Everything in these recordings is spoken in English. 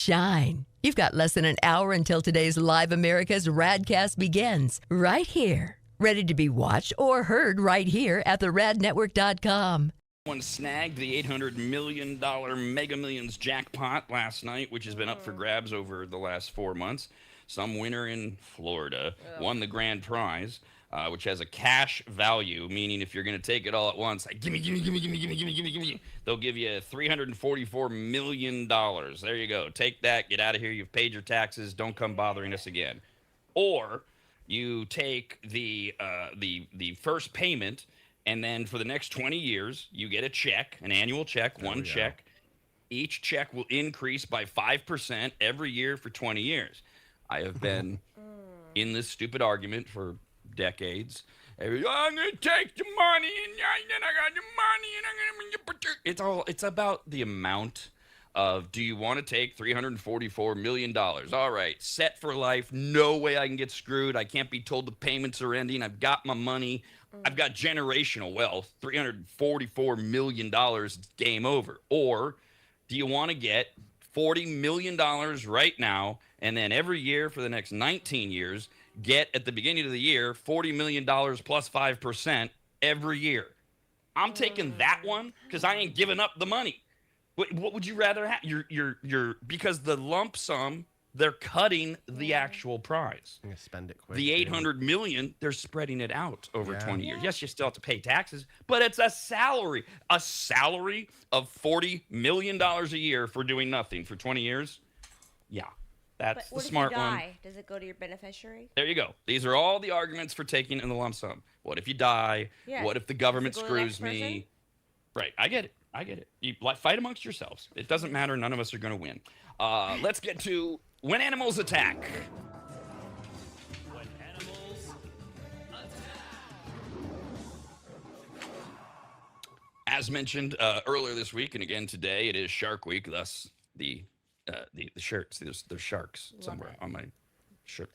Shine. You've got less than an hour until today's Live America's RAD Cast begins, right here. Ready to be watched or heard right here at theradnetwork.com. One snagged the $800 million Mega Millions jackpot last night, which has been up for grabs over the last 4 months. Some winner in Florida won the grand prize, which has a cash value, meaning if you're going to take it all at once, like, gimme, they'll give you $344 million. There you go. Take that. Get out of here. You've paid your taxes. Don't come bothering us again. Or you take the first payment, and then for the next 20 years, you get a check, an annual check, one check. Each check will increase by 5% every year for 20 years. I have been in this stupid argument for decades. I'm going to take the money, and then I got the money, and I'm going to... It's about the amount of, do you want to take $344 million? All right, set for life. No way I can get screwed. I can't be told the payments are ending. I've got my money. I've got generational wealth. $344 million, game over. Or do you want to get $40 million right now, and then every year for the next 19 years, get at the beginning of the year $40 million plus 5% every year? I'm taking that one because I ain't giving up the money. What would you rather have? Because the lump sum, they're cutting the actual prize. I'm gonna spend it quick. The $800 million, they're spreading it out over 20 years. Yes, you still have to pay taxes, but it's a salary of $40 million a year for doing nothing for 20 years. Yeah, that's the smart one. What if you die? Does it go to your beneficiary? There you go. These are all the arguments for taking in the lump sum. What if you die? Yeah. What if the government screws me? Right, I get it. You fight amongst yourselves. It doesn't matter. None of us are going to win. Let's get to when animals attack. When animals attack. As mentioned earlier this week, and again today, it is Shark Week. Thus, the shirts. There's sharks somewhere on my shirt.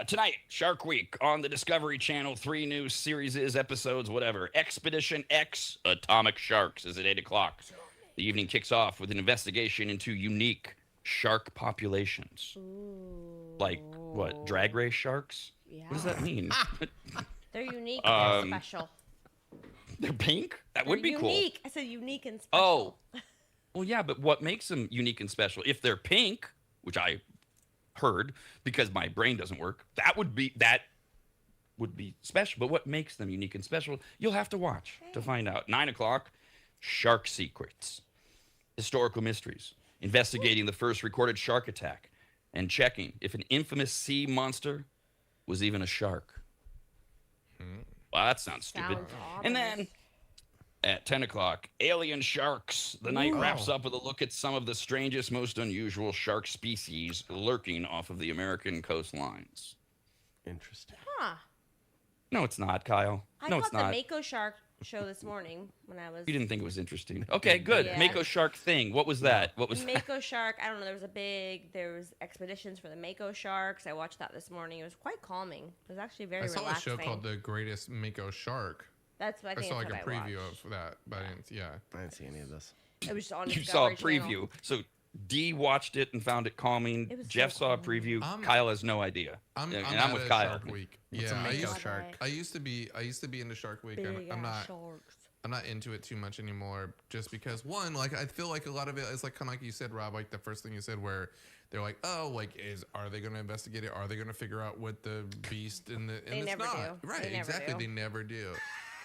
Tonight, Shark Week on the Discovery Channel. 3 new series, episodes, whatever. Expedition X: Atomic Sharks is at 8 o'clock. The evening kicks off with an investigation into unique shark populations. Ooh. Like what? Drag race sharks? Yeah. What does that mean? They're unique and special. They're pink? That would be cool. Unique. I said unique and Oh. special. Well, yeah, but what makes them unique and special? If they're pink, which I heard because my brain doesn't work, that would be special. But what makes them unique and special? You'll have to watch to find out. 9 o'clock, Shark Secrets. Historical mysteries. Investigating the first recorded shark attack and checking if an infamous sea monster was even a shark. Well, that sounds stupid. And then at 10 o'clock, Alien Sharks. The night wraps up with a look at some of the strangest, most unusual shark species lurking off of the American coastlines. Interesting. Huh. No, it's not, Kyle. No, it's not. I caught the Mako Shark show this morning when I was... You didn't think it was interesting. Okay, good. Yeah. Mako Shark thing. What was that? What was that? Mako Shark, I don't know, there was expeditions for the Mako Sharks. I watched that this morning. It was quite calming. It was actually very relaxing. I saw a show called The Greatest Mako Shark. That's what I think. I saw like a preview of that, but I didn't see any of this. It was on You saw a Discovery preview. Channel. So D watched it and found it calming. It was Jeff so saw a calming. preview. Kyle has no idea. I'm with Kyle. Shark Week. It's a Mako shark. I used to be into Shark Week. I'm not into it too much anymore, just because one, like I feel like a lot of it is like kind of like you said, Rob, like the first thing you said, where they're like, oh, like are they going to investigate it? Are they going to figure out what the beast and it's never not do. right? They never Exactly, do. they never do.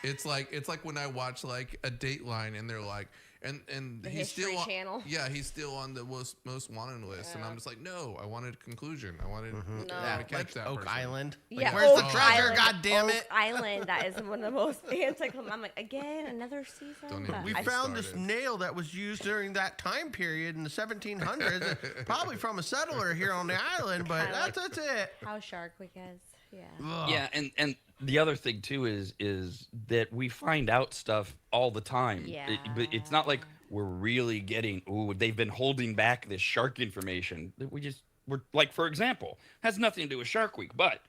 It's like when I watch like a Dateline and they're like, and The he's History still on, Channel. yeah, he's still on the most wanted list, and I'm just like, no, I wanted a conclusion. I wanted No. to catch Like that Oak person. Island. Yeah, Like, where's the Oak treasure? Island, God damn it! Oak Island, that is one of the most anticlimactic. I'm like, again, another season. Don't even But We I found this started. nail that was used during that time period in the 1700s, probably from a settler here on the island, but that's it. how Shark Week is. Yeah. Ugh. Yeah, and the other thing too is that we find out stuff all the time. Yeah. But it's not like we're really getting. Ooh, they've been holding back this shark information. We're like, for example, has nothing to do with Shark Week, but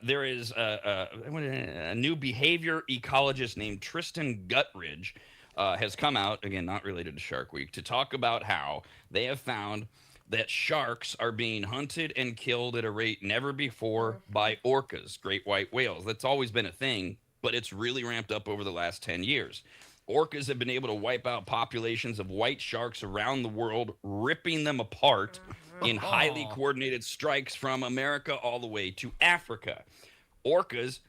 there is a new behavior ecologist named Tristan Guttridge has come out, again, not related to Shark Week, to talk about how they have found that sharks are being hunted and killed at a rate never before by orcas, great white whales. That's always been a thing, but it's really ramped up over the last 10 years. Orcas have been able to wipe out populations of white sharks around the world, ripping them apart in highly coordinated strikes from America all the way to Africa. Orcas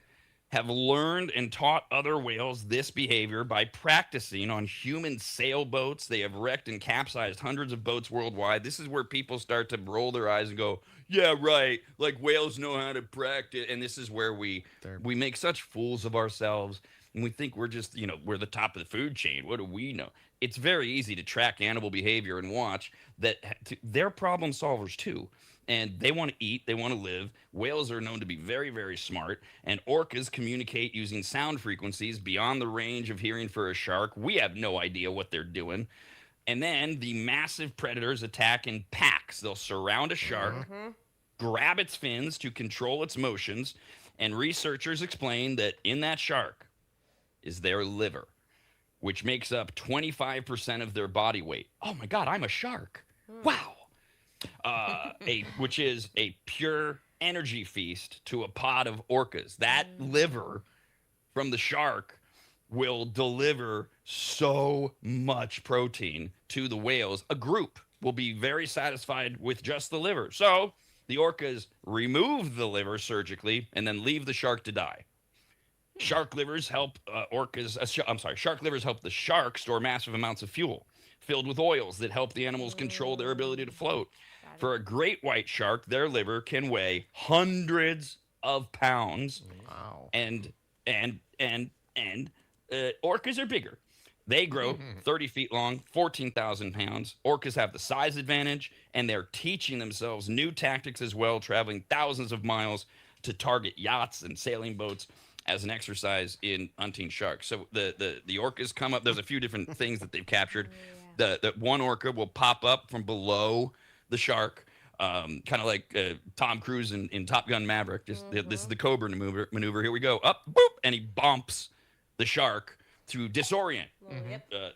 have learned and taught other whales this behavior by practicing on human sailboats. They have wrecked and capsized hundreds of boats worldwide. This is where people start to roll their eyes and go, yeah, right, like whales know how to practice. And this is where we make such fools of ourselves, and we think we're just, we're the top of the food chain. What do we know? It's very easy to track animal behavior and watch that they're problem solvers too. And they want to eat, they want to live. Whales are known to be very, very smart, and orcas communicate using sound frequencies beyond the range of hearing for a shark. We have no idea what they're doing. And then the massive predators attack in packs. They'll surround a shark, grab its fins to control its motions, and researchers explain that in that shark is their liver, which makes up 25% of their body weight. Oh my God, I'm a shark. Wow. Which is a pure energy feast to a pod of orcas. That liver from the shark will deliver so much protein to the whales. A group will be very satisfied with just the liver. So the orcas remove the liver surgically and then leave the shark to die. Shark livers help shark livers help the shark store massive amounts of fuel filled with oils that help the animals control their ability to float. For a great white shark, their liver can weigh hundreds of pounds. Wow. And orcas are bigger. They grow 30 feet long, 14,000 pounds. Orcas have the size advantage, and they're teaching themselves new tactics as well, traveling thousands of miles to target yachts and sailing boats as an exercise in hunting sharks. So the orcas come up. There's a few different things that they've captured. The one orca will pop up from below the shark, kind of like Tom Cruise in Top Gun Maverick. This is the Cobra maneuver. Here we go. Up, boop, and he bumps the shark to disorient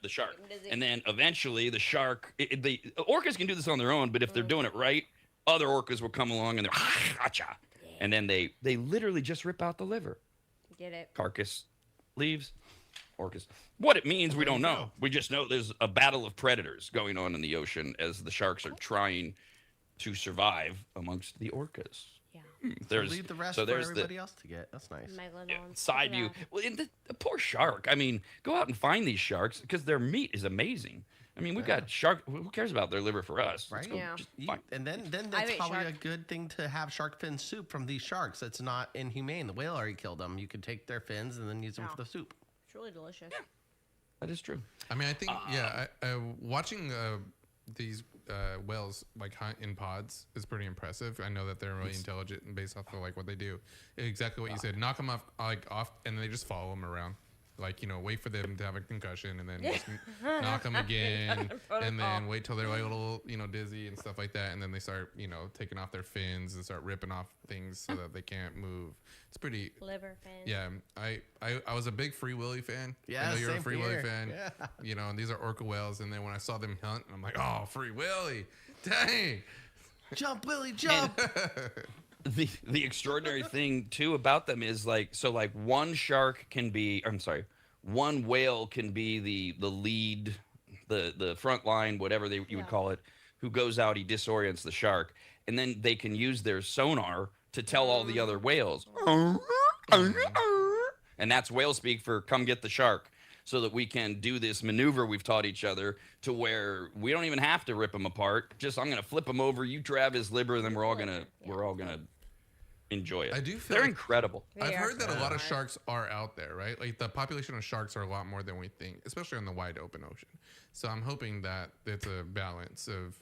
the shark. And then eventually the shark, the orcas can do this on their own, but if they're doing it right, other orcas will come along and they're, gotcha. And then they literally just rip out the liver. Get it. Carcass leaves. Orcas. What it means, we don't know. We just know there's a battle of predators going on in the ocean as the sharks are trying to survive amongst the orcas. Yeah. Leave the rest for everybody else to get. That's nice. Side view. Well, the poor shark. I mean, go out and find these sharks because their meat is amazing. I mean, we've got shark. Who cares about their liver for us? Right. Fine. And then that's probably a good thing to have shark fin soup from these sharks. It's not inhumane. The whale already killed them. You could take their fins and then use them for the soup. It's really delicious. Yeah, that is true. I mean, I think watching these whales like hunt in pods is pretty impressive. I know that they're really intelligent and based off of like what they do. Exactly what you said. Knock them off, and they just follow them around. Like, wait for them to have a concussion and then just knock them again and then wait till they're like a little, dizzy and stuff like that. And then they start, taking off their fins and start ripping off things so that they can't move. It's pretty. Liver fins. Yeah. I was a big Free Willy fan. Yeah, I know you're a same Free Willy here. fan. Yeah. And these are orca whales. And then when I saw them hunt, I'm like, oh, Free Willy. Dang. Jump, Willie, jump. The extraordinary thing too about them is one whale can be the lead, the front line, whatever you would call it, who goes out, he disorients the shark, and then they can use their sonar to tell all the other whales, and that's whale speak for come get the shark, so that we can do this maneuver we've taught each other to where we don't even have to rip them apart. Just I'm gonna flip him over, you grab his liver, and then we're all gonna enjoy it. I do feel they're like incredible. I've heard that a lot of sharks are out there, right? Like the population of sharks are a lot more than we think, especially on the wide open ocean. So I'm hoping that it's a balance of,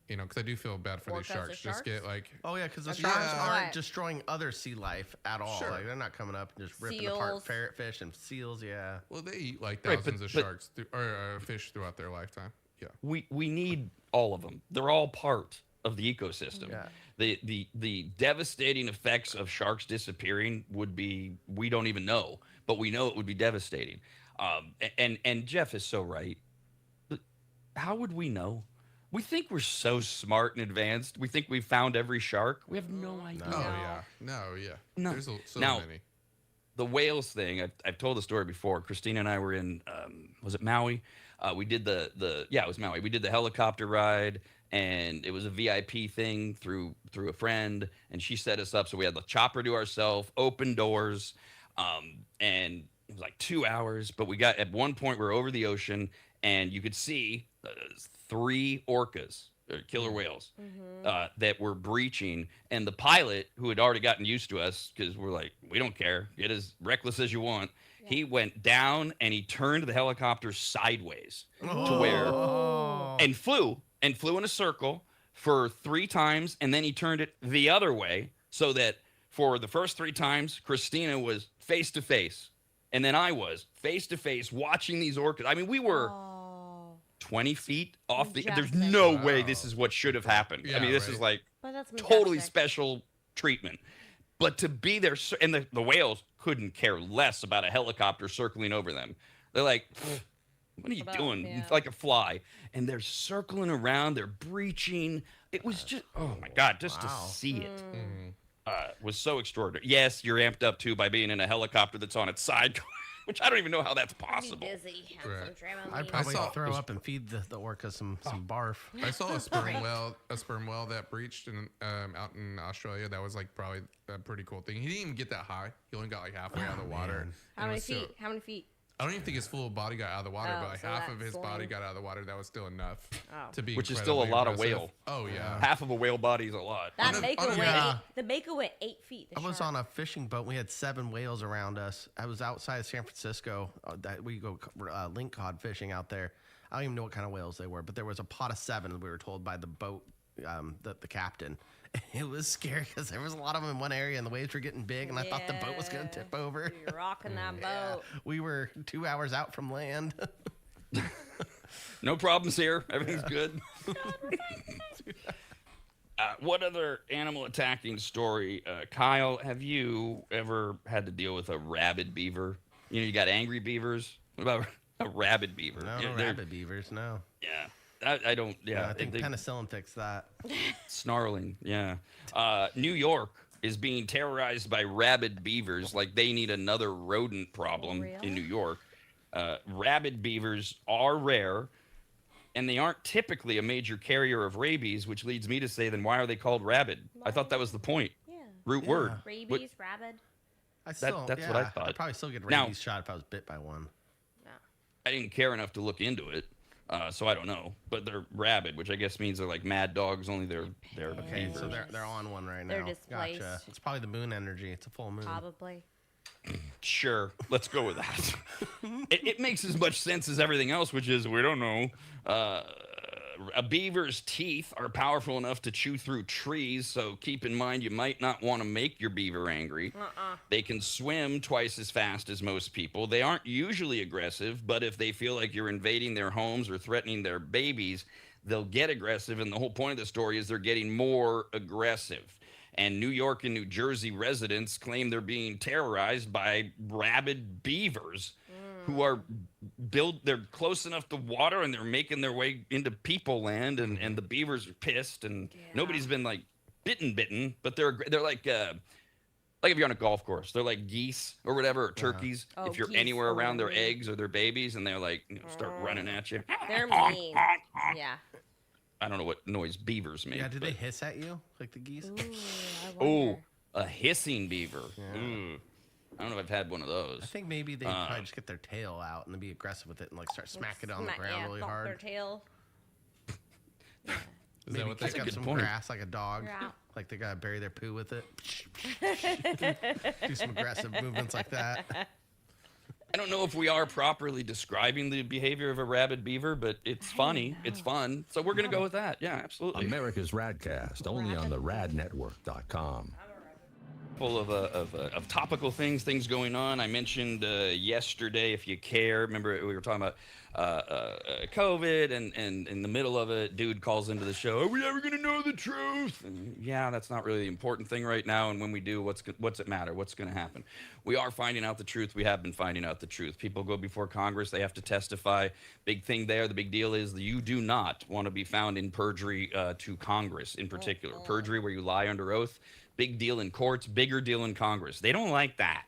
because I do feel bad for these sharks. Just get like, because the sharks aren't destroying other sea life at all. Sure. Like they're not coming up and just ripping apart parrotfish and seals. Yeah. Well, they eat like thousands of sharks or fish throughout their lifetime. Yeah. We need all of them. They're all part of the ecosystem. Yeah. The devastating effects of sharks disappearing would be, we don't even know, but we know it would be devastating. And Jeff is so right. How would we know? We think we're so smart and advanced. We think we've found every shark. We have no idea. Oh No. yeah, No. There's so Now, many. The whales thing, I've told the story before. Christina and I were in, was it Maui? We did it was Maui. We did the helicopter ride, and it was a VIP thing through a friend, and she set us up. So we had the chopper to ourselves, open doors, and it was like 2 hours. But we got, at one point, we were over the ocean, and you could see 3 orcas, killer whales, that were breaching. And the pilot, who had already gotten used to us, because we're like, we don't care, get as reckless as you want. Yeah. He went down and he turned the helicopter sideways to where, and flew in a circle for 3 times. And then he turned it the other way so that for the first 3 times, Christina was face to face. And then I was face to face watching these orcas. I mean, we were 20 feet off the. There's no way this is what should have happened. Yeah, I mean, this is like that's totally special treatment. But to be there, and the whales couldn't care less about a helicopter circling over them. They're like, what are you doing? Yeah. Like a fly. And they're circling around. They're breaching. It was just, oh my God, just to see it was so extraordinary. Yes, you're amped up too by being in a helicopter that's on its side. Which I don't even know how that's possible. Dizzy. I'd probably throw up and feed the orca some barf. I saw a sperm whale that breached out in Australia. That was like probably a pretty cool thing. He didn't even get that high. He only got like halfway out of the water. How many feet? How many feet? I don't even think his full body got out of the water, but like half of his body got out of the water. That was still enough to be. Which is still a lot of whale. Oh yeah, half of a whale body is a lot. That the Mako went 8 feet. I was on a fishing boat. We had 7 whales around us. I was outside of San Francisco. We go link cod fishing out there. I don't even know what kind of whales they were, but there was a pot of 7. We were told by the boat, the captain. It was scary because there was a lot of them in one area and the waves were getting big, and I thought the boat was going to tip over. You're rocking that boat. We were 2 hours out from land. No problems here. Everything's good. What other animal attacking story? Kyle, have you ever had to deal with a rabid beaver? You know, you got angry beavers. What about a rabid beaver? No rabid beavers, no. Yeah. I don't. Yeah, I think penicillin fixed that. Snarling. Yeah. New York is being terrorized by rabid beavers. Like they need another rodent problem in New York. Rabid beavers are rare, and they aren't typically a major carrier of rabies, which leads me to say, then why are they called rabid? I thought that was the point. Yeah. Root word. Rabies, rabid. That's what I thought. I'd probably still get a rabies shot if I was bit by one. No. I didn't care enough to look into it. So I don't know, but they're rabid, which I guess means they're like mad dogs. Only they're okay. So they're on one right now. They're displaced. Gotcha. It's probably the moon energy. It's a full moon. Probably. Sure, let's go with that. It makes as much sense as everything else, which is we don't know. A beaver's teeth are powerful enough to chew through trees, so keep in mind you might not want to make your beaver angry. They can swim twice as fast as most people. They aren't usually aggressive, but if they feel like you're invading their homes or threatening their babies, they'll get aggressive, and the whole point of the story is they're getting more aggressive. And New York and New Jersey residents claim they're being terrorized by rabid beavers who are they're close enough to water and they're making their way into people land, and the beavers are pissed, and nobody's been like bitten, but they're like if you're on a golf course, they're like geese or whatever, or turkeys. If you're anywhere around their eggs or their babies, and they're like start running at you. They're mean. Yeah. I don't know what noise beavers make. Yeah, do they hiss at you like the geese? Oh, a hissing beaver. Yeah. I don't know if I've had one of those. I think maybe they probably just get their tail out and then be aggressive with it and like start smacking it on the ground really hard. Their tail. Is that what they got? Some grass like a dog. Like they gotta bury their poo with it. Do some aggressive movements like that. I don't know if we are properly describing the behavior of a rabid beaver, but it's funny. It's fun. So we're going to go with that. Yeah, absolutely. America's RAD Cast, only on the radnetwork.com. Full of topical things going on. I mentioned yesterday, if you care, remember we were talking about COVID, and in the middle of it, dude calls into the show, are we ever going to know the truth? And yeah, that's not really the important thing right now, and when we do, what's it matter? What's going to happen? We are finding out the truth. We have been finding out the truth. People go before Congress. They have to testify. Big thing there. The big deal is that you do not want to be found in perjury to Congress in particular. Perjury where you lie under oath. Big deal in courts, bigger deal in Congress. They don't like that.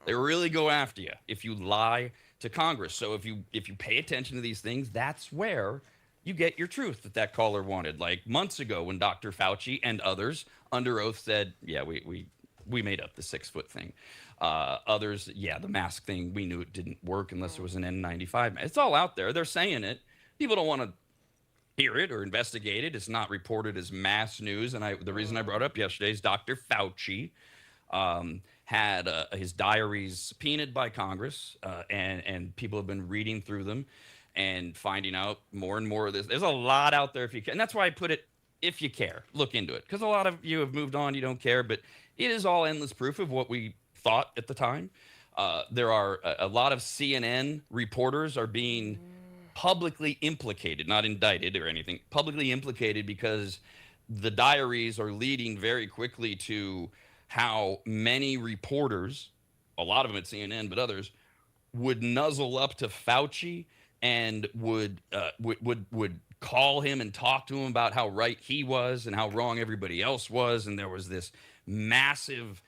They really go after you if you lie to Congress. So if you pay attention to these things, that's where you get your truth that caller wanted. Like months ago when Dr. Fauci and others under oath said, yeah, we made up the 6 foot thing. Others, yeah, the mask thing, we knew it didn't work unless it was an N95. It's all out there. They're saying it. People don't want to hear it or investigate it. It's not reported as mass news. And the reason I brought it up yesterday is Dr. Fauci had his diaries subpoenaed by Congress, and people have been reading through them and finding out more and more of this. There's a lot out there if you can. And that's why I put it, if you care, look into it. Because a lot of you have moved on, you don't care, but it is all endless proof of what we thought at the time. There are a lot of CNN reporters are being publicly implicated, not indicted or anything, publicly implicated because the diaries are leading very quickly to how many reporters, a lot of them at CNN, but others, would nuzzle up to Fauci and would call him and talk to him about how right he was and how wrong everybody else was. And there was this massive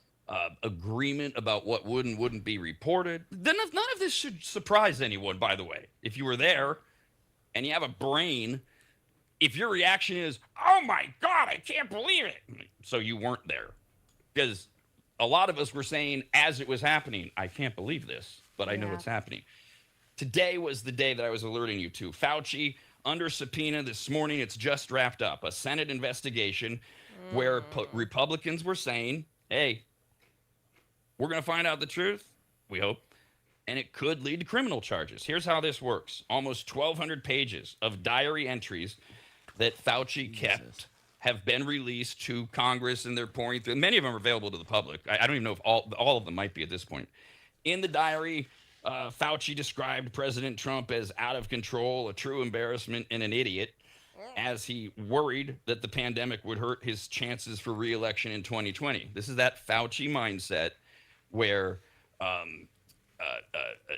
agreement about what would and wouldn't be reported. None of this should surprise anyone, by the way. If you were there and you have a brain, if your reaction is, oh my God, I can't believe it. So you weren't there. Because a lot of us were saying as it was happening, I can't believe this, but I know it's happening. Today was the day that I was alerting you to. Fauci under subpoena this morning. It's just wrapped up. A Senate investigation where Republicans were saying, hey, we're going to find out the truth, we hope, and it could lead to criminal charges. Here's how this works. Almost 1,200 pages of diary entries that Fauci kept have been released to Congress, and they're pouring through. Many of them are available to the public. I don't even know if all of them might be at this point. In the diary, Fauci described President Trump as out of control, a true embarrassment, and an idiot, as he worried that the pandemic would hurt his chances for re-election in 2020. This is that Fauci mindset where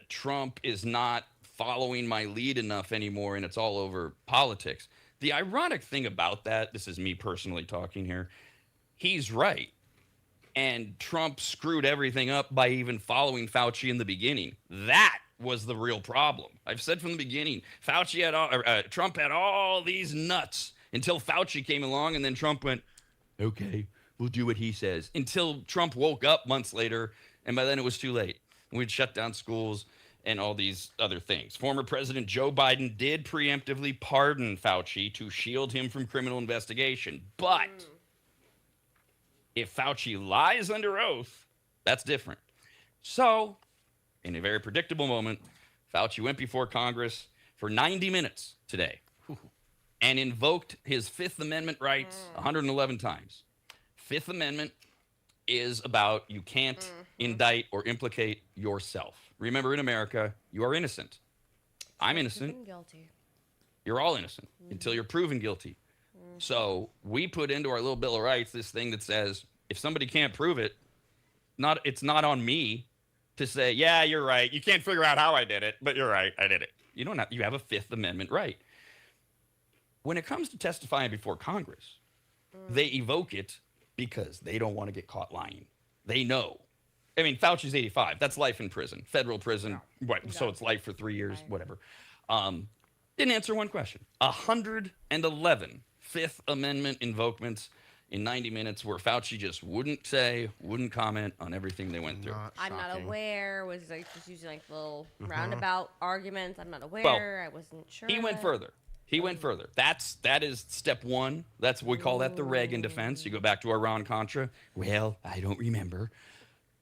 Trump is not following my lead enough anymore, and it's all over politics. The ironic thing about that, this is me personally talking here, he's right. And Trump screwed everything up by even following Fauci in the beginning. That was the real problem. I've said from the beginning, Trump had all these nuts until Fauci came along, and then Trump went, okay, we'll do what he says. Until Trump woke up months later, and by then it was too late. We'd shut down schools and all these other things. Former President Joe Biden did preemptively pardon Fauci to shield him from criminal investigation. But if Fauci lies under oath, that's different. So, in a very predictable moment, Fauci went before Congress for 90 minutes today and invoked his Fifth Amendment rights 111 times. Fifth Amendment is about you can't indict or implicate yourself. Remember, in America, you are innocent. I'm innocent. Guilty. You're all innocent until you're proven guilty. So we put into our little Bill of Rights this thing that says if somebody can't prove it, it's not on me to say, yeah, you're right. You can't figure out how I did it, but you're right. I did it. You have a Fifth Amendment right. When it comes to testifying before Congress, they evoke it because they don't want to get caught lying. They know. I mean, Fauci's 85. That's life in prison, federal prison. What? So it's life for 3 years, whatever. Didn't answer one question. 111 Fifth Amendment invokements in 90 minutes where Fauci just wouldn't comment on everything they went through. I'm not aware. Was like just using like little roundabout arguments. I'm not aware. I wasn't sure. He went further. That is step one. That's what we call that the Reagan defense. You go back to Iran-Contra. Well, I don't remember.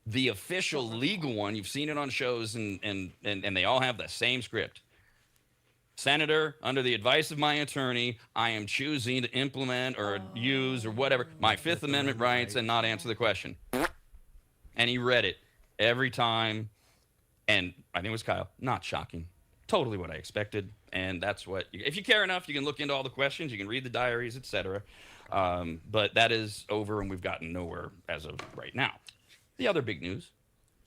The official legal one, you've seen it on shows, and they all have the same script. Senator, under the advice of my attorney, I am choosing to implement or use or whatever my Fifth Amendment rights and not answer the question. and he read it every time. And I think it was Kyle. Not shocking. Totally what I expected. And that's what, if you care enough, you can look into all the questions, you can read the diaries, etc. But that is over, and we've gotten nowhere as of right now. The other big news,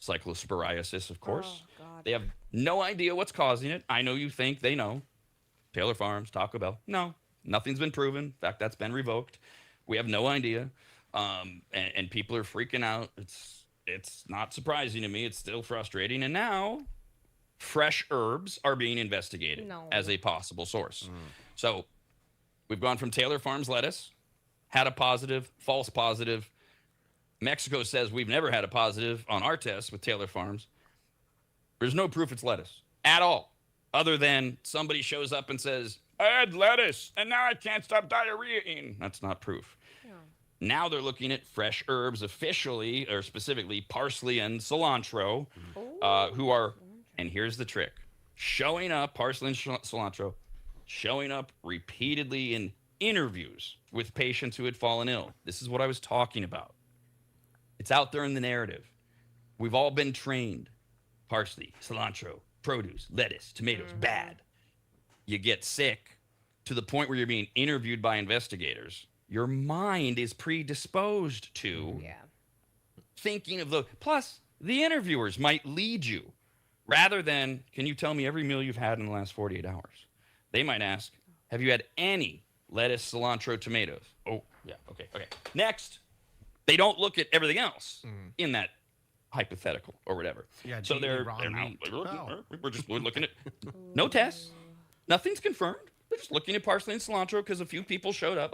cyclosporiasis, of course. Oh, God. They have no idea what's causing it. I know you think they know. Taylor Farms, Taco Bell. No, nothing's been proven. In fact, that's been revoked. We have no idea. And people are freaking out. It's not surprising to me. It's still frustrating. And now fresh herbs are being investigated as a possible source. So we've gone from Taylor Farms lettuce, had a positive, false positive. Mexico says we've never had a positive on our tests with Taylor Farms. There's no proof it's lettuce at all, other than somebody shows up and says, I had lettuce and now I can't stop diarrhea-ing. That's not proof. Now they're looking at fresh herbs officially, or specifically parsley and cilantro, who are, and here's the trick, showing up, parsley and cilantro, showing up repeatedly in interviews with patients who had fallen ill. This is what I was talking about. It's out there in the narrative. We've all been trained. Parsley, cilantro, produce, lettuce, tomatoes, bad. You get sick to the point where you're being interviewed by investigators. Your mind is predisposed to thinking of the, plus the interviewers might lead you rather than, can you tell me every meal you've had in the last 48 hours? They might ask, have you had any lettuce, cilantro, tomatoes? Oh, yeah, okay. Next, they don't look at everything else in that hypothetical or whatever. Yeah, so they're now, we're looking at no tests. Nothing's confirmed. They're just looking at parsley and cilantro because a few people showed up.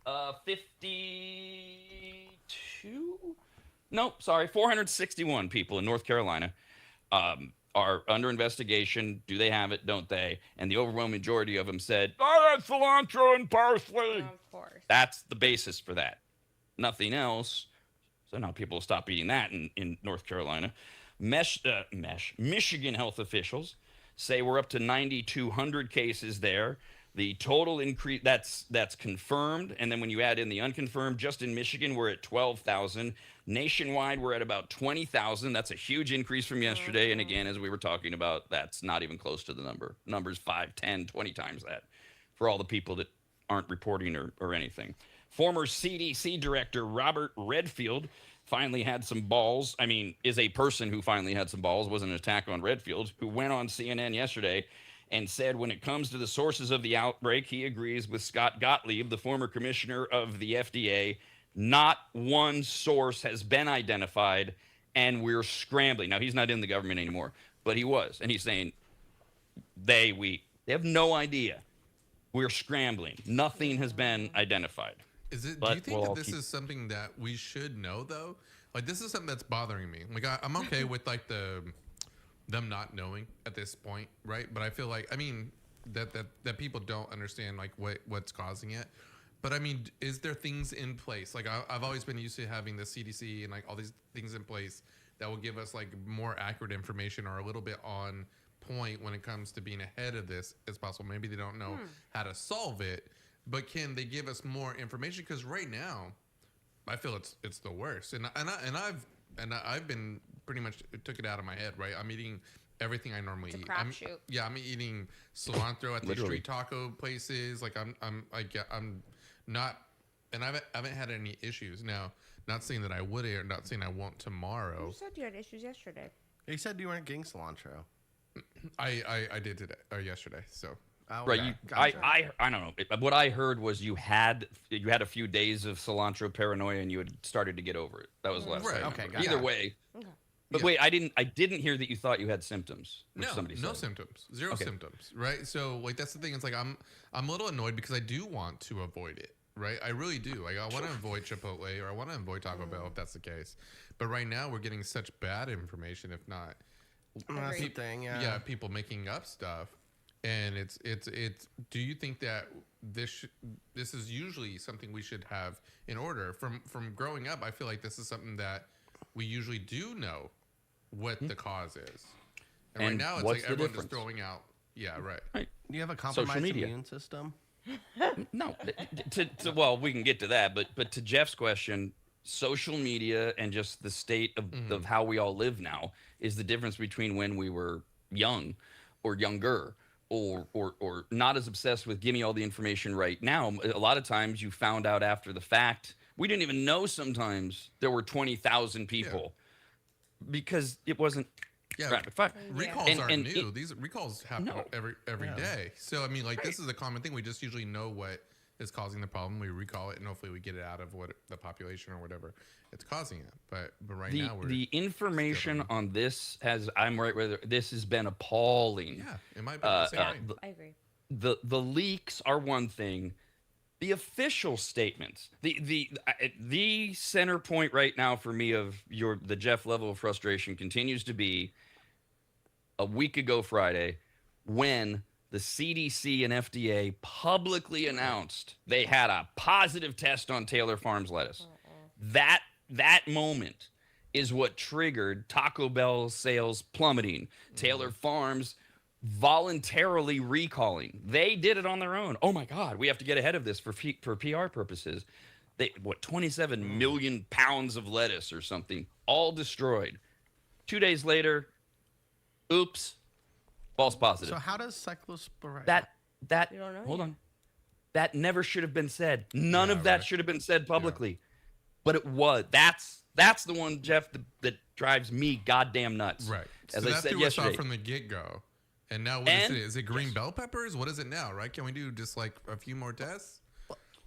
461 people in North Carolina are under investigation. Do they have it? Don't they? And the overwhelming majority of them said, I had cilantro and parsley. Of course. That's the basis for that. Nothing else. So now people will stop eating that in North Carolina. Michigan health officials say we're up to 9,200 cases there. The total increase, that's confirmed. And then when you add in the unconfirmed, just in Michigan, we're at 12,000. Nationwide, we're at about 20,000. That's a huge increase from yesterday. And again, as we were talking about, that's not even close to the number. Numbers 5, 10, 20 times that for all the people that aren't reporting or anything. Former CDC director Robert Redfield finally had some balls. I mean, is a person who finally had some balls. Was an attack on Redfield, who went on CNN yesterday and said when it comes to the sources of the outbreak, he agrees with Scott Gottlieb, the former commissioner of the FDA. Not one source has been identified, and we're scrambling. Now, he's not in the government anymore, but he was. And he's saying they have no idea. We're scrambling. Nothing has been identified. Do you think that this is something that we should know, though? Like, this is something that's bothering me. Like, I'm okay with, like, them not knowing at this point, right? But I feel like, I mean, that people don't understand, like, what's causing it. But, I mean, is there things in place? Like, I've always been used to having the CDC and, like, all these things in place that will give us, like, more accurate information or a little bit on point when it comes to being ahead of this as possible. Maybe they don't know how to solve it, but can they give us more information? Because right now, I feel it's the worst, and I've been pretty much took it out of my head. Right, I'm eating everything I normally eat. I'm eating cilantro at the street taco places. Like I'm not, and I haven't had any issues. Now, not saying that I would, or not saying I won't tomorrow. You said you had issues yesterday. You said you weren't getting cilantro. I did today or yesterday. So. Oh, right, okay. gotcha. I don't know. What I heard was you had a few days of cilantro paranoia and you had started to get over it. That was the last. Right. I Okay. remember. Gotcha. Either way. Okay. But wait, I didn't hear that you thought you had symptoms. No, somebody no said. symptoms, zero symptoms. Right. So like that's the thing. It's like I'm a little annoyed because I do want to avoid it. Right. I really do. Like I want to avoid Chipotle or I want to avoid Taco Bell if that's the case. But right now we're getting such bad information. If not, That's the thing. yeah, people making up stuff. And it's. Do you think that this is usually something we should have in order? From growing up, I feel like this is something that we usually do know what the cause is. And right now, it's like everyone just throwing out. Yeah, right. Right. Do you have a compromised immune system? No. Well, we can get to that, but to Jeff's question, social media and just the state of how we all live now is the difference between when we were young or younger or not as obsessed with give me all the information right now. A lot of times you found out after the fact. We didn't even know sometimes there were 20,000 people because it wasn't rapid fire. Recalls aren't new. These recalls happen every day. So I mean, like this is a common thing. We just usually know what is causing the problem. We recall it, and hopefully we get it out of what the population or whatever it's causing it. But right now, the information on this I'm right where this has been appalling. Yeah, it might be the same way. I agree. The leaks are one thing. The official statements, the center point right now for me of the Jeff level of frustration continues to be a week ago Friday when the CDC and FDA publicly announced they had a positive test on Taylor Farms lettuce. That moment is what triggered Taco Bell sales plummeting. Taylor Farms voluntarily recalling. They did it on their own. Oh my God, we have to get ahead of this for PR purposes. 27 million pounds of lettuce or something, all destroyed. 2 days later, oops, false positive. So how does cyclosporine? That You don't know hold yet. on. That never should have been said. None of that should have been said publicly. But it was. That's the one, Jeff, that drives me goddamn nuts. Right. As so I that said threw us yesterday. off from the get-go. And now what is it? Is it green bell peppers? What is it now, right? Can we do just like a few more tests?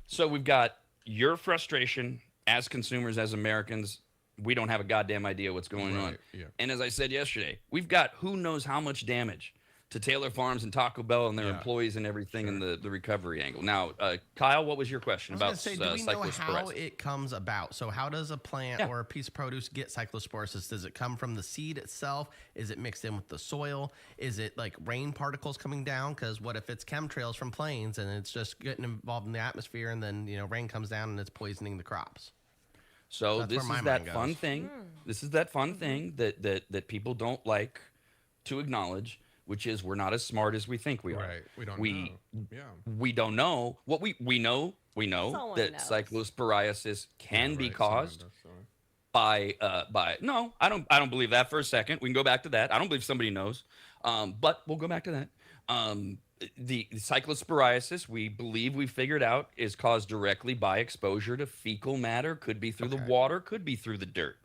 So we've got your frustration as consumers, as Americans. We don't have a goddamn idea what's going on. Yeah. And as I said yesterday, we've got who knows how much damage to Taylor Farms and Taco Bell and their employees and everything in the recovery angle. Now, Kyle, what was your question I was about gonna say, do we know how cyclosporisis? it comes about? So how does a plant or a piece of produce get cyclosporisis? Does it come from the seed itself? Is it mixed in with the soil? Is it like rain particles coming down? Because what if it's chemtrails from planes and it's just getting involved in the atmosphere and then rain comes down and it's poisoning the crops? So That's this where my is that mind fun goes. thing. This is that fun thing that people don't like to acknowledge, which is we're not as smart as we think we are. Right. We don't know. Yeah. We don't know what we know. We know Someone that knows. cyclosporiasis can be Right, caused someone by no, I don't believe that for a second. We can go back to that. I don't believe somebody knows. But we'll go back to that. The cyclosporisis, we believe we figured out, is caused directly by exposure to fecal matter. Could be through the water, could be through the dirt.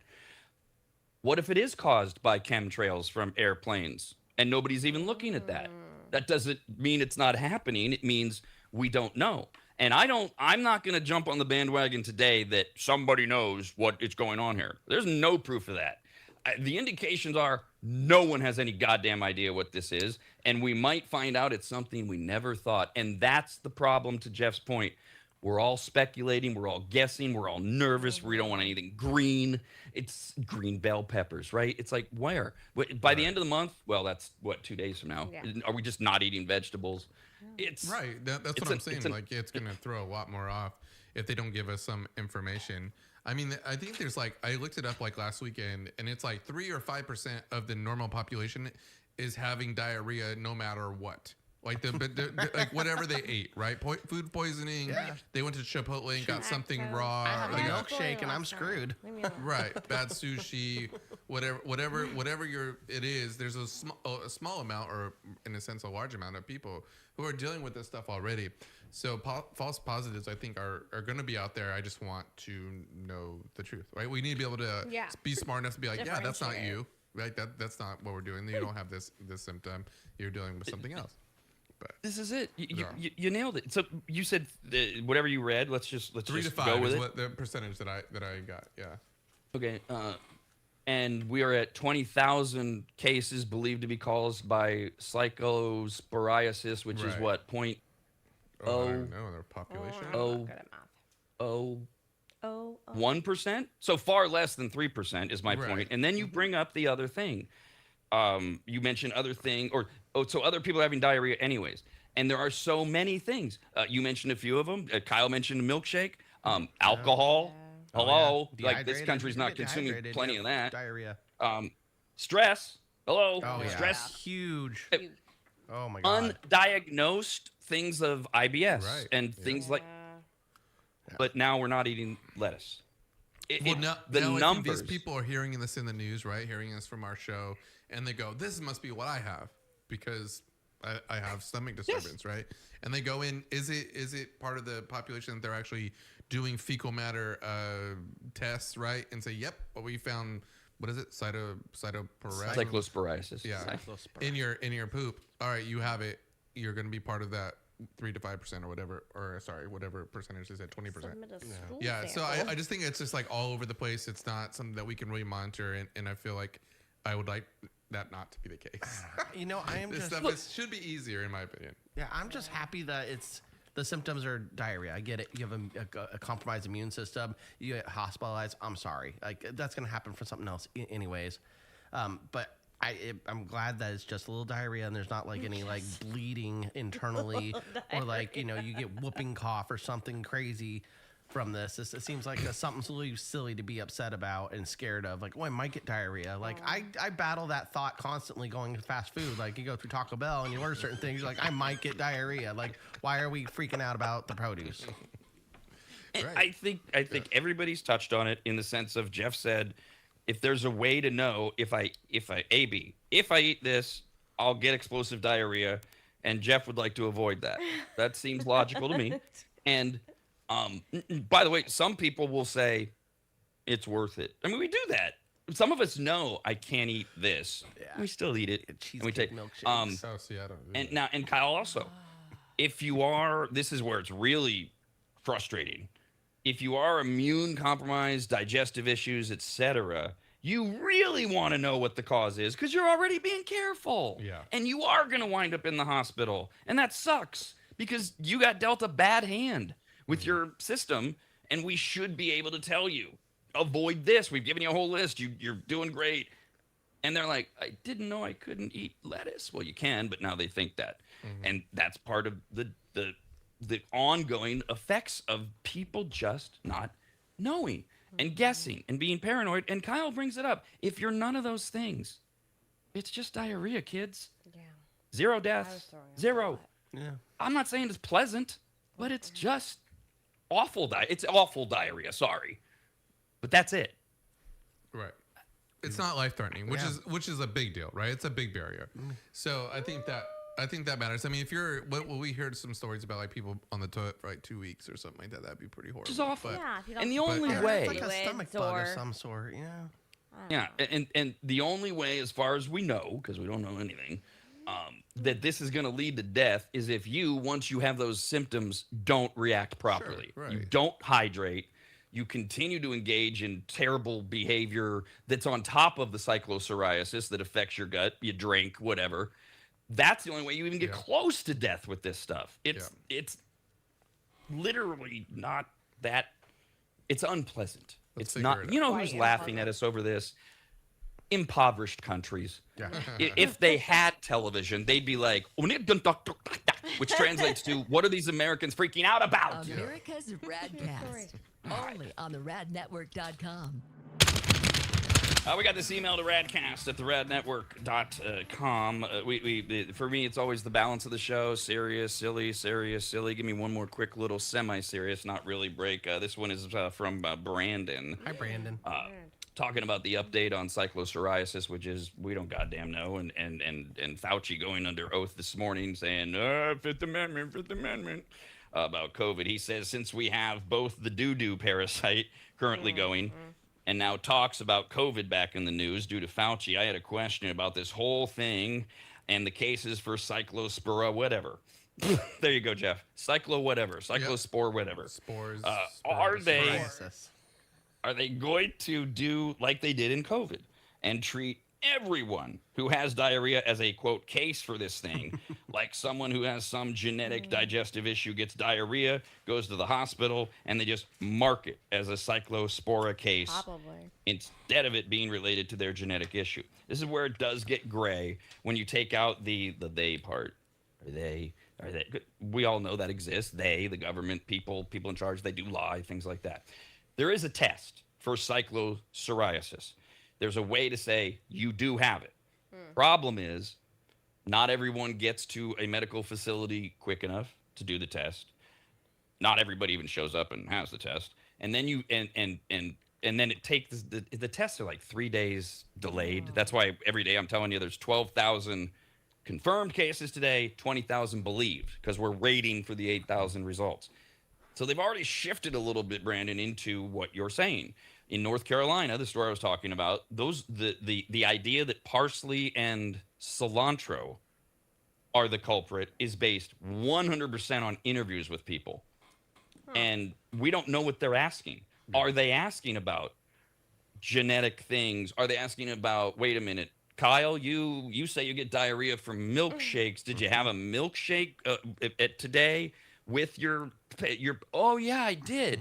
What if it is caused by chemtrails from airplanes and nobody's even looking at that? That doesn't mean it's not happening. It means we don't know. And I'm not going to jump on the bandwagon today that somebody knows what is going on here. There's no proof of that. The indications are no one has any goddamn idea what this is, and we might find out it's something we never thought. And that's the problem, to Jeff's point. We're all speculating, we're all guessing, we're all nervous, we don't want anything green. It's green bell peppers, right? It's like, where? By the end of the month, well, that's, 2 days from now? Yeah. Are we just not eating vegetables? It's Right. That's what I'm saying. Like, it's going to throw a lot more off if they don't give us some information. I mean, I think there's I looked it up last weekend, and it's 3 or 5% of the normal population is having diarrhea no matter what. Like whatever they ate, right? Food poisoning. Yeah. They went to Chipotle and got something Lactose. raw. I had or a they got- milkshake and I'm screwed. Right, bad sushi, whatever it is. There's a small amount, or in a sense, a large amount of people who are dealing with this stuff already. So false positives, I think, are going to be out there. I just want to know the truth, right? We need to be able to be smart enough to be like, yeah, that's not Differentiate. you, right? That's not what we're doing. You don't have this symptom. You're dealing with something else. But this is it. You nailed it. So you said whatever you read. Let's 3 just to 5 go with is it. what the percentage that I got. Yeah. Okay. And we are at 20,000 cases believed to be caused by cyclosporiasis, which is Right. what, point I don't know their population. Oh. Good at math. oh Oh. 1%? So far less than 3% is my Right. point. And then you bring up the other thing. You mentioned other thing, so other people are having diarrhea anyways. And there are so many things. You mentioned a few of them. Kyle mentioned a milkshake, alcohol. Hello, like this Dehydrated. country's You not get consuming dehydrated, plenty you of have that. Diarrhea. Stress. Hello, Oh yeah. stress. Huge. Huge. Oh my god. Undiagnosed things of IBS Right. and things like. But now we're not eating lettuce. Well, now the I think numbers. these people are hearing this in the news, right? Hearing this from our show, and they go, "This must be what I have because I have stomach disturbance, right?" And they go in. Is it part of the population that they're actually doing fecal matter tests, right? And say, "Yep, what we found. What is it? Cyclosporiasis. Yeah, in your poop. All right, you have it. You're going to be part of that 3 to 5% or whatever, whatever percentage they said, 20%. Yeah. So I just think it's just like all over the place. It's not something that we can really monitor, and I feel like I would like that not to be the case. I am this just stuff should be easier in my opinion. Yeah, I'm just happy that the symptoms are diarrhea. I get it. You have a compromised immune system. You get hospitalized. I'm sorry. Like that's gonna happen for something else, anyways. But I'm glad that it's just a little diarrhea and there's not like any like bleeding internally or like you get whooping cough or something crazy from this. It seems like something really silly to be upset about and scared of. Like, I might get diarrhea. Like, I battle that thought constantly going to fast food. Like, you go through Taco Bell and you order certain things. You're like, I might get diarrhea. Like, why are we freaking out about the produce? Right. I think everybody's touched on it in the sense of Jeff said, if there's a way to know if I eat this, I'll get explosive diarrhea, and Jeff would like to avoid that. That seems logical to me. And by the way, some people will say it's worth it. I mean, we do that. Some of us know I can't eat this. Yeah. We still eat it. And we take milkshakes. And Kyle also. If you are, this is where it's really frustrating. If you are immune compromised, digestive issues, etc., you really want to know what the cause is because you're already being careful. Yeah. And you are going to wind up in the hospital. And that sucks because you got dealt a bad hand with your system, and we should be able to tell you, avoid this. We've given you a whole list. You're doing great. And they're like, I didn't know I couldn't eat lettuce. Well, you can, but now they think that. Mm-hmm. And that's part of the ongoing effects of people just not knowing and guessing and being paranoid. And Kyle brings it up. If you're none of those things, it's just diarrhea, kids. Yeah. 0 deaths. 0. Yeah. I'm not saying it's pleasant, but it's just awful. It's awful diarrhea. Sorry. But that's it. Right. It's not life-threatening, which is a big deal, right? It's a big barrier. So I think that matters. I mean, if you're, we heard some stories about like people on the toilet for like 2 weeks or something like that. That'd be pretty horrible. Which is awful. Yeah, and the only way, it's like a stomach bug of some sort, Yeah, and the only way, as far as we know, because we don't know anything, that this is going to lead to death is if you, once you have those symptoms, don't react properly. Sure, right. You don't hydrate. You continue to engage in terrible behavior that's on top of the cyclopsoriasis that affects your gut. You drink, whatever. That's the only way you even get close to death with this stuff. It's literally not that. It's unpleasant. It's not. You know who's laughing at us over this? Impoverished countries. Yeah. If they had television, they'd be like, which translates to, what are these Americans freaking out about? America's RAD Cast. Only on the radnetwork.com. We got this email to radcast at the radnetwork.com. For me, it's always the balance of the show. Serious, silly, serious, silly. Give me one more quick little semi-serious, not really break. This one is from Brandon. Hi, Brandon. Talking about the update on cyclopsoriasis, which is we don't goddamn know, and Fauci going under oath this morning saying, Fifth Amendment, about COVID. He says since we have both the doo-doo parasite currently going and now talks about COVID back in the news due to Fauci, I had a question about this whole thing and the cases for cyclospora whatever. There you go, Jeff. Cyclospore whatever. Spores. Are they going to do like they did in COVID and treat everyone who has diarrhea as a, quote, case for this thing? Like someone who has some genetic digestive issue gets diarrhea, goes to the hospital, and they just mark it as a cyclospora case. Probably. Instead of it being related to their genetic issue. This is where it does get gray when you take out the they part. Are they? We all know that exists. They, the government, people in charge, they do lie, things like that. There is a test for cyclopsoriasis. There's a way to say you do have it. Problem is, not everyone gets to a medical facility quick enough to do the test. Not everybody even shows up and has the test. And then and then it takes the tests are like 3 days delayed. That's why every day I'm telling you there's 12,000 confirmed cases today, 20,000 believed, because we're waiting for the 8,000 results. So they've already shifted a little bit, Brandon, into what you're saying. In North Carolina, the story I was talking about, the idea that parsley and cilantro are the culprit is based 100% on interviews with people. And we don't know what they're asking. Are they asking about genetic things? Are they asking about, wait a minute, Kyle, you say you get diarrhea from milkshakes. Did you have a milkshake today with your, oh yeah, I did.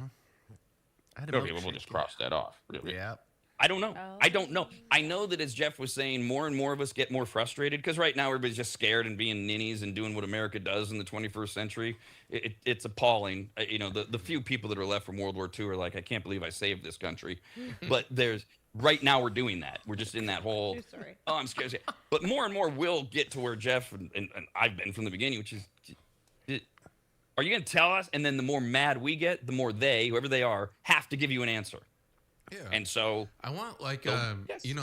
Okay, we'll just cross that off. Yeah. I don't know. I don't know. I know that, as Jeff was saying, more and more of us get more frustrated because right now everybody's just scared and being ninnies and doing what America does in the 21st century. It's appalling. The few people that are left from World War II are like, I can't believe I saved this country. But right now we're doing that. We're just in that whole, oh, I'm scared. But more and more will get to where Jeff and I've been from the beginning, which is, are you going to tell us? And then the more mad we get, the more they, whoever they are, have to give you an answer. Yeah. And so I want yes, you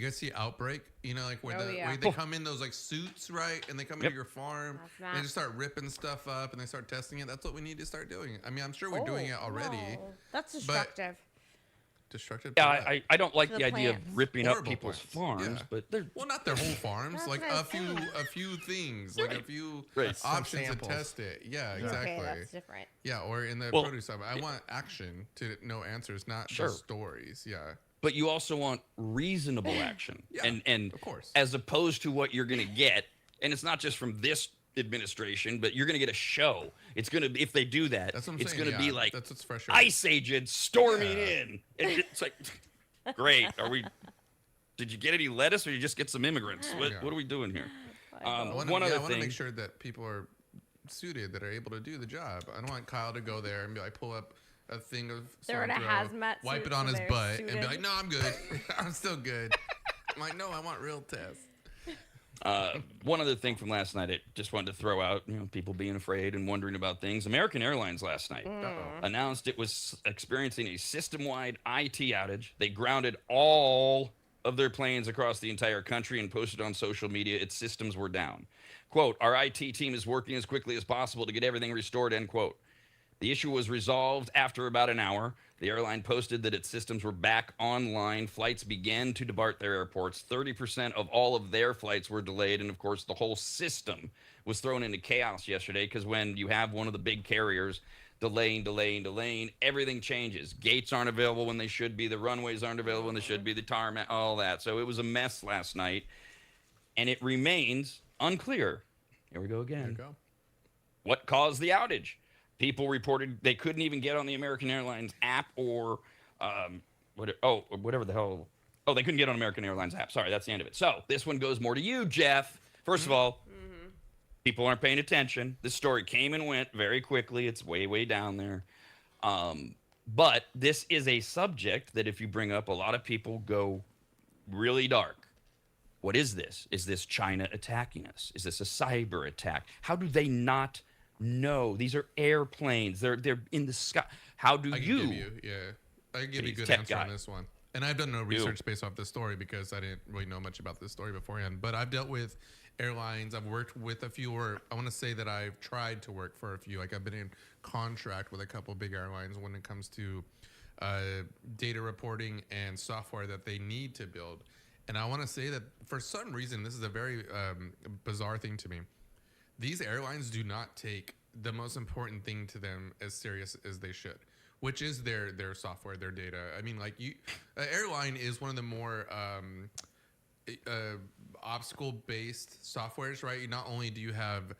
guys see Outbreak, where they come in those like suits, right? And they come into your farm and they just start ripping stuff up and they start testing it. That's what we need to start doing. I mean, I'm sure we're doing it already. No. That's destructive. Destructive. Yeah, I don't like the the idea of plants. ripping Horrible up people's plants. farms, Yeah. but they're Well, not their whole farms, That's like what I a few things, like a few Right. options to samples. test it. Yeah, exactly. Okay, that's different. Yeah, or in the produce side. I want action to know answers, not just stories. Yeah. but you also want reasonable action. Yeah, and of course. as opposed to what you're going to get, and it's not just from this administration, but you're going to get a show. It's going to be, if they do that, That's what I'm it's saying. going to be like that's what's fresh. ice agents storming in. And it's like, great. Did you get any lettuce or you just get some immigrants? What are we doing here? I want one other to thing. make sure that people are suited, that are able to do the job. I don't want Kyle to go there and be like, pull up a thing of They're in a cilantro, hazmat wipe suit, it on so his they're butt, and be suited. like, no, I'm good. I'm still good. I'm like, no, I want real tests. One other thing from last night, I just wanted to throw out, people being afraid and wondering about things. American Airlines last night announced it was experiencing a system-wide IT outage. They grounded all of their planes across the entire country and posted on social media its systems were down. Quote, our IT team is working as quickly as possible to get everything restored, end quote. The issue was resolved after about an hour. The airline posted that its systems were back online. Flights began to depart their airports. 30% of all of their flights were delayed. And, of course, the whole system was thrown into chaos yesterday because when you have one of the big carriers delaying, everything changes. Gates aren't available when they should be. The runways aren't available when they should be. The tarmac, all that. So it was a mess last night. And it remains unclear. Here we go again. There you go. What caused the outage? People reported they couldn't even get on the American Airlines app or whatever the hell. Oh, they couldn't get on American Airlines app. Sorry, that's the end of it. So this one goes more to you, Jeff. First of all, people aren't paying attention. This story came and went very quickly. It's way, way down there. But this is a subject that if you bring up, a lot of people go really dark. What is this? Is this China attacking us? Is this a cyber attack? How do they not know? These are airplanes. They're in the sky. How do I can give you a good tech answer guy. on this one. And I've done no research based off this story because I didn't really know much about this story beforehand. But I've dealt with airlines. I've worked with a few, or I want to say that I've tried to work for a few. Like I've been in contract with a couple big airlines when it comes to data reporting and software that they need to build. And I want to say that for some reason, this is a very bizarre thing to me. These airlines do not take the most important thing to them as serious as they should, which is their software, their data. I mean, like airline is one of the more obstacle-based softwares, right? Not only do you have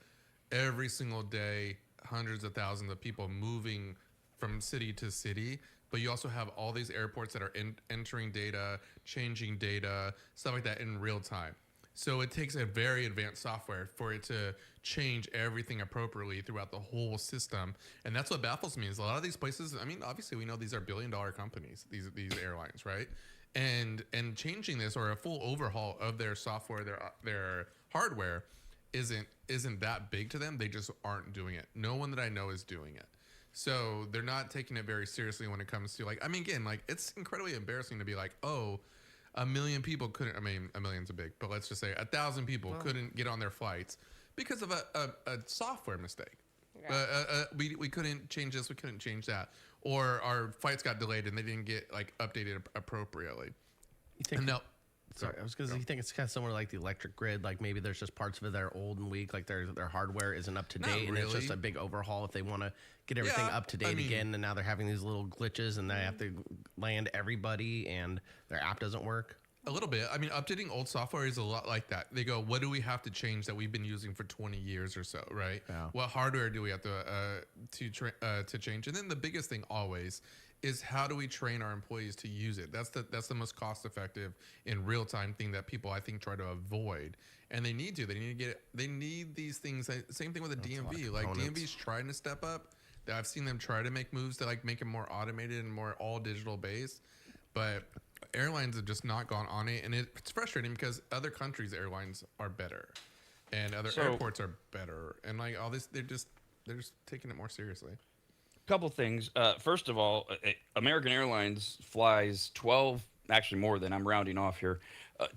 every single day hundreds of thousands of people moving from city to city, but you also have all these airports that are entering data, changing data, stuff like that in real time. So it takes a very advanced software for it to change everything appropriately throughout the whole system. And that's what baffles me is a lot of these places, I mean, obviously we know these are billion-dollar companies, these airlines, right? And changing this or a full overhaul of their software, their hardware isn't that big to them. They just aren't doing it. No one that I know is doing it. So they're not taking it very seriously when it comes to like, I mean, again, like it's incredibly embarrassing to be like, oh, 1 million people couldn't, I mean, 1 million's a big, but let's just say 1,000 people couldn't get on their flights because of a software mistake. We couldn't change this, we couldn't change that. Or our flights got delayed and they didn't get like updated appropriately. You think? No. Sorry, I was going to. You think it's kind of similar like the electric grid? Like maybe there's just parts of it that are old and weak, like their hardware isn't up to date, and it's just a big overhaul if they want to get everything up to date again. And now they're having these little glitches, and they have to land everybody, and their app doesn't work. A little bit. I mean, updating old software is a lot like that. They go, what do we have to change that we've been using for 20 years or so, right? Yeah. What hardware do we have to change? And then the biggest thing always is how do we train our employees to use it? That's the most cost effective in real time thing that people I think try to avoid. And they need to. They need these things. Same thing with the DMV. Like DMV's trying to step up. I've seen them try to make moves to like make it more automated and more all digital based. But airlines have just not gone on it, and it's frustrating because other countries' airlines are better, and other airports are better, and like all this, they're just taking it more seriously. Couple things. First of all, American Airlines flies 12, actually more than, I'm rounding off here,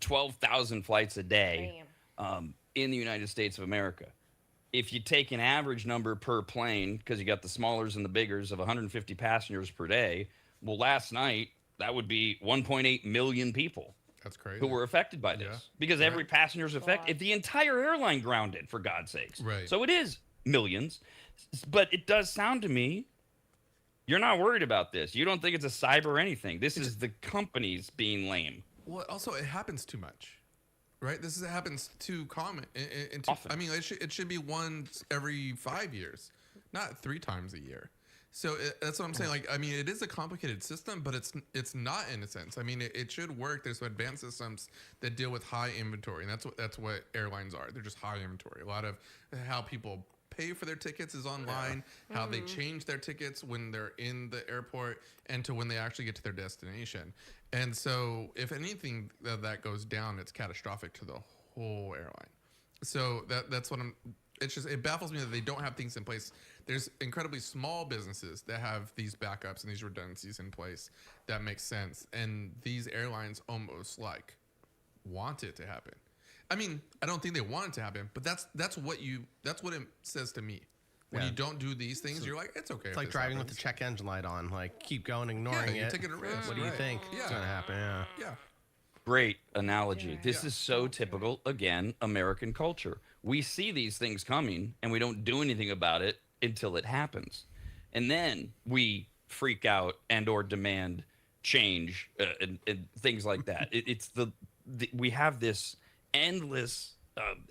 12,000 flights a day in the United States of America. If you take an average number per plane, because you got the smallers and the biggers of 150 passengers per day, well, last night, that would be 1.8 million people. That's crazy. Who were affected by this. Because every passenger's affected. The entire airline grounded, for God's sakes. Right. So it is millions. But it does sound to me, you're not worried about this. You don't think it's a cyber or anything. This is the companies being lame. Well, also, it happens too much. Right? It happens too common. Often. I mean, it should be once every 5 years, not 3 times a year. So that's what I'm saying. Like, I mean, it is a complicated system, but it's not in a sense. I mean, it should work. There's advanced systems that deal with high inventory, and that's what airlines are. They're just high inventory. A lot of how people pay for their tickets is online, how they change their tickets when they're in the airport and to when they actually get to their destination. And so if anything that goes down, it's catastrophic to the whole airline. So that's what it baffles me that they don't have things in place. There's incredibly small businesses that have these backups and these redundancies in place that make sense. And these airlines almost like want it to happen. I mean, I don't think they want it to happen, but that's what it says to me. When you don't do these things, you're like, it's okay. It's like driving with the check engine light on. Like, keep going, ignoring you're it. taking a risk. What do you think is going to happen? Yeah. Great analogy. This is so typical, again, American culture. We see these things coming, and we don't do anything about it until it happens. And then we freak out and or demand change and things like that. We have this endless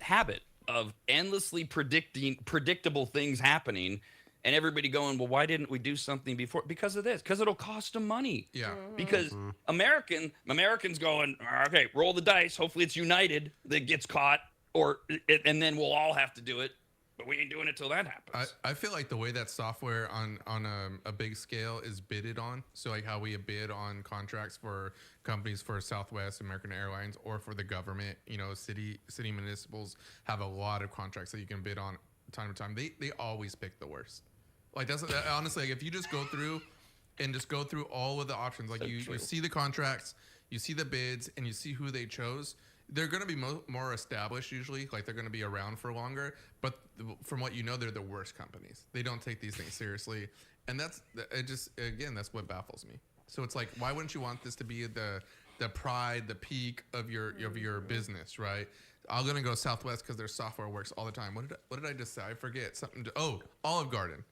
habit of endlessly predictable things happening, and everybody going, well, why didn't we do something before? Because of this. Because it'll cost them money. Yeah. Because Americans going, okay, roll the dice. Hopefully it's United that gets caught, and then we'll all have to do it. But we ain't doing it till that happens. I feel like the way that software on a big scale is bidded on, so like how we bid on contracts for companies for Southwest, American Airlines, or for the government, city municipals have a lot of contracts that you can bid on time to time. They always pick the worst. Like that's honestly, like if you just go through all of the options, like you see the contracts, you see the bids, and you see who they chose. They're going to be more established usually, like they're going to be around for longer. But from what they're the worst companies. They don't take these things seriously, and that's what baffles me. So it's like, why wouldn't you want this to be the pride, the peak of your business, right? I'm gonna go Southwest because their software works all the time. What did I just say? I forget something. Olive Garden.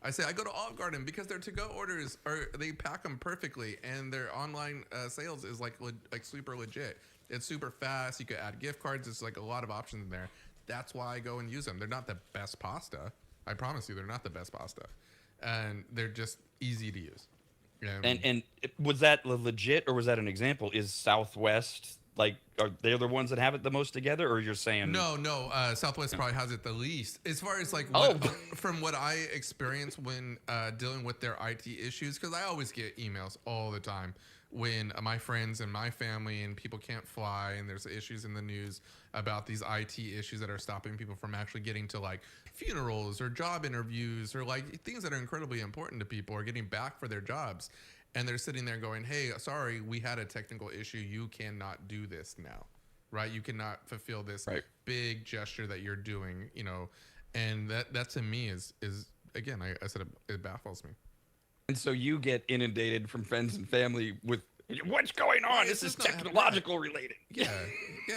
I say I go to Olive Garden because their to-go orders they pack them perfectly, and their online sales is like super legit. It's super fast. You could add gift cards. There's like a lot of options in there. That's why I go and use them. They're not the best pasta. I promise you, they're not the best pasta, and they're just easy to use. And was that legit, or was that an example? Is Southwest are they the ones that have it the most together, or you're saying no? Southwest probably has it the least, as far as like from what I experienced when dealing with their IT issues, because I always get emails all the time when my friends and my family and people can't fly, and there's issues in the news about these IT issues that are stopping people from actually getting to like funerals or job interviews or like things that are incredibly important to people, or getting back for their jobs. And they're sitting there going, hey, sorry, we had a technical issue. You cannot do this now, right? You cannot fulfill this big gesture that you're doing, you know. And that to me is again, I said it baffles me. And so you get inundated from friends and family with, what's going on? Right, This is it's just not technological related. Yeah,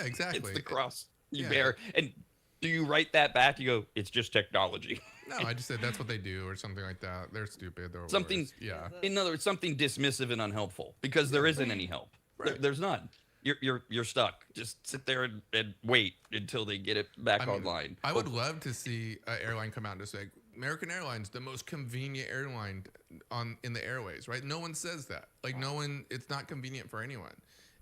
exactly. It's the cross you Yeah. bear. And do you write that back? You go, it's just technology. No, I just said that's what they do or something like that. They're stupid. They're Something, worse. Yeah. in other words, something dismissive and unhelpful, because there isn't any help. There's none. You're stuck. Just sit there and wait until they get it back online. I would love to see an airline come out and just say, American Airlines, the most convenient airline in the airways, right? No one says that. Like it's not convenient for anyone.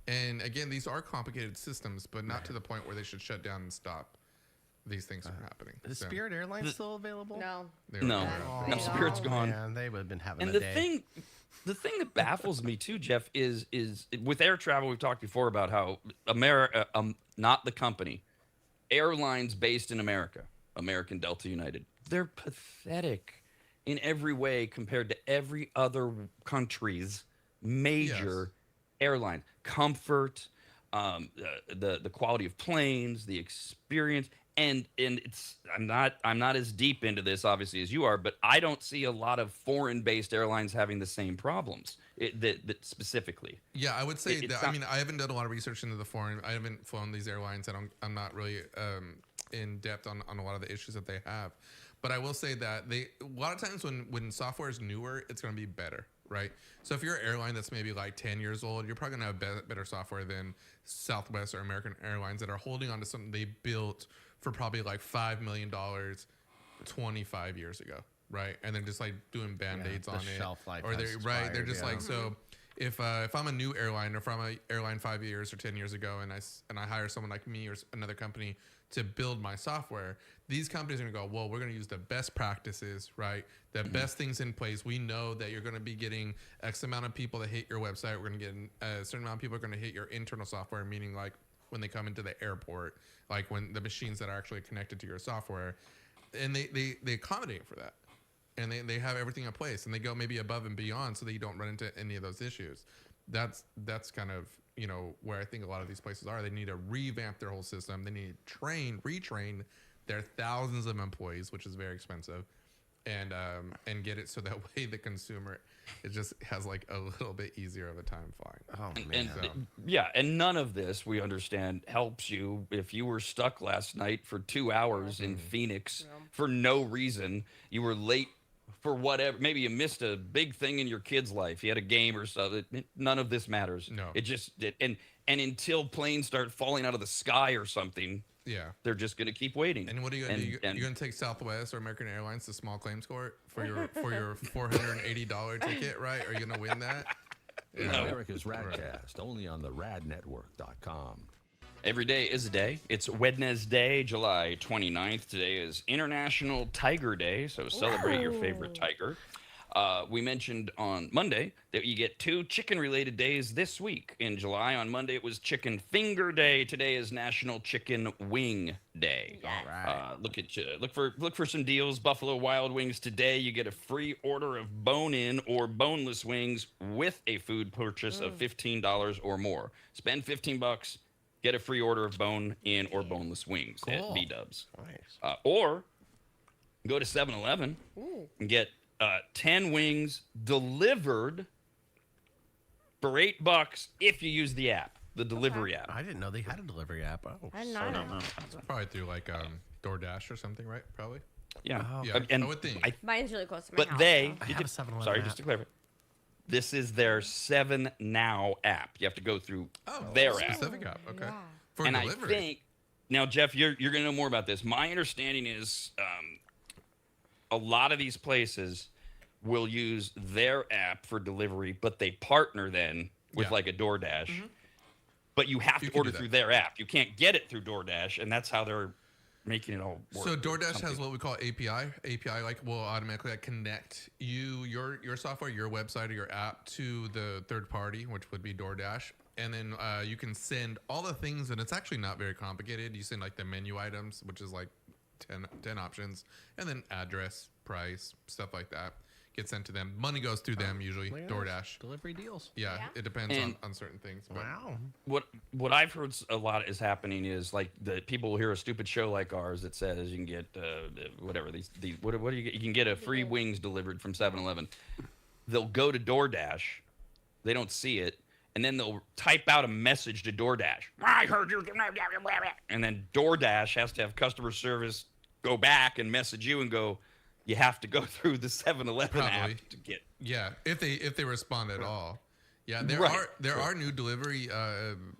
And again, these are complicated systems, but not to the point where they should shut down and stop these things from happening. Is Spirit Airlines still available? No. No, Spirit's gone. Man, they would have been having And a the day. thing that baffles me too, Jeff, is with air travel. We've talked before about how America, not the company, airlines based in America, American Delta United, they're pathetic in every way compared to every other country's major airline. Comfort, the quality of planes, the experience. And it's I'm not as deep into this obviously as you are, but I don't see a lot of foreign-based airlines having the same problems that specifically. Yeah, I would say that. I mean, I haven't done a lot of research into the foreign. I haven't flown these airlines. I'm not really in depth on a lot of the issues that they have. But I will say that a lot of times when software is newer, it's going to be better, right? So if you're an airline that's maybe like 10 years old, you're probably going to have better software than Southwest or American Airlines that are holding on to something they built for probably like $5 million 25 years ago, right? And they're just like doing band-aids on it. Shelf life or has they're just expired, like, so if I'm a new airline, or if I'm an airline 5 years or 10 years ago, and I hire someone like me or another company to build my software, these companies are gonna go, well, we're gonna use the best practices, right? The best things in place. We know that you're gonna be getting X amount of people that hit your website. We're gonna get a certain amount of people are gonna hit your internal software, meaning like when they come into the airport, like when the machines that are actually connected to your software, and they accommodate for that. And they have everything in place, and they go maybe above and beyond so that you don't run into any of those issues. That's kind of, you know, where I think a lot of these places are. They need to revamp their whole system. They need to retrain their thousands of employees, which is very expensive, and get it so that way the consumer, it just has like a little bit easier of a time flying. Oh man. And none of this, we understand, helps you if you were stuck last night for 2 hours in Phoenix for no reason. You were late for whatever. Maybe you missed a big thing in your kid's life. You had a game or something. None of this matters. No. And until planes start falling out of the sky or something, they're just going to keep waiting. And what are you going to do? You're going to take Southwest or American Airlines to small claims court for your $480 ticket, right? Are you going to win that? No. America's RAD Cast, only on the radnetwork.com. Every day is a day. It's Wednesday, July 29th. Today is International Tiger Day, so celebrate your favorite tiger. We mentioned on Monday that you get 2 chicken-related days this week. In July, on Monday, it was Chicken Finger Day. Today is National Chicken Wing Day. Yes. Look for some deals. Buffalo Wild Wings today. You get a free order of bone-in or boneless wings with a food purchase of $15 or more. Spend $15. Get a free order of bone-in or boneless wings at B-Dubs. Nice. Or go to 7-Eleven and get 10 wings delivered for $8 if you use the app, the delivery app. I didn't know they had a delivery app. Oh, I don't know. Probably through like DoorDash or something, right? Probably. Yeah. Yeah, And I would think. Mine's really close to my but house. they, I have a 7-Eleven sorry, app. just to clarify, this is their 7 Now app. You have to go through their app. Specific app. Okay. Yeah. For And delivery. I think, now, Jeff, you're going to know more about this. My understanding is a lot of these places will use their app for delivery, but they partner then with like a DoorDash. But you have to can order do that. through their app. You can't get it through DoorDash, and that's how they're making it all work. So DoorDash Something. has what we call API. API like will automatically connect your software, your website, or your app to the third party, which would be DoorDash. And then you can send all the things, and it's actually not very complicated. You send like the menu items, which is like 10 options, and then address, price, stuff like that. Get sent to them. Money goes through them usually. DoorDash. Delivery deals. Yeah, it depends on certain things. But. Wow. What I've heard a lot is happening is like the people will hear a stupid show like ours that says you can get whatever these what do you get? You can get a free wings delivered from 7-Eleven. They'll go to DoorDash, they don't see it, and then they'll type out a message to DoorDash. I heard you, and then DoorDash has to have customer service go back and message you and go, you have to go through the 7-Eleven app to get. Yeah, if they respond at all. Yeah, there are new delivery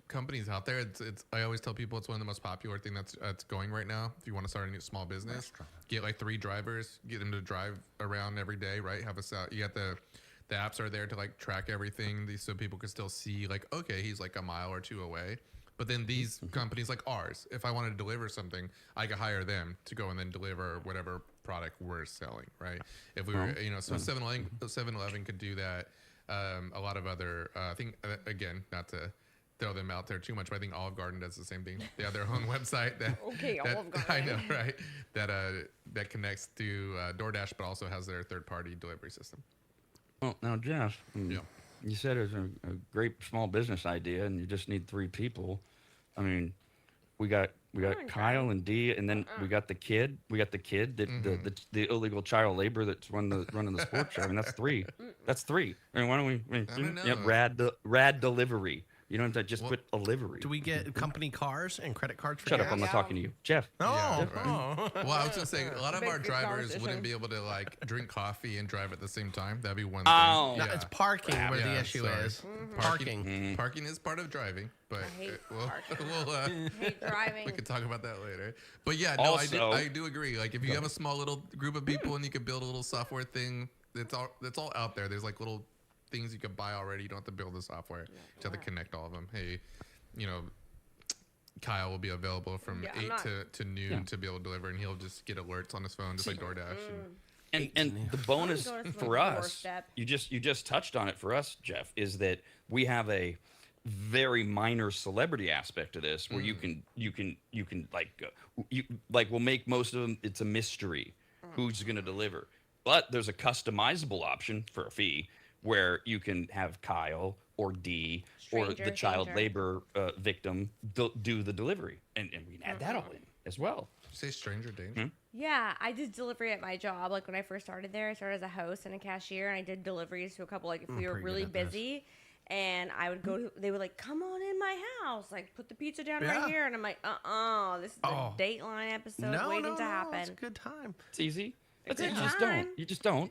companies out there. It's I always tell people it's one of the most popular thing that's going right now. If you want to start a new small business, get like 3 drivers, get them to drive around every day, right? You got the apps are there to like track everything, so people can still see like, okay, he's like a mile or 2 away. But then these companies like ours, if I wanted to deliver something, I could hire them to go and then deliver whatever product we're selling, right? If we were, so 7-Eleven could do that. A lot of other, I think, again, not to throw them out there too much, but I think Olive Garden does the same thing. They have their own website Olive Garden. I know, right? That connects to DoorDash, but also has their third-party delivery system. Well, now, Jeff, you said it's a great small business idea, and you just need 3 people. I mean, we got Kyle and Dee, and then we got the kid. The illegal child labor that's running the sports show. I mean, that's 3. That's 3. I mean, why don't we? I don't know. Rad delivery. You don't have to just put a livery. Do we get company cars and credit cards for Shut gas? up! I'm not talking to you, Jeff. Well, I was gonna say a lot of our drivers wouldn't be able to like drink coffee and drive at the same time. That'd be one thing. No, it's parking where the issue is. Parking. Parking is part of driving, but I hate we'll hate driving. we could talk about that later. But yeah, no, Also, I do agree. Like if you have a small little group of people and you could build a little software thing, that's all out there. There's like little things you can buy already. You don't have to build the software. You have to connect all of them. Hey, Kyle will be available from 8 to noon to be able to deliver, and he'll just get alerts on his phone, just like DoorDash. And the bonus for us, you just touched on it for us, Jeff, is that we have a very minor celebrity aspect to this, where you can we'll make most of them. It's a mystery who's going to deliver, but there's a customizable option for a fee, where you can have Kyle or Dee or the child labor victim do the delivery, and we can add that all in as well. Did you say stranger danger? Yeah, I did delivery at my job. Like when I first started there, I started as a host and a cashier, and I did deliveries to a couple. Like if we were really busy, and I would go. They would like, come on in my house, like put the pizza down right here, and I'm like, this is the Dateline episode waiting to happen. It's a good time. It's easy. You just don't.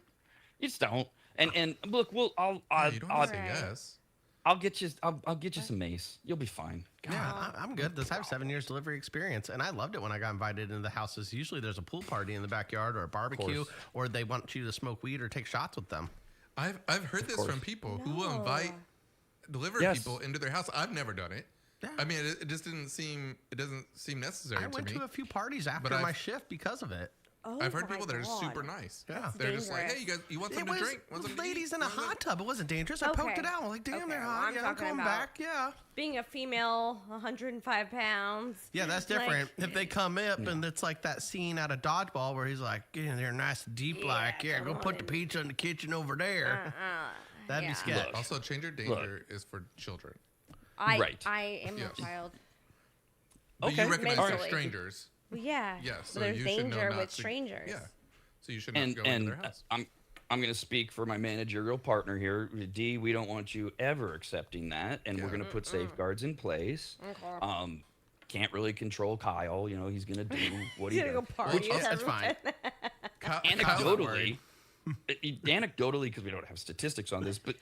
And look, I'll yes. I'll get you some mace. You'll be fine. God. Yeah, I'm good. I have 7 years delivery experience, and I loved it when I got invited into the houses. Usually there's a pool party in the backyard or a barbecue, or they want you to smoke weed or take shots with them. I've heard this from people who will invite delivery people into their house. I've never done it. Yeah. I mean, it just doesn't seem necessary to me. I went to a few parties after my shift because of it. I've heard people that are super nice. Yeah, they're just like, hey, you guys, you want something to drink? Want something ladies in a hot tub. It wasn't dangerous. I poked it out. I'm like, damn, they're hot. I'm coming back. Yeah. Being a female, 105 pounds. Yeah, that's different. If they come up and it's like that scene out of Dodgeball where he's like, get in there nice and deep, go put the pizza in the kitchen over there. That'd be sketch. Also, Stranger Danger is for children. I am a child. But you recognize they're strangers. Well, yeah. Yeah. So there's you danger with strangers. Yeah. So you should not go into their house. I'm going to speak for my managerial partner here, Dee. We don't want you ever accepting that, and we're going to put safeguards in place. Okay. Can't really control Kyle. He's going to do what he does. Go party. That's fine. Anecdotally, because we don't have statistics on this, but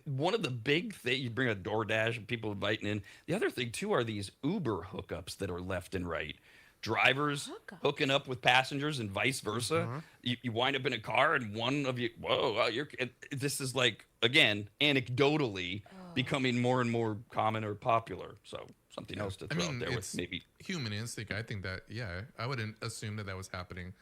one of the big things, you bring a DoorDash and people inviting in. The other thing too are these Uber hookups that are left and right. Drivers hooking up with passengers and vice versa. You wind up in a car and one of you, this is like, again, anecdotally, becoming more and more common or popular. So something else to throw out there with maybe human instinct. I think that I wouldn't assume that was happening.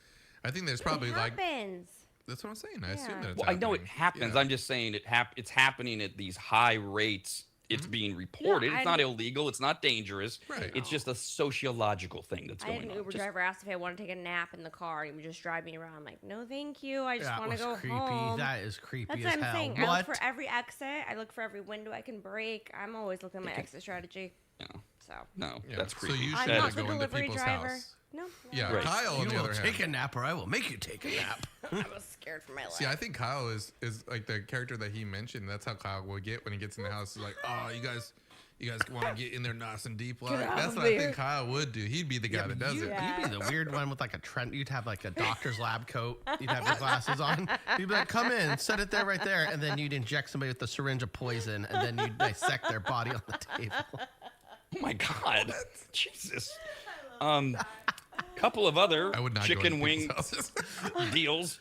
I think there's probably it happens. That's what I'm saying. I assume that it's well, happening. I know it happens. Yeah. I'm just saying it's happening at these high rates. It's being reported. It's not illegal. It's not dangerous. Right. It's just a sociological thing that's going on. I had an Uber driver ask if I want to take a nap in the car. He would just drive me around. I'm like, no, thank you. I just want to go creepy. home. That is creepy That's as what I'm hell. saying. What? I look for every exit. I look for every window I can break. I'm always looking at my exit strategy. Yeah. So. No, Yeah. that's creepy. So you I'm should not go the into delivery people's driver. house. No. Yeah, Right. Kyle on You the will other take hand. a nap, or I will make you take a nap. I was scared for my life. See, I think Kyle is like the character that he mentioned. That's how Kyle will get when he gets in the house. He's like, oh, you guys want to get in there nice and deep like? out That's of what I there. think Kyle would do. He'd be the guy that does it. You'd be the weird one with like a trend. You'd have like a doctor's lab coat. You'd have your glasses on. You'd be like, come in, set it there, right there. And then you'd inject somebody with a syringe of poison. And then you'd dissect their body on the table. Oh my God. Jesus. Couple of other I would not chicken go wing into people's houses. deals.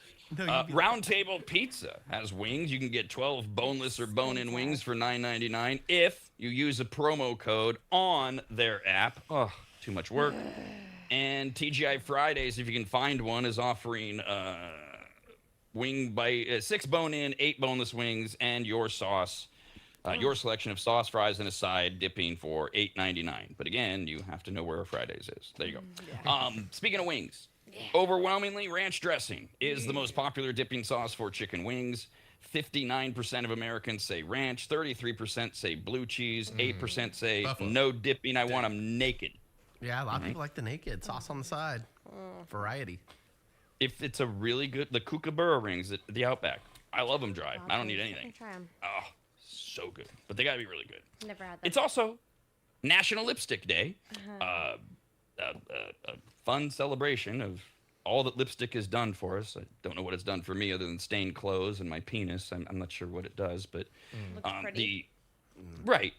Round Table Pizza has wings. You can get 12 boneless or bone-in wings for $9.99 if you use a promo code on their app. Oh, too much work. And TGI Fridays, if you can find one, is offering wing by 6 bone-in, 8 boneless wings, and your sauce. Your selection of sauce, fries, and a side dipping for $8.99. But again, you have to know where Fridays is. There you go. Speaking of wings, overwhelmingly, ranch dressing is the most popular dipping sauce for chicken wings. 59% of Americans say ranch. 33% say blue cheese. 8% say Buffalo. no dipping. I want them naked. Yeah, a lot of people like the naked sauce on the side. Variety. If it's a really good, the Kookaburra rings at the Outback, I love them dry. I don't need anything. Try 'em. Oh, so good. But they got to be really good. Never had them. It's also National Lipstick Day. A fun celebration of all that lipstick has done for us. I don't know what it's done for me other than stain clothes and my penis. I'm not sure what it does, but Looks pretty. right.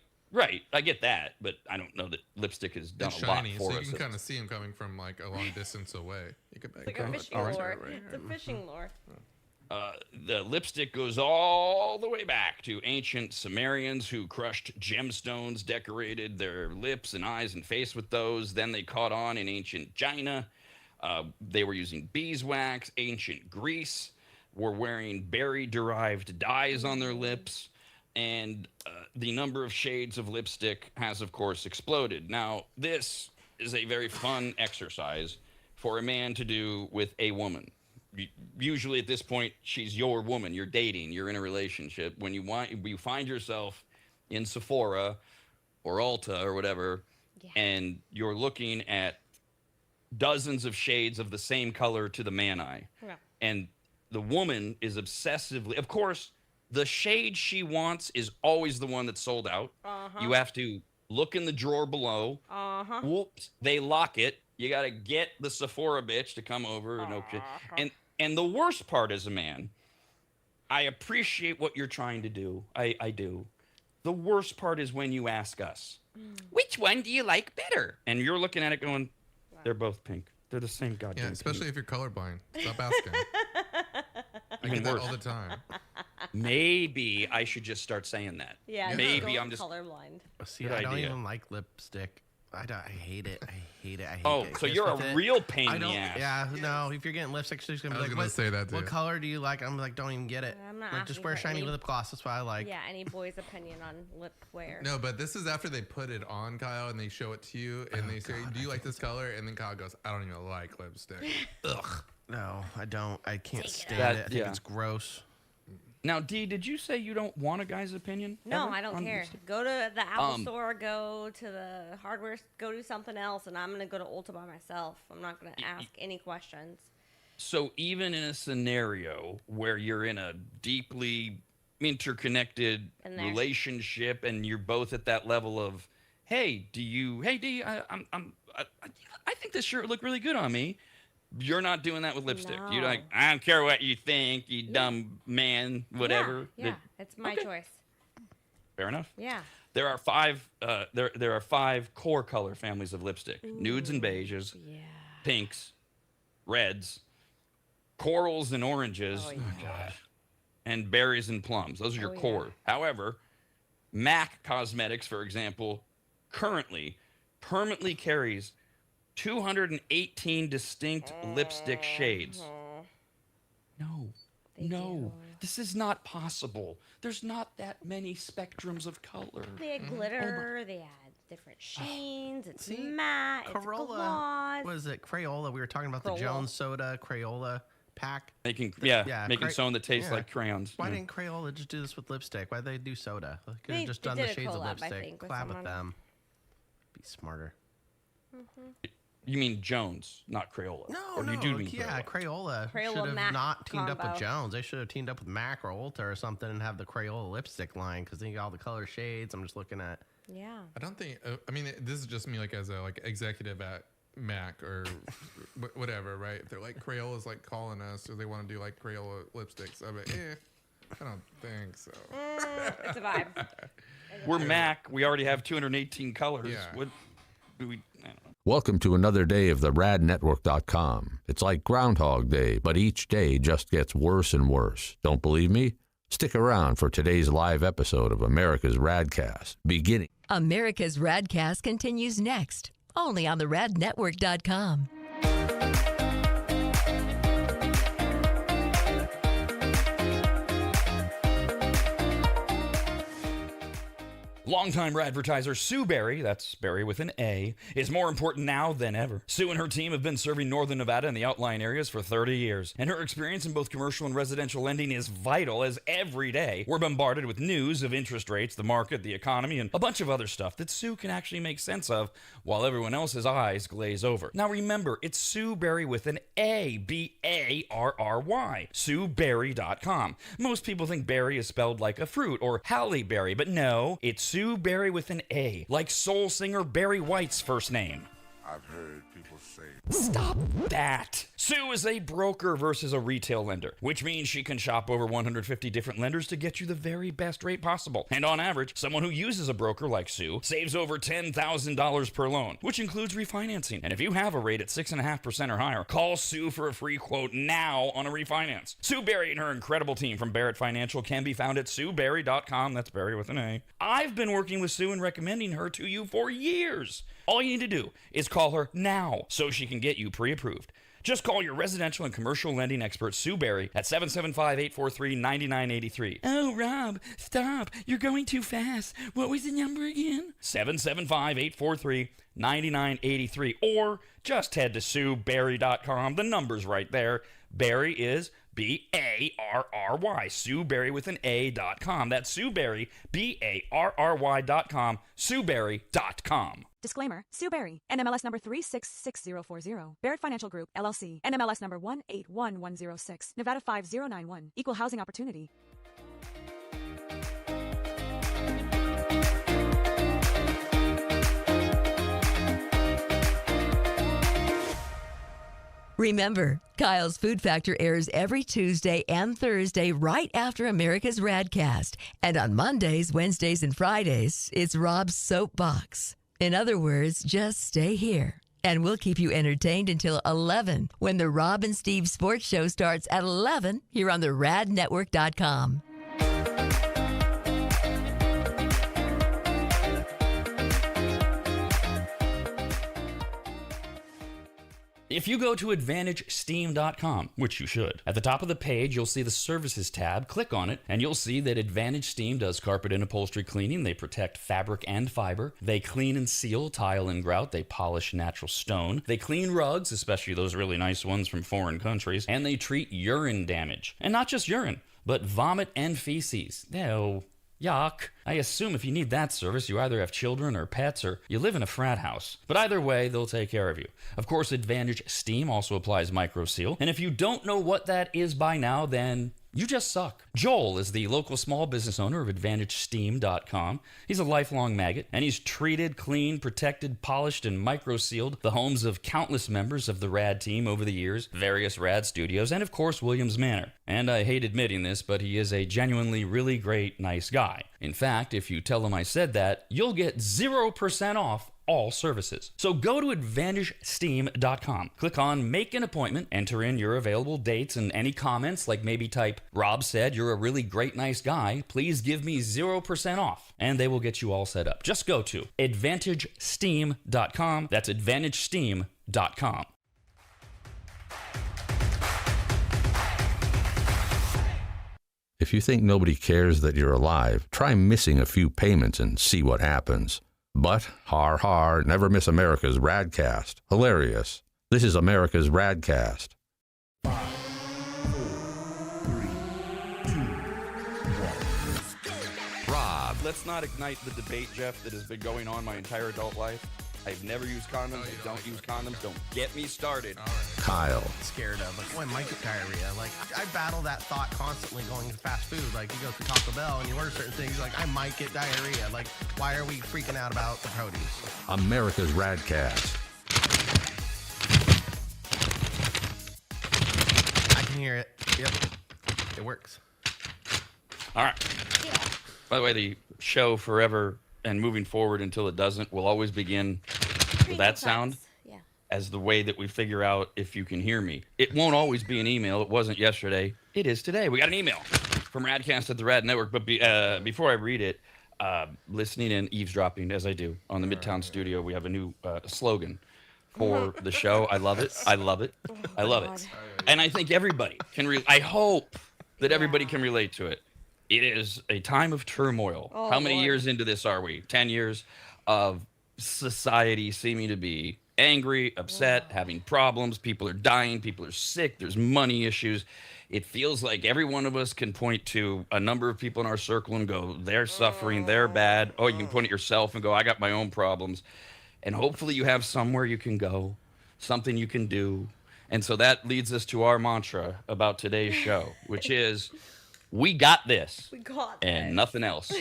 I get that, but I don't know that lipstick has done It's a lot shiny, for so us. you can kind of see him coming from like a long distance away. You could It's like a fishing lure. It's a fishing lure. The lipstick goes all the way back to ancient Sumerians who crushed gemstones, decorated their lips and eyes and face with those. Then they caught on in ancient China. They were using beeswax. Ancient Greece were wearing berry-derived dyes on their lips. And the number of shades of lipstick has, of course, exploded. Now, this is a very fun exercise for a man to do with a woman. Usually at this point, she's your woman. You're dating. You're in a relationship. When you find yourself in Sephora or Ulta or whatever, and you're looking at dozens of shades of the same color to the man eye. Yeah. And the woman is obsessively, of course, the shade she wants is always the one that's sold out. You have to look in the drawer below. Whoops, they lock it. You got to get the Sephora bitch to come over and open it. And the worst part as a man, I appreciate what you're trying to do. I do. The worst part is when you ask us, which one do you like better? And you're looking at it going, they're both pink. They're the same goddamn Yeah, especially pink. if you're colorblind. Stop asking. I Even get that worse. all the time. Maybe I should just start saying that. Yeah. Maybe just I'm just. colorblind. See, Good I don't idea. even like lipstick. I hate it. I hate Oh, getting so kissed you're with a it. real pain I in the don't. ass. Yeah, no. If you're getting lipstick, she's gonna I be was like, gonna what, say that, too. what color do you like? I'm like, don't even get it. I'm not Like, just asking wear for shiny any- lip gloss. That's what I like. Yeah, any boy's opinion on lip wear. No, but this is after they put it on Kyle and they show it to you and they say, "Do you like this color?" And then Kyle goes, "I don't even like lipstick." Ugh. No, I don't. I can't stand That- it. I think yeah. it's gross. Now, Dee, did you say you don't want a guy's opinion? No, ever I don't on care. lipstick? Go to the Apple store, go to the hardware, go do something else, and I'm gonna go to Ulta by myself. I'm not gonna ask any questions. So even in a scenario where you're in a deeply interconnected In there. relationship and you're both at that level of, hey, Dee, I think this shirt would look really good on me. You're not doing that with lipstick. You're No. like, I don't care what you think, you dumb man, whatever. Yeah, it's my Okay. choice. Fair enough. Yeah. There are five. There are 5 core color families of lipstick: nudes and beiges, Yeah. pinks, reds, corals and oranges, Oh, yeah. and berries and plums. Those are your Oh, yeah. core. However, MAC Cosmetics, for example, currently permanently carries 218 distinct lipstick shades. No, this is not possible. There's not that many spectrums of color. They had glitter. They had different sheens. It's matte. It's gloss. What is it? Crayola. We were talking about the Jones Soda Crayola pack. Making soda that tastes like crayons. Why didn't Crayola just do this with lipstick? Why did they do soda? They could have just done the shades of lipstick. Collab with them. Be smarter. You mean Jones, not Crayola? No, or no. You do mean Crayola should have Mac not teamed up combo. with Jones. They should have teamed up with MAC or Ulta or something and have the Crayola lipstick line because they got all the color shades. I'm just looking at. Yeah. I don't think. I mean, this is just me, like as a executive at Mac or whatever, right? If they're like Crayola's like calling us, or they want to do like Crayola lipsticks. I'm like, I don't think so. It's a vibe. We're Mac. We already have 218 colors. Yeah. What do we? I don't know. Welcome to another day of the RADnetwork.com. It's like Groundhog Day, but each day just gets worse and worse. Don't believe me? Stick around for today's live episode of America's RAD Cast, beginning. America's RAD Cast continues next, only on the RADnetwork.com. Longtime advertiser Sue Berry, that's Berry with an A, is more important now than ever. Sue and her team have been serving Northern Nevada and the outlying areas for 30 years, and her experience in both commercial and residential lending is vital, as every day we're bombarded with news of interest rates, the market, the economy, and a bunch of other stuff that Sue can actually make sense of while everyone else's eyes glaze over. Now remember, it's Sue Berry with an A, B-A-R-R-Y, SueBerry.com. Most people think berry is spelled like a fruit or Halle Berry, but no, it's Sue Berry with an A, like soul singer Barry White's first name. I've heard people say. Stop that. Sue is a broker versus a retail lender, which means she can shop over 150 different lenders to get you the very best rate possible. And on average, someone who uses a broker like Sue saves over $10,000 per loan, which includes refinancing. And if you have a rate at 6.5% or higher, call Sue for a free quote now on a refinance. Sue Berry and her incredible team from Barrett Financial can be found at SueBerry.com. That's Berry with an A. I've been working with Sue and recommending her to you for years. All you need to do is call her now so she can get you pre-approved. Just call your residential and commercial lending expert, Sue Berry, at 775-843-9983. Oh, Rob, stop. You're going too fast. What was the number again? 775-843-9983. Or just head to SueBerry.com. The number's right there. Berry is B-A-R-R-Y. Sue Berry with an A.com. That's Sue Berry, B-A-R-R-Y.com. SueBerry.com. Disclaimer, Sue Berry, NMLS number 366040, Barrett Financial Group, LLC, NMLS number 181106, Nevada 5091, Equal Housing Opportunity. Remember, Kyle's Food Factor airs every Tuesday and Thursday right after America's RAD Cast. And on Mondays, Wednesdays, and Fridays, it's Rob's Soapbox. In other words, just stay here, and we'll keep you entertained until 11 when the Rob and Steve Sports Show starts at 11 here on the RADnetwork.com. If you go to AdvantageSteam.com, which you should, at the top of the page, you'll see the Services tab. Click on it, and you'll see that Advantage Steam does carpet and upholstery cleaning. They protect fabric and fiber. They clean and seal tile and grout. They polish natural stone. They clean rugs, especially those really nice ones from foreign countries. And they treat urine damage. And not just urine, but vomit and feces. No. Yuck. I assume if you need that service, you either have children or pets or you live in a frat house. But either way, they'll take care of you. Of course, Advantage Steam also applies MicroSeal. And if you don't know what that is by now, then you just suck. Joel is the local small business owner of AdvantageSteam.com. He's a lifelong maggot, and he's treated, cleaned, protected, polished, and micro-sealed the homes of countless members of the RAD team over the years, various RAD studios, and of course, Williams Manor. And I hate admitting this, but he is a genuinely really great, nice guy. In fact, if you tell him I said that, you'll get 0% off all services. So go to AdvantageSteam.com. Click on Make an Appointment, enter in your available dates and any comments, like maybe type, Rob said you're a really great, nice guy. Please give me 0% off. And they will get you all set up. Just go to AdvantageSteam.com. That's AdvantageSteam.com. If you think nobody cares that you're alive, try missing a few payments and see what happens. But, har, never miss America's RAD Cast. Hilarious. This is America's RAD Cast. 5, 4, 3, 2, 1. Rob. Let's not ignite the debate, Jeff, that has been going on my entire adult life. I've never used condoms. I don't use condoms. Don't get me started. Kyle. Scared of, like, oh, I might get diarrhea. Like, I battle that thought constantly going to fast food. Like, you go to Taco Bell and you order certain things, like, I might get diarrhea. Like, why are we freaking out about the produce? America's RAD Cast. I can hear it. Yep. It works. All right. By the way, the show forever and moving forward until it doesn't will always begin with that sound as the way that we figure out if you can hear me. It won't always be an email. It wasn't yesterday. It is today. We got an email from Radcast at the Rad Network. But before I read it, listening and eavesdropping, as I do, on the Midtown studio, we have a new slogan for the show. I love it. I love it. I love it. And I think everybody can I hope that everybody can relate to it. It is a time of turmoil. How many years into this are we? 10 years of society seeming to be angry, upset, having problems. People are dying. People are sick. There's money issues. It feels like every one of us can point to a number of people in our circle and go, they're suffering, they're bad. Oh, you can point at yourself and go, I got my own problems. And hopefully you have somewhere you can go, something you can do. And so that leads us to our mantra about today's show, which is, we got this. We got and nothing else.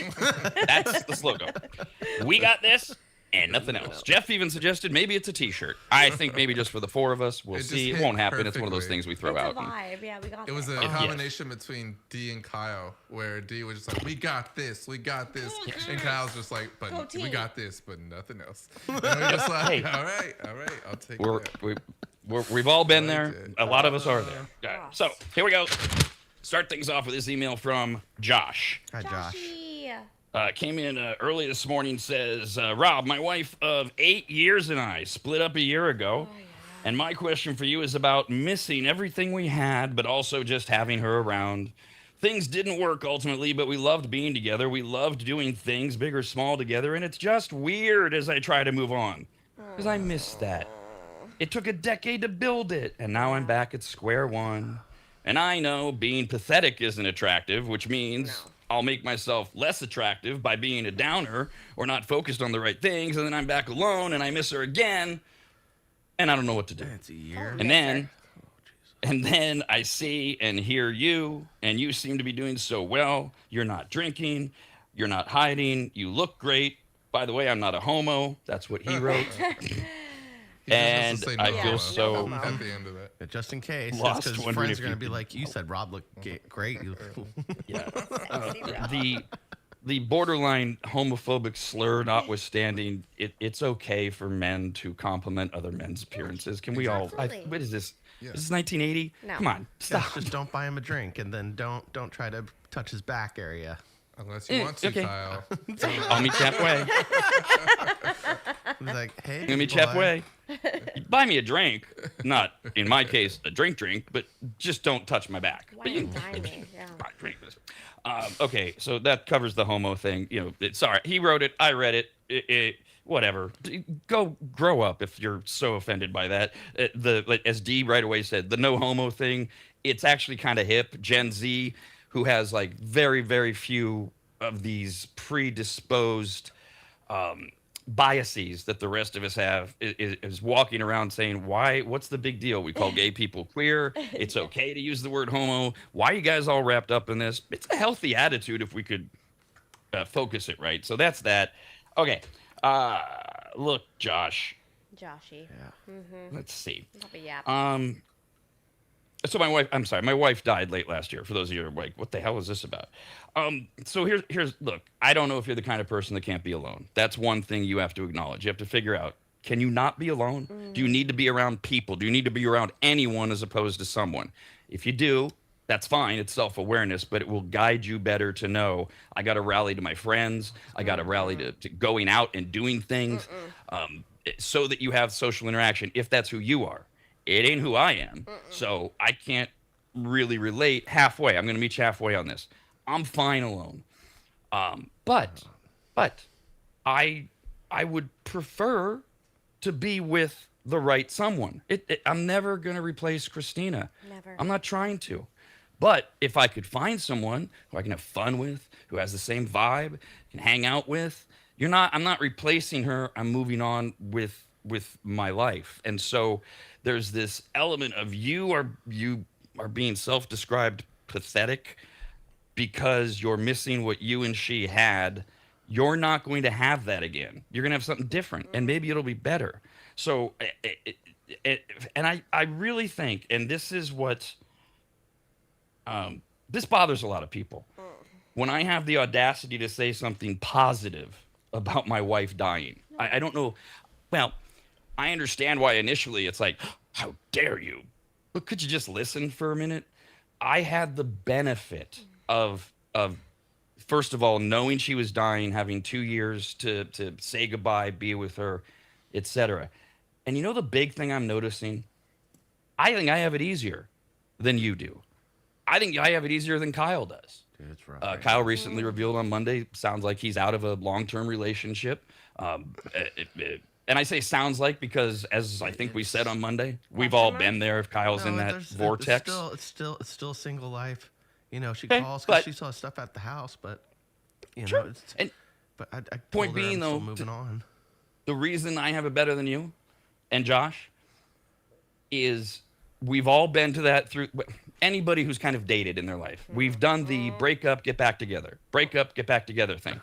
That's the slogan. We got this and nothing else. Jeff even suggested maybe it's a T-shirt. I think maybe just for the four of us. We'll see. It won't happen. It's one of those things we throw out. It's a vibe. Yeah, we got It was a combination between D and Kyle, where D was just like, we got this. And Kyle's just like, but we got this, but nothing else. And we're just like, all right, I'll take that. We've all been there. A lot of us are there. So here we go. Start things off with this email from Josh. Hi, Josh. Came in early this morning, says, Rob, my wife of 8 years and I split up a year ago. And my question for you is about missing everything we had, but also just having her around. Things didn't work ultimately, but we loved being together. We loved doing things, big or small, together. And it's just weird as I try to move on, because I miss that. It took a decade to build it, and now I'm back at square one. And I know being pathetic isn't attractive, which means I'll make myself less attractive by being a downer or not focused on the right things, and then I'm back alone and I miss her again, and I don't know what to do. It's a year. And then I see and hear you, and you seem to be doing so well. You're not drinking, you're not hiding, you look great. By the way, I'm not a homo. That's what he wrote. And I feel so at the end of that. Just in case, lost, because friends are going to be like, you said Rob looked great. The borderline homophobic slur notwithstanding, it's okay for men to compliment other men's appearances. Can we all? What is this? Yeah. Is this 1980? No. Come on, stop. Yeah, just don't buy him a drink, and then don't try to touch his back area. Unless you want to, Kyle. I'll meet you halfway. Like, hey, Let me meet you halfway. Buy me a drink. Not, in my case, a drink, but just don't touch my back. Why are you timing? Yeah. Drink this. Okay, so that covers the homo thing. Sorry, he wrote it. I read it. Whatever. Go grow up if you're so offended by that. As D right away said, the no homo thing, it's actually kind of hip. Gen Z, who has like very, very few of these predisposed biases that the rest of us have, is walking around saying, what's the big deal? We call gay people queer. It's okay to use the word homo. Why are you guys all wrapped up in this? It's a healthy attitude if we could focus it right. So that's that. Okay. Look, Josh. Joshy. Yeah. Mm-hmm. Let's see. I'll be yapping. So my wife died late last year. For those of you who are like, what the hell is this about? So here's look, I don't know if you're the kind of person that can't be alone. That's one thing you have to acknowledge. You have to figure out, can you not be alone? Do you need to be around people? Do you need to be around anyone as opposed to someone? If you do, that's fine. It's self-awareness, but it will guide you better to know, I got to rally to my friends. I got to rally to going out and doing things so that you have social interaction, if that's who you are. It ain't who I am. So I can't really relate halfway. I'm going to meet you halfway on this. I'm fine alone. But I would prefer to be with the right someone. I'm never going to replace Christina. Never. I'm not trying to. But if I could find someone who I can have fun with, who has the same vibe, can hang out with, I'm not replacing her. I'm moving on with my life. And so there's this element of you are being self-described pathetic because you're missing what you and she had. You're not going to have that again. You're going to have something different, and maybe it'll be better. So, and I really think, and this is what, this bothers a lot of people. When I have the audacity to say something positive about my wife dying, I don't know. Well, I understand why initially it's like, how dare you? But could you just listen for a minute? I had the benefit of first of all, knowing she was dying, having 2 years to say goodbye, be with her, etc. And you know the big thing I'm noticing? I think I have it easier than you do. I think I have it easier than Kyle does. Dude, it's rough. Kyle recently revealed on Monday, sounds like he's out of a long-term relationship. And I say sounds like because, as I think we said on Monday, we've all been there if Kyle's in that vortex. It's still a single life. You know, she calls because she saw stuff at the house, but you know, but I point told her being I'm though, still moving on. The reason I have it better than you and Josh is we've all been to that through anybody who's kind of dated in their life. We've done the break up, get back together, break up, get back together thing.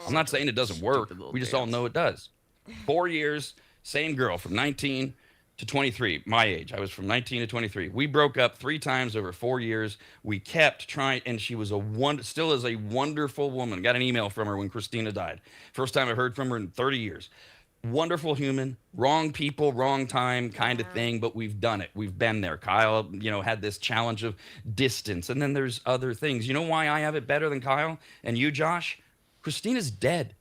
I'm not saying it doesn't work. We just all know it does. 4 years, same girl from 19 to 23, my age. I was from 19 to 23. We broke up 3 times over 4 years. We kept trying, and she was still is a wonderful woman. Got an email from her when Christina died. First time I've heard from her in 30 years. Wonderful human, wrong people, wrong time kind of thing, but we've done it. We've been there. Kyle, had this challenge of distance, and then there's other things. You know why I have it better than Kyle and you, Josh? Christina's dead.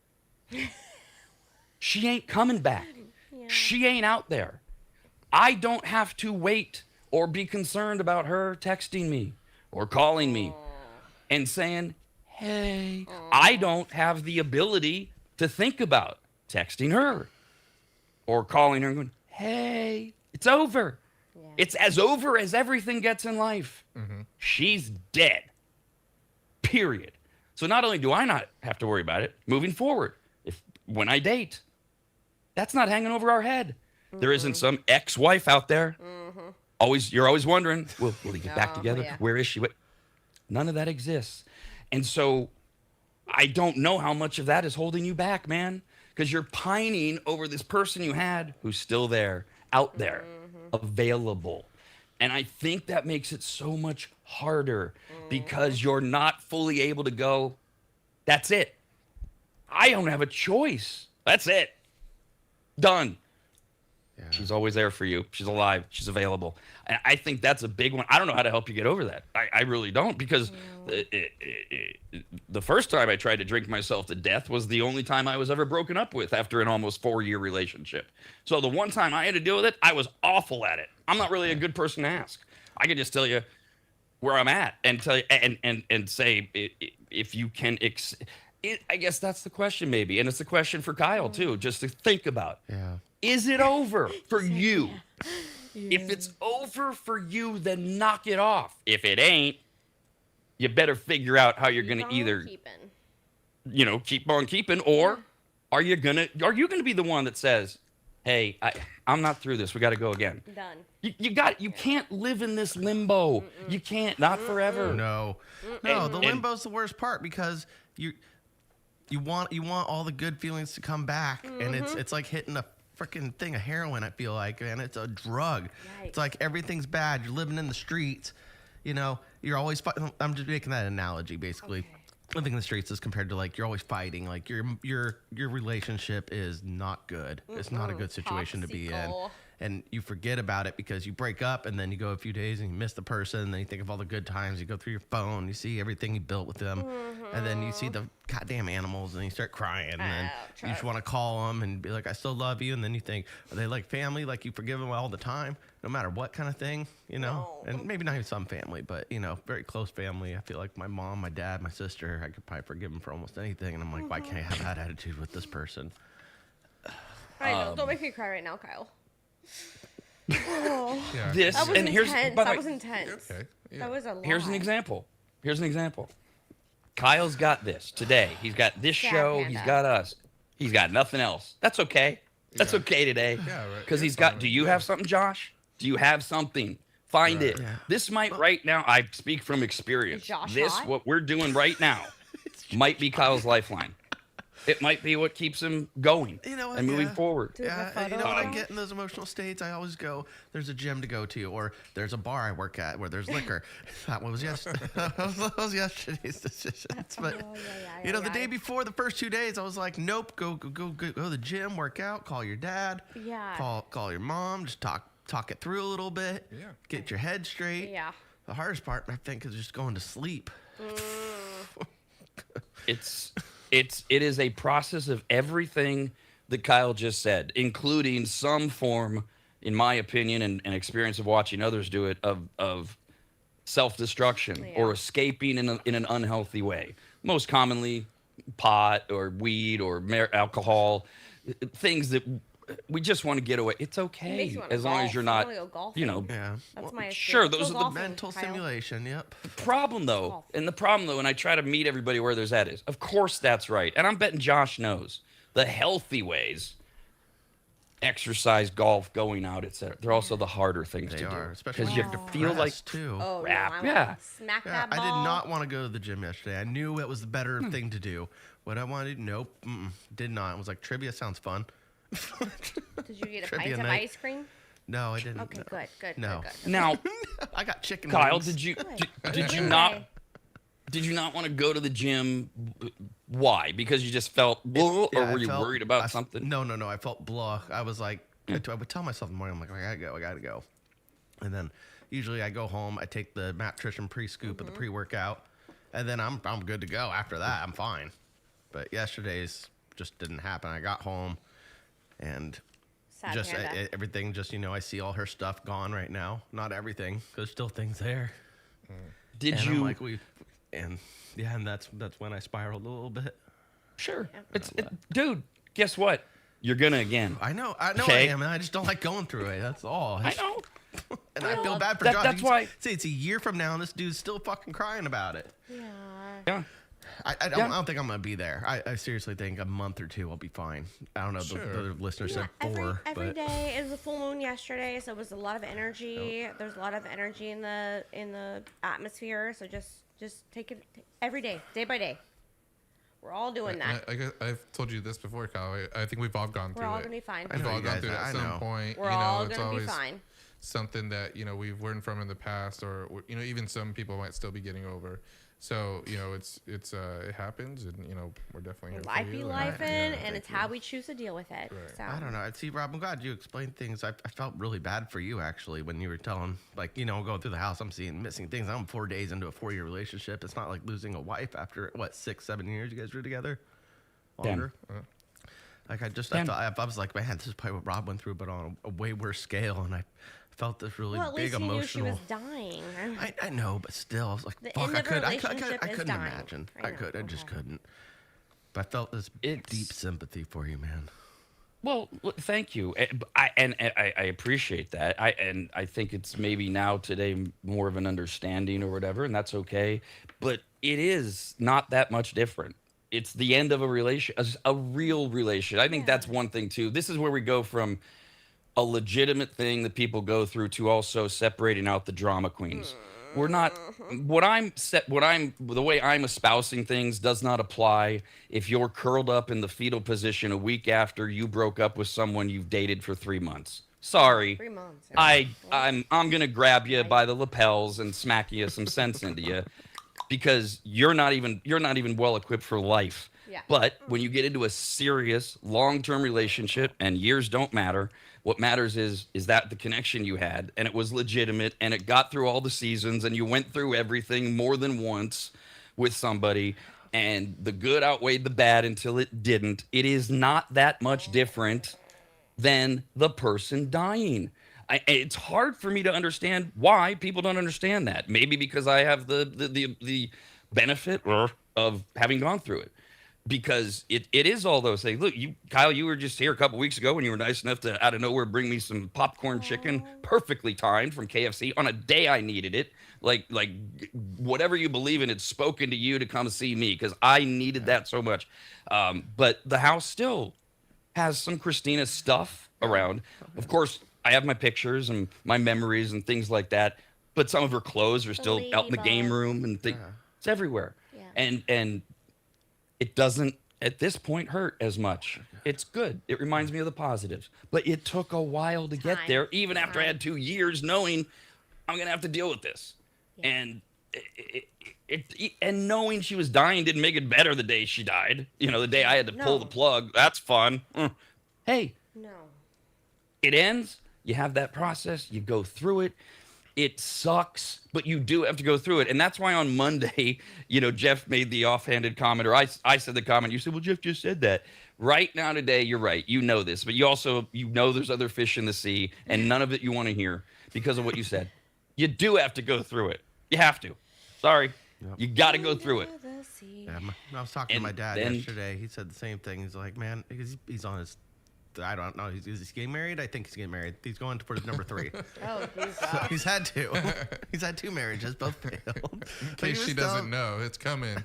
She ain't coming back. Yeah. She ain't out there. I don't have to wait or be concerned about her texting me or calling me and saying, hey. I don't have the ability to think about texting her or calling her and going, hey, it's over. Yeah. It's as over as everything gets in life. Mm-hmm. She's dead. Period. So not only do I not have to worry about it moving forward, when I date, that's not hanging over our head. Mm-hmm. There isn't some ex-wife out there. Mm-hmm. You're always wondering, will he get back together? Yeah. Where is she? None of that exists. And so I don't know how much of that is holding you back, man, because you're pining over this person you had who's still there, out there, available. And I think that makes it so much harder because you're not fully able to go, that's it. I don't have a choice. That's it. Done. Yeah. She's always there for you. She's alive. She's available. And I think that's a big one. I don't know how to help you get over that. I really don't, because the first time I tried to drink myself to death was the only time I was ever broken up with after an almost 4-year relationship. So the one time I had to deal with it, I was awful at it. I'm not really a good person to ask. I can just tell you where I'm at and tell you and say if you can. I guess that's the question, maybe, and it's a question for Kyle too, just to think about. Yeah. Is it over for you? Yeah. If it's over for you, then knock it off. If it ain't, you better figure out how you're going to either, keep on keeping, or are you going to be the one that says, hey, I'm not through this. We got to go again. Done. You can't live in this limbo. You can't, not forever. No, the limbo's the worst part, because you want all the good feelings to come back, and it's like hitting a freaking thing of heroin. I feel like, man, it's a drug. Yikes. It's like everything's bad. You're living in the streets. You know, you're always. I'm just making that analogy, basically. Okay. Living in the streets is compared to like you're always fighting. Like your relationship is not good. It's not a good situation to be in. Toxical. And you forget about it because you break up and then you go a few days and you miss the person. And then you think of all the good times. You go through your phone. You see everything you built with them. And then you see the goddamn animals and you start crying. And then you just want to call them and be like, I still love you. And then you think, are they like family? Like you forgive them all the time, no matter what kind of thing, you know? No. And maybe not even some family, but, you know, very close family. I feel like my mom, my dad, my sister, I could probably forgive them for almost anything. And I'm like, why can't I have that attitude with this person? I know. Don't make me cry right now, Kyle. Yeah. This That was and here's intense. by the That way, was intense. Okay. Yeah. That was a lot. here's an example. Here's an example. Kyle's got this today. He's got this Sad show. panda. He's got us. He's got nothing else. That's okay. That's Yeah. okay today. Yeah, right. Because You're he's got. fine Do with you it. have something, Josh? Do you have something? Find Right. it. Yeah. This might right now. I speak from experience. Is Josh This hot? what we're doing right now might be Kyle's lifeline. It might be what keeps him going You know what, and moving yeah. forward. Do we have a Yeah, you photo know when of I Josh? get in those emotional states, I always go, there's a gym to go to, or there's a bar I work at where there's liquor. That was yesterday's decisions. But, you know, the day before, the first 2 days, I was like, nope, go to the gym, work out, call your dad, Yeah. call your mom, just talk it through a little bit, Yeah. get your head straight. Yeah. The hardest part, I think, is just going to sleep. It is a process of everything that Kyle just said, including some form, in my opinion, and experience of watching others do it, of self-destruction or escaping in an unhealthy way. Most commonly, pot or weed or alcohol, things that we just want to get away. It's okay makes you wanna as long as golf. you're You not, wanna go golfing. you know. Yeah. That's my sure, escape. those Go are the golfing, Mental Kyle. stimulation, yep. Problem though, and the problem though, and I try to meet everybody where there's at is, of course that's right. And I'm betting Josh knows the healthy ways, exercise, golf, going out, etc. They're also the harder things They to are, do. especially Because you have to feel like depressed, too. Oh, Crap, no, I yeah. wanna smack Yeah, that I ball. did not want to go to the gym yesterday. I knew it was the better thing to do. What I wanted, nope, did not. I was like, trivia sounds fun. Did you get a Trivia pint of night. ice cream? No, I didn't. Okay, no. good. No. Good. now. I got chicken Kyle, wings. did you Good. not? Did you not want to go to the gym? Why? Because you just felt, or Yeah, were I you felt- worried about I- something? No. I felt blah. I was like, I would tell myself in the morning, I'm like, I gotta go. And then usually I go home, I take the Matt Trition pre-scoop of the pre-workout, and then I'm good to go. After that, I'm fine. But yesterday's just didn't happen. I got home, and Sad just panda. everything. Just I see all her stuff gone right now. Not everything. There's still things there. Did And you? I'm like, and that's when I spiraled a little bit. Sure. Dude. Guess what? You're gonna again. I know Okay. I am, and I just don't like going through it. That's all. I know. And I feel bad for That- Josh. that's why- See, it's a year from now, and this dude's still fucking crying about it. Yeah. Yeah. I don't think I'm gonna be there. I seriously think a month or two I'll be fine. I don't know. Sure. The listener said Every 4, every but day. It was a full moon yesterday, so it was a lot of energy. There's a lot of energy in the atmosphere. So just take it every day, day by day. We're all doing that. I've told you this before, Kyle. I think we've all gone through We're all it. gonna be fine. I We've know all you gone guys through it are. at I some know. point. We're all it's gonna be always fine. something that we've learned from in the past, or even some people might still be getting over. So it happens, and we're definitely here Life for be you. life and, in, yeah, and it's how we choose to deal with it. Right. So I don't know. See, Rob, I'm glad you explained things. I felt really bad for you actually when you were telling, like, going through the house, I'm seeing missing things. I'm 4 days into a 4-year relationship. It's not like losing a wife after 6-7 years you guys were together. Longer. Like I was like, man, this is probably what Rob went through, but on a way worse scale, and I felt this really well, at big least he emotional. knew she was dying. I know, but still, I was like, The fuck, end I of a couldn't relationship is dying. imagine. I I know, could, I just okay. couldn't. But I felt this deep sympathy for you, man. Well, thank you. I appreciate that. I think it's maybe now today more of an understanding or whatever, and that's okay. But it is not that much different. It's the end of a a real relation. I think that's one thing too. This is where we go from a legitimate thing that people go through to also separating out the drama queens. we're not the way I'm espousing things does not apply if you're curled up in the fetal position a week after you broke up with someone you've dated for 3 months. Sorry. 3 months. I'm gonna grab you by the lapels and smack you some sense into you, because you're not even well equipped for life. Yeah. But when you get into a serious long-term relationship, and years don't matter, what matters is that the connection you had, and it was legitimate, and it got through all the seasons, and you went through everything more than once with somebody, and the good outweighed the bad until it didn't. It is not that much different than the person dying. It's hard for me to understand why people don't understand that. Maybe because I have the benefit of having gone through it. Because it is all those things. Look, Kyle, you were just here a couple weeks ago when you were nice enough to, out of nowhere, bring me some popcorn chicken, perfectly timed from KFC on a day I needed it. Like whatever you believe in, it's spoken to you to come see me, because I needed that so much. But the house still has some Christina stuff around. Of course, I have my pictures and my memories and things like that, but some of her clothes are still out in the game room and things. It's everywhere. Yeah. And it doesn't, at this point, hurt as much. It's good. It reminds me of the positives. But it took a while to get there, even after I had 2 years knowing I'm going to have to deal with this. Yeah. And and knowing she was dying didn't make it better the day she died. You know, the day I had to pull the plug. That's fun. Hey. No. It ends. You have that process. You go through it. It sucks, but you do have to go through it. And that's why on Monday, Jeff made the offhanded comment, or I said the comment. You said, well, Jeff just said that. Right now today, you're right. You know this, but you also, there's other fish in the sea, and none of it you want to hear because of what you said. You do have to go through it. You have to. Sorry. Yep. You got to go through it. Yeah, I was talking to my dad yesterday. He said the same thing. He's like, man, he's on his, I don't know. Is he getting married? I think he's getting married. He's going for his number 3. Oh, so he's had 2. He's had 2 marriages, both failed. In case she doesn't know, it's coming.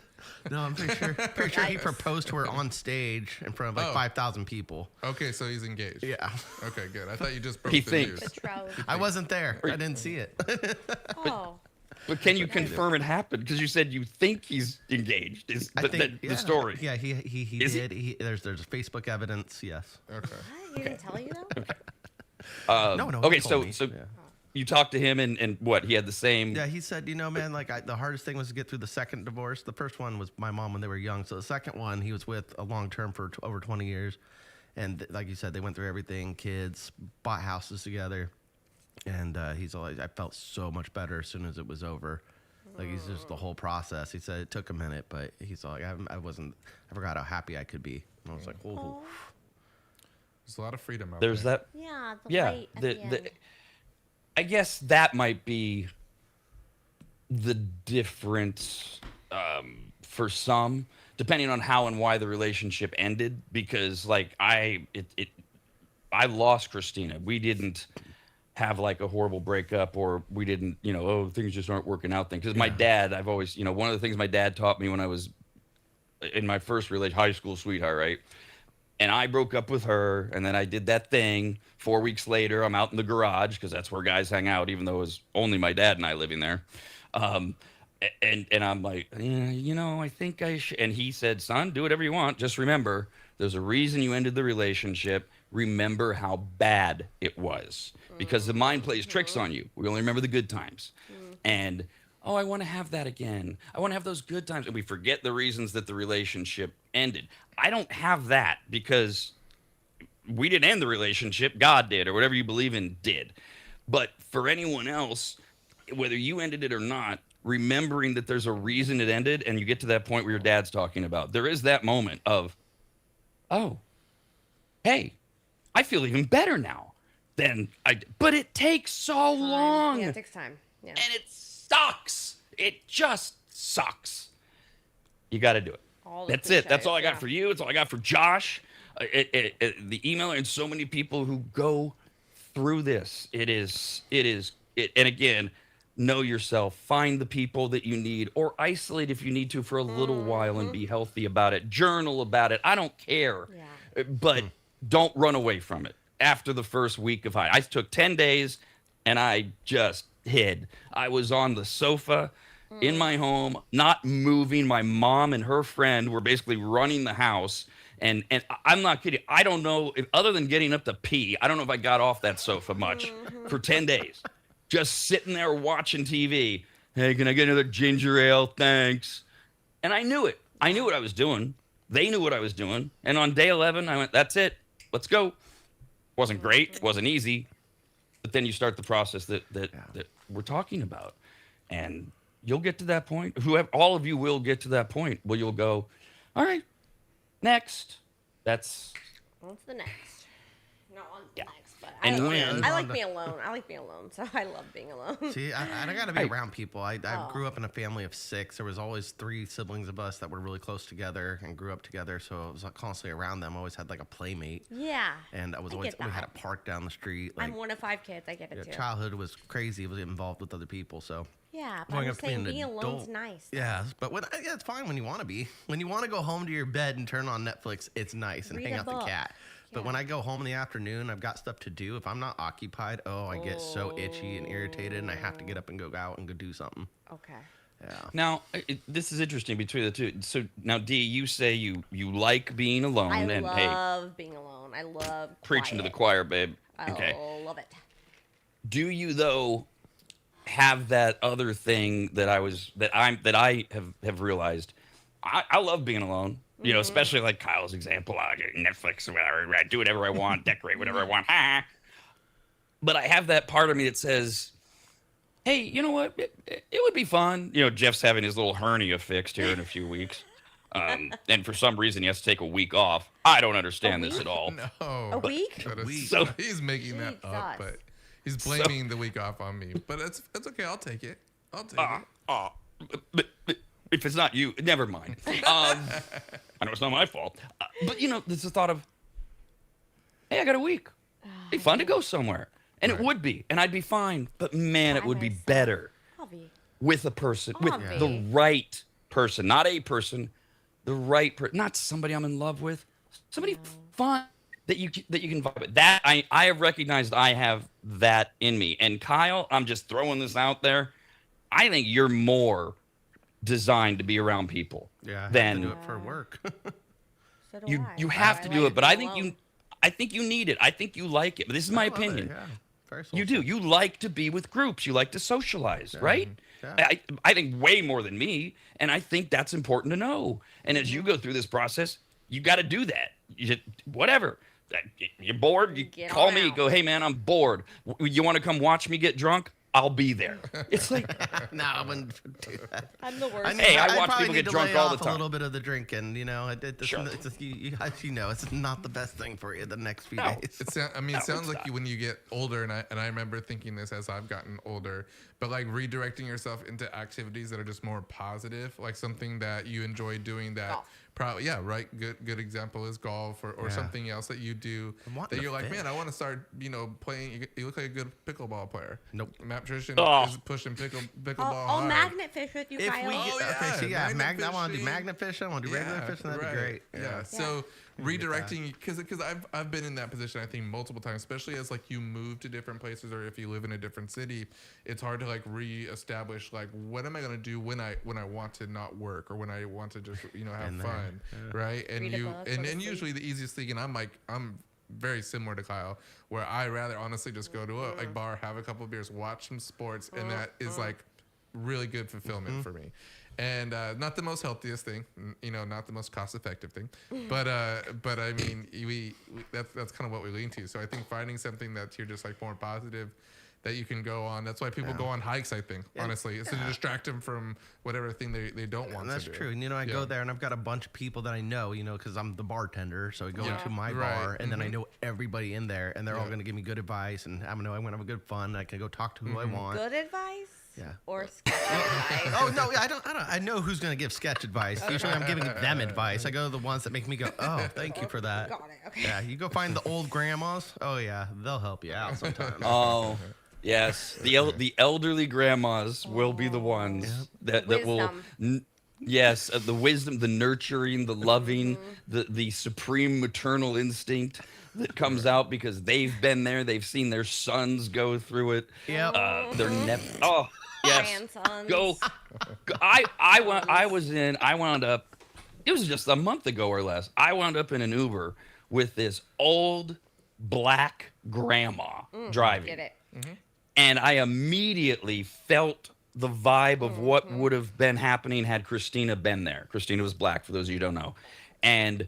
No, I'm pretty sure he proposed to her on stage in front of like 5,000 people. Okay, so he's engaged. Yeah. Okay, good. I thought you just broke he the thinks. news. I wasn't there. I didn't see it. But can you confirm it happened? Because you said you think he's engaged. The story. Yeah, he did. There's Facebook evidence. Yes. Okay. What? He didn't tell you though? No. Okay, so you talked to him and what? He had the same. Yeah, he said, man, like the hardest thing was to get through the second divorce. The first one was my mom when they were young. So the second one, he was with a long term for over 20 years, and like you said, they went through everything. Kids, bought houses together. And he's always, I felt so much better as soon as it was over. Like, he's just the whole process. He said it took a minute, but he's like, I forgot how happy I could be. And I was like, oh. There's a lot of freedom out There's there. that. Yeah. I guess that might be the difference for some, depending on how and why the relationship ended. Because, like, I lost Christina. We didn't have like a horrible breakup, or we didn't, things just aren't working out thing. Because my dad, I've always, one of the things my dad taught me when I was in my first high school sweetheart, right? And I broke up with her, and then I did that thing. 4 weeks later, I'm out in the garage, because that's where guys hang out, even though it was only my dad and I living there. And I'm like, I think I should. And he said, son, do whatever you want. Just remember, there's a reason you ended the relationship. Remember how bad it was. Because the mind plays tricks on you. We only remember the good times. And, I want to have that again. I want to have those good times. And we forget the reasons that the relationship ended. I don't have that, because we didn't end the relationship. God did, or whatever you believe in did. But for anyone else, whether you ended it or not, remembering that there's a reason it ended, and you get to that point where your dad's talking about, there is that moment of, hey, I feel even better now. But it takes so long. Yeah, it takes time. Yeah. And it sucks. It just sucks. You got to do it. That's it. That's all I got for you. It's all I got for Josh. The emailer, and so many people who go through this. And again, know yourself. Find the people that you need, or isolate if you need to for a little while, and be healthy about it. Journal about it. I don't care. Yeah. But don't run away from it. After the first week of I took 10 days, and I just hid. I was on the sofa in my home, not moving. My mom and her friend were basically running the house. And I'm not kidding. I don't know if, other than getting up to pee, I don't know if I got off that sofa much for 10 days. Just sitting there watching TV. Hey, can I get another ginger ale? Thanks. And I knew it. I knew what I was doing. They knew what I was doing. And on day 11, I went, that's it. Let's go. Wasn't great. Wasn't easy. But then you start the process that we're talking about. And you'll get to that point. All of you will get to that point where you'll go, all right, next. That's. What's the next? No, on the next. But And I like being alone. I like being alone, so I love being alone. See, I got to be around people. I grew up in a family of 6. There was always 3 siblings of us that were really close together and grew up together. So I was constantly around them. I always had like a playmate. Yeah. And I was always, we had a park down the street. I'm one of 5 kids. I get it too. Childhood was crazy. I was involved with other people. So yeah, but I'm saying being alone's nice. Yeah, but it's fine when you want to be. When you want to go home to your bed and turn on Netflix, it's nice and hang out the cat. But when I go home in the afternoon, I've got stuff to do. If I'm not occupied, I get so itchy and irritated, and I have to get up and go out and go do something. Okay. Yeah. Now, this is interesting between the two. So now, Dee, you say you like being alone. I love being alone. I love preaching to the choir, babe. Okay. I love it. Do you though have that other thing that I have realized? I love being alone. You know, especially like Kyle's example, I get Netflix or whatever, I do whatever I want, decorate whatever I want. But I have that part of me that says, hey, you know what? It would be fun. You know, Jeff's having his little hernia fixed here in a few weeks. And for some reason, he has to take a week off. I don't understand this at all. No. A week? So he's making that up, but he's blaming the week off on me. But it's okay. I'll take it. But if it's not you, never mind. I know it's not my fault. But, you know, there's the thought of, hey, I got a week. It'd be fun to go somewhere. And it would be. And I'd be fine. But, man, it would be better with a person, with the right person. Not a person, the right person. Not somebody I'm in love with. Somebody fun that you can vibe with. That, I have recognized I have that in me. And, Kyle, I'm just throwing this out there. I think you're more designed to be around people. Yeah, I then have to do it for work. So you have to do it, but I think you need it. I think you like it. But this is my opinion. Yeah. Very You do. You like to be with groups. You like to socialize, right? Yeah. I think way more than me, and I think that's important to know. And as you go through this process, you got to do that. Whatever. You're bored, you call me, go, hey, man, I'm bored. You want to come watch me get drunk? I'll be there. It's like, no, I wouldn't do that. I'm the worst. I watch people get drunk all the time. A little bit of the drinking, you know. You know, it's not the best thing for you the next few days. It sounds like when you get older, and I remember thinking this as I've gotten older, but like redirecting yourself into activities that are just more positive, like something that you enjoy doing that. Probably, yeah, right. Good example is golf or something else that you do that you're like, man, I want to start, playing. You look like a good pickleball player. Nope. Matt Trishan is pushing pickleball I'll hard. magnet fish with you, Kyle. I want to do magnet fishing. I want to do regular fishing. That'd be great. Yeah. So redirecting, because I've been in that position, I think, multiple times, especially as like you move to different places or if you live in a different city, it's hard to like reestablish like what am I gonna do when I want to not work or when I want to just have fun, right? And and usually the easiest thing, and I'm very similar to Kyle, where I rather honestly just go to a bar, have a couple of beers, watch some sports, and that is like really good fulfillment for me. And not the most healthiest thing, not the most cost-effective thing, but I mean, that's kind of what we lean to. So I think finding something that you're just like more positive, that you can go on. That's why people go on hikes. I think honestly, it's to distract them from whatever thing they don't want to do. That's true. And I go there and I've got a bunch of people that I know, because I'm the bartender. So I go into my bar and then I know everybody in there, and they're all going to give me good advice, and I'm going to have a good fun. I can go talk to who I want. Good advice. Yeah. Or sketch advice. Oh no, I know who's gonna give sketch advice. Usually I'm giving them advice. I go to the ones that make me go, oh, thank you for that. Got it. Okay. Yeah, you go find the old grandmas. Oh yeah, they'll help you out sometimes. Oh, yes, the elderly grandmas will be the ones that will. Yes, the wisdom, the nurturing, the loving, the supreme maternal instinct that comes out because they've been there. They've seen their sons go through it. Yep. Their oh yes, Grandsons. I wound up. It was just a month ago or less. I wound up in an Uber with this old black grandma driving. Get it. And I immediately felt the vibe of what would have been happening had Christina been there. Christina was black, for those of you who don't know. And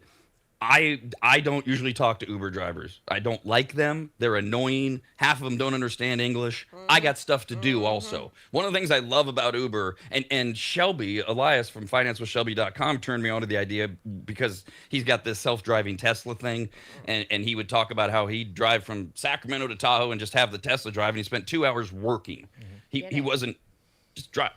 I don't usually talk to Uber drivers. I don't like them. They're annoying. Half of them don't understand English. I got stuff to do also. One of the things I love about Uber, and Shelby, Elias from financewithshelby.com turned me on to the idea because he's got this self-driving Tesla thing. And he would talk about how he'd drive from Sacramento to Tahoe and just have the Tesla drive. And he spent 2 hours working. He wasn't just drive.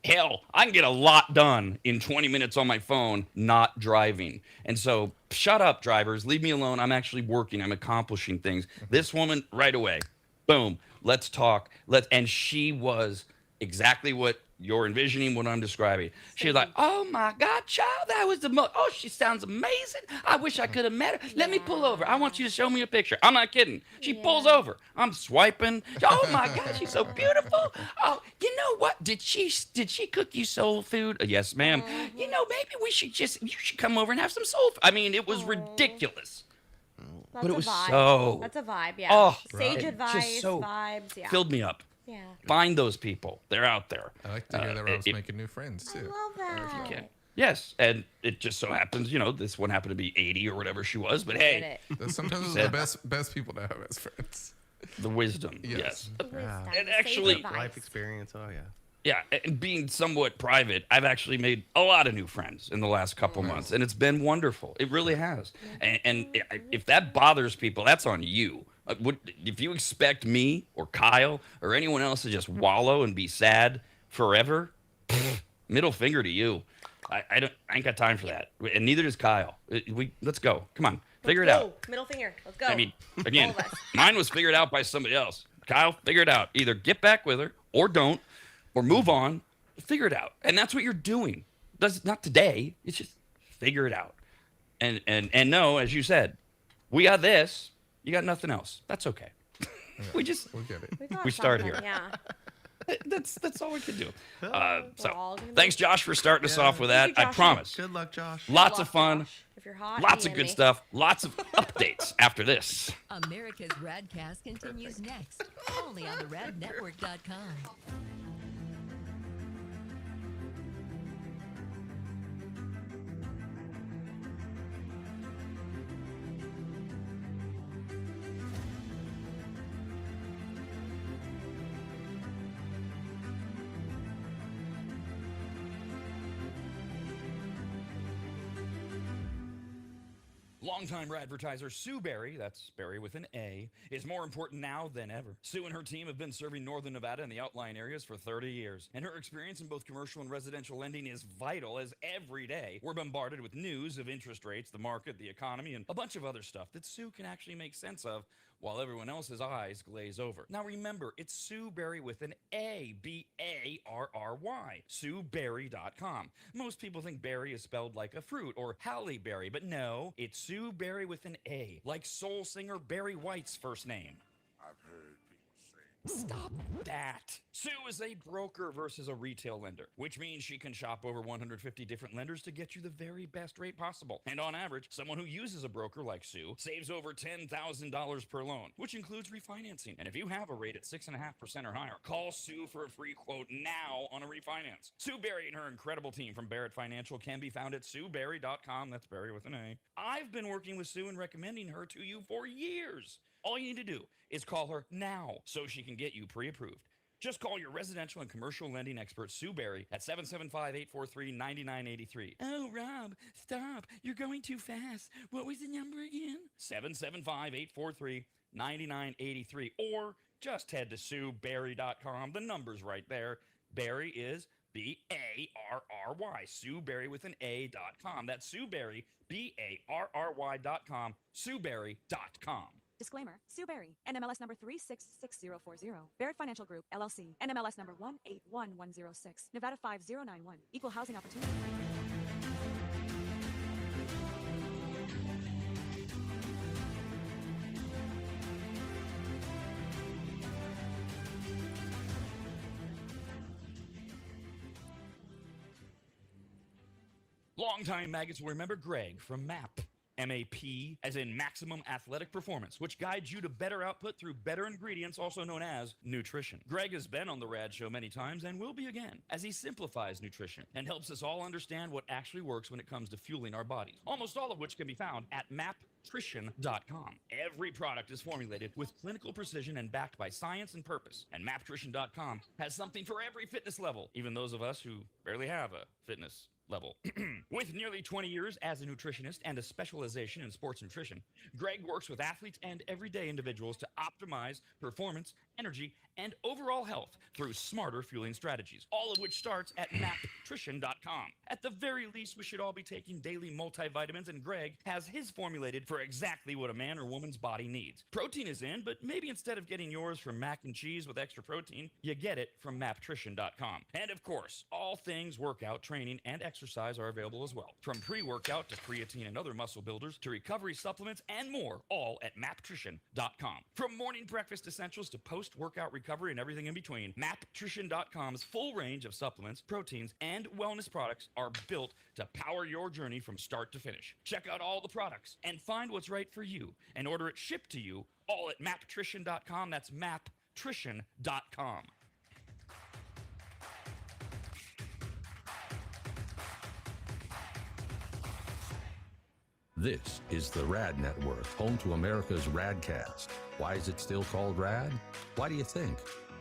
Hell, I can get a lot done in 20 minutes on my phone, not driving. And so, shut up, drivers. Leave me alone. I'm actually working. I'm accomplishing things. This woman, right away, boom, let's talk. And she was exactly what you're envisioning, what I'm describing. She was like, oh my God, child, that was the most, oh, she sounds amazing. I wish I could have met her. Let me pull over. I want you to show me a picture. I'm not kidding. She pulls over. I'm swiping. Oh my God, she's so beautiful. Oh, you know what? Did she cook you soul food? Yes, ma'am. You know, maybe you should come over and have some soul food. I mean, it was ridiculous. That's But it a was vibe. so- That's a vibe, yeah. Oh, Sage it advice, just so vibes, yeah. filled me up. Yeah. Find those people. They're out there. I like to hear that Rob's making new friends I too. love that. Okay. Yes, and it just so happens, this one happened to be 80 or whatever she was, but hey, Sometimes those are the best people to have as friends. the wisdom, Yes. yes. Wisdom, And sage actually- advice. Life experience. Oh yeah. Yeah, and being somewhat private, I've actually made a lot of new friends in the last couple months, and it's been wonderful. It really has. And if that bothers people, that's on you. If you expect me or Kyle or anyone else to just wallow and be sad forever, middle finger to you. I ain't got time for that, and neither does Kyle. Let's go. Come on, figure it out. Middle finger. Let's go. I mean, again, All of us. mine was figured out by somebody else. Kyle, figure it out. Either get back with her or don't, or move on. Figure it out, and that's what you're doing. That's not today. It's just figure it out. And no, as you said, we got this. You got nothing else. That's okay. We'll get it. We start here. Yeah. That's all we can do. all So gonna thanks, Josh, for starting us off with that. Thank you, I Josh. promise. Good luck, Josh. Lots of fun. If you're hot, Lots of DM good me. stuff. Lots of updates after this. America's RADcast continues next, only on the radnetwork.com. Longtime advertiser Sue Berry, that's Berry with an A, is more important now than ever. Sue and her team have been serving Northern Nevada and the outlying areas for 30 years, and her experience in both commercial and residential lending is vital, as every day we're bombarded with news of interest rates, the market, the economy, and a bunch of other stuff that Sue can actually make sense of while everyone else's eyes glaze over. Now remember, it's Sue Berry with an A, B-A-R-R-Y, SueBerry.com. Most people think berry is spelled like a fruit or Halle Berry, but no, it's Sue Berry with an A, like soul singer Barry White's first name. Stop that. Sue is a broker versus a retail lender, which means she can shop over 150 different lenders to get you the very best rate possible. And on average, someone who uses a broker like Sue saves over $10,000 per loan, which includes refinancing. And if you have a rate at 6.5% or higher, call Sue for a free quote now on a refinance. Sue Berry and her incredible team from Barrett Financial can be found at SueBerry.com. That's Berry with an A. I've been working with Sue and recommending her to you for years. All you need to do is call her now so she can get you pre-approved. Just call your residential and commercial lending expert, Sue Berry, at 775-843-9983. Oh, Rob, stop. You're going too fast. What was the number again? 775-843-9983. Or just head to SueBerry.com. The number's right there. Berry is B-A-R-R-Y. Sue Berry with an A.com. That's Sue Berry, B-A-R-R-Y.com. SueBerry.com. Disclaimer. Sue Berry, NMLS number 366040. Barrett Financial Group, LLC, NMLS number 181106. Nevada 5091. Equal housing opportunity. Longtime maggots will remember Greg from MAP. MAP, as in Maximum Athletic Performance, which guides you to better output through better ingredients, also known as nutrition. Greg has been on the RAD show many times and will be again, as he simplifies nutrition and helps us all understand what actually works when it comes to fueling our bodies, almost all of which can be found at maptrition.com. Every product is formulated with clinical precision and backed by science and purpose, and maptrition.com has something for every fitness level, even those of us who barely have a fitness level. With nearly 20 years as a nutritionist and a specialization in sports nutrition, Greg works with athletes and everyday individuals to optimize performance, energy, and overall health through smarter fueling strategies, all of which starts at maptrition.com. At the very least, we should all be taking daily multivitamins, and Greg has his formulated for exactly what a man or woman's body needs. Protein is in, but maybe instead of getting yours from mac and cheese with extra protein, you get it from maptrition.com. And of course, all things workout, training, and exercise are available as well. From pre-workout to creatine and other muscle builders to recovery supplements and more, all at maptrition.com. From morning breakfast essentials to post-workout recovery and everything in between, maptrition.com's full range of supplements, proteins, and wellness products are built to power your journey from start to finish. Check out all the products and find what's right for you and order it shipped to you all at maptrition.com. That's maptrition.com. This is the RAD Network, home to America's RAD Cast. Why is it still called RAD? Why do you think?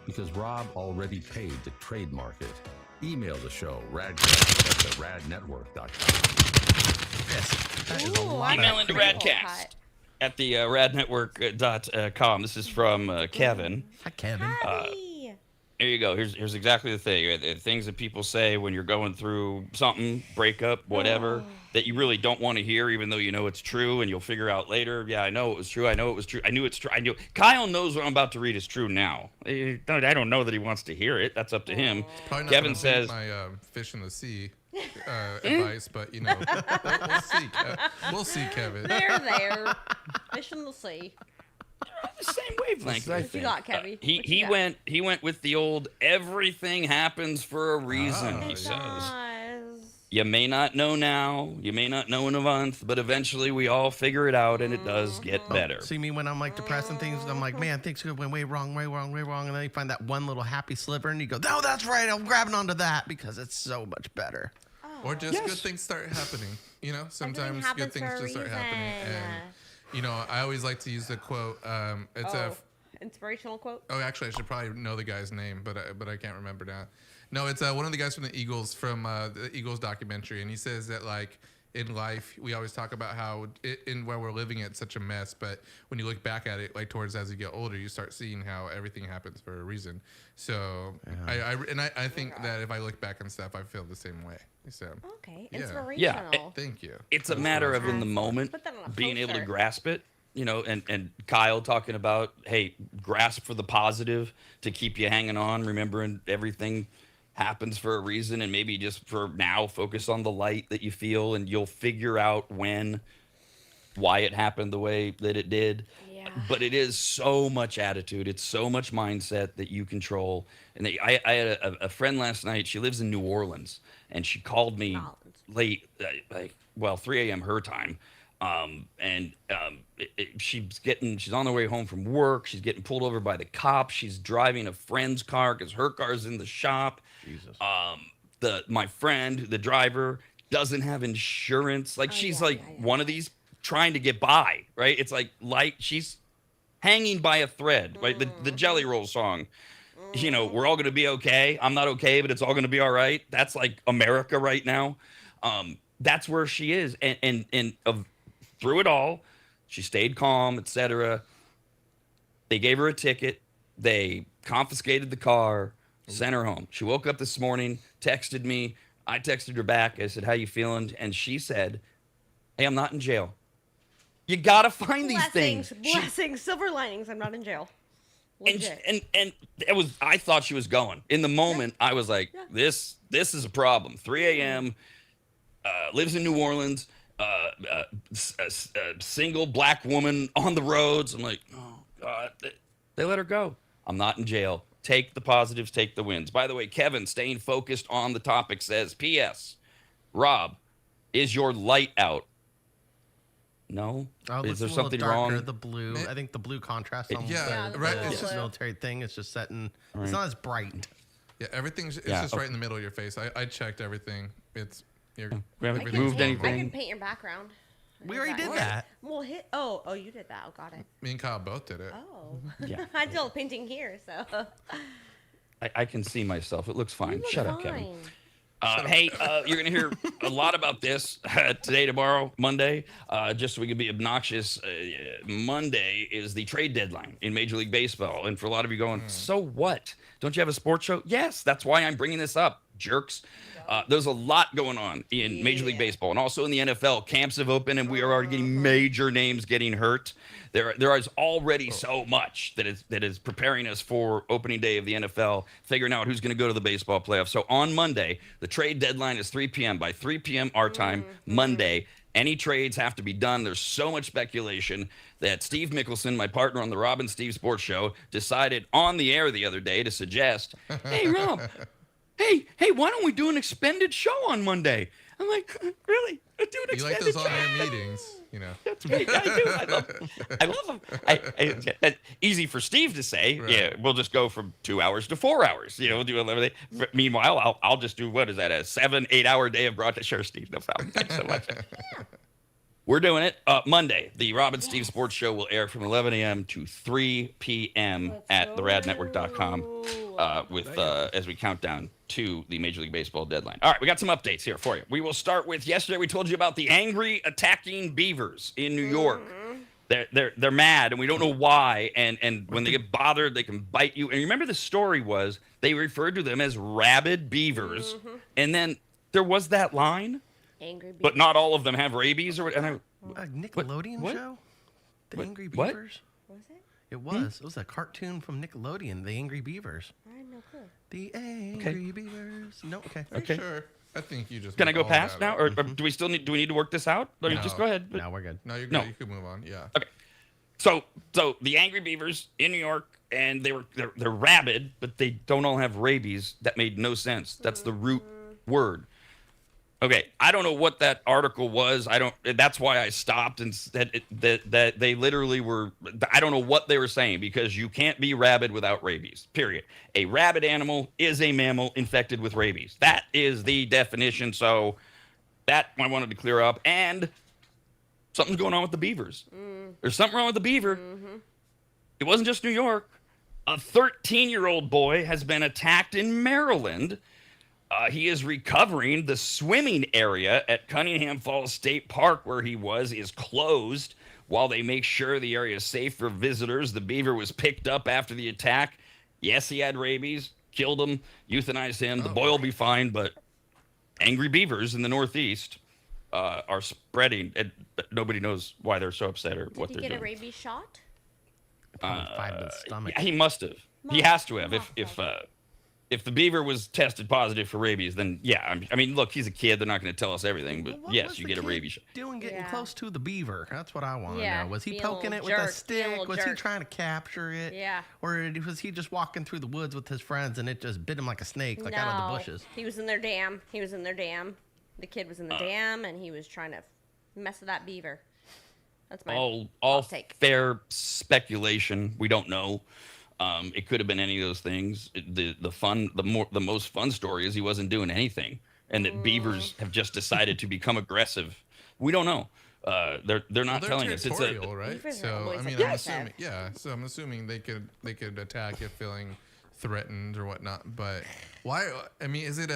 Because Rob already paid to trademark it. Email the show, radcast@theradnetwork.com. Yes. That is a lot Email into cool. RADcast at the radnetwork.com. This is from Kevin. Hi, Kevin. Here you go. Here's exactly the thing. The things that people say when you're going through something, breakup, whatever, that you really don't want to hear, even though you know it's true, and you'll figure out later, yeah, I know it was true. I know it was true. I knew it's true. I knew. Kyle knows what I'm about to read is true now. I don't know that he wants to hear it. That's up to him. Probably not Kevin gonna says, beat my fish in the sea advice, but you know, we'll see. We'll see, Kevin. There. Fish in the sea. the same wavelength. What you got, Kevin? He went with the old everything happens for a reason. He says. You may not know now, you may not know in a month, but eventually we all figure it out, and it does get better. See me when I'm like depressed and things, I'm like, man, things went way wrong, and then you find that one little happy sliver, and you go, no, that's right, I'm grabbing onto that because it's so much better. Or just good things start happening. You know, sometimes good things just start happening. And, you know, I always like to use the quote. It's a inspirational quote. Oh, actually, I should probably know the guy's name, but I can't remember now. No, it's one of the guys from the Eagles, from the Eagles documentary, and he says that, like, in life, we always talk about how where we're living it's such a mess, but when you look back at it, like, towards as you get older, you start seeing how everything happens for a reason. So I think that if I look back on stuff, I feel the same way. So okay, inspirational. Yeah, thank you. It's a matter of in the moment being able to grasp it. You know, and Kyle talking about, hey, grasp for the positive to keep you hanging on, remembering everything happens for a reason, and maybe just for now focus on the light that you feel, and you'll figure out why it happened the way that it did. Yeah. But it is so much attitude, it's so much mindset that you control. And I had a friend last night. She lives in New Orleans, and she called me late, 3 a.m. her time. She's on the way home from work. She's getting pulled over by the cops. She's driving a friend's car because her car's in the shop. Jesus. My friend, the driver, doesn't have insurance. Like, she's one of these trying to get by, right? It's like she's hanging by a thread, right? The Jelly Roll song. You know, we're all going to be okay. I'm not okay, but it's all going to be all right. That's like America right now. That's where she is. And through it all, she stayed calm, etc. They gave her a ticket. They confiscated the car, sent her home. She woke up this morning, texted me. I texted her back. I said, how you feeling? And she said, hey, I'm not in jail. You gotta find these things. Blessings, silver linings. I'm not in jail. Legit. And it was. I thought she was going. In the moment, I was like, this is a problem. 3 a.m. Lives in New Orleans. A single black woman on the roads. I'm like, oh God, they let her go. I'm not in jail. Take the positives, take the wins. By the way, Kevin, staying focused on the topic, says, P.S. Rob, is your light out? No. Is there something darker, wrong? The blue. I think the blue contrast on right. It's just military thing. It's just setting. Right. It's not as bright. Yeah, everything's just right in the middle of your face. I checked everything. It's moved anything. I can paint your background. We already did that. Well, oh, you did that. Oh, got it. Me and Kyle both did it. Oh, yeah. I'm still painting here, so. I can see myself. It looks fine. Shut up, Kevin. Hey, you're going to hear a lot about this today, tomorrow, Monday. Just so we can be obnoxious, Monday is the trade deadline in Major League Baseball. And for a lot of you going, so what? Don't you have a sports show? Yes, that's why I'm bringing this up, jerks. There's a lot going on in Major League Baseball and also in the NFL. Camps have opened, and we are already getting major names getting hurt. There is already so much that is preparing us for opening day of the NFL, figuring out who's going to go to the baseball playoffs. So on Monday, the trade deadline is 3 p.m. By 3 p.m. our time, Monday, any trades have to be done. There's so much speculation that Steve Mickelson, my partner on the Rob and Steve Sports Show, decided on the air the other day to suggest, hey, Rob, hey, why don't we do an expended show on Monday? I'm like, really? Do an you like extended those show? on-air meetings, you know? That's great. I do. I love them. Easy for Steve to say. Right. Yeah, we'll just go from 2 hours to 4 hours. You know, we'll do 11. Meanwhile, I'll just do, what is that, a 7-8 hour day of broadcast? Sure, Steve. No problem. Thanks so much. We're doing it Monday. The Rob and Steve Sports Show will air from 11 a.m. to 3 p.m. at theradnetwork.com with as we count down to the Major League Baseball deadline. All right, we got some updates here for you. We will start with yesterday. We told you about the angry attacking beavers in New York. They're mad, and we don't know why. And when they get bothered, they can bite you. And remember, the story was they referred to them as rabid beavers, and then there was that line. Angry beavers. But not all of them have rabies, or a Nickelodeon what? show? The Angry Beavers? Was it? It was. It was a cartoon from Nickelodeon, The Angry Beavers. I had no clue. The Angry Beavers. No, okay. Okay. Sure. I think you just. Can I go past now, or do we still need? Do we need to work this out? Or just go ahead. No, we're good. No, you're good. No. You can move on. Yeah. Okay. So the Angry Beavers in New York, and they're rabid, but they don't all have rabies. That made no sense. That's the root word. Okay, I don't know what that article was. That's why I stopped and said that they literally were. I don't know what they were saying, because you can't be rabid without rabies. Period. A rabid animal is a mammal infected with rabies. That is the definition. So that I wanted to clear up. And something's going on with the beavers. There's something wrong with the beaver. It wasn't just New York. A 13-year-old boy has been attacked in Maryland. He is recovering. The swimming area at Cunningham Falls State Park, where he was, is closed while they make sure the area is safe for visitors. The beaver was picked up after the attack. Yes, he had rabies. Killed him. Euthanized him. The boy will be fine, but angry beavers in the Northeast are spreading. And nobody knows why they're so upset or what they're doing. Did he get a rabies shot? Stomach. He must have. He has to have. If the beaver was tested positive for rabies, then yeah. I mean, look, he's a kid. They're not going to tell us everything, but yes, you get a rabies shot. Doing getting close to the beaver. That's what I want to know. Was he being poking it with a stick? Was he trying to capture it? Yeah. Or was he just walking through the woods with his friends and it just bit him like a snake, like out of the bushes? He was in their dam. The kid was in the dam, and he was trying to mess with that beaver. That's my all take. Fair speculation. We don't know. It could have been any of those things. The most fun story is he wasn't doing anything, and that beavers have just decided to become aggressive. We don't know. They're not telling us. It's right. So I mean, I'm assuming. Yeah. So I'm assuming they could attack if feeling threatened or whatnot. But why? I mean, is it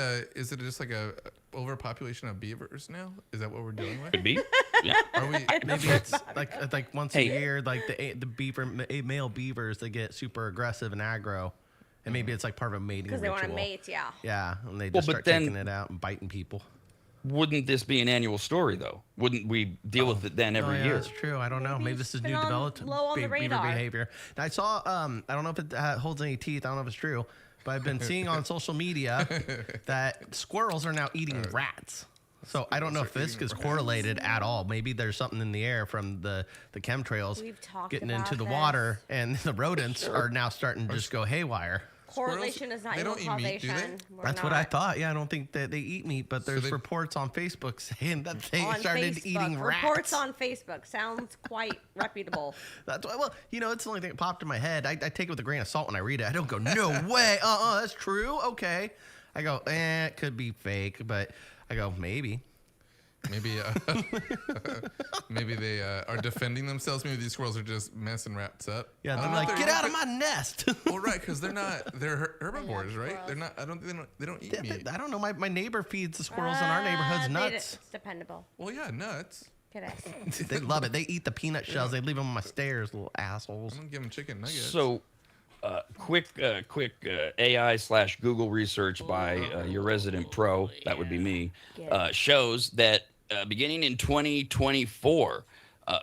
just like a overpopulation of beavers now? Is that what we're dealing with? Could be. Yeah. Are we? Maybe it's like once a year, like the male beavers, they get super aggressive and aggro, and maybe it's like part of a mating because ritual. They want to mate. Yeah. Yeah, and they just start taking it out and biting people. wouldn't this be an annual story though? Wouldn't we deal with it then every year? That's true. I don't know. Maybe this is been new on- developed low on the beaver radar. behavior. Now, I saw. I don't know if it holds any teeth. I don't know if it's true, but I've been seeing on social media that squirrels are now eating rats. So I don't know if this is correlated at all. Maybe there's something in the air from the chemtrails We've talked getting about into the this. water, and the rodents are now starting to just go haywire. Correlation is not they equal don't eat meat, do they? causation. We're That's what I not. thought. Yeah, I don't think that they eat meat, but there's they- reports on Facebook saying that they On started Facebook. eating rats. Reports on Facebook sounds quite reputable. That's why. Well, it's the only thing that popped in my head. I take it with a grain of salt when I read it. I don't go, no way. That's true. Okay. I go, it could be fake, but I go, maybe. Maybe maybe they are defending themselves. Maybe these squirrels are just messing rats up. Yeah, I they're don't know if like, get out of my nest. Well, right, because they're herbivores, right? They're not. I don't think they don't eat meat. I don't know. My neighbor feeds the squirrels in our neighborhoods nuts. It's dependable. Well, yeah, nuts. Get us. They love it. They eat the peanut shells. They leave them on my stairs, little assholes. I'm gonna give them chicken nuggets. So, quick AI/Google research by your resident pro, that would be me, shows that beginning in 2024,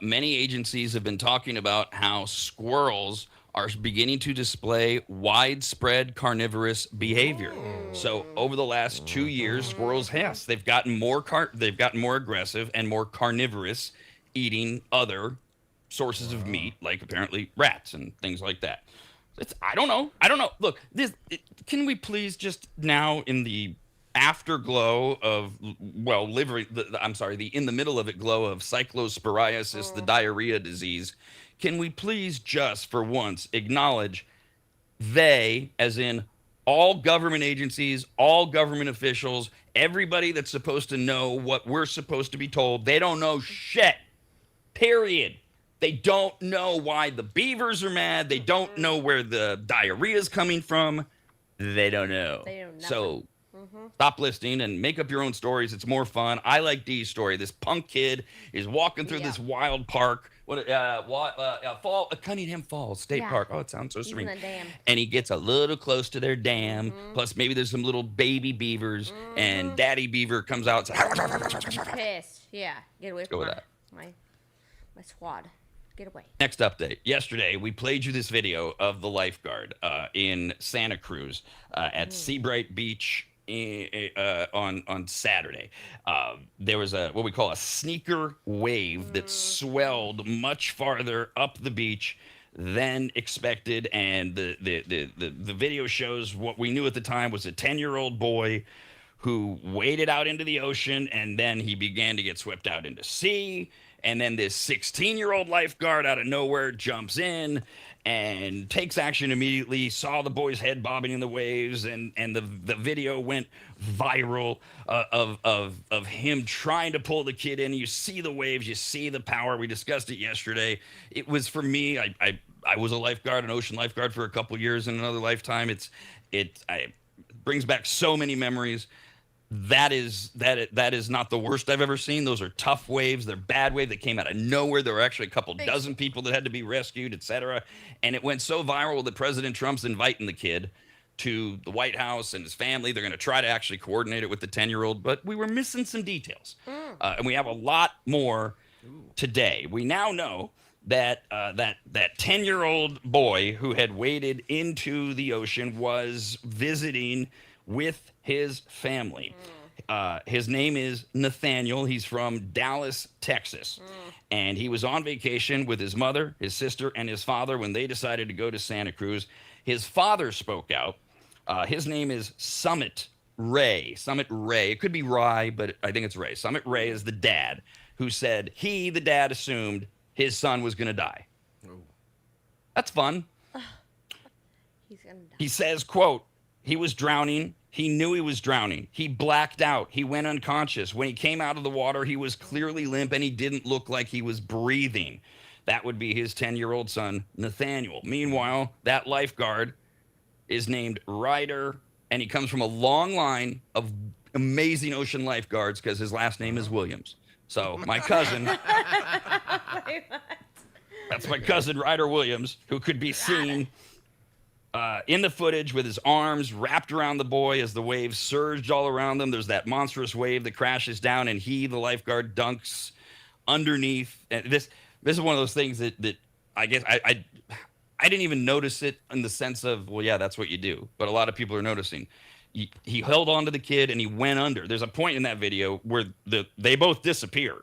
many agencies have been talking about how squirrels are beginning to display widespread carnivorous behavior. So over the last 2 years, squirrels, yes, they've gotten more aggressive and more carnivorous, eating other sources of meat, like apparently rats and things like that. I don't know. Look, can we please just now, in the afterglow of, in the middle of it glow of cyclosporiasis, the diarrhea disease, can we please just for once acknowledge they, as in all government agencies, all government officials, everybody that's supposed to know what we're supposed to be told, they don't know shit. Period. They don't know why the beavers are mad. They don't know where the diarrhea is coming from. They don't know. They know nothing. So stop listening and make up your own stories. It's more fun. I like Dee's story. This punk kid is walking through this wild park. Cunningham Falls State Park. Oh, it sounds so He's in serene. the dam. And he gets a little close to their dam. Plus, maybe there's some little baby beavers, and Daddy Beaver comes out. Pissed. Yeah. Get away go from with that. my squad. Get away. Next update. Yesterday, we played you this video of the lifeguard in Santa Cruz at Seabright Beach on Saturday. There was what we call a sneaker wave that swelled much farther up the beach than expected, and the video shows what we knew at the time was a 10-year-old boy who waded out into the ocean, and then he began to get swept out into sea. And then this 16-year-old lifeguard out of nowhere jumps in and takes action immediately, saw the boy's head bobbing in the waves, and the video went viral of him trying to pull the kid in. You see the waves, you see the power. We discussed it yesterday. It was, for me, I was a lifeguard, an ocean lifeguard for a couple years in another lifetime. It brings back so many memories. That is not the worst I've ever seen. Those are tough waves. They're bad waves that came out of nowhere. There were actually a couple dozen people that had to be rescued, etc. And it went so viral that President Trump's inviting the kid to the White House and his family. They're going to try to actually coordinate it with the 10-year-old, but we were missing some details. And we have a lot more today. We now know that that 10-year-old boy who had waded into the ocean was visiting with his family. His name is Nathaniel. He's from Dallas, Texas. And he was on vacation with his mother, his sister, and his father when they decided to go to Santa Cruz. His father spoke out. His name is Summit Ray. Summit Ray. It could be Rye, but I think it's Ray. Summit Ray is the dad who said the dad assumed his son was going to die. That's fun. He's gonna die. He says, quote, he was drowning. He knew he was drowning. He blacked out. He went unconscious. When he came out of the water, he was clearly limp and he didn't look like he was breathing. That would be his 10-year-old son, Nathaniel. Meanwhile, that lifeguard is named Ryder, and he comes from a long line of amazing ocean lifeguards because his last name is Williams. So my cousin, that's my cousin, Ryder Williams, who could be seen in the footage with his arms wrapped around the boy as the waves surged all around them. There's that monstrous wave that crashes down, and he, the lifeguard, dunks underneath. And this is one of those things that I guess I didn't even notice it in the sense of, well, yeah, that's what you do. But a lot of people are noticing. He held on to the kid and he went under. There's a point in that video where they both disappear,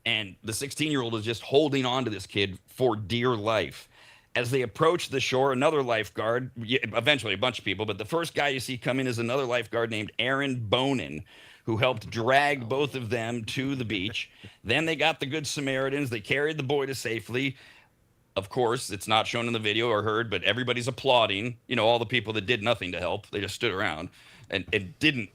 and the 16-year-old is just holding on to this kid for dear life. As they approach the shore, another lifeguard, eventually a bunch of people, but the first guy you see come in is another lifeguard named Aaron Bonin, who helped drag both of them to the beach. Then they got the Good Samaritans. They carried the boy to safely. Of course, it's not shown in the video or heard, but everybody's applauding. You know, all the people that did nothing to help. They just stood around and didn't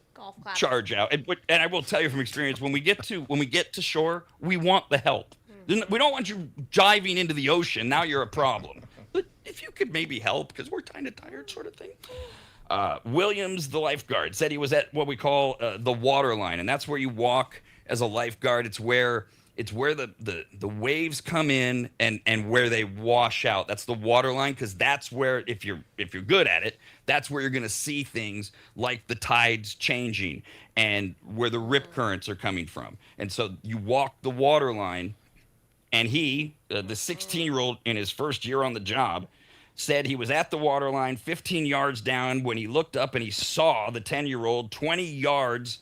charge out. And I will tell you from experience, when we get to shore, we want the help. We don't want you diving into the ocean. Now you're a problem. But if you could maybe help, because we're kind of tired, sort of thing. Williams, the lifeguard, said he was at what we call the water line, and that's where you walk as a lifeguard. It's where the waves come in and where they wash out. That's the water line, because that's where, if you're good at it, that's where you're going to see things like the tides changing and where the rip currents are coming from. And so you walk the water line. And he, the 16-year-old in his first year on the job, said he was at the water line 15 yards down when he looked up and he saw the 10-year-old 20 yards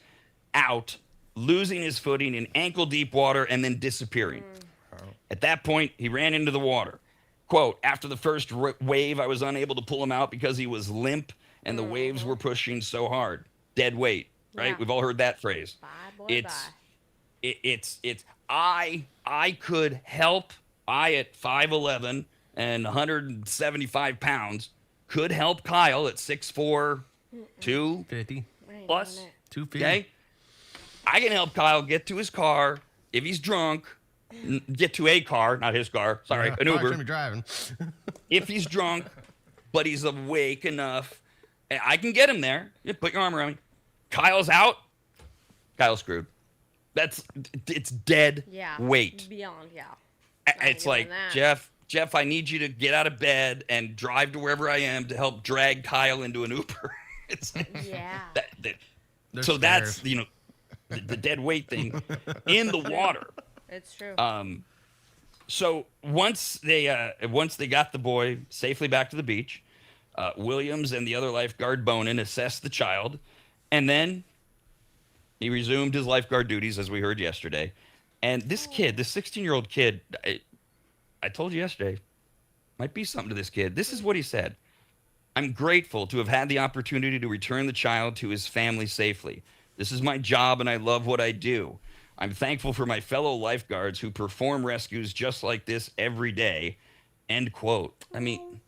out, losing his footing in ankle-deep water and then disappearing. At that point, he ran into the water. Quote, after the first wave, I was unable to pull him out because he was limp and the waves were pushing so hard. Dead weight, right? Yeah. We've all heard that phrase. Bye, boy, I could help. I, at 5'11" and 175 pounds, could help Kyle at 6'4", 250 plus. 250. Okay, I can help Kyle get to his car if he's drunk. Get to a car, not his car. Sorry, an Uber. Be driving. If he's drunk, but he's awake enough, I can get him there. You put your arm around me. Kyle's out. Kyle's screwed. It's dead weight. Beyond, It's like, Jeff, I need you to get out of bed and drive to wherever I am to help drag Kyle into an Uber. It's so that's, the dead weight thing in the water. It's true. So once they got the boy safely back to the beach, Williams and the other lifeguard, Bonin, assessed the child, and then he resumed his lifeguard duties, as we heard yesterday. And this kid, this 16-year-old kid, I told you yesterday, might be something to this kid. This is what he said. I'm grateful to have had the opportunity to return the child to his family safely. This is my job, and I love what I do. I'm thankful for my fellow lifeguards who perform rescues just like this every day. End quote. I mean,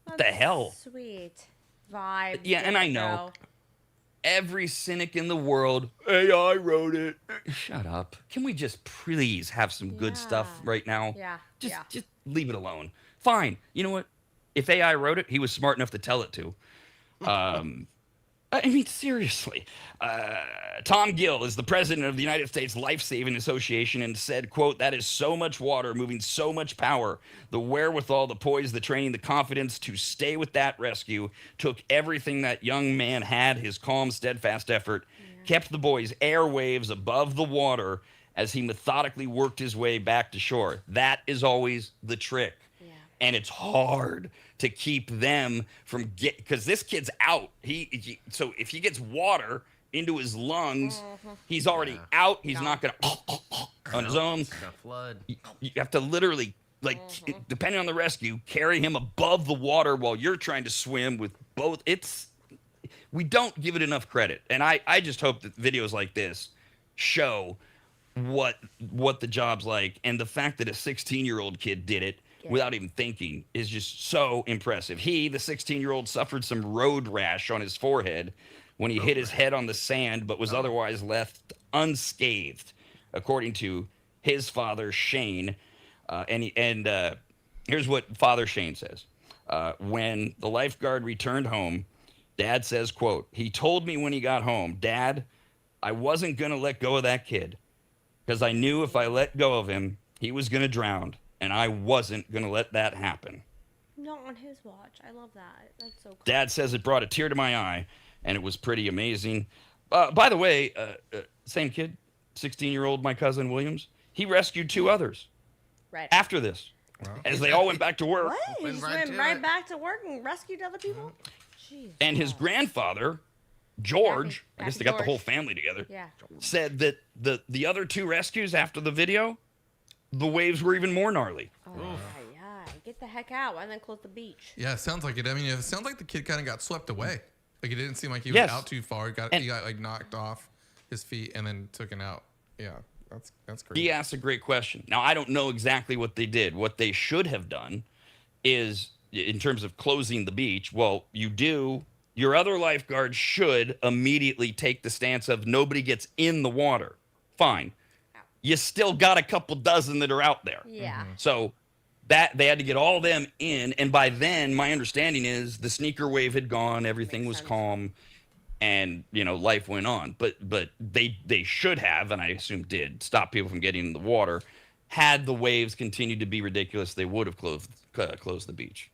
what the hell? Sweet vibe. Yeah, and I know. Every cynic in the world, AI wrote it. Shut up. Can we just please have some good stuff right now? Yeah. Just leave it alone. Fine. You know what? If AI wrote it, he was smart enough to tell it to. I mean, seriously. Tom Gill is the president of the United States Life Saving Association and said, quote, that is so much water moving so much power. The wherewithal, the poise, the training, the confidence to stay with that rescue took everything that young man had, his calm, steadfast effort, kept the boy's airwaves above the water as he methodically worked his way back to shore. That is always the trick. And it's hard to keep them from because this kid's out. So if he gets water into his lungs, he's already out. He's not gonna on his own. It's gonna flood. You have to literally, depending on the rescue, carry him above the water while you're trying to swim with both. We don't give it enough credit, and I just hope that videos like this show what the job's like, and the fact that a 16-year-old kid did it without even thinking is just so impressive. He, the 16-year-old, suffered some road rash on his forehead when he hit his head on the sand, but was otherwise left unscathed, according to his father, Shane. Here's what Father Shane says. When the lifeguard returned home, Dad says, quote, he told me when he got home, Dad, I wasn't going to let go of that kid because I knew if I let go of him, he was going to drown. And I wasn't going to let that happen. not on his watch. I love that. That's so cool. Dad says it brought a tear to my eye, and it was pretty amazing. By the way, same kid, 16-year-old, my cousin Williams, he rescued 2 others after this, as they all went back to work. What? He just went right back to work and rescued other people? Jeez. And his grandfather, George, I guess they got the whole family together, said that the other 2 rescues after the video, the waves were even more gnarly. Oh, yeah. Get the heck out and then close the beach. Yeah, it sounds like it. I mean, it sounds like the kid kind of got swept away. Like, it didn't seem like he was out too far. He got like knocked off his feet and then taken out. Yeah, that's crazy. He asked a great question. Now, I don't know exactly what they did. What they should have done is, in terms of closing the beach, well, your other lifeguard should immediately take the stance of nobody gets in the water. Fine. You still got a couple dozen that are out there. Yeah. So that they had to get all them in, and by then my understanding is the sneaker wave had gone, everything was calm, and life went on. But they should have, and I assume did, stop people from getting in the water. Had the waves continued to be ridiculous, they would have closed the beach.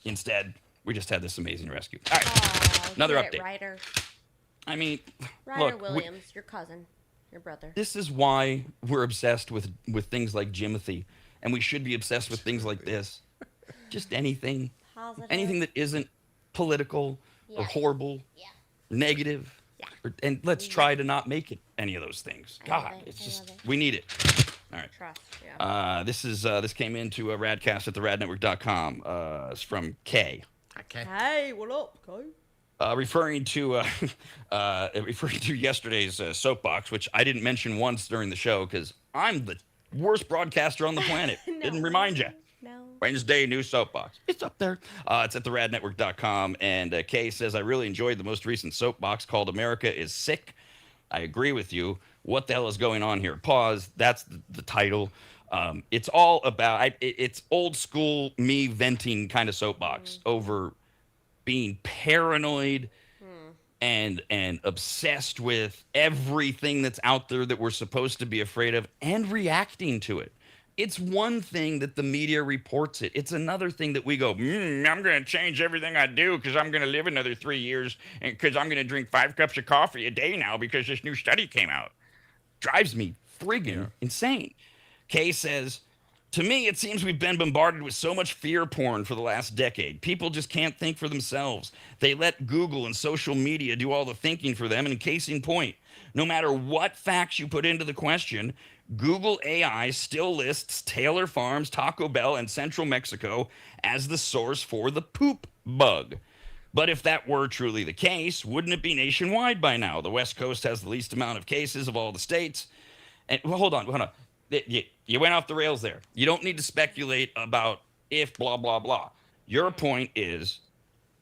Instead, we just had this amazing rescue. All right, another update. Ryder. I mean, Ryder look, Williams, your cousin, your brother. This is why we're obsessed with things like Jimothy. And we should be obsessed with things like this. Just anything. Positive. Anything that isn't political or horrible, negative. Yeah. And let's try to not make it any of those things. God, it's just, we need it. All right. Trust, yeah. This came into RADcast at theradnetwork.com. It's from Kay. Okay. Hey, what up, Kay? Referring to yesterday's soapbox, which I didn't mention once during the show because I'm the worst broadcaster on the planet. Didn't remind you. No. Wednesday, new soapbox. It's up there. It's at theradnetwork.com. And Kay says, I really enjoyed the most recent soapbox called America is Sick. I agree with you. What the hell is going on here? Pause. That's the title. It's all about, it's old school me venting kind of soapbox over being paranoid and obsessed with everything that's out there that we're supposed to be afraid of and reacting to it. It's one thing that the media reports it. It's another thing that we go, I'm going to change everything I do because I'm going to live another 3 years and because I'm going to drink 5 cups of coffee a day now because this new study came out. Drives me friggin' insane. Kay says, to me, it seems we've been bombarded with so much fear porn for the last decade. People just can't think for themselves. They let Google and social media do all the thinking for them. And case in point, no matter what facts you put into the question, Google AI still lists Taylor Farms, Taco Bell, and Central Mexico as the source for the poop bug. But if that were truly the case, wouldn't it be nationwide by now? The West Coast has the least amount of cases of all the states. And well, hold on. You went off the rails there. You don't need to speculate about if blah, blah, blah. Your point is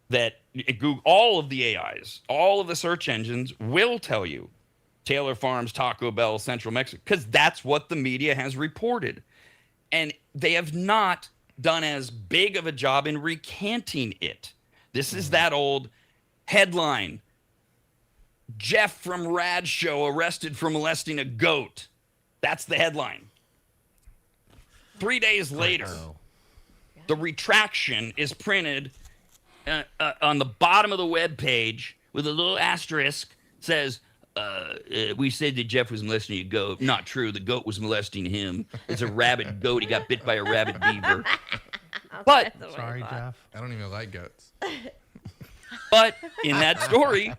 that Google, all of the AIs, all of the search engines will tell you Taylor Farms, Taco Bell, Central Mexico, because that's what the media has reported. And they have not done as big of a job in recanting it. This is that old headline. Jeff from RAD Show arrested for molesting a goat. That's the headline. 3 days later, the retraction is printed on the bottom of the web page with a little asterisk. Says, we said that Jeff was molesting a goat. Not true. The goat was molesting him. It's a rabid goat. He got bit by a rabid beaver. But Sorry, Jeff. I don't even like goats. But in that story,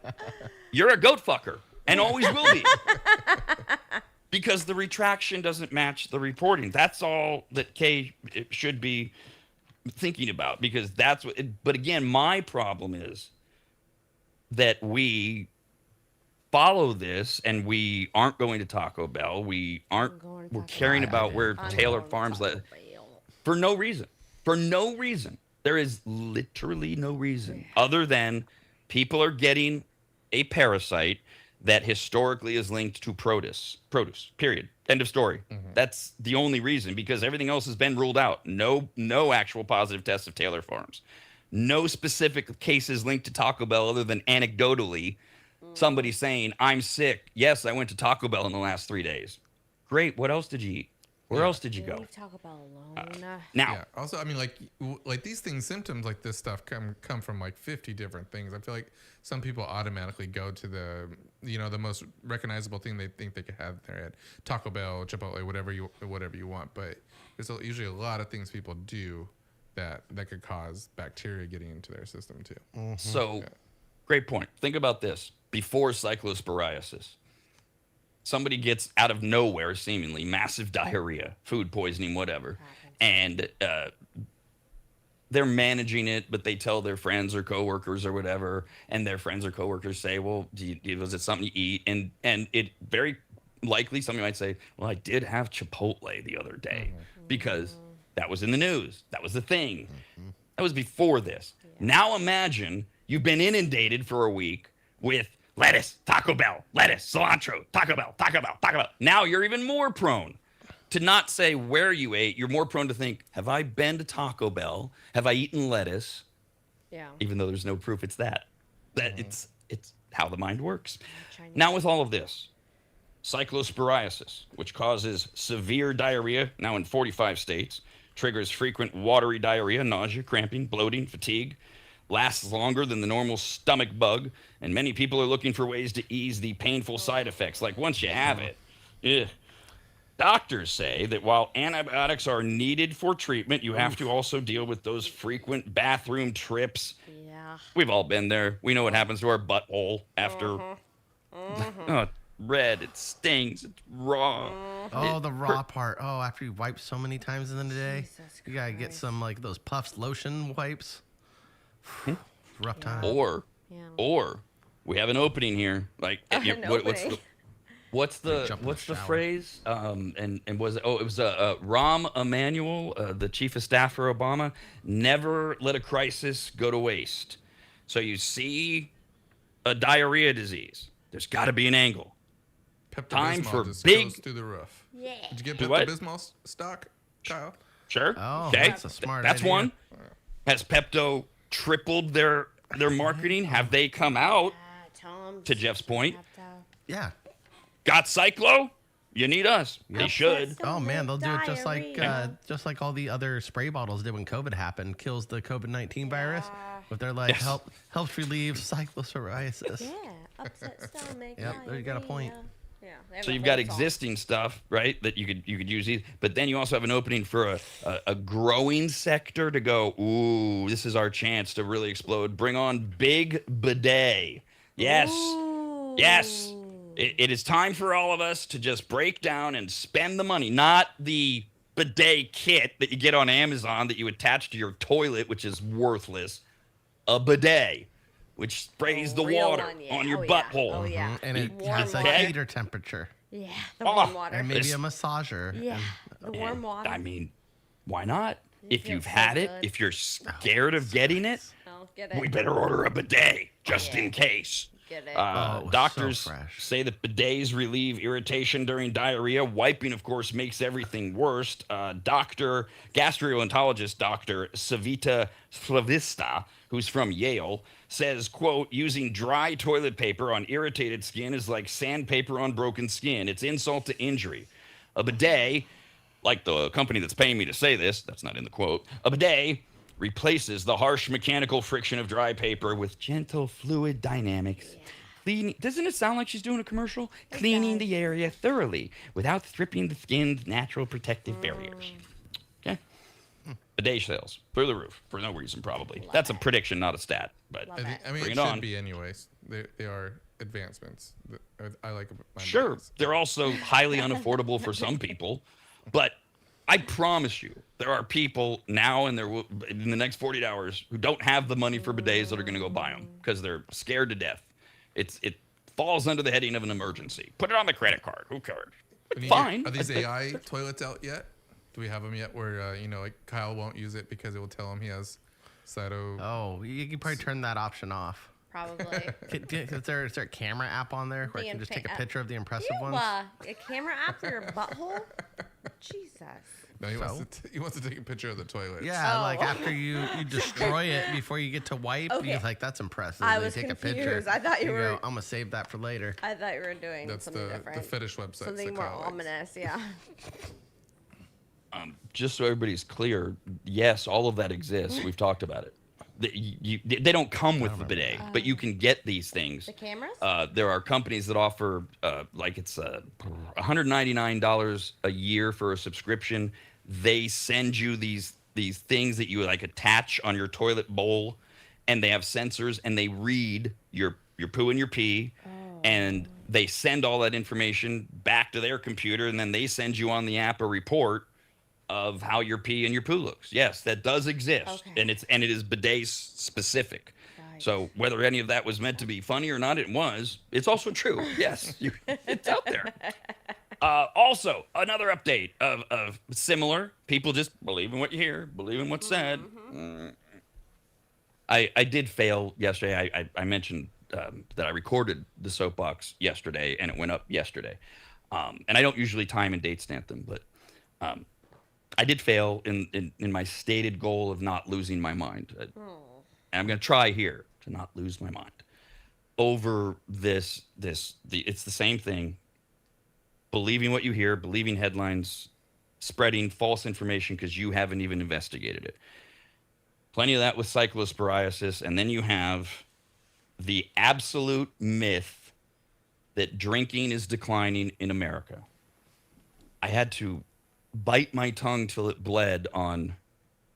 you're a goat fucker and always will be. Because the retraction doesn't match the reporting. That's all that Kay should be thinking about, because that's what. But again, my problem is that we follow this and we aren't going to Taco Bell. We're caring about where Taylor Farms let for no reason. For no reason. There is literally no reason other than people are getting a parasite that historically is linked to produce, period. End of story. That's the only reason, because everything else has been ruled out. No actual positive tests of Taylor Farms. No specific cases linked to Taco Bell other than anecdotally somebody saying, I'm sick. Yes, I went to Taco Bell in the last 3 days. Great. What else did you eat? Where else did you go? Leave Taco Bell alone. Now, Yeah. Also, I mean, like these things, symptoms like this stuff come from like 50 different things. I feel like some people automatically go to the most recognizable thing they think they could have in their head: Taco Bell, Chipotle, whatever you want. But there's usually a lot of things people do that could cause bacteria getting into their system too. So, great point. Think about this: before cyclosporiasis, somebody gets out of nowhere, seemingly massive diarrhea, food poisoning, whatever, and they're managing it, but they tell their friends or coworkers or whatever, and their friends or coworkers say, "Well, was it something you eat?" And it very likely somebody might say, "Well, I did have Chipotle the other day because that was in the news. That was the thing." That was before this. Now imagine you've been inundated for a week with lettuce, Taco Bell, lettuce, cilantro, Taco Bell, Taco Bell, Taco Bell. Now you're even more prone to not say where you ate. You're more prone to think, have I been to Taco Bell? Have I eaten lettuce? Yeah. Even though there's no proof it's that. It's how the mind works. Now with all of this, cyclosporiasis, which causes severe diarrhea, now in 45 states, triggers frequent watery diarrhea, nausea, cramping, bloating, fatigue, lasts longer than the normal stomach bug, and many people are looking for ways to ease the painful side effects. Like once you have it, doctors say that while antibiotics are needed for treatment, you have to also deal with those frequent bathroom trips. Yeah. We've all been there. We know what happens to our butthole after. Oh, red, it stings, it's raw. Oh, the raw part. Oh, after you wipe so many times in the day, you gotta get some like those Puffs lotion wipes. Rough time. Or we have an opening here. Like, what's the phrase? And was it was Rahm Emanuel, the chief of staff for Obama. Never let a crisis go to waste. So you see a diarrhea disease. There's got to be an angle. Time for just big goes through the roof. Yeah. Did you get What? Pepto-Bismol stock, Kyle? Sure. Oh, okay. that's a smart That's idea. one. Has Pepto tripled their marketing? Have they come out? To Jeff's point, Yeah. got Cyclo? You need us. They should. Oh man, they'll do it just like all the other spray bottles did when COVID happened. Kills the COVID-19 virus. But they're like helps relieve cyclosporiasis. Yeah. Upset stomach. Yep, there you got a point. Yeah. So you've got existing stuff, right? That you could use these, but then you also have an opening for a growing sector to go. Ooh, this is our chance to really explode. Bring on big bidet. Yes, yes. It is time for all of us to just break down and spend the money, not the bidet kit that you get on Amazon that you attach to your toilet, which is worthless. A bidet, which sprays the water on your butthole. Oh, yeah. And it has a heater temperature. Yeah, the warm water. And maybe a massager. Yeah, the warm water. I mean, why not? If feels you've so had it, good. if you're scared of getting it, I'll get it. we better order a bidet just in case. Get it. Doctors so fresh. say that bidets relieve irritation during diarrhea. Wiping, of course, makes everything worse. Gastroenterologist Dr. Savita Slavista, who's from Yale, says, quote, using dry toilet paper on irritated skin is like sandpaper on broken skin. It's insult to injury. A bidet, like the company that's paying me to say this, that's not in the quote, a bidet replaces the harsh mechanical friction of dry paper with gentle fluid dynamics. Cleaning, doesn't it sound like she's doing a commercial? Cleaning the area thoroughly without stripping the skin's natural protective barriers. Okay? Bidet sales through the roof for no reason, probably. That's a prediction, not a stat. But I mean, bring it it should on. be anyways. They are advancements. I like my Sure, bidets. they're also highly unaffordable for some people, but I promise you, there are people now in the next 48 hours who don't have the money for bidets that are going to go buy them because they're scared to death. It falls under the heading of an emergency. Put it on the credit card. Who cares? Fine. Are these AI toilets out yet? Do we have them yet? Where like Kyle won't use it because it will tell him he has cyto. Oh, you can probably turn that option off. Probably. Is there a camera app on there where I can just take a picture of the impressive ones? A camera app for your butthole? Jesus. No, he wants to take a picture of the toilet. Yeah, like after you destroy it before you get to wipe, Okay. you're like, that's impressive. I And was you take confused. a picture. I thought you and were- go, I'm gonna save that for later. I thought you were doing That's something the different. fetish website. Something more ominous, yeah. Just so everybody's clear, yes, all of that exists. We've talked about it. They don't come with the bidet, but you can get these things. The cameras? There are companies that offer, like it's $199 a year for a subscription. They send you these things that you like attach on your toilet bowl, and they have sensors, and they read your poo and your pee, and they send all that information back to their computer, and then they send you on the app a report of how your pee and your poo looks. Yes, that does exist, and it is bidet specific. Right. So whether any of that was meant to be funny or not, it was. It's also true. Yes, it's out there. Also, another update of similar people just believe in what you hear, believe in what's said. I did fail yesterday. I mentioned that I recorded the soapbox yesterday, and it went up yesterday. And I don't usually time and date stamp them, but I did fail in my stated goal of not losing my mind. And I'm going to try here to not lose my mind over it's the same thing. Believing what you hear, believing headlines, spreading false information because you haven't even investigated it. Plenty of that with cyclosporiasis. And then you have the absolute myth that drinking is declining in America. I had to bite my tongue till it bled on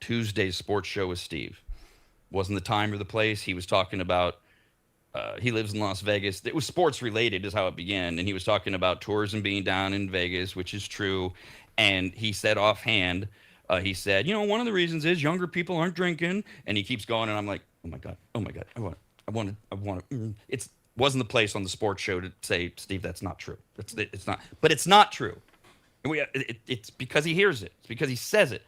Tuesday's sports show with Steve. Wasn't the time or the place. He was talking about, he lives in Las Vegas. It was sports related is how it began. And he was talking about tourism being down in Vegas, which is true. And he said offhand, he said, one of the reasons is younger people aren't drinking. And he keeps going. And I'm like, oh my God. I want to. It wasn't the place on the sports show to say, Steve, that's not true. It's not. But it's not true. It's because he hears it. It's because he says it.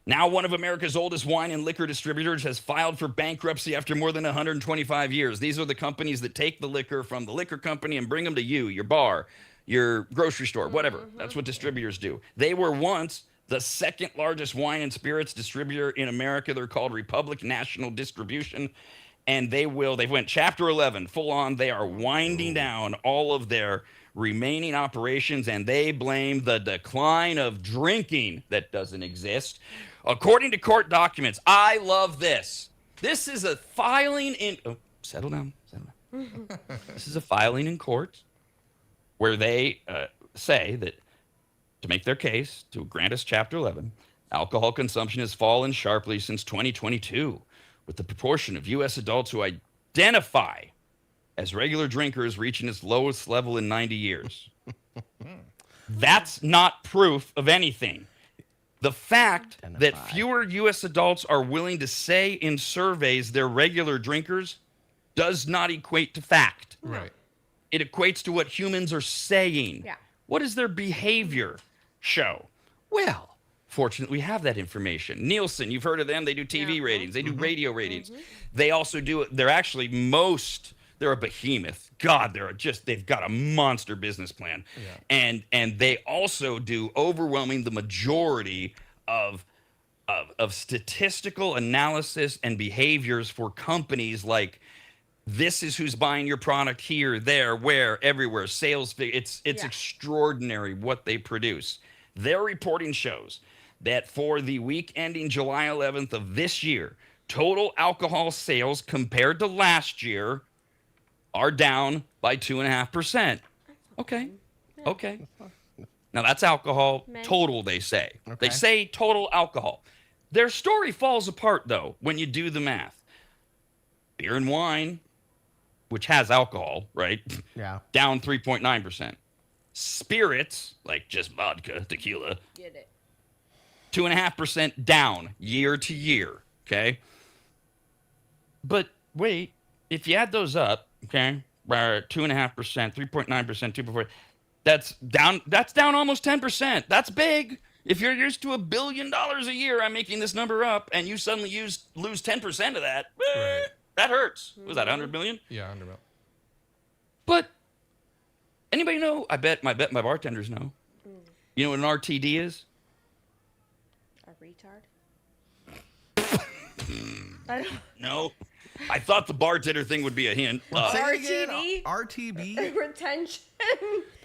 Now, one of America's oldest wine and liquor distributors has filed for bankruptcy after more than 125 years. These are the companies that take the liquor from the liquor company and bring them to you, your bar, your grocery store, whatever. That's what distributors do. They were once the second largest wine and spirits distributor in America. They're called Republic National Distribution. And they went Chapter 11, full on. They are winding down all of their remaining operations, and they blame the decline of drinking that doesn't exist. According to court documents, I love this. This is a filing in... Oh, settle down. This is a filing in court where they say that to make their case, to grant us Chapter 11, alcohol consumption has fallen sharply since 2022, with the proportion of U.S. adults who identify as regular drinkers reaching its lowest level in 90 years. That's not proof of anything. The fact that fewer U.S. adults are willing to say in surveys they're regular drinkers does not equate to fact. Right. It equates to what humans are saying. Yeah. What does their behavior show? Well, fortunately, we have that information. Nielsen, you've heard of them. They do TV ratings. They do radio ratings. They also do it. They're actually they're a behemoth. God, they've got a monster business plan. Yeah. And they also do overwhelming the majority of statistical analysis and behaviors for companies like this is who's buying your product here, there, where, everywhere, sales. It's extraordinary what they produce. Their reporting shows that for the week ending July 11th of this year, total alcohol sales compared to last year are down by 2.5%. Okay. Now that's alcohol total, they say. Okay. They say total alcohol. Their story falls apart, though, when you do the math. Beer and wine, which has alcohol, right? Yeah. Down 3.9%. Spirits, like just vodka, tequila. Get it. 2.5% down year to year, okay? But wait, if you add those up, okay, 2.5%, 3.9%, 2.4%, that's down almost 10%. That's big. If you're used to $1 billion a year, I'm making this number up, and you suddenly lose 10% of that, that hurts. Was that 100 million? Yeah, 100 million. But anybody know? I bet my bartenders know. You know what an RTD is? A retard? I don't. No. I thought the bartender thing would be a hint. RTD? RTB? Retention.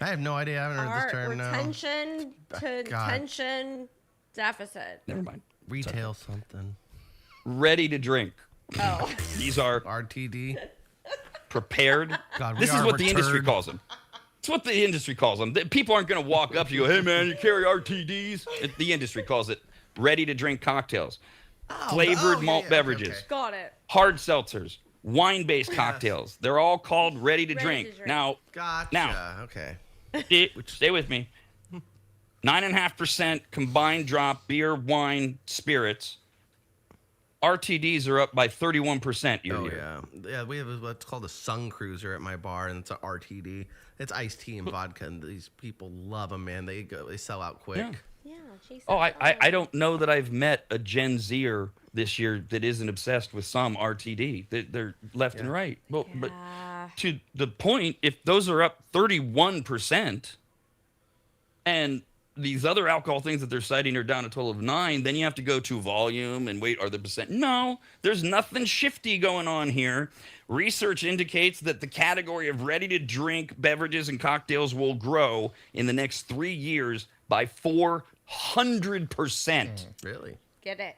I have no idea. I haven't heard this term. Retention to tension. Deficit. Never mind. Retail something. Ready to drink. Oh. These are RTD. prepared. God, we This is are what the industry returned. calls them. It's what the industry calls them. People aren't going to walk up to you, hey, man, you carry RTDs? The industry calls it ready-to-drink cocktails. Flavored malt beverages. okay. Got it. Hard seltzers. Wine-based cocktails. They're all called ready-to-drink. Ready to drink. Now, Gotcha. Okay. stay with me. 9.5% combined drop beer, wine, spirits. RTDs are up by 31% year to year. Yeah, we have what's called a Sun Cruiser at my bar, and it's an RTD. It's iced tea and vodka, and these people love them, man. They sell out quick. Yeah. Yeah, Oh, I don't know that I've met a Gen Zer this year that isn't obsessed with some RTD. They're left and right. Well, but to the point, if those are up 31%, and these other alcohol things that they're citing are down a total of 9, then you have to go to volume and wait, are the percent? No, there's nothing shifty going on here. Research indicates that the category of ready-to-drink beverages and cocktails will grow in the next 3 years by 400%. Really? Get it.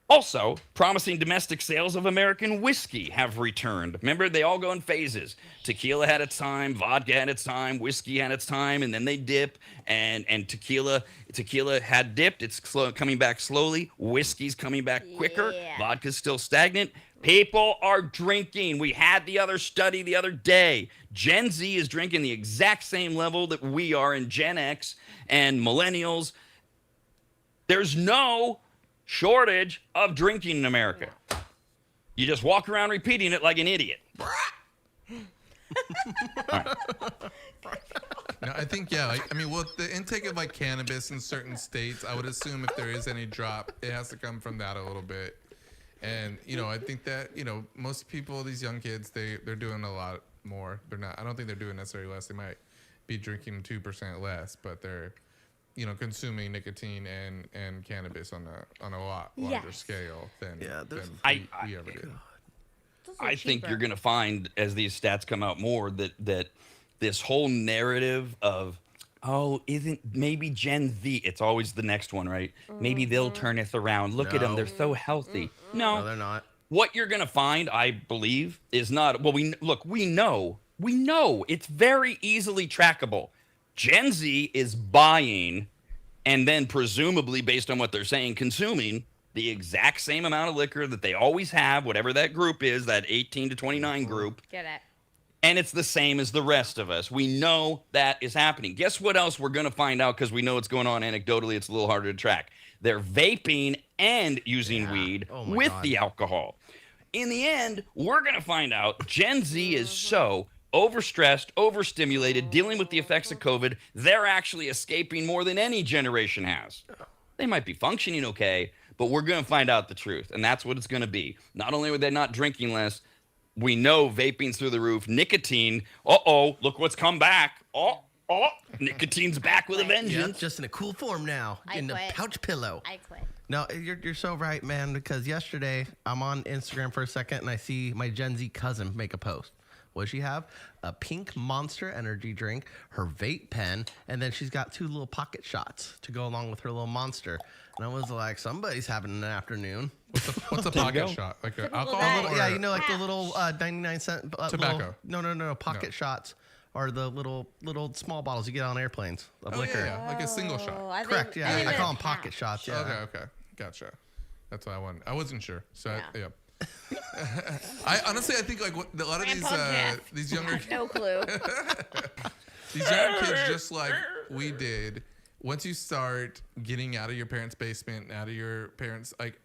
Also, promising domestic sales of American whiskey have returned. Remember, they all go in phases. Tequila had its time, vodka had its time, whiskey had its time, and then they dip. And tequila had dipped. It's coming back slowly. Whiskey's coming back quicker. Yeah. Vodka's still stagnant. People are drinking. We had the other study the other day. Gen Z is drinking the exact same level that we are in Gen X and millennials. There's no shortage of drinking in America. You just walk around repeating it like an idiot. No, I think with the intake of like cannabis in certain states, I would assume if there is any drop, it has to come from that a little bit. And I think that most people, these young kids, they're doing a lot more. They're not. I don't think they're doing necessarily less. They might be drinking 2% less, but they're consuming nicotine and cannabis on a lot larger scale than we ever did. I think you're going to find, as these stats come out more, that this whole narrative of, isn't maybe Gen Z, it's always the next one, right? Maybe they'll turn us around. Look at them. They're so healthy. No, they're not. What you're going to find, I believe, is not, we know it's very easily trackable. Gen Z is buying and then presumably, based on what they're saying, consuming the exact same amount of liquor that they always have, whatever that group is, that 18 to 29 group. Get it. And it's the same as the rest of us. We know that is happening. Guess what else we're going to find out, because we know what's going on anecdotally. It's a little harder to track. They're vaping and using weed with the alcohol. In the end, we're going to find out Gen Z is so overstressed, overstimulated, dealing with the effects of COVID, they're actually escaping more than any generation has. They might be functioning okay, but we're going to find out the truth, and that's what it's going to be. Not only are they not drinking less, we know vaping's through the roof. Nicotine, look what's come back. Nicotine's back with a vengeance. Yep, just in a cool form now. In the pouch pillow. I quit. No, you're so right, man, because yesterday I'm on Instagram for a second, and I see my Gen Z cousin make a post. What does she have? A pink Monster energy drink, her vape pen, and then she's got 2 little pocket shots to go along with her little Monster. And I was like, somebody's having an afternoon. What's a pocket shot? Like an alcohol? Yeah, like the little 99-cent tobacco. No, pocket shots are the little small bottles you get on airplanes of liquor. Yeah, like a single shot. Correct. Yeah, I call them pocket shots. Yeah. Okay, gotcha. That's what I wanted. I wasn't sure. So yeah. I honestly, I think like a lot of these younger No clue. these younger kids, just like we did, once you start getting out of your parents' basement, out of your parents' like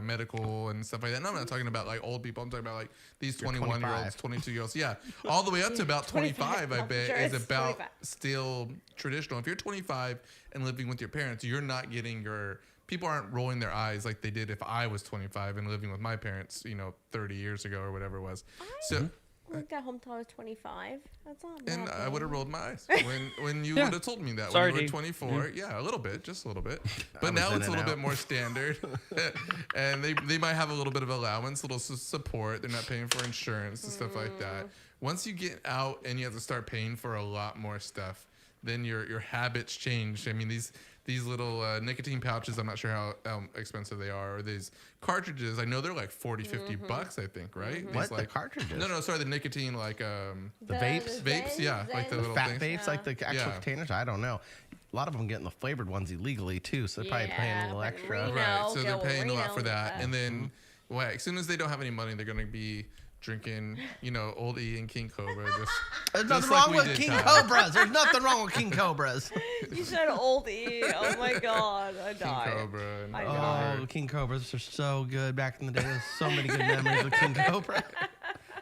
medical and stuff like that. And I'm not talking about like old people. I'm talking about like these 21-year-olds, 22-year-olds. Yeah, all the way up to about 25. I bet is about 25. Still traditional. If you're 25 and living with your parents, you're not getting your. People aren't rolling their eyes like they did if I was 25 and living with my parents, 30 years ago or whatever it was. I got home till I was 25. That's not bad. And I would have rolled my eyes when you would have told me that. Sorry, when you were 24. Yeah, a little bit, just a little bit. But now it's a little bit more standard. And they might have a little bit of allowance, a little support. They're not paying for insurance and stuff like that. Once you get out and you have to start paying for a lot more stuff, then your habits change. I mean, these little nicotine pouches. I'm not sure how expensive they are. Or these cartridges. I know they're like 40, 50 bucks, I think, right? What, These, like, the cartridges? No, sorry, the nicotine, like The vapes? Vapes, yeah, like the little Fat things. vapes, like the actual containers? I don't know. A lot of them getting the flavored ones illegally too, so they're probably paying a little extra. Right, so they're paying a lot for that. And then, as soon as they don't have any money, they're going to be drinking, Old E and King Cobra. There's nothing wrong with King Cobras. There's nothing wrong with King Cobras. You said Old E. Oh my God, I died. King Cobra. Oh, King Cobras are so good. Back in the day, there's so many good memories of King Cobra.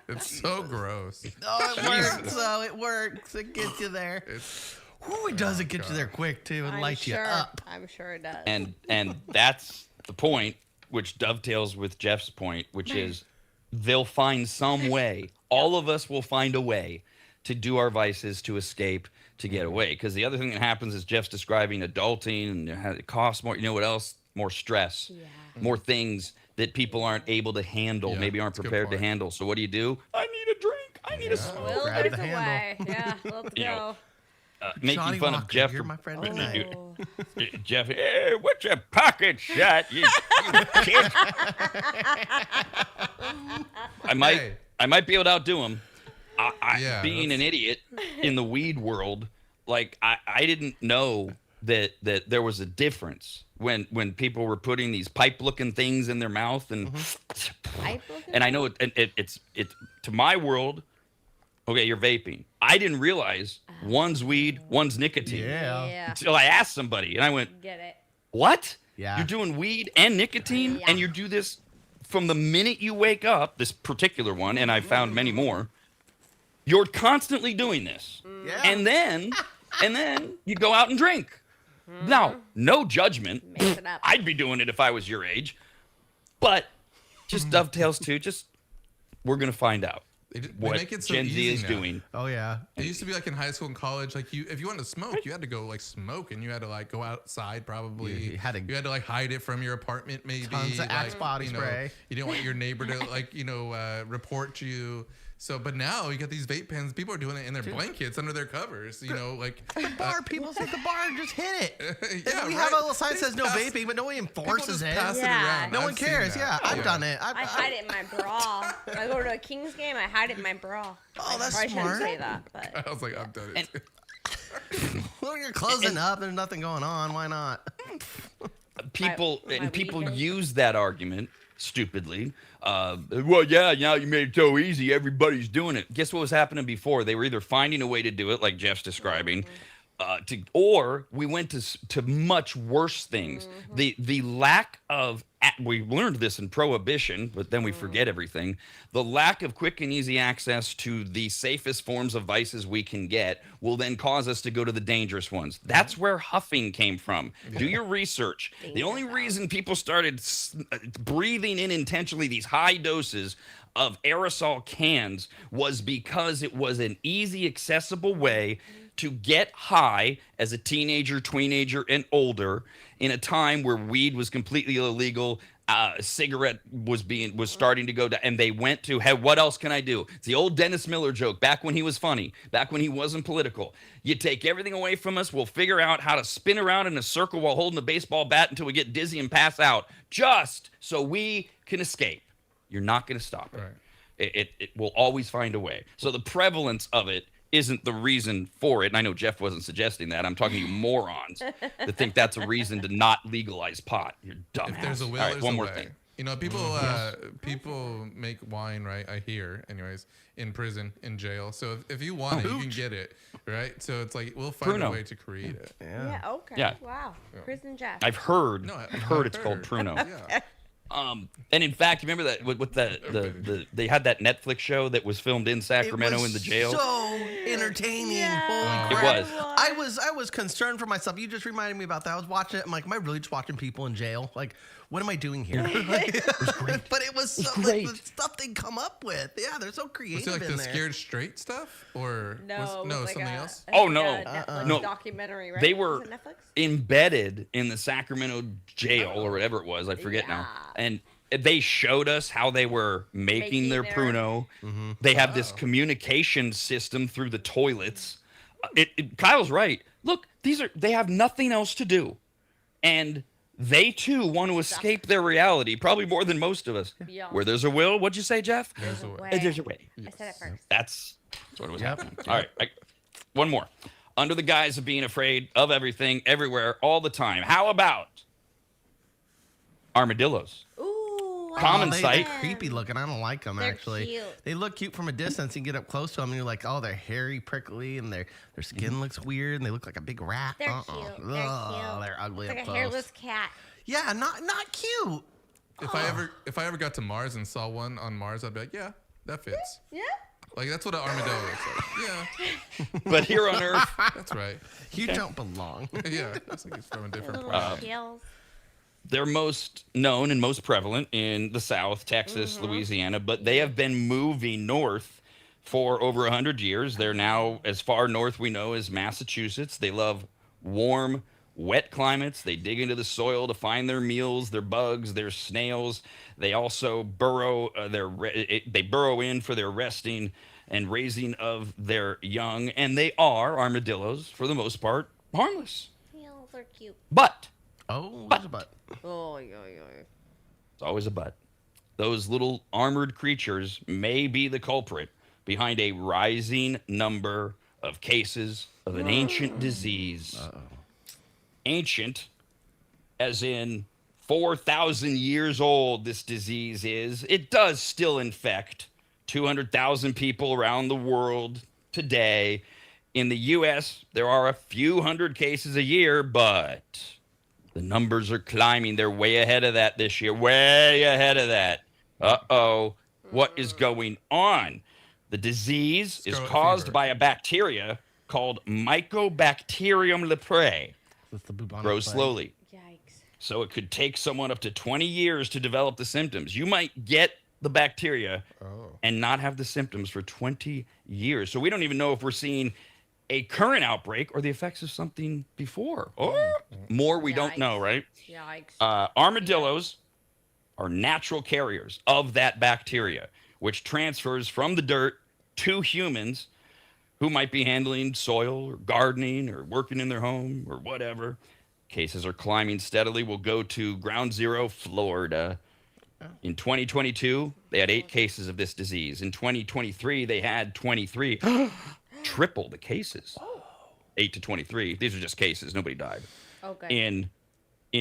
It's so gross. Oh, it works. Oh, it works. It gets you there. It doesn't get you there quick too. It lights you up. I'm sure it does. And that's the point, which dovetails with Jeff's point, which is they'll find some way. All of us will find a way to do our vices, to escape, to get away. Because the other thing that happens is Jeff's describing adulting, and it costs more. You know what else? More stress, more things that people aren't able to handle, maybe aren't prepared to handle. So what do? I need a drink. I need a smoke. Well, Grab there's the a handle. way. Yeah, let's go. Making Johnny fun Walker, of Jeff. you're my friend tonight. Jeff, hey, what's your pocket shot? You kid. I might be able to outdo him. Being an idiot in the weed world, like I didn't know that there was a difference when people were putting these pipe-looking things in their mouth and and I know it's to my world. Okay, you're vaping. I didn't realize one's weed, one's nicotine. Yeah. Until I asked somebody, and I went, Get it. what? Yeah. You're doing weed and nicotine, and you do this from the minute you wake up, this particular one, and I've found many more. You're constantly doing this. Yeah. And then you go out and drink. Now, no judgment. Mix it up. I'd be doing it if I was your age. But just dovetails to we're going to find out. They what make it so Gen Z easy is now. doing. Oh yeah. It used to be like in high school and college, like if you wanted to smoke, you had to go like smoke, and you had to like go outside probably. You had to like hide it from your apartment, maybe. Tons of Axe body spray. You didn't want your neighbor to report you. So, but now you got these vape pens. People are doing it in their blankets under their covers. The bar people sit at the bar and just hit it. Yeah, we have a little sign that says no vaping, but no one enforces it. Pass it Yeah. around. No one I've seen cares. that. Yeah, I've done it. I hide it in my bra. When I go to a Kings game, I hide it in my bra. Oh, that's I smart. shouldn't say that, but I was like, I've done it. Well, you're closing up. There's nothing going on. Why not? People My weed use that argument stupidly. Well, yeah, now you made it so easy. Everybody's doing it. Guess what was happening before? They were either finding a way to do it, like Jeff's describing, or we went to much worse things. The lack of we learned this in Prohibition, but then we forget everything. The lack of quick and easy access to the safest forms of vices we can get will then cause us to go to the dangerous ones. That's where huffing came from. Do your research. The only reason people started breathing in intentionally these high doses of aerosol cans was because it was an easy, accessible way to get high as a teenager, tweenager, and older in a time where weed was completely illegal, cigarette was starting to go down, and they went to, hey, what else can I do? It's the old Dennis Miller joke, back when he was funny, back when he wasn't political. You take everything away from us, we'll figure out how to spin around in a circle while holding a baseball bat until we get dizzy and pass out, just so we can escape. You're not going to stop it. Right. It will always find a way. So the prevalence of it isn't the reason for it. And I know Jeff wasn't suggesting that. I'm talking to you morons that think that's a reason to not legalize pot. You're dumb. If there's a will, All right, there's one a more way. thing. People make wine, right? I hear, anyways, in prison, in jail. So if you want it, you can get it, right? So it's like we'll find a way to create it. yeah, okay. Yeah. Wow. Prison Jeff. I've heard. No, I've heard it's called Pruno. Yeah. And in fact, remember that with they had that Netflix show that was filmed in Sacramento in the jail. So entertaining. Yeah. Holy It crap. was. I was concerned for myself. You just reminded me about that. I was watching it. I'm like, am I really just watching people in jail? Like, what am I doing here? Like, but it was so, like, the stuff they come up with. Yeah, they're so creative Was it like in the there. Scared Straight stuff, or No, was, it no was like something a- else? I Oh, think no. a Netflix No. documentary, right? They Was were it Netflix? embedded in the Sacramento jail or whatever it was. I forget now. And they showed us how they were making their Pruno. They have this communication system through the toilets. Kyle's right. Look, they have nothing else to do. And they too want to escape their reality, probably more than most of us. Yeah. Where there's a will, what'd you say, Jeff? There's a way. There's a way. I said it first. That's what was happening. All right, one more. Under the guise of being afraid of everything, everywhere, all the time. How about armadillos? Ooh, Common they're sight. creepy looking. I don't like them They're actually. cute. They look cute from a distance. You get up close to them, and you're like, oh, they're hairy, prickly, and their skin looks weird, and they look like a big rat. They're Uh-uh. cute. They're Ugh, cute. they're ugly It's up like a close. hairless cat. Yeah, not cute. If I ever got to Mars and saw one on Mars, I'd be like, yeah, that fits. Yeah. Like that's what an armadillo looks like. Yeah, But here on Earth, that's right. You don't belong. Yeah, that's like it's from a different Little planet. tails. they're most known and most prevalent in the South, Texas, Louisiana, but they have been moving north for over 100 years. They're now as far north we know as Massachusetts. They love warm, wet climates. They dig into the soil to find their meals, their bugs, their snails. They also burrow. They burrow in for their resting and raising of their young, and they are armadillos for the most part harmless. Tails are cute. But Oh, there's a butt. Oh, yeah. it's always a but. Those little armored creatures may be the culprit behind a rising number of cases of an ancient disease. Ancient, as in 4,000 years old, this disease is. It does still infect 200,000 people around the world today. In the U.S., there are a few hundred cases a year, but the numbers are climbing. They're way ahead of that this year. Way ahead of that. Uh-oh. What is going on? The disease is Scarlet caused fever. by a bacteria called Mycobacterium leprae. That's the bubonic Grows plague. slowly. Yikes. So it could take someone up to 20 years to develop the symptoms. You might get the bacteria and not have the symptoms for 20 years. So we don't even know if we're seeing a current outbreak or the effects of something before. Or more we don't know, Yikes. right? Yikes. Armadillos are natural carriers of that bacteria, which transfers from the dirt to humans who might be handling soil or gardening or working in their home or whatever. Cases are climbing steadily. We'll go to ground zero, Florida. In 2022, they had 8 cases of this disease. In 2023, they had 23. Triple the cases. 8 to 23. These are just cases. Nobody died. Okay. In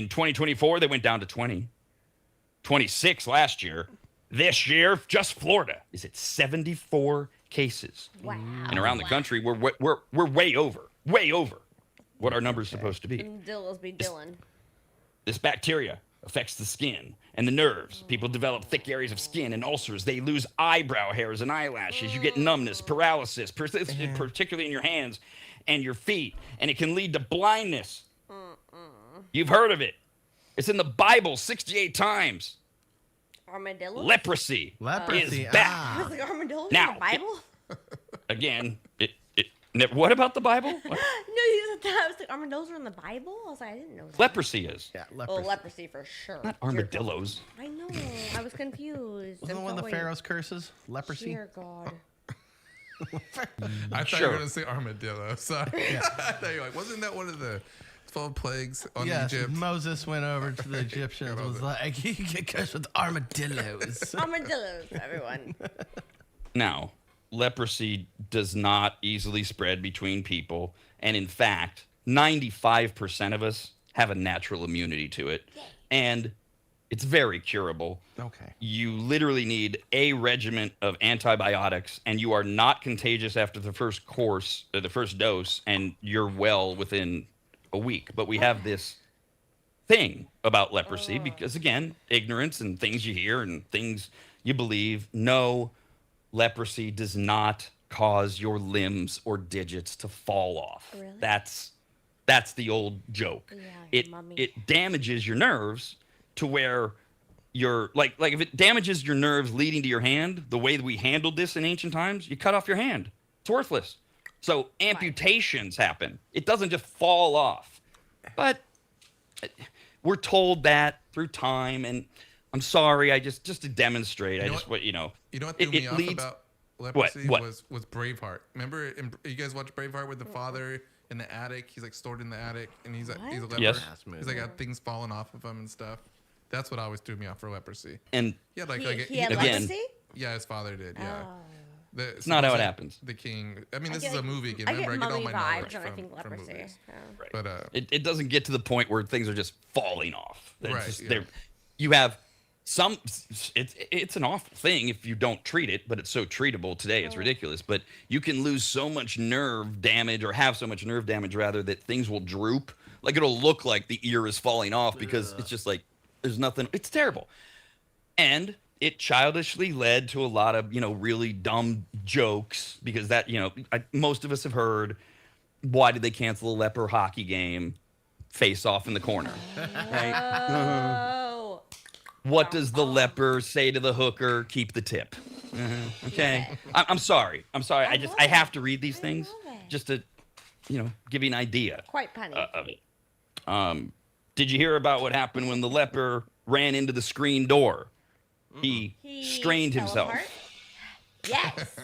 2024, they went down to 20. 26 last year. This year, just Florida is at 74 cases. Wow. And around the country, we're way over what our number's supposed to be. Dillos be Dylan. This bacteria affects the skin and the nerves. People develop thick areas of skin and ulcers. They lose eyebrow hairs and eyelashes. You get numbness, paralysis, particularly in your hands and your feet. And it can lead to blindness. You've heard of it. It's in the Bible 68 times. Armadillo? Leprosy, Leprosy, is back. I was like, armadillos Now, in the Bible? Again, what about the Bible? What? No, you said that. I was like, armadillos are in the Bible? I was like, I didn't know that. Leprosy is. Yeah, Oh, leprosy. leprosy for sure. Not armadillos. I know. I was confused. Wasn't one of the Pharaoh's curses? Leprosy? Dear God. I thought you Sure. were going to say armadillo. Sorry. I thought you were like, wasn't that one of the 12 plagues on Yes, Egypt? Moses went over to the Egyptians and was like, you get cursed with armadillos. Armadillos, everyone. Now, leprosy does not easily spread between people. And in fact, 95% of us have a natural immunity to it. And it's very curable. Okay. You literally need a regimen of antibiotics, and you are not contagious after the first course or the first dose, and you're well within a week. But we have this thing about leprosy because, again, ignorance and things you hear and things you believe. No, leprosy does not cause your limbs or digits to fall off. Really? That's the old joke. Yeah, mummy. It damages your nerves to where you're like if it damages your nerves leading to your hand, the way that we handled this in ancient times, you cut off your hand. It's worthless. So amputations happen. It doesn't just fall off. But we're told that through time, and I'm sorry, I just to demonstrate, You know what You know what it- threw me it off leads- about leprosy What? was Braveheart. Remember, you guys watched Braveheart with the father in the attic. He's like stored in the attic, and he's a leper. Yes. He's like got things falling off of him and stuff. That's what always threw me off for leprosy. And Yeah, He had again- leprosy? yeah, his father did. Yeah. Oh. it's not how it happens. The king. I mean, I this get is a like- movie again. I Remember, get I get all mummy my knowledge vibes when I think from leprosy. movies. Yeah. But It doesn't get to the point where things are just falling off. It's Right, just- yeah. You have some. It's an awful thing if you don't treat it, but it's so treatable today. It's ridiculous. But you can lose so much nerve damage, or have so much nerve damage rather, that things will droop. Like it'll look like the ear is falling off because it's just like there's nothing. It's terrible, and it childishly led to a lot of really dumb jokes because that most of us have heard. Why did they cancel a leper hockey game? Face off in the corner. Right? Oh. What does the leper say to the hooker? Keep the tip. Okay. I'm sorry. I have to read these things love it. just to, give you an idea Quite punny. of it. Did you hear about what happened when the leper ran into the screen door? He strained fell himself. apart? Yes.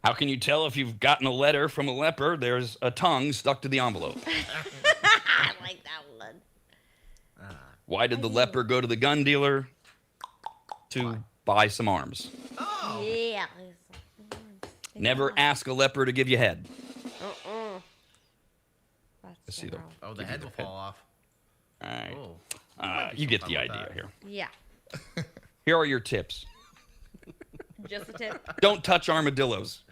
How can you tell if you've gotten a letter from a leper? There's a tongue stuck to the envelope. I like that one. Why did the leper go to the gun dealer? To buy some arms. Oh. Yeah. Never ask a leper to give you head. That's See the- general. Oh, the head will fall off. All right. Oh. You get fun the with idea that. here. Yeah. Here are your tips. Just a tip. Don't touch armadillos.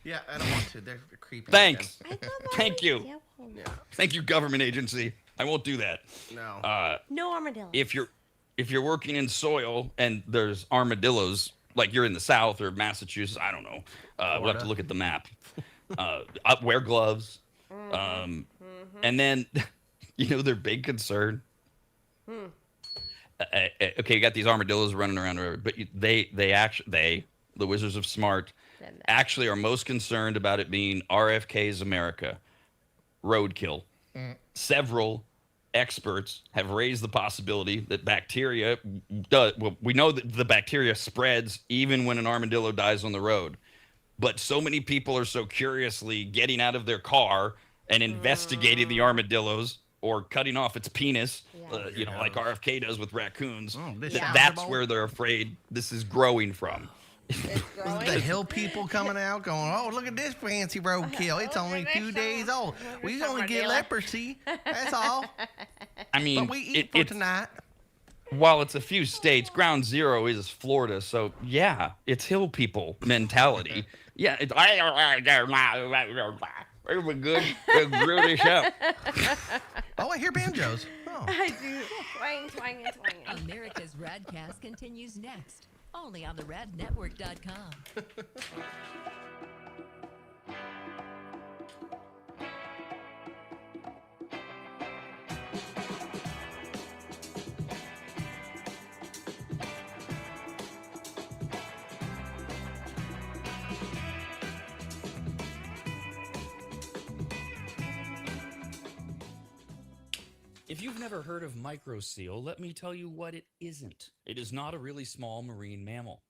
Yeah, I don't want to. They're creepy. Thanks. I thought that Thank was you. yellow. Yeah. Thank you, government agency. I won't do that. No. No armadillo. If you're working in soil and there's armadillos, like you're in the South or Massachusetts, I don't know. We'll have to look at the map. Wear gloves. And then, their big concern. Okay, you got these armadillos running around, but the Wizards of Smart, actually are most concerned about it being RFK's America, roadkill. Several experts have raised the possibility that bacteria we know that the bacteria spreads even when an armadillo dies on the road, but so many people are so curiously getting out of their car and investigating the armadillos or cutting off its penis, like RFK does with raccoons. That's where they're afraid this is growing from. It's growing. The hill people coming out going, oh, look at this fancy roadkill. It's only 2 days old. We only get leprosy. That's all. I mean, But we eat for tonight. while it's a few states, ground zero is Florida. So, yeah, it's hill people mentality. Yeah, it's we're good. We'll grill this up. Oh, I hear banjos. Oh. I do. Twang, twang, and twang. America's RADcast continues next, only on the radnetwork.com. If you've never heard of microseal, let me tell you what it isn't. It is not a really small marine mammal.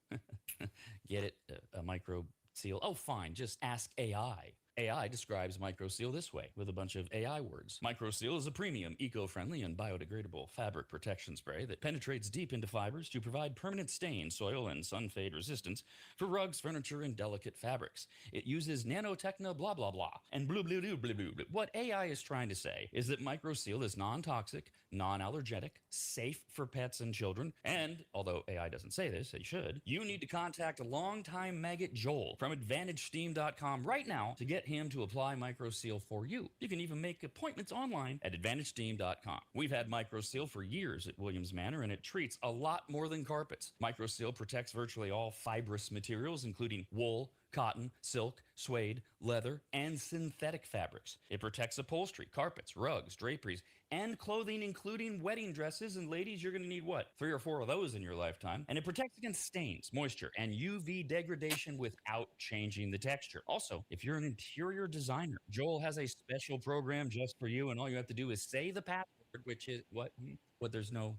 Get it? A micro seal? Oh, fine. Just ask AI. AI describes microseal this way with a bunch of AI words. Microseal is a premium, eco-friendly, and biodegradable fabric protection spray that penetrates deep into fibers to provide permanent stain, soil, and sun fade resistance for rugs, furniture, and delicate fabrics. It uses nanotechno blah blah blah and blue blue blue blue blue. What AI is trying to say is that microseal is non-toxic, non-allergenic, safe for pets and children, and although AI doesn't say this, it should, you need to contact a longtime maggot Joel from AdvantageSteam.com right now to get him to apply microseal for you. You can even make appointments online at AdvantageSteam.com. We've had microseal for years at Williams Manor, and it treats a lot more than carpets. Microseal protects virtually all fibrous materials, including wool, cotton, silk, suede, leather, and synthetic fabrics. It protects upholstery, carpets, rugs, draperies, and clothing, including wedding dresses. And ladies, you're going to need what? 3 or 4 of those in your lifetime. And it protects against stains, moisture, and UV degradation without changing the texture. Also, if you're an interior designer, Joel has a special program just for you, and all you have to do is say the password, which is what? What? There's no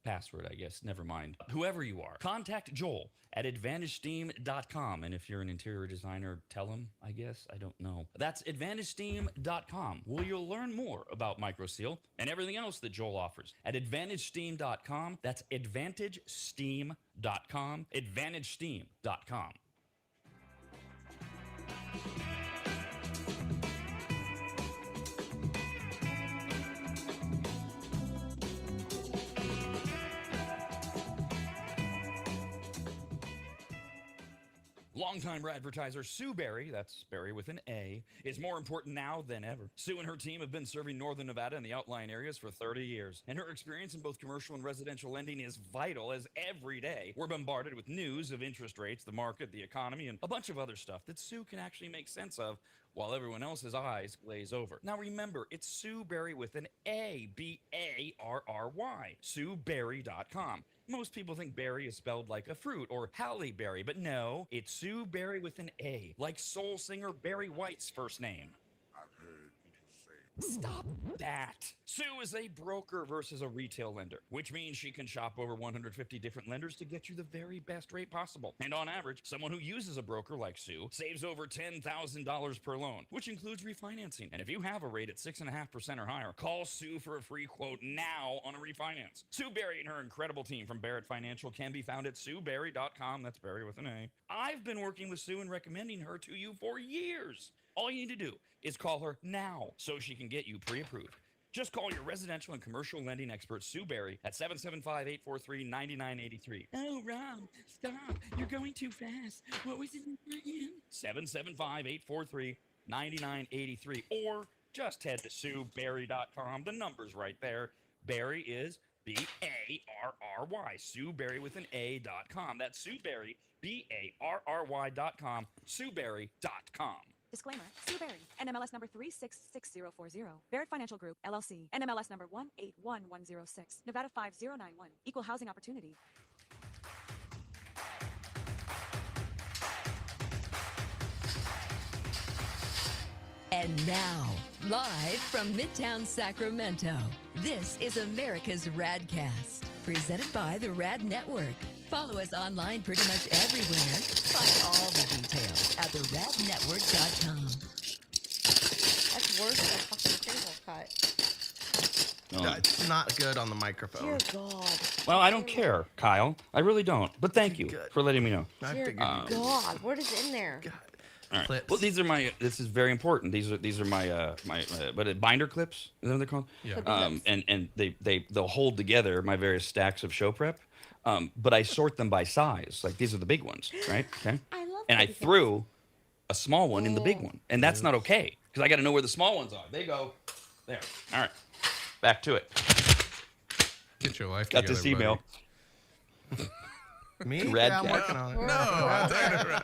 password, I guess. Never mind. Whoever you are, contact Joel at AdvantageSteam.com. And if you're an interior designer, tell him, I guess. I don't know. That's AdvantageSteam.com, where you'll learn more about MicroSeal and everything else that Joel offers. At AdvantageSteam.com, that's AdvantageSteam.com, AdvantageSteam.com. Longtime advertiser Sue Berry, that's Berry with an A, is more important now than ever. Sue and her team have been serving Northern Nevada and the outlying areas for 30 years, and her experience in both commercial and residential lending is vital, as every day we're bombarded with news of interest rates, the market, the economy, and a bunch of other stuff that Sue can actually make sense of while everyone else's eyes glaze over. Now remember, it's Sue Berry with an A, B-A-R-R-Y, SueBerry.com. Most people think berry is spelled like a fruit or Halle Berry, but no, it's Sue Berry with an A, like soul singer Barry White's first name. Stop that. Sue is a broker versus a retail lender, which means she can shop over 150 different lenders to get you the very best rate possible. And on average, someone who uses a broker like Sue saves over $10,000 per loan, which includes refinancing. And if you have a rate at 6.5% or higher, call Sue for a free quote now on a refinance. Sue Berry and her incredible team from Barrett Financial can be found at SueBerry.com. That's Berry with an A. I've been working with Sue and recommending her to you for years. All you need to do is call her now so she can get you pre-approved. Just call your residential and commercial lending expert, Sue Berry, at 775-843-9983. Oh, Rob, stop. You're going too fast. What was it again? 775-843-9983. Or just head to SueBerry.com. The number's right there. Berry is B-A-R-R-Y. Sue Berry with an A.com. That's Sue Berry, B-A-R-R-Y.com. SueBerry.com. Disclaimer. Sue Berry, NMLS number 366040. Barrett Financial Group, LLC. NMLS number 181106. Nevada 5091. Equal housing opportunity. And now, live from Midtown Sacramento, this is America's RAD Cast, presented by the RAD Network. Follow us online pretty much everywhere. Find all the details at theradnetwork.com. That's worse than a fucking single cut. It's not good on the microphone. Dear God. Well, I don't care, Kyle. I really don't. But thank you for letting me know. Dear God, what is in there? All right. Well, these are my. This is very important. These are my binder clips. Is that what they're called? Yeah. And they'll hold together my various stacks of show prep. But I sort them by size. Like these are the big ones, right? Okay. I love. And I threw a small one in the big one, and that's not okay because I got to know where the small ones are. They go there. All right. Back to it. Get your life Got together, this email. Me? Rad Yeah, I'm Cat. working on it. No, I'm talking about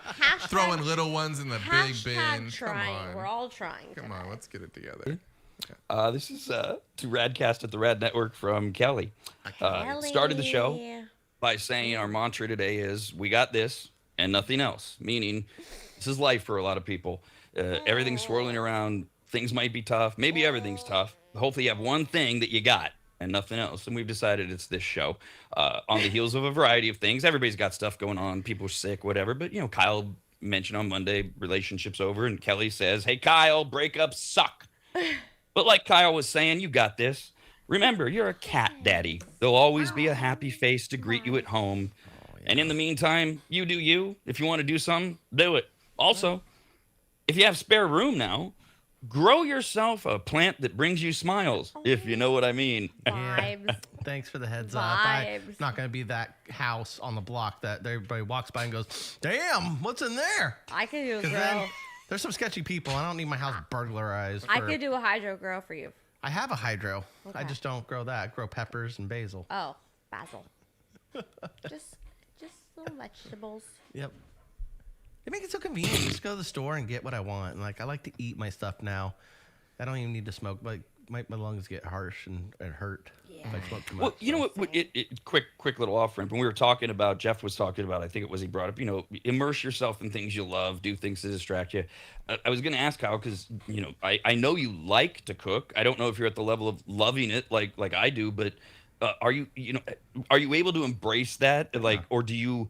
throwing little ones in the big bin. Trying. Come on. We're all trying. Come on, let's get it together. This is to Radcast at the Rad Network from Kelly. Started the show by saying our mantra today is we got this and nothing else, meaning this is life for a lot of people. Everything's swirling around. Things might be tough. Maybe everything's tough. Hopefully you have one thing that you got and nothing else. And we've decided it's this show on the heels of a variety of things. Everybody's got stuff going on. People are sick, whatever. But, you know, Kyle mentioned on Monday, relationships over. And Kelly says, hey, Kyle, breakups suck. But like Kyle was saying, you got this. Remember, you're a cat daddy. There'll always be a happy face to greet you at home. And in the meantime, you do you. If you want to do something, do it. Also, if you have spare room now, grow yourself a plant that brings you smiles, if you know what I mean. Vibes. Thanks for the heads up. I'm not going to be that house on the block that everybody walks by and goes, damn, what's in there? I could do a 'Cause grow. then there's some sketchy people. I don't need my house burglarized. I could do a hydro grow for you. I have a hydro. I Okay. just don't grow that. I grow peppers and basil. Oh, basil. just little vegetables. Yep. They make it so convenient. Just go to the store and get what I want. And like I like to eat my stuff now. I don't even need to smoke, but my lungs get harsh and hurt if I smoke too much. Well, you know what? Quick little off ramp. When we were talking about, Jeff was talking about, I think it was he brought up, you know, immerse yourself in things you love, do things to distract you. I was going to ask Kyle because, you know, I know you like to cook. I don't know if you're at the level of loving it like I do, but are you are you able to embrace that, like, or do you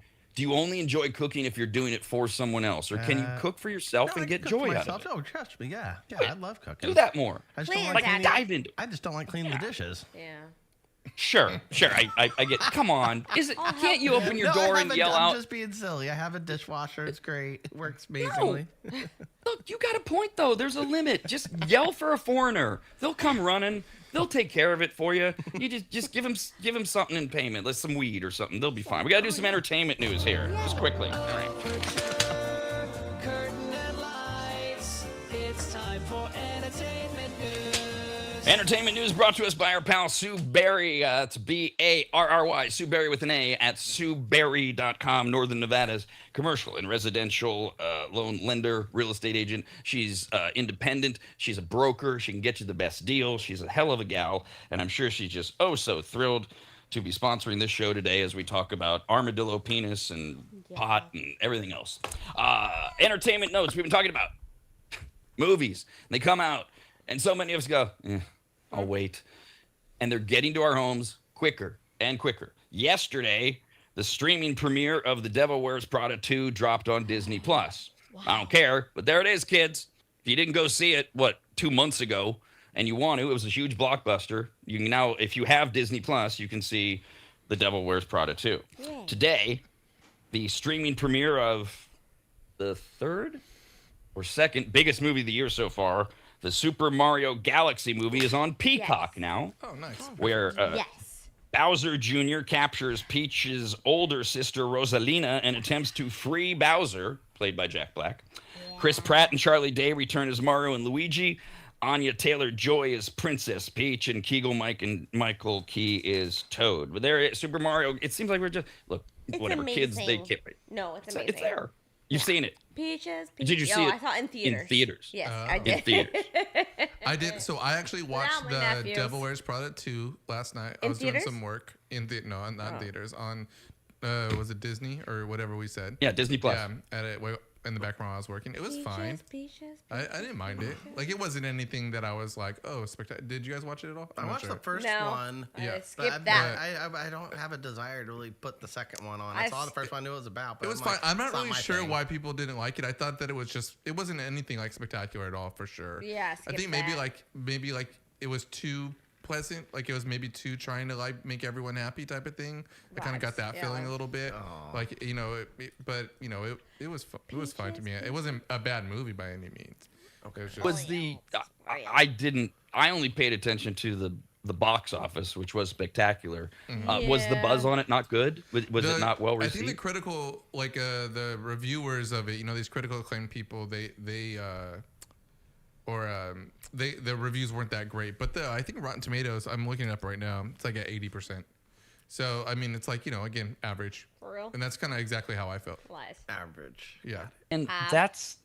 only enjoy cooking if you're doing it for someone else, or can you cook for yourself No, and I get can cook for joy out of myself. it? Oh, trust me. Yeah, I love cooking. Do that more. I just don't Plans like out cleaning. dive into it. I just don't like cleaning the dishes. Yeah. Sure. I get. Come on, is it? Can't you open your No, door I and have yell I'm out? just being silly. I have a dishwasher. It's great. It works amazingly. Look, you got a point though. There's a limit. Just yell for a foreigner. They'll come running. They'll take care of it for you. You just give them something in payment, like some weed or something. They'll be fine. We got to do some entertainment news here, just quickly. All right. Curtain and lights. It's time for entertainment news. Entertainment news brought to us by our pal Sue Barry. It's Barry, Sue Barry with an A at SueBarry.com, Northern Nevada's commercial and residential loan lender, real estate agent. She's independent. She's a broker. She can get you the best deal. She's a hell of a gal, and I'm sure she's just so thrilled to be sponsoring this show today as we talk about armadillo penis and pot and everything else. Entertainment notes we've been talking about. Movies. They come out, and so many of us go, I'll wait. And they're getting to our homes quicker and quicker. Yesterday, the streaming premiere of The Devil Wears Prada 2 dropped on Disney+. Wow. I don't care, but there it is, kids. If you didn't go see it, 2 months ago, and you want to, it was a huge blockbuster. You can now, if you have Disney+, you can see The Devil Wears Prada 2. Yeah. Today, the streaming premiere of the third or second biggest movie of the year so far, the Super Mario Galaxy movie, is on Peacock now. Oh, nice. Where Bowser Jr. captures Peach's older sister Rosalina and attempts to free Bowser, played by Jack Black. Yeah. Chris Pratt and Charlie Day return as Mario and Luigi. Anya Taylor-Joy is Princess Peach, and Keegan-Michael Key is Toad. But there, Super Mario. It seems like we're just whatever amazing. kids they can't. No, it's amazing. It's there. You've seen it. Peaches. Did you see it? I saw it in theaters. In theaters. Yes, I did. In theaters. I did. So I actually watched my The nephews. Devil Wears Prada 2 last night. I In was theaters? doing some work not in theaters. On was it Disney or whatever we said? Yeah, Disney Plus. Yeah, in the background while I was working. It was fine. Peaches. I didn't mind it. Like, it wasn't anything that I was like, oh, spectacular. Did you guys watch it at all? I watched the first No. one. Yeah. I But skipped that. I don't have a desire to really put the second one on. I saw the first one. I knew what it was about. But It was I'm fine. like, I'm not it's really my sure thing. why people didn't like it. I thought that it wasn't anything like spectacular at all, for sure. Yeah, I think skip maybe that. like it was too pleasant. Like, it was maybe too trying to like make everyone happy type of thing. I kind of got that feeling a little bit. Like, it was fine to me. It wasn't a bad movie by any means. Okay. It was just, I only paid attention to the box office, which was spectacular. Was the buzz on it not good? Was it not well received? I think the critical, the reviewers of it, these critical acclaimed people, the reviews weren't that great. But I think Rotten Tomatoes, I'm looking it up right now, it's like at 80%. So, I mean, it's like, again, average. For real? And that's kind of exactly how I felt. Lies. Average. Yeah. And that's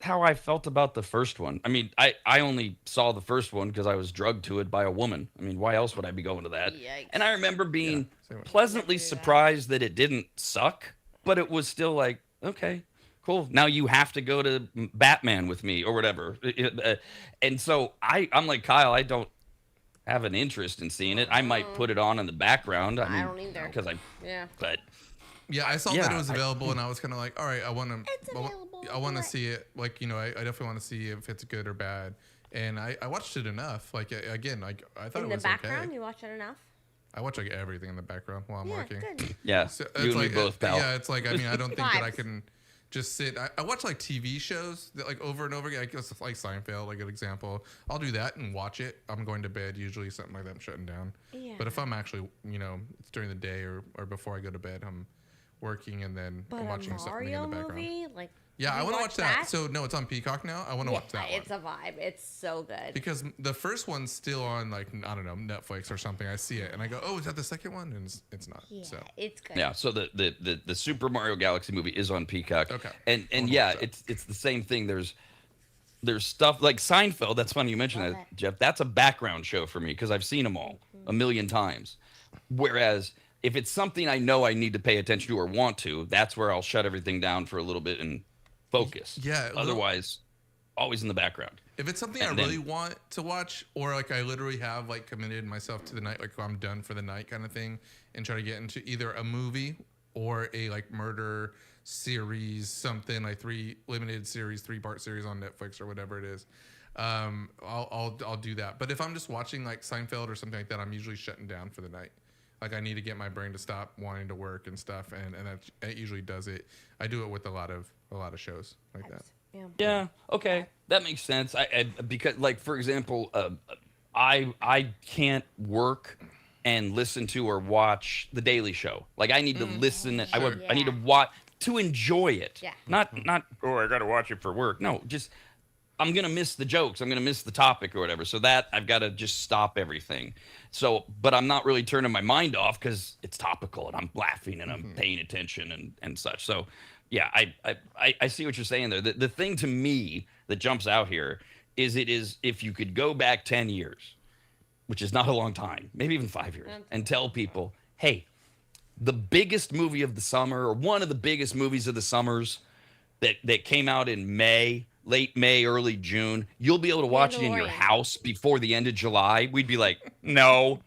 how I felt about the first one. I mean, I only saw the first one because I was drugged to it by a woman. I mean, why else would I be going to that? Yikes. And I remember being same way. pleasantly surprised that it didn't suck, but it was still like, okay, cool. Now you have to go to Batman with me or whatever. And so I'm like Kyle, I don't have an interest in seeing it. I might put it on in the background. I don't either. Because but Yeah, I saw that it was available, and I was kind of like, all right, I want to see it. Like, I definitely want to see if it's good or bad. And I watched it enough. Like, again, like, I thought In it the was background, okay. you watch it enough? I watch like everything in the background while I'm working. Good. yeah, So you and like, me both, pal. Yeah, it's like, I mean, I don't think that I Vibes. can just sit. I watch like TV shows that like over and over again. I guess like Seinfeld, like an example. I'll do that and watch it. I'm going to bed usually, something like that. I'm shutting down. Yeah. But if I'm actually, it's during the day or before I go to bed, I'm working and then I'm watching something in the background. Movie? Like, Yeah, you I want to watch that. that? So no, it's on Peacock now. I want to watch that one. It's a vibe. It's so good. Because the first one's still on, like, I don't know, Netflix or something. I see it and I go, oh, is that the second one? And it's not. Yeah, So it's good. Yeah, so the Super Mario Galaxy movie is on Peacock. Okay. And I'll yeah, watch that. it's the same thing. There's stuff like Seinfeld. That's funny you mentioned that, Jeff. That's a background show for me because I've seen them all a million times. Whereas if it's something I know I need to pay attention to or want to, that's where I'll shut everything down for a little bit and focus. Yeah. Otherwise, always in the background. If it's something And I really want to watch, or like I literally have like committed myself to the night, like I'm done for the night kind of thing, and try to get into either a movie or a like murder series, something like 3-part series on Netflix or whatever it is. I'll do that. But if I'm just watching like Seinfeld or something like that, I'm usually shutting down for the night. Like I need to get my brain to stop wanting to work and stuff, and that usually does it. I do it with a lot of shows like that. Yeah. Okay, that makes sense. I because like for example, I can't work and listen to or watch The Daily Show. Like I need to listen. I need to watch to enjoy it. Yeah. Not oh I got to watch it for work. No, just I'm going to miss the jokes. I'm going to miss the topic or whatever. So that I've got to just stop everything. So, but I'm not really turning my mind off because it's topical and I'm laughing and I'm paying attention and such. So yeah, I see what you're saying there. The thing to me that jumps out here is if you could go back 10 years, which is not a long time, maybe even 5 years, and tell people, hey, the biggest movie of the summer or one of the biggest movies of the summers that came out in May, late May, early June, you'll be able to watch it in your house before the end of July. We'd be like, no.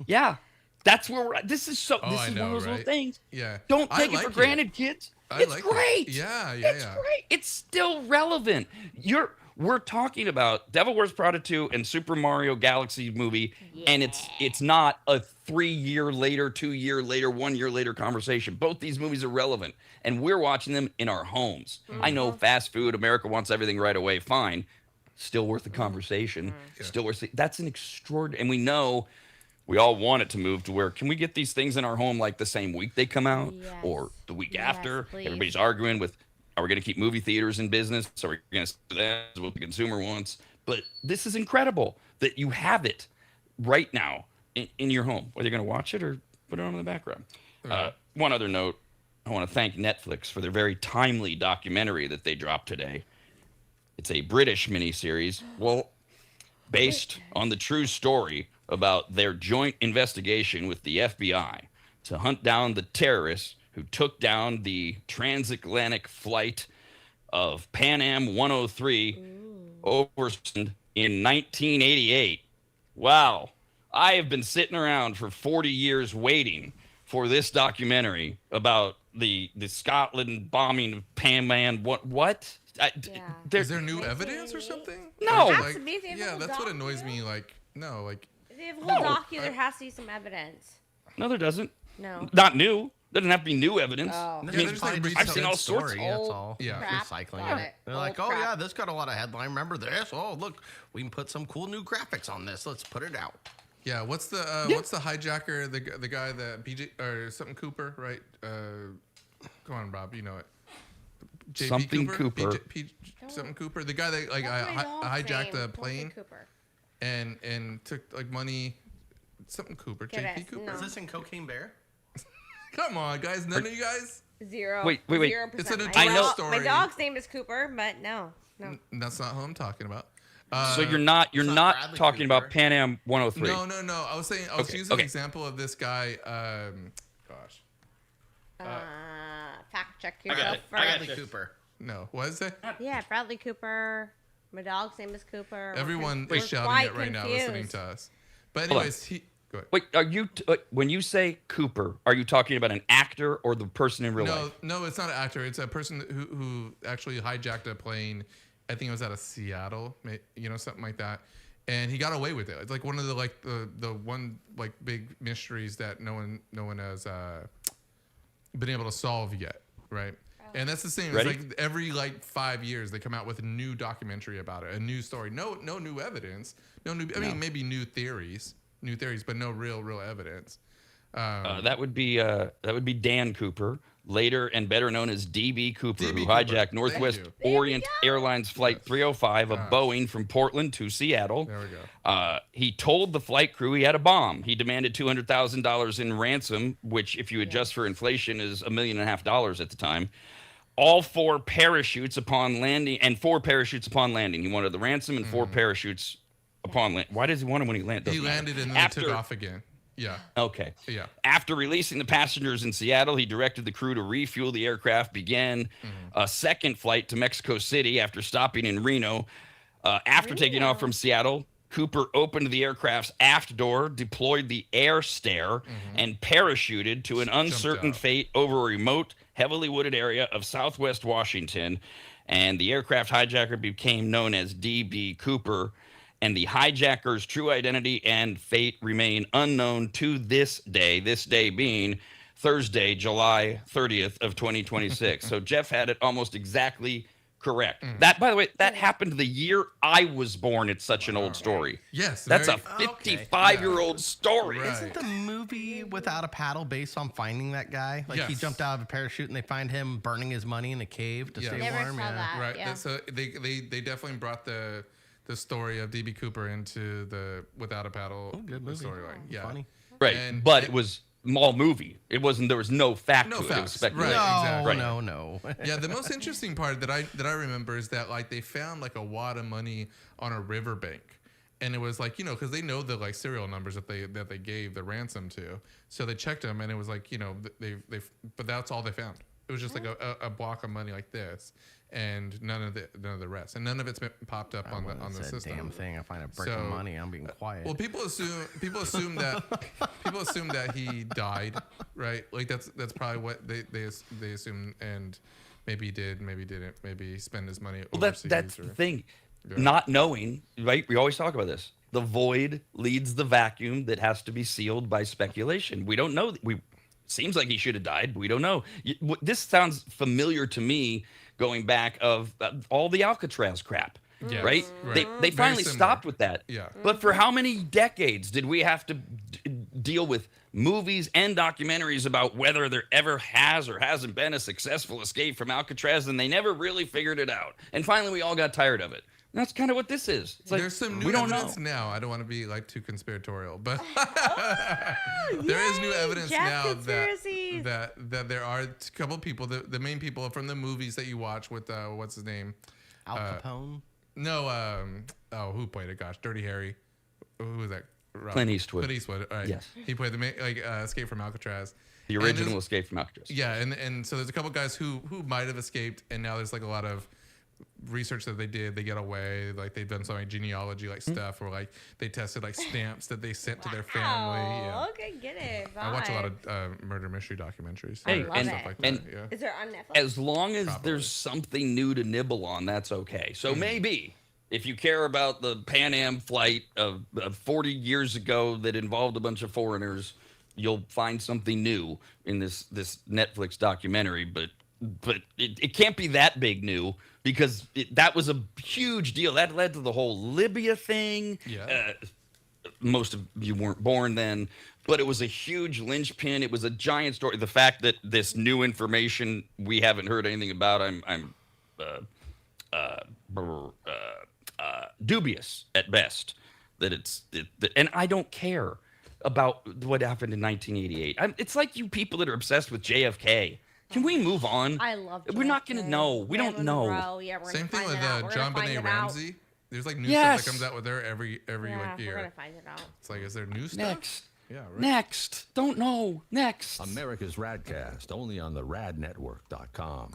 Yeah. That's where we're at. This is one of those little things. Yeah. Don't take it for granted, kids. It's great. Yeah. It's great. It's still relevant. We're talking about Devil Wears Prada 2 and Super Mario Galaxy movie, and it's not a 3 year later, 2 year later, 1 year later conversation. Both these movies are relevant, and we're watching them in our homes. I know fast food, America wants everything right away. Fine, still worth the conversation. Still worth it. That's an extraordinary, and we know. We all want it to move to where can we get these things in our home like the same week they come out or the week after? Please. Everybody's arguing with, are we going to keep movie theaters in business? Are we going to do that? Is what the consumer wants? But this is incredible that you have it right now in your home, whether you're going to watch it or put it on in the background. One other note, I want to thank Netflix for their very timely documentary that they dropped today. It's a British miniseries, based on the true story about their joint investigation with the FBI to hunt down the terrorists who took down the transatlantic flight of Pan Am 103 over in 1988. Wow. I have been sitting around for 40 years waiting for this documentary about the Scotland bombing of Pan Am. What? Is there new evidence or something? No. That's what annoys me. Like, no, like. If they have a whole docu, there has to be some evidence. No, there doesn't. No. Not new. Doesn't have to be new evidence. Oh. I mean, I've seen all sorts. That's all. Crap. Recycling it. They're like, yeah, this got a lot of headline. Remember this? Oh, look, we can put some cool new graphics on this. Let's put it out. Yeah. What's the hijacker? The guy that BJ or something Cooper, right? Come on, Rob. You know it. JP Something Cooper. Something Cooper. The guy that like hijacked a plane. And took like money. Something Cooper. JP Cooper. No. Is this in Cocaine Bear? Come on, guys. None of you guys. Zero. Wait. 0%. It's an adult story. My dog's name is Cooper, but no. That's not who I'm talking about. So you're not talking Cooper. about Pan Am 103. No. I was using an example of this guy. Fact check I got yourself it. first. Bradley Cooper. No, what is it? Yeah, Bradley Cooper. My dog's name is Cooper. Everyone We're is shouting quite it right now, confused. listening to us. But anyways, go ahead. Wait, are you when you say Cooper, are you talking about an actor or the person in real life? No, it's not an actor. It's a person who actually hijacked a plane. I think it was out of Seattle, something like that. And he got away with it. It's like one of the one like big mysteries that no one has been able to solve yet, right? And that's the same. Ready? It's like every 5 years they come out with a new documentary about it, a new story. No new evidence. I mean, maybe new theories, but no real evidence. That would be Dan Cooper, later and better known as DB Cooper, who hijacked Northwest Orient Airlines Flight 305 of Boeing from Portland to Seattle. There we go. He told the flight crew he had a bomb. He demanded $200,000 in ransom, which, if you adjust for inflation, is $1.5 million at the time. All 4 parachutes upon landing, and 4 parachutes upon landing. He wanted the ransom and 4 parachutes upon landing. Why does he want him when he landed? He landed and then took off again. Yeah. Okay. Yeah. After releasing the passengers in Seattle, he directed the crew to refuel the aircraft, began a second flight to Mexico City after stopping in Reno. After taking off from Seattle, Cooper opened the aircraft's aft door, deployed the air stair, and parachuted to an uncertain fate over a remote, heavily wooded area of southwest Washington. And the aircraft hijacker became known as D.B. Cooper. And the hijacker's true identity and fate remain unknown to this day being Thursday, July 30th of 2026. So Jeff had it almost exactly correct. That, by the way, that happened the year I was born. It's such an old story. Yes. That's a 55-year-old story. Right. Isn't the movie Without a Paddle based on finding that guy? Like he jumped out of a parachute and they find him burning his money in a cave to stay warm. Right. Yeah. So they definitely brought the story of DB Cooper into the Without a Paddle storyline. Yeah. Funny. Right. But it was all movie. It wasn't. There was no fact to it. It was speculation. Right. Exactly. No. Yeah. The most interesting part that I remember is that like they found like a wad of money on a riverbank, and it was like because they know the like serial numbers that they gave the ransom to, so they checked them, and it was like they but that's all they found. It was just like a block of money like this, and none of the rest, and none of it's been popped up on the system. Damn thing! I find a brick of money. I'm being quiet. Well, people assume that he died, right? Like that's probably what they assume, and maybe he did, maybe didn't, maybe he spent his money overseas. That's the thing, not knowing. Right? We always talk about this. The void leads the vacuum that has to be sealed by speculation. We don't know. Seems like he should have died, but we don't know. This sounds familiar to me, going back of all the Alcatraz crap, right? They finally stopped with that. Yeah. But for how many decades did we have to deal with movies and documentaries about whether there ever has or hasn't been a successful escape from Alcatraz, and they never really figured it out. And finally, we all got tired of it. That's kind of what this is. It's like, there's some new evidence now. I don't want to be like too conspiratorial, but there is new evidence now that there are a couple of people, the main people from the movies that you watch with what's his name? Al Capone? No, who played it? Gosh, Dirty Harry. Who was that? Clint Eastwood. Clint Eastwood. All right. Yes. He played the Escape from Alcatraz. The original Escape from Alcatraz. Yeah, and so there's a couple guys who might have escaped, and now there's like a lot of research that they get away, like they've done some like genealogy stuff, or like they tested like stamps that they sent to their family. Yeah. Okay, get it. I watch a lot of murder mystery documentaries. Hey, and stuff like and that. Yeah. Is there on Netflix? As long as there's something new to nibble on, that's okay. So maybe if you care about the Pan Am flight of 40 years ago that involved a bunch of foreigners, you'll find something new in this Netflix documentary. But it can't be that big new, because that was a huge deal. That led to the whole Libya thing. Yeah. Most of you weren't born then, but it was a huge linchpin. It was a giant story. The fact that this new information we haven't heard anything about, I'm dubious at best that and I don't care about what happened in 1988. It's like you people that are obsessed with JFK. Can we move on? I love JFK. We're not going to know. We don't know. Yeah, we're Same thing with John Benet Ramsey. There's like new stuff that comes out with her every like year. We're going to find it out. It's like, is there new stuff? Next. Yeah, right. Next. Don't know. Next. America's RADcast, only on the radnetwork.com.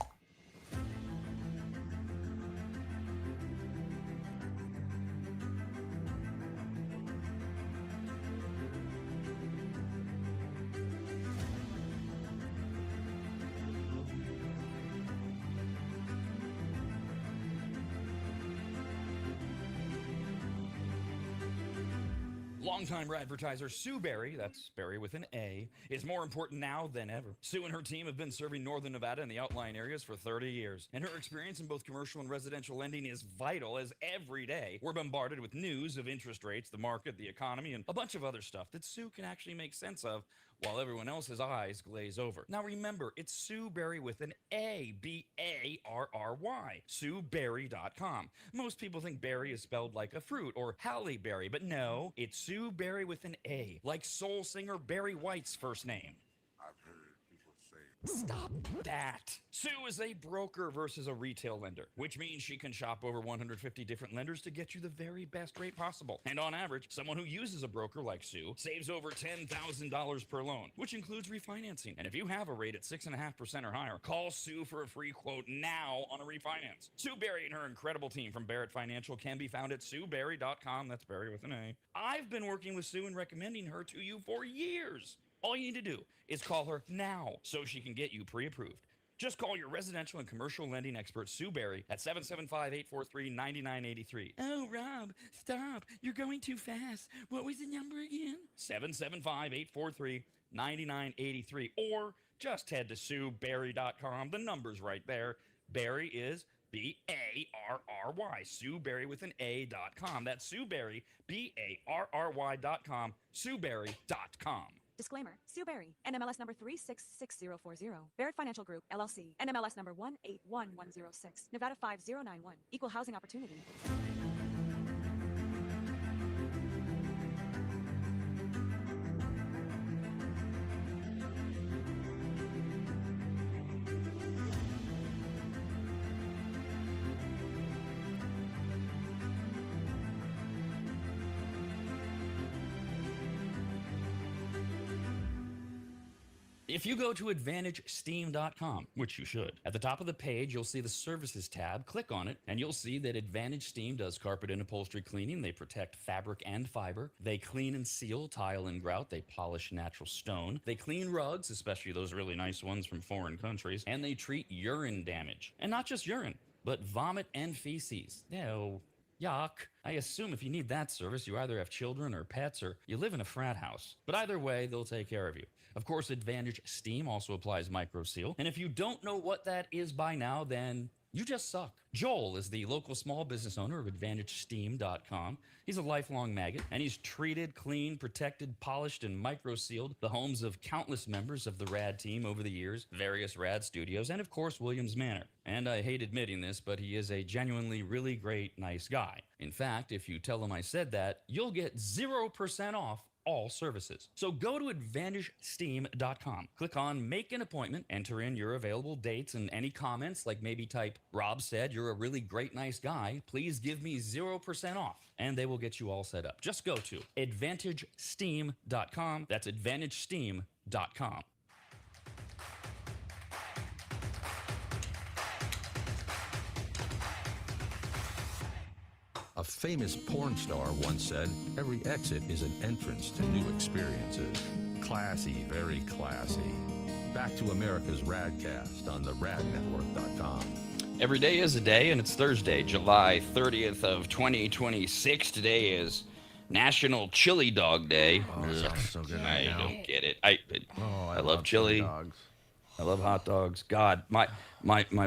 Longtime advertiser Sue Berry, that's Berry with an A, is more important now than ever. Sue and her team have been serving Northern Nevada and the outlying areas for 30 years, and her experience in both commercial and residential lending is vital, as every day we're bombarded with news of interest rates, the market, the economy, and a bunch of other stuff that Sue can actually make sense of, while everyone else's eyes glaze over. Now remember, it's Sue Berry with an A, B-A-R-R-Y, SueBerry.com. Most people think berry is spelled like a fruit or Halle Berry, but no, it's Sue Berry with an A, like soul singer Barry White's first name. I've heard people say Stop that. Sue is a broker versus a retail lender, which means she can shop over 150 different lenders to get you the very best rate possible. And on average, someone who uses a broker like Sue saves over $10,000 per loan, which includes refinancing. And if you have a rate at 6.5% or higher, call Sue for a free quote now on a refinance. Sue Berry and her incredible team from Barrett Financial can be found at SueBerry.com. That's Barry with an A. I've been working with Sue and recommending her to you for years. All you need to do is call her now so she can get you pre-approved. Just call your residential and commercial lending expert, Sue Berry, at 775-843-9983. Oh, Rob, stop. You're going too fast. What was the number again? 775-843-9983. Or just head to SueBerry.com. The number's right there. Berry is B-A-R-R-Y. Sue Berry with an A.com. That's Sue Berry, B-A-R-R-Y.com. SueBerry.com. Disclaimer. Sue Berry, NMLS number 366040. Barrett Financial Group, LLC. NMLS number 181106. Nevada 5091. Equal housing opportunity. If you go to AdvantageSteam.com, which you should, at the top of the page, you'll see the Services tab. Click on it, and you'll see that Advantage Steam does carpet and upholstery cleaning. They protect fabric and fiber. They clean and seal tile and grout. They polish natural stone. They clean rugs, especially those really nice ones from foreign countries. And they treat urine damage. And not just urine, but vomit and feces. Ew. Yuck. I assume if you need that service, you either have children or pets or you live in a frat house. But either way, they'll take care of you. Of course, Advantage Steam also applies MicroSeal. And if you don't know what that is by now, then you just suck. Joel is the local small business owner of AdvantageSteam.com. He's a lifelong maggot, and he's treated, cleaned, protected, polished, and microsealed the homes of countless members of the RAD team over the years, various RAD studios, and of course, Williams Manor. And I hate admitting this, but he is a genuinely really great, nice guy. In fact, if you tell him I said that, you'll get 0% off all services. So go to AdvantageSteam.com. Click on Make an Appointment, enter in your available dates and any comments, like maybe type, Rob said you're a really great, nice guy. Please give me 0% off. And they will get you all set up. Just go to AdvantageSteam.com. That's AdvantageSteam.com. A famous porn star once said, every exit is an entrance to new experiences. Classy, very classy. Back to America's RAD Cast on the radnetwork.com. Every day is a day, and it's Thursday, July 30th of 2026. Today is National Chili Dog Day. Oh, that sounds so good I right now. don't get it. I love chili. Dogs. I love hot dogs. God, my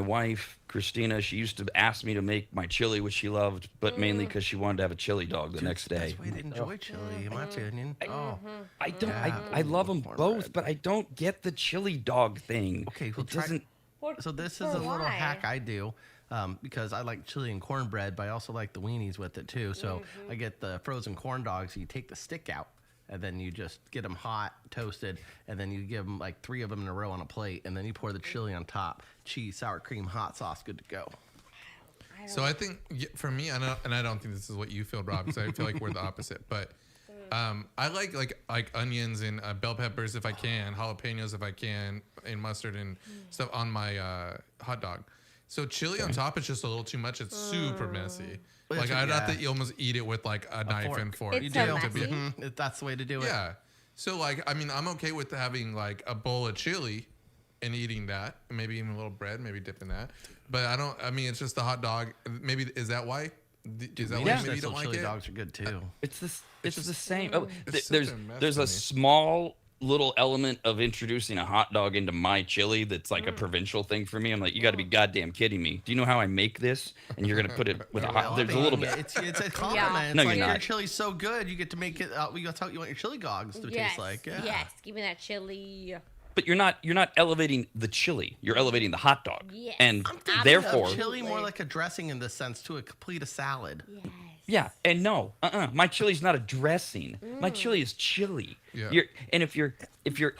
wife, Christina, she used to ask me to make my chili, which she loved, but mainly because she wanted to have a chili dog the next day. That's the way to enjoy chili, in my opinion. I don't. Yeah. I love them Cornbread. both, but I don't get the chili dog thing. Okay, well, it doesn't. So this is a little hack I do because I like chili and cornbread, but I also like the weenies with it too. So I get the frozen corn dogs. You take the stick out, and then you just get them hot, toasted, and then you give them like 3 of them in a row on a plate, and then you pour the chili on top, cheese, sour cream, hot sauce, good to go. So I think for me, I don't think this is what you feel, Rob, because I feel like we're the opposite. But I like onions and bell peppers if I can, jalapenos if I can, and mustard and stuff on my hot dog. So chili on top is just a little too much. It's super messy. Like I'd have to almost eat it with like a knife and fork. It's so messy. That's the way to do it. Yeah. So like, I mean, I'm okay with having like a bowl of chili and eating that, maybe even a little bread, maybe dip in that. But I mean, it's just the hot dog. Maybe is that why? Is that why maybe you don't like chili it? dogs are good too. It's the same. It's There's such a mess there's to a me. small little element of introducing a hot dog into my chili that's like a provincial thing for me. I'm like, you got to be goddamn kidding me. Do you know how I make this? And you're gonna put it with a hot. There's a little bit. It's a compliment. Yeah. It's No, like you're your not. chili's so good, you get to make it. That's how you want your chili dogs to taste like. Yeah. Yes, give me that chili. But you're not elevating the chili. You're elevating the hot dog. Yes. And I'm thinking therefore, of chili more like a dressing in this sense to complete a salad. Yes. yeah. And no, my chili's not a dressing. My chili is chili. Yeah. And if you're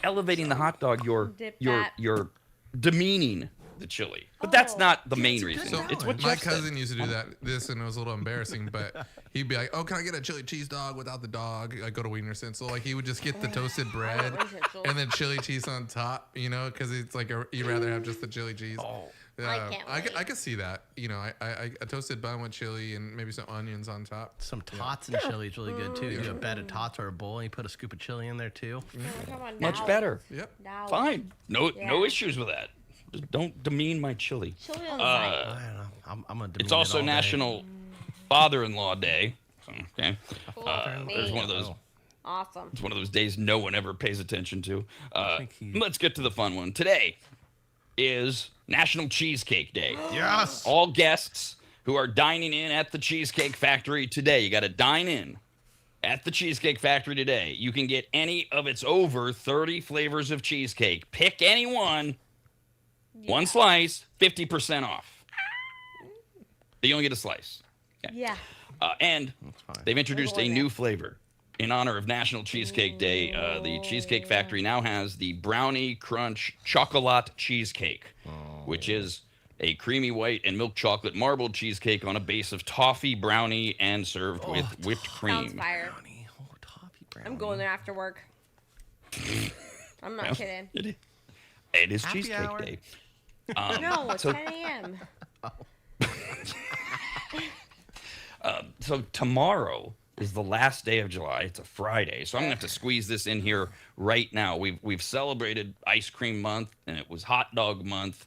elevating the hot dog, Dip that. you're demeaning the chili. But that's not the main reason. So It's what My Jeff said. cousin used to do this, and it was a little embarrassing. But he'd be like, "Oh, can I get a chili cheese dog without the dog?" I go to Wienerson, so like he would just get the toasted bread and then chili cheese on top, because it's like you'd rather have just the chili cheese. I can't wait. I could see that. I a toasted bun with chili and maybe some onions on top. Some tots and chili is really good too. You do a bed of tots or a bowl, and you put a scoop of chili in there too. Come on, Much now. better. Yep. Now. Fine. No Yeah. issues with that. Just don't demean my chili. Chili on the I don't know. I'm gonna. It's also National Father-in-Law Day. So, okay. Father-in-law. There's one of those. Awesome. It's one of those days no one ever pays attention to. think he- Let's get to the fun one. Today is National Cheesecake Day. Yes. All guests who are dining in at the Cheesecake Factory today, you got to dine in at the Cheesecake Factory today. You can get any of its over 30 flavors of cheesecake. Pick any one. One slice, 50% off. You only get a slice. Yeah. And fine. they've introduced a new flavor in honor of National Cheesecake Day. The Cheesecake Factory now has the Brownie Crunch Chocolate Cheesecake, which is a creamy white and milk chocolate marbled cheesecake on a base of toffee brownie and served with whipped Sounds cream. fire. Toffee brownie. I'm going there after work. I'm not kidding. It is Happy Cheesecake hour. Day. No, it's so- 10 a.m. So tomorrow is the last day of July. It's a Friday, so I'm gonna have to squeeze this in here right now. We've celebrated Ice Cream Month, and it was Hot Dog Month,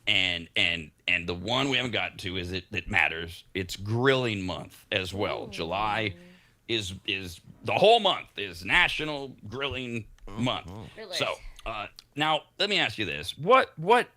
and the one we haven't gotten to is that matters. It's Grilling Month as well. July is the whole month is National Grilling Month. Really? So now let me ask you this: what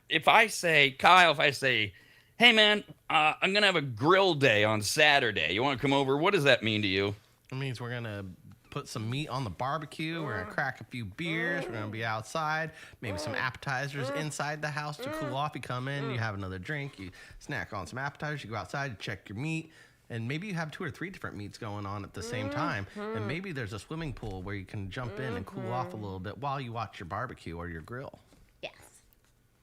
if I say, Kyle? If I say, hey man, I'm gonna have a grill day on Saturday. You want to come over? What does that mean to you? It means we're gonna put some meat on the barbecue. We're gonna crack a few beers. We're gonna be outside. Maybe some appetizers inside the house to cool off. You come in, you have another drink. You snack on some appetizers. You go outside, you check your meat. And maybe you have 2 or 3 different meats going on at the same time. And maybe there's a swimming pool where you can jump in and cool off a little bit while you watch your barbecue or your grill. Yes.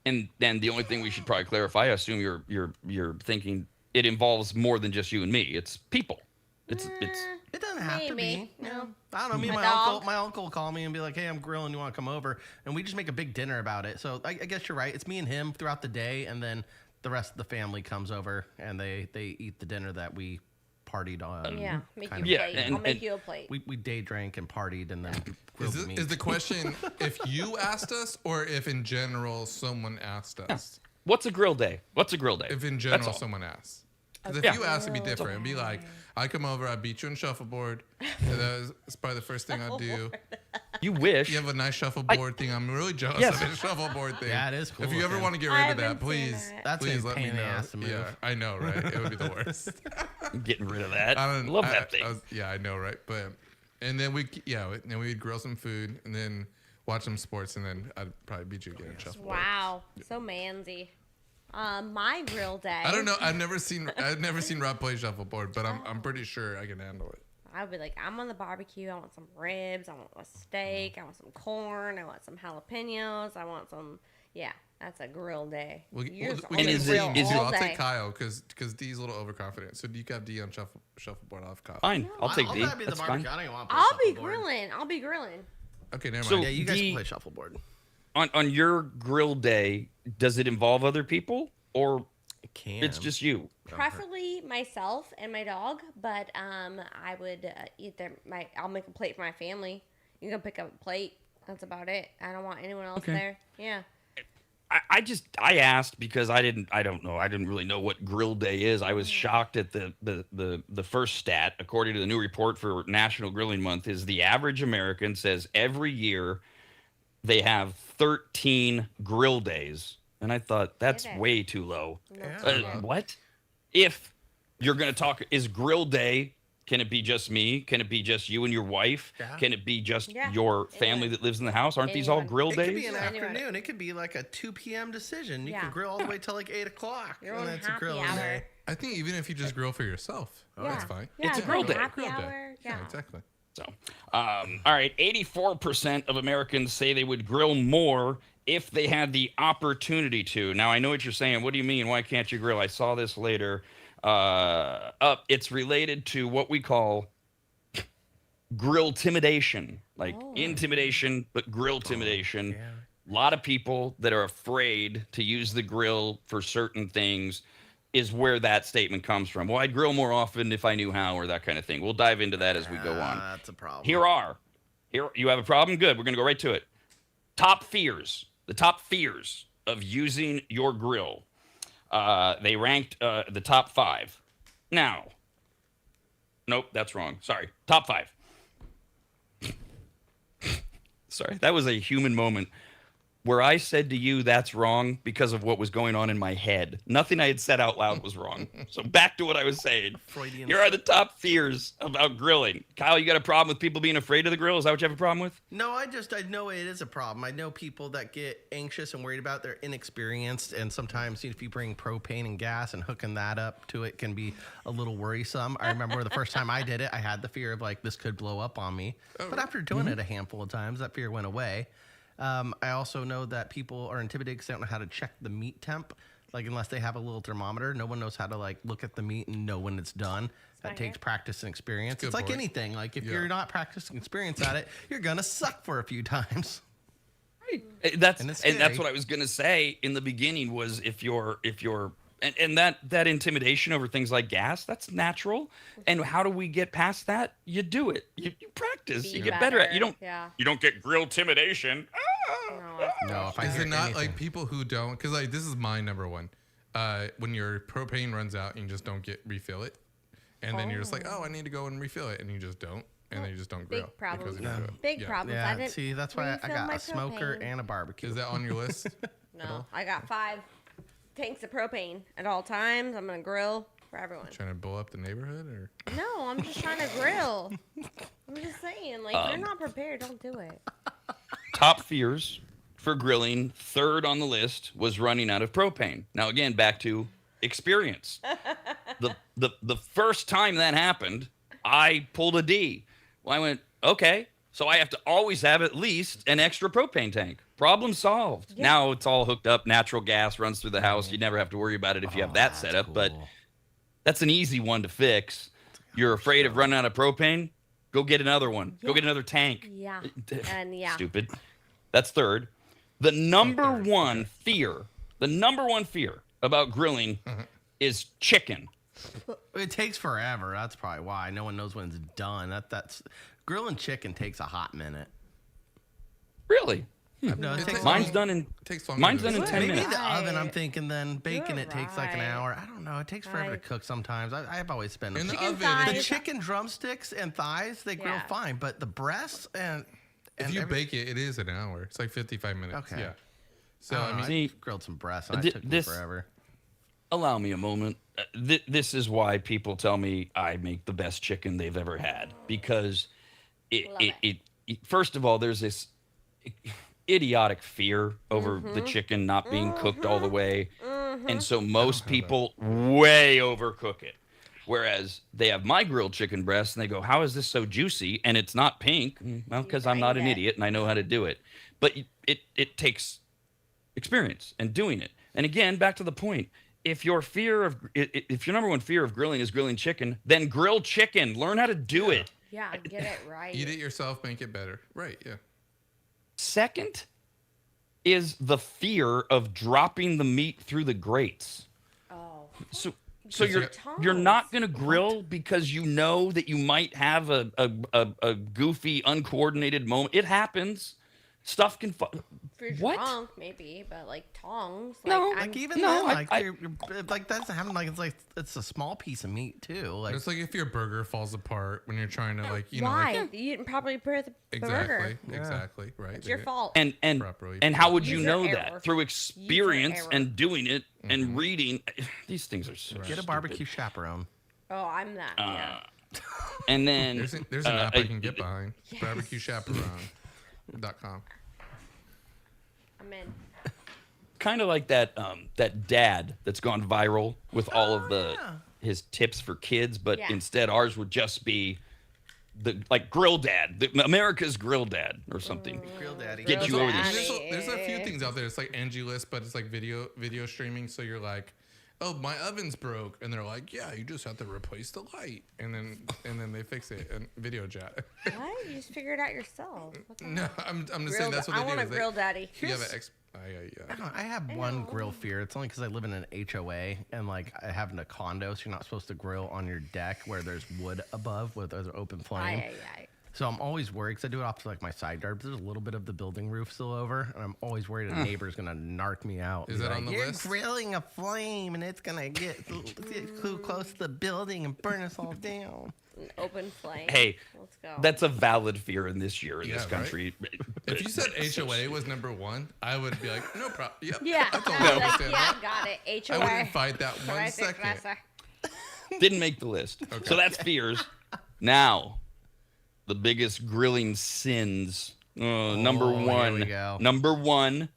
And then the only thing we should probably clarify, I assume you're thinking it involves more than just you and me. It's people. It's It doesn't have to Maybe. be. No. I don't know. Me and My my uncle, dog. my uncle will call me and be like, "Hey, I'm grilling. You want to come over?" And we just make a big dinner about it. So I guess you're right. It's me and him throughout the day, and then the rest of the family comes over and they eat the dinner that we partied on. Yeah. Make you kind a of- Yeah, plate. and- I'll make and- you a plate. We day drank and partied and then grilled meat. Is the question if you asked us or if in general someone asked us? what's a grill day? What's a grill day? If in That's general all. someone asks. Because if Yeah. you ask, it'd be different. It'd be like, I come over, I beat you in shuffleboard. That's probably the first thing I'd do. You wish. You have a nice shuffleboard thing. I'm really jealous Yes. of this shuffleboard thing. Yeah, it is cool If you ever looking. want to get I rid of that, haven't seen please, that. That's please a let pain me in the know. ass to move. Yeah, I know, right? It would be the worst. Getting rid of that. I don't Love that thing. yeah, I know, right? But and then we'd grill some food and then watch some sports and then I'd probably beat you again in shuffleboard. Wow. So mansy. My grill day. I don't know. I've never seen Rob play shuffleboard, but I'm pretty sure I can handle it. I would be like, I'm on the barbecue. I want some ribs. I want a steak. I want some corn. I want some jalapenos. I want some. Yeah, that's a grill day. We Yours can on the is it- grill is it- all I'll day. take Kyle because D's a little overconfident. So you can have D on shuffleboard off Kyle. Fine. I'll take I'll D. probably be the That's fine. barbecue. I don't even want to play I'll be shuffleboard. grilling. I'll be grilling. Okay, never So- mind. Yeah, you guys D- can play shuffleboard. On your grill day, does it involve other people or It can. it's just you? Preferably myself and my dog, but I would either I'll make a plate for my family. You can pick up a plate. That's about it. I don't want anyone else Okay. there. Yeah. I asked because I didn't really know what grill day is. I was shocked at the first stat. According to the new report for National Grilling Month, is the average American says every year they have 13 grill days. And I thought that's Okay. way too low. Yeah. What? If you're going to talk, is grill day, can it be just me? Can it be just you and your wife? Yeah. Can it be just Yeah. your family Anyone. that lives in the house? Aren't these all Anyone. grill It could days? be an Anyway. afternoon. It could be like a 2 p.m. decision. You Yeah. could grill all the way till like 8 o'clock. Your and own that's a happy grilling hour. day. I think even if you just grill for yourself, that's fine. Yeah, It's a like grill day. Happy Grill day. hour. Yeah. exactly. So, all right, 84% of Americans say they would grill more if they had the opportunity to. Now, I know what you're saying. What do you mean? Why can't you grill? I saw this later. It's related to what we call grill timidation, like intimidation, but grill timidation. A lot of people that are afraid to use the grill for certain things is where that statement comes from. Well, I'd grill more often if I knew how, or that kind of thing. We'll dive into that as we go on. That's a problem. Here, you have a problem? Good. We're going to go right to it. Top fears. The top fears of using your grill. They ranked the top 5. Now, nope, that's wrong. Sorry. Top 5. Sorry, that was a human moment where I said to you that's wrong because of what was going on in my head. Nothing I had said out loud was wrong. So back to what I was saying. Freudian. Here are the top fears about grilling. Kyle, you got a problem with people being afraid of the grill? Is that what you have a problem with? No, I know it is a problem. I know people that get anxious and worried about they're inexperienced, and sometimes if you bring propane and gas and hooking that up to it can be a little worrisome. I remember the first time I did it, I had the fear of like this could blow up on me. But after doing it a handful of times, that fear went away. I also know that people are intimidated because they don't know how to check the meat temp. Like, unless they have a little thermometer, no one knows how to, like, look at the meat and know when it's done. That takes practice and experience. It's like anything. Like, if you're not practicing experience at it, you're going to suck for a few times. Right. That's what I was going to say in the beginning was if you're and that intimidation over things like gas, that's natural. And how do we get past that? You do it. You practice. You get better at it. You don't get grill timidation. No, if I is hear it not anything. like people who don't? Because like this is my number one. When your propane runs out and you just don't refill it, and then you're just like, oh, I need to go and refill it, and you just don't, and then you just don't grill. Big problems. Because you don't do it. Big problems. I Yeah, didn't see, that's why I refill got my a smoker propane. and a barbecue. Is that on your list? No, I got 5 tanks of propane at all times. I'm gonna grill for everyone. Trying to blow up the neighborhood, or No, I'm just trying to grill. I'm just saying, like, if you're not prepared, don't do it. Top fears for grilling, third on the list was running out of propane. Now again, back to experience. The first time that happened, I pulled a D. Well, I went, okay, so I have to always have at least an extra propane tank. Problem solved. Yeah. Now it's all hooked up. Natural gas runs through the house. You never have to worry about it if you have that set up. cool. But that's an easy one to fix. You're afraid of running out of propane? Go get another one. Go get another tank. Yeah. And yeah. Stupid. That's third. The number one fear about grilling is chicken. It takes forever. That's probably why. No one knows when it's done. That's grilling chicken takes a hot minute. Really? No, it takes Mine's done in takes longer. mine's than done in this. 10 maybe minutes. the oven. I'm thinking then baking You're it takes like an right. hour. I don't know. It takes forever to Right. cook sometimes. I've always been In the Chicken oven, thighs. the chicken drumsticks and thighs they grill Yeah. fine, but the breasts and if you bake it, it is an hour. It's like 55 minutes. Okay. Yeah. So I I mean, See, grilled some breasts and thi- it took me this- forever. Allow me a moment. This is why people tell me I make the best chicken they've ever had, because it first of all, there's this idiotic fear over the chicken not being cooked all the way. And so most people way overcook it. Whereas they have my grilled chicken breast and they go, how is this so juicy? And it's not pink. Well, because I'm not an idiot and I know how to do it. But it takes experience and doing it. And again, back to the point. If your number one fear of grilling is grilling chicken, then grill chicken. Learn how to do it. Yeah, get it right. eat it yourself, make it better. Right. Yeah. Second is the fear of dropping the meat through the grates. Oh. So you're- you're not gonna grill because you know that you might have a goofy, uncoordinated moment. It happens. Stuff can. If you're What? drunk, maybe, but like tongs. No, like, Like even no, then, like I- you're, like that's happening. Like it's a small piece of meat too. Like It's like if your burger falls apart when you're trying to like why? like You didn't probably prepare the burger. exactly right. It's your There- fault. And Properly. how would you User know error. that? Through experience error. and doing it and reading. These things are so get a stupid. barbecue chaperone. Oh, I'm that. Yeah. And then There's an app I can get behind. BarbecueChaperone.com. I'm in. kind of like that dad that's gone viral with all of his tips for kids, but Yeah. instead ours would just be like grill dad, America's grill dad or something. Grill daddy. Get you over There's, this. there's a few things out there. It's like Angie List, but it's like video streaming. So you're like, oh, my oven's broke, and they're like, yeah, you just have to replace the light, and then they fix it and video chat. What? You just figure it out yourself. What the No, heck? I'm just Grill saying that's what I they do. want a is they- grill daddy. You have an I have one grill fear. It's only because I live in an HOA and like I have in a condo, so you're not supposed to grill on your deck where there's wood above with an open flame. Aye, aye, aye. So I'm always worried because I do it off to like my side yard, but there's a little bit of the building roof still over, and I'm always worried a neighbor's gonna narc me out. Is Be that like, on the You're list? grilling a flame, and it's gonna get too close to the building and burn us all down. An open flame. Hey, Let's go. that's a valid fear in this year in Yeah, this right? country. If you said HOA was number one, I would be like, no problem. Yep, yeah. I totally I'd be like, understand yeah, that. got it. HOA. I wouldn't fight that What I one think, second. Vanessa? Didn't make the list. So that's fears. Now, the biggest grilling sins. Number Oh, here one. we go. Number one.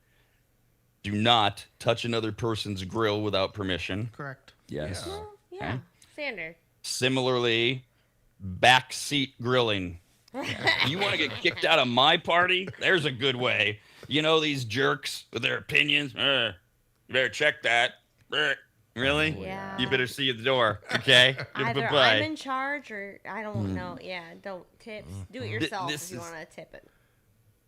Do not touch another person's grill without permission. Correct. Yes. Yeah. Well, yeah. Standard. Similarly, backseat grilling. You want to get kicked out of my party? There's a good way. You know these jerks with their opinions? You better check that. Really? Yeah. You better see you at the door. Okay? Either Bye-bye. I'm in charge or I don't know. Yeah, don't tips. Do it yourself this if you is- want to tip it.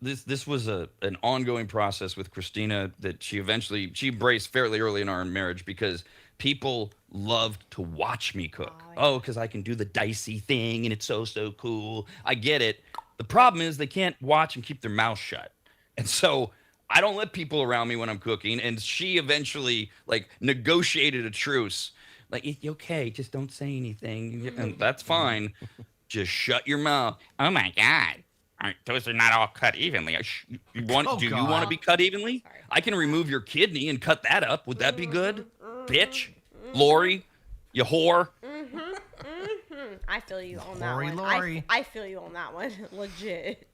This was an ongoing process with Christina that she embraced fairly early in our marriage because people loved to watch me cook. Oh, because I can do the dicey thing and it's so cool. I get it. The problem is they can't watch and keep their mouth shut. And so I don't let people around me when I'm cooking. And she eventually like negotiated a truce. Like, it's okay, just don't say anything. And that's fine. Just shut your mouth. Oh my God. Those are not all cut evenly. Do you want to be cut evenly? Sorry. I can remove your kidney and cut that up. Would that be good? Bitch? Lori? You whore? I feel you on that Lori, one. Lori. I feel you on that one. Legit.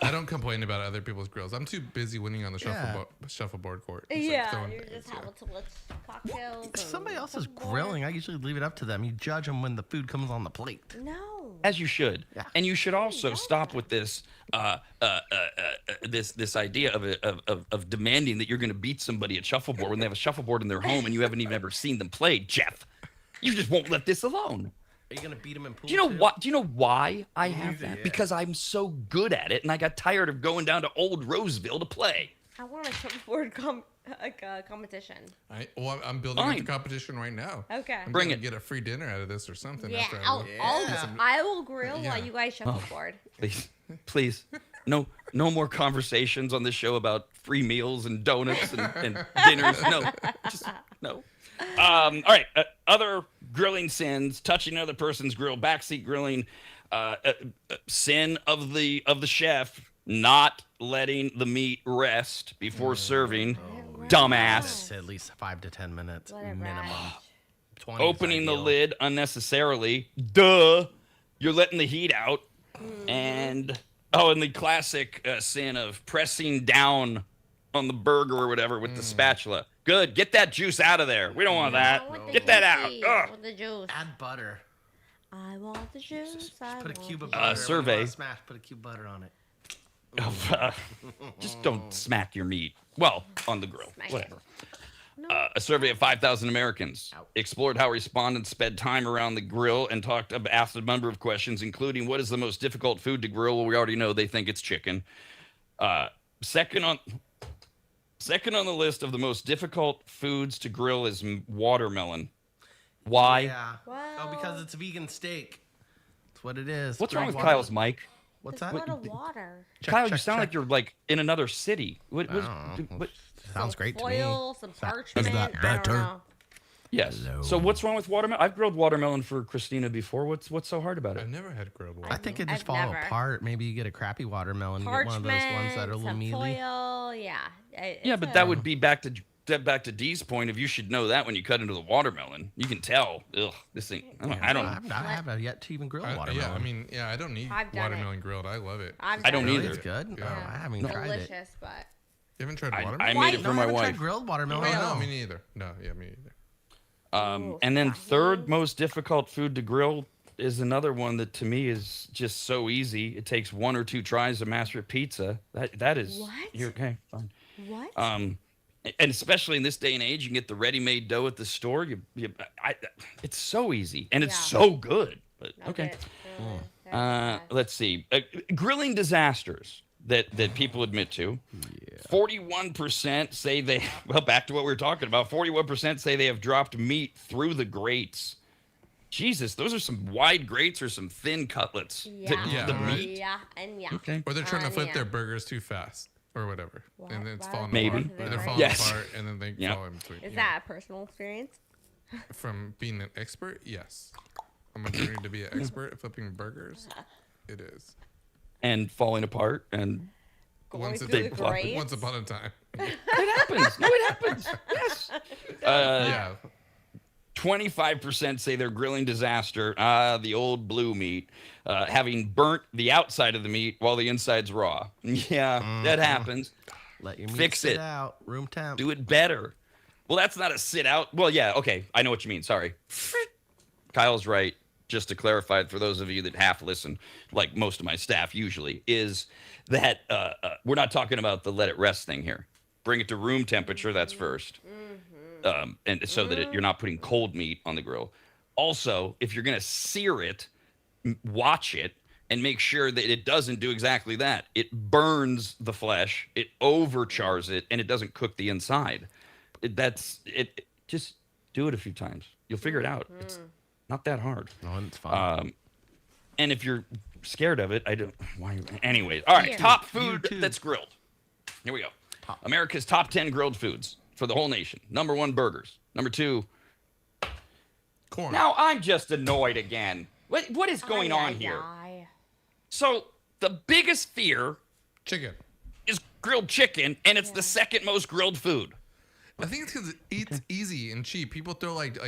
I don't complain about other people's grills. I'm too busy winning on the shuffleboard court. It's like Yeah, throwing you're things, just yeah. having to look cocktails. If and somebody else is shuffleboard. grilling, I usually leave it up to them. You judge them when the food comes on the plate. No. As you should. Yeah. And you should also stop with this this idea of demanding that you're going to beat somebody at shuffleboard when they have a shuffleboard in their home and you haven't even ever seen them play, Jeff. You just won't let this alone. Are you gonna beat them in pool? Do you know too? what? Do you know why I have that? Yeah. Because I'm so good at it, and I got tired of going down to Old Roseville to play. I want a shuffleboard competition. I'm building up Fine. the competition right now. Okay. I'm Bring gonna it. get a free dinner out of this or something. Yeah, after I will grill Yeah. while you guys shuffleboard. Please, no more conversations on this show about free meals and donuts and dinners. No, just no. All right, other grilling sins: touching another person's grill, backseat grilling, sin of the chef not letting the meat rest before serving. Dumbass. It's at least 5 to 10 minutes Let it minimum. rest. 20 is Opening the ideal. lid unnecessarily. Duh. You're letting the heat out. And the classic sin of pressing down on the burger or whatever with the spatula. Good. Get that juice out of there. We don't want that. I want the Get that out. juicy Ugh. with the juice. Add butter. I want the juice. Just I put a want cube the of juice. butter. survey. When you want to smash, put a cube of butter on it. Just don't smack your meat. Well, on the grill. Smack it. Whatever. No. A survey of 5,000 Americans explored how respondents spent time around the grill and asked a number of questions, including what is the most difficult food to grill? Well, we already know they think it's chicken. Second on the list of the most difficult foods to grill is watermelon. Why? Yeah. Well- because it's vegan steak. That's what it is. What's wrong Drink with water. Kyle's mic? What's There's that? a lot of water. Kyle, you check, sound check. like you're like in another city. What? I don't know. what Sounds great to me. Foil, some parchment. that I better? don't know. yes. So what's wrong with watermelon? I've grilled watermelon for Christina before. What's so hard about it? I've never had grilled I water. think it just I've fall never. apart. Maybe you get a crappy watermelon. You get one of Parchment, those ones that are a little some mealy. foil. Yeah. Yeah, but that would be back to Dee's point of you should know that when you cut into the watermelon. You can tell. Ugh, this thing. I don't. I haven't yet to even grill watermelon. I don't need I've done it. watermelon grilled. I love it. I've I don't done it. either. It's good. Yeah. Oh, I haven't even tried it. Delicious, but You haven't tried I watermelon? made it No, for I my haven't tried wife. grilled watermelon. no, No. me neither. No, yeah, me neither. Ooh, And then tahini. third most difficult food to grill, is another one that to me is just so easy. It takes 1 or 2 tries to master pizza. That is What? You're okay. Fine. What? And especially in this day and age, you can get the ready-made dough at the store. It's so easy and it's so good. But okay. Let's see. Grilling disasters that people admit to. 41% say they, well, back to what we were talking about, 41% say they have dropped meat through the grates. Jesus, those are some wide grates or some thin cutlets. The meat. Okay. Or they're trying to flip their burgers too fast or whatever. And then it's falling Maybe. apart. And they're falling apart and then they fall in between. Is that a personal experience? From being an expert? Yes. I'm learning to be an expert at flipping burgers. It is. And falling apart and once upon a time. It happens. No, it happens. Yes. Yeah. 25% say they're grilling disaster. The old blue meat, having burnt the outside of the meat while the inside's raw. Yeah, that happens. Let your meat Fix sit it. out. Room temp. Do it better. Well, that's not a sit out. Well, yeah, okay. I know what you mean. Sorry. Kyle's right. Just to clarify for those of you that half listen, like most of my staff usually, is that we're not talking about the let it rest thing here. Bring it to room temperature. That's first. And so that you're not putting cold meat on the grill. Also, if you're going to sear it, watch it and make sure that it doesn't do exactly that. It burns the flesh, it overchars it, and it doesn't cook the inside. Just do it a few times. You'll figure it out. It's not that hard. No, it's fine. And if you're scared of it, I don't. Why? Anyways, all right. Top food that's grilled. Here we go. America's top 10 grilled foods for the whole nation. Number 1, burgers. Number 2, corn. Now I'm just annoyed again. What is going on here? So the biggest fear, chicken, is grilled chicken, and it's the second most grilled food. I think it's because it's easy and cheap. People throw like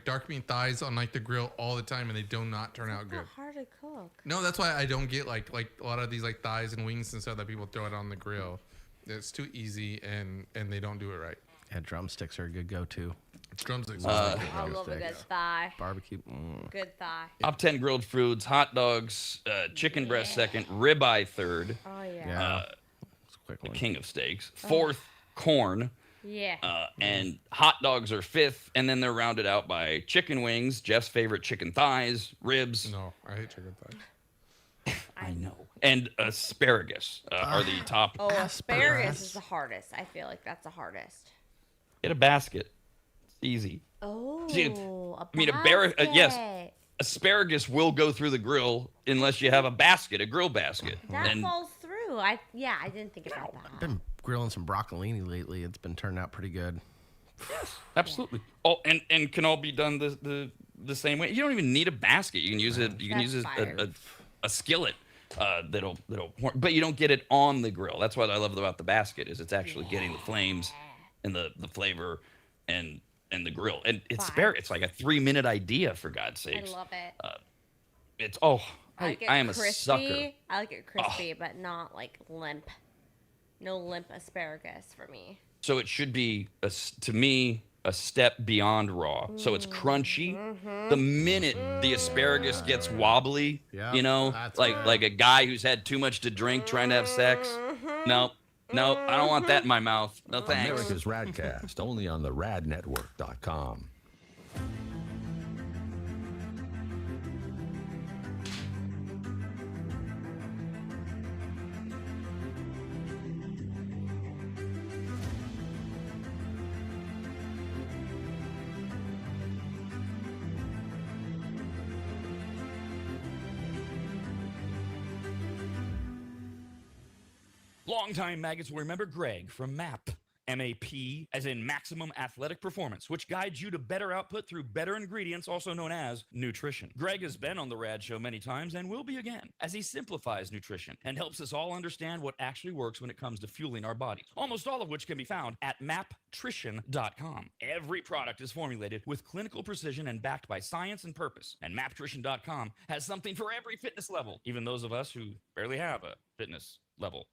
dark meat thighs on like the grill all the time, and they do not turn out good. It's hard to cook. No, that's why I don't get like a lot of these like thighs and wings and stuff that people throw it on the grill. It's too easy and they don't do it right. Yeah, drumsticks are a good go-to. Drumsticks. I love a good thigh. Barbecue. Good thigh. Top 10 grilled foods: hot dogs, chicken breast second, ribeye third. Oh yeah. It's a quick The one. king of steaks. Fourth, corn. Yeah. And hot dogs are fifth, and then they're rounded out by chicken wings, Jeff's favorite chicken thighs, ribs. No, I hate chicken thighs. I know. And asparagus are the top. Oh, asparagus is the hardest. I feel like that's the hardest. Get a basket. It's easy. Oh, yes. Asparagus will go through the grill unless you have a grill basket. That falls through. I didn't think about that. I've been grilling some broccolini lately. It's been turning out pretty good. Yes, absolutely. Oh, and can all be done the same way. You don't even need a basket. You can use it. You can use a skillet. That'll, but you don't get it on the grill. That's what I love about the basket is it's actually getting the flames and the flavor and the grill. And it's like a 3-minute idea, for God's sakes. I love it. I am a sucker. I like it crispy, but not like limp. No limp asparagus for me. So it should be, to me, a step beyond raw. So it's crunchy. The minute the asparagus gets wobbly, like a guy who's had too much to drink trying to have sex. No, I don't want that in my mouth. No thanks. America's RAD Cast, only on the radnetwork.com. Longtime maggots will remember Greg from MAP. MAP, as in Maximum Athletic Performance, which guides you to better output through better ingredients, also known as nutrition. Greg has been on the RAD show many times and will be again, as he simplifies nutrition and helps us all understand what actually works when it comes to fueling our bodies, almost all of which can be found at MAP maptrition.com. Every product is formulated with clinical precision and backed by science and purpose. And maptrition.com has something for every fitness level, even those of us who barely have a fitness level.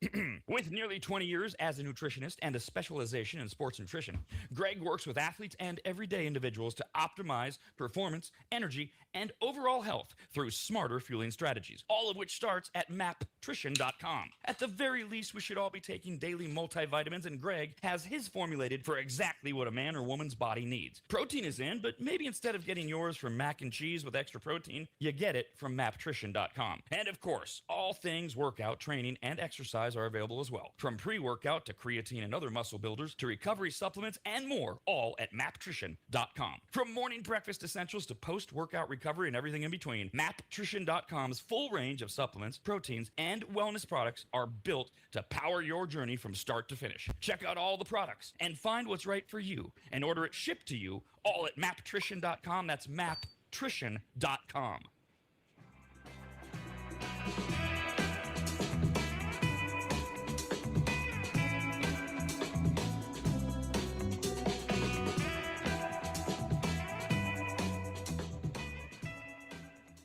With nearly 20 years as a nutritionist and a specialization in sports nutrition, Greg works with athletes and everyday individuals to optimize performance, energy, and overall health through smarter fueling strategies, all of which starts at maptrition.com. At the very least, we should all be taking daily multivitamins, and Greg has his formulated for exactly what a man or woman's body needs. Protein is in, but maybe instead of getting yours from mac and cheese with extra protein, you get it from maptrition.com. And of course, all things workout, training, and exercise are available as well. From pre-workout to creatine and other muscle builders to recovery supplements and more, all at maptrition.com. From morning breakfast essentials to post-workout recovery and everything in between, maptrition.com's full range of supplements, proteins, and wellness products are built to power your journey from start to finish. Check out all the products and find what's right for you and order it shipped to you all at maptrition.com. That's maptrition.com.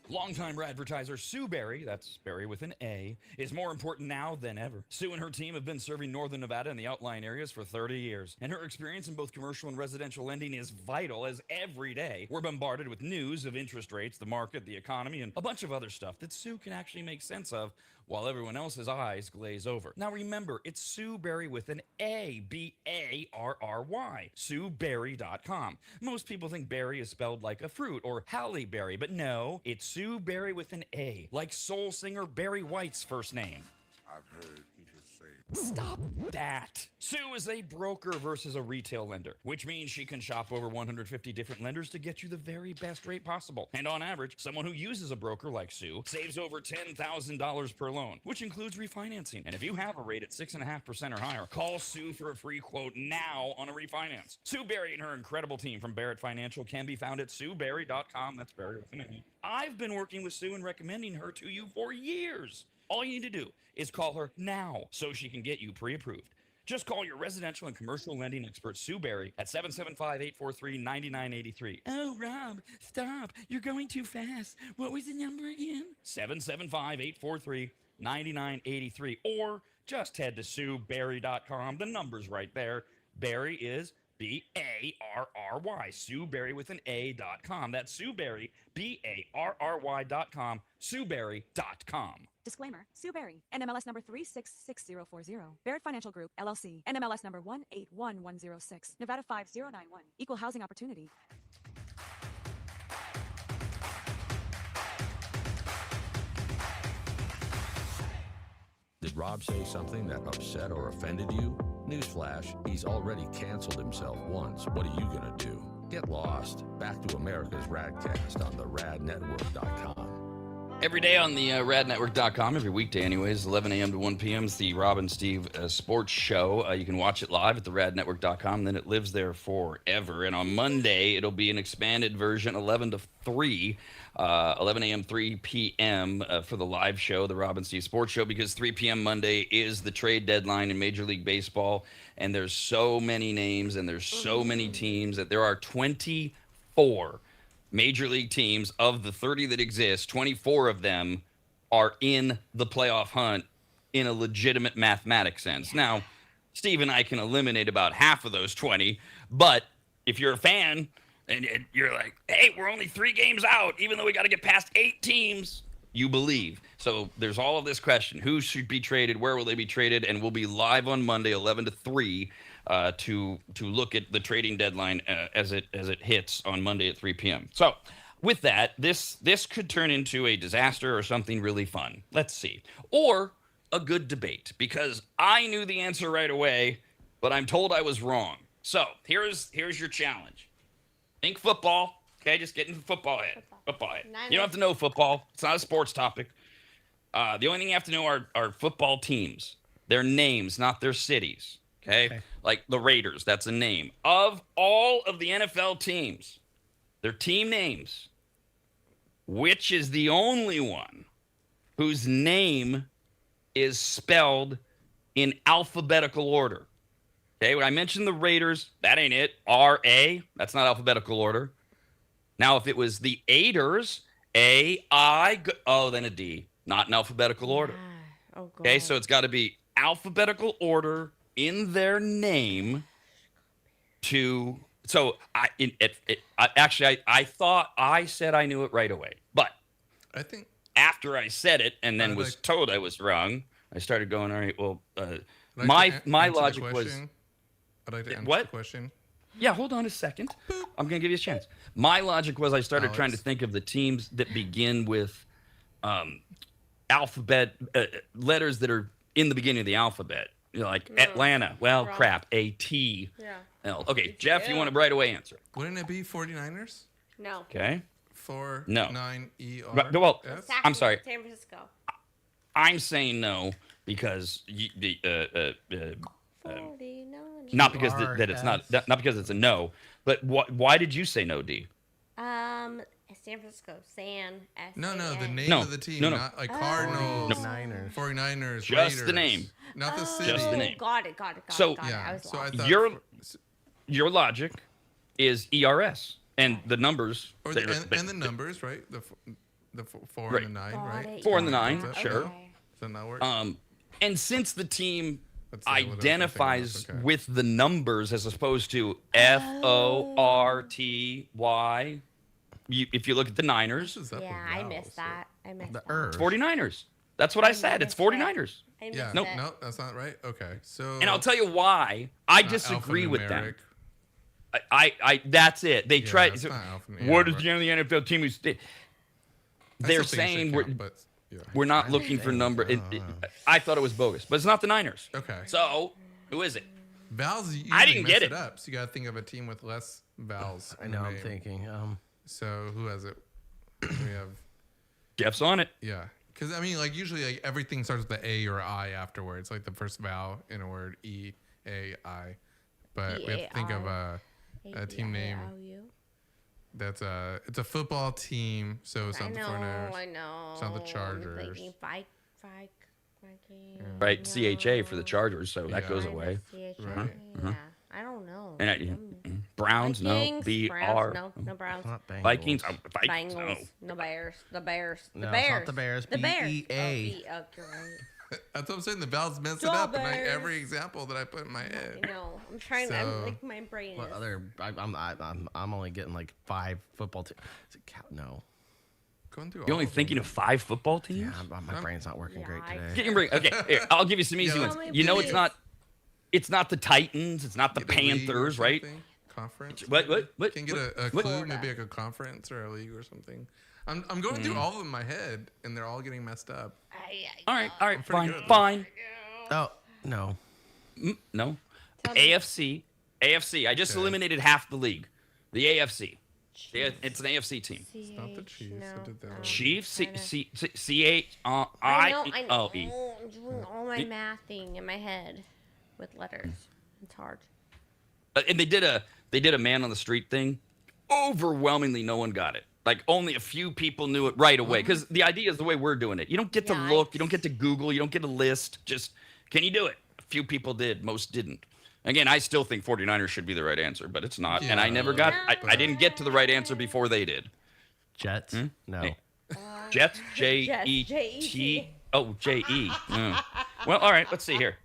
Longtime advertiser Sue Berry, that's Berry with an A, is more important now than ever. Sue and her team have been serving Northern Nevada and the outlying areas for 30 years, and her experience in both commercial and residential lending is vital, as every day we're bombarded with news of interest rates, the market, the economy, and a bunch of other stuff that Sue can actually make sense of while everyone else's eyes glaze over. Now remember, it's Sue Berry with an A, B-A-R-R-Y, SueBerry.com. Most people think berry is spelled like a fruit or Halle Berry, but no, it's Sue Berry with an A, like soul singer Barry White's first name. I've heard people say. Stop that. Sue is a broker versus a retail lender, which means she can shop over 150 different lenders to get you the very best rate possible. And on average, someone who uses a broker like Sue saves over $10,000 per loan, which includes refinancing. And if you have a rate at 6.5% or higher, call Sue for a free quote now on a refinance. Sue Berry and her incredible team from Barrett Financial can be found at SueBerry.com. That's Barry with an A. I've been working with Sue and recommending her to you for years. All you need to do is call her now so she can get you pre-approved. Just call your residential and commercial lending expert, Sue Berry, at 775-843-9983. Oh, Rob, stop. You're going too fast. What was the number again? 775-843-9983. Or just head to SueBerry.com. The number's right there. Berry is B-A-R-R-Y. Sue Berry with an A.com. That's Sue Berry, B-A-R-R-Y.com. SueBerry.com. Disclaimer. Sue Berry, NMLS number 366040. Barrett Financial Group, LLC. NMLS number 181106. Nevada 5091. Equal housing opportunity. Did Rob say something that upset or offended you? Newsflash, he's already canceled himself once. What are you going to do? Get lost. Back to America's RAD Cast on the radnetwork.com. Every day on the radnetwork.com, every weekday anyways, 11 a.m. to 1 p.m. is the Rob and Steve sports show. You can watch it live at the radnetwork.com, then it lives there forever. And on Monday, it'll be an expanded version, 11 to 3, 11 a.m., 3 p.m. For the live show, the Rob and Steve sports show, because 3 p.m. Monday is the trade deadline in Major League Baseball. And there's so many names and there's so many teams that there are 24 Major League teams. Of the 30 that exist, 24 of them are in the playoff hunt in a legitimate mathematic sense. Now, Steve and I can eliminate about half of those 20, but if you're a fan and you're like, hey, we're only 3 games out, even though we got to get past 8 teams, you believe. So there's all of this question. Who should be traded? Where will they be traded? And we'll be live on Monday, 11 to 3, to look at the trading deadline as it hits on Monday at 3 p.m. So with that, this could turn into a disaster or something really fun. Let's see. Or a good debate, because I knew the answer right away, but I'm told I was wrong. So here's your challenge. Think football. Okay, just get into football head. Football head. You don't have to know football. It's not a sports topic. The only thing you have to know are football teams. Their names, not their cities. Okay? Like the Raiders, that's a name. Of all of the NFL teams, their team names, which is the only one whose name is spelled in alphabetical order? Okay, when I mentioned the Raiders, that ain't it. R-A, that's not alphabetical order. Now, if it was the Aiders, A-I, then a D, not in alphabetical order. Oh, God. Okay, so it's got to be alphabetical order in their name to. So I thought I said I knew it right away, but I think after I said it and then was told I was wrong, I started going, all right, well, my logic was. I'd like to answer what? the question. Yeah, hold on a second. I'm going to give you a chance. My logic was I started trying to think of the teams that begin with alphabet letters that are in the beginning of the alphabet. You know, like Atlanta. Well, crap. A-T. Yeah. L. Okay, Jeff, you want a right away answer? Wouldn't it be 49ers? No. Okay. 9ER. Well, S? I'm sorry. San Francisco. I'm saying no because $49. not because that it's not because it's a no, but why did you say no, D? San Francisco. San. No, the S-A-N. name of the team, No. not like Cardinals, 49ers, Just the Raiders. name. Not the city. Just the name. Got it. So- got it. I was So I lost. thought Your logic is ERS and the numbers or that the, are- and the numbers, right? The 4 Right. and the 9, Got right? it. 4 and the Got 9, it. sure. Okay. Doesn't that work? And since the team That's what I was thinking of, identifies okay. with the numbers as opposed to FORTY, if you look at the Niners, This is up Yeah, with I vowels, missed so- that. I missed The that. it's 49ers. That's what I said. It's missed it. 49ers. I missed Yeah, Nope. it. no, that's not right. Okay, so And I'll tell you why. I not disagree with them. alphanumeric. I that's it. They Yeah, tried. that's So, not alphanumeric. what is the name of the NFL team who's? I They're still think it saying should we're count, but yeah. we're not looking for number. I thought it was bogus, but it's not the Niners. Okay. So who is it? Vowels, you I usually didn't mess get it it. up, so you got to think of a team with less vowels. I in know. the I'm name. thinking. So who has it? We have Jeff's on it. yeah, because I mean, like usually, like everything starts with the A or I afterwards, like the first vowel in a word, E, A, I. But we have to think of a team name. A-E-I-O-U. That's it's a football team, so it's I not the know. 49ers. I know. It's not the I'm Chargers. thinking Viking. Right, CHA for the Chargers, so that Yeah. goes away. CHA. Right. Yeah. I don't know. And Browns, no. Vikings, BR. Browns, no Browns. Not Bengals. Vikings, Vikings, no. Bengals, no Bears. The Bears. The No, it's Bears. not the Bears. The Bears. B-E-A. Oh, you're right. That's what I'm saying. The vowels mess it up in like Strawberries. every example that I put in my head. I know. I'm trying. So- I'm like my brain What is. other? I'm only getting like 5 football teams. Is it count? No. Going through You're only all of thinking them. of 5 football teams? Yeah, my brain's not working Yeah, great I- today. Get your brain. Okay, here, I'll give you some easy Yeah, ones. let's- You know, please. it's not the Titans. It's not the Get a league or Panthers, right? something? Conference. What? Can you get a what- clue? Maybe like a conference or a league or something. I'm going through all of them in my head, and they're all getting messed up. All right, pretty fine, good. fine. Oh no. No. Tell me. AFC. I just Okay. eliminated half the league. The AFC. It's an AFC team. It's not the Chiefs. I did that one. Chiefs, Kinda. C-H-I-E-O-E. I'm doing all my mathing in my head with letters. It's hard. And they did a man on the street thing. Overwhelmingly, no one got it. Like only a few people knew it right away. Because the idea is the way we're doing it. You don't get to Yeah, look. You don't get to Google. You don't get a list. Just can you do it? A few people did. Most didn't. Again, I still think 49ers should be the right answer, but it's not. And I Yeah. never got. I didn't get to the right answer before they did. Jets? No. Hey. Jets, J-E-T. Oh, J-E. Well, all right. Let's see here.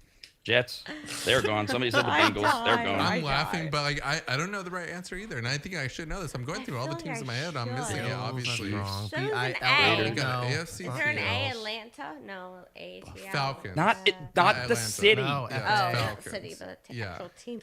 Jets, they're gone. Somebody said the Bengals, they're gone. I'm laughing, but like I don't know the right answer either, and I think I should know this. I'm going through all the feel like teams in I my head. I'm missing should. it, That's obviously. wrong. Shows an B-I-L-A. A. You got No. AFC. Is there an A Eagles. Atlanta? No, A-T-L. Falcons. Not the Atlanta. city. No, Yeah, Oh, it's not Falcons. the city, but the Yeah. actual team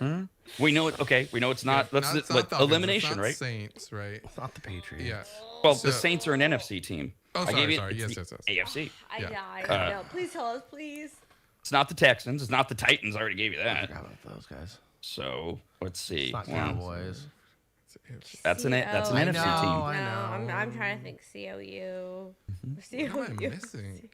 name. We know it. Okay, we know it's not. Yeah, Let's it's what, Falcons, elimination, it's not right? Saints, right? It's not the Patriots. Yeah. Well, So- the Saints are an NFC team. Oh, I sorry, gave you, sorry. it's Yes, the yes, AFC. I Yeah. died. No, please tell us, please. It's not the Texans. It's not the Titans. I already gave you I that. forgot about those guys. So let's see. It's not One, Cowboys. That's an NFC I team. know, I know. I'm trying to think COU. What am I missing?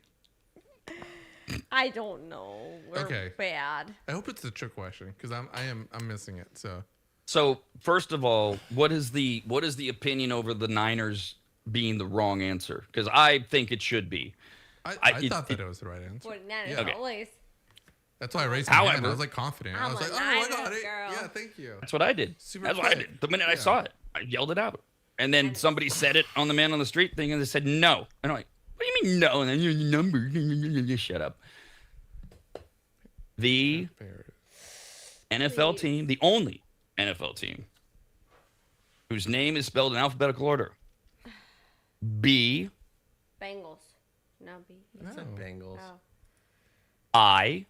I don't know. We're Okay. bad. I hope it's a trick question because I'm missing it. So So first of all, what is the opinion over the Niners being the wrong answer? Because I think it should be. I it- thought that it was the right answer. What, not Yeah. as Okay. always. That's why I raised my However, hand. I was like confident. I I'm was like, a oh, I nine got it. girl. Yeah, thank you. That's what I did. Super That's what I quick. did. The minute I Yeah. saw it, I yelled it out. And then somebody said it on the man on the street thing, and they said no. And I'm like, what do you mean no? And then your number. Just shut up. The NFL team, the only NFL team, whose name is spelled in alphabetical order. B. Bengals. No, B. I said Bengals. Oh. I.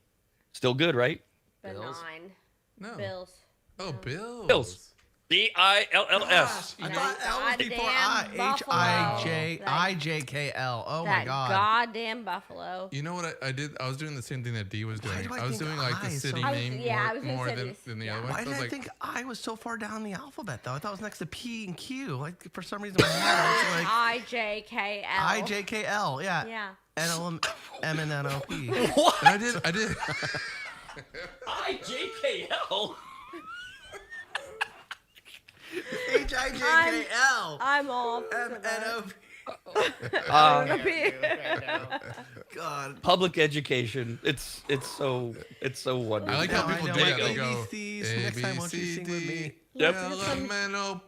Still good, right? Bills? Benign. No. Bills. Oh, Bills. Bills. B-I-L-L-S. You I know, thought L was before Goddamn Buffalo. H-I-J-K-L. Oh, my That God. goddamn Buffalo. you know what I did? I was doing the same thing that D was doing. do I I was think doing like the I is city so- I was- name yeah, I was gonna more say than, this. than the Yeah. other one. Why I did was I like, think I was so far down the alphabet, though? I thought it was next to P and Q. Like, for some reason, my head was like I-J-K-L. I-J-K-L. Yeah. Yeah. N-L-M-N-O-P. and I did. I-J-K-L? H-I-J-K-L. I'm all M-N-O-P. God. Public education. It's so wonderful. I like how Now I people know do my that. They go ABCs. Next time, won't you sing with me? Yep. L-M-N-O-P.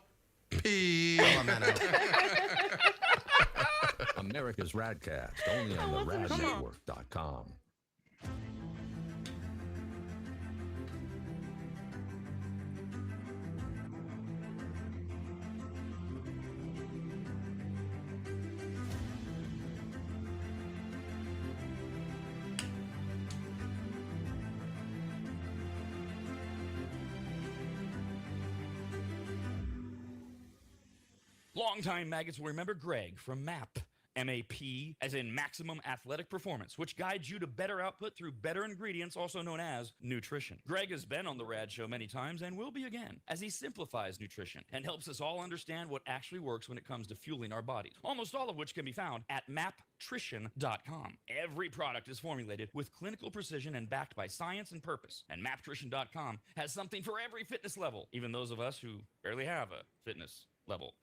America's RADcast, only on the RADnetwork.com. Longtime maggots will remember Greg from MAP. MAP, as in Maximum Athletic Performance, which guides you to better output through better ingredients, also known as nutrition. Greg has been on the RAD show many times and will be again, as he simplifies nutrition and helps us all understand what actually works when it comes to fueling our bodies, almost all of which can be found at maptrition.com. Every product is formulated with clinical precision and backed by science and purpose, and maptrition.com has something for every fitness level, even those of us who barely have a fitness level.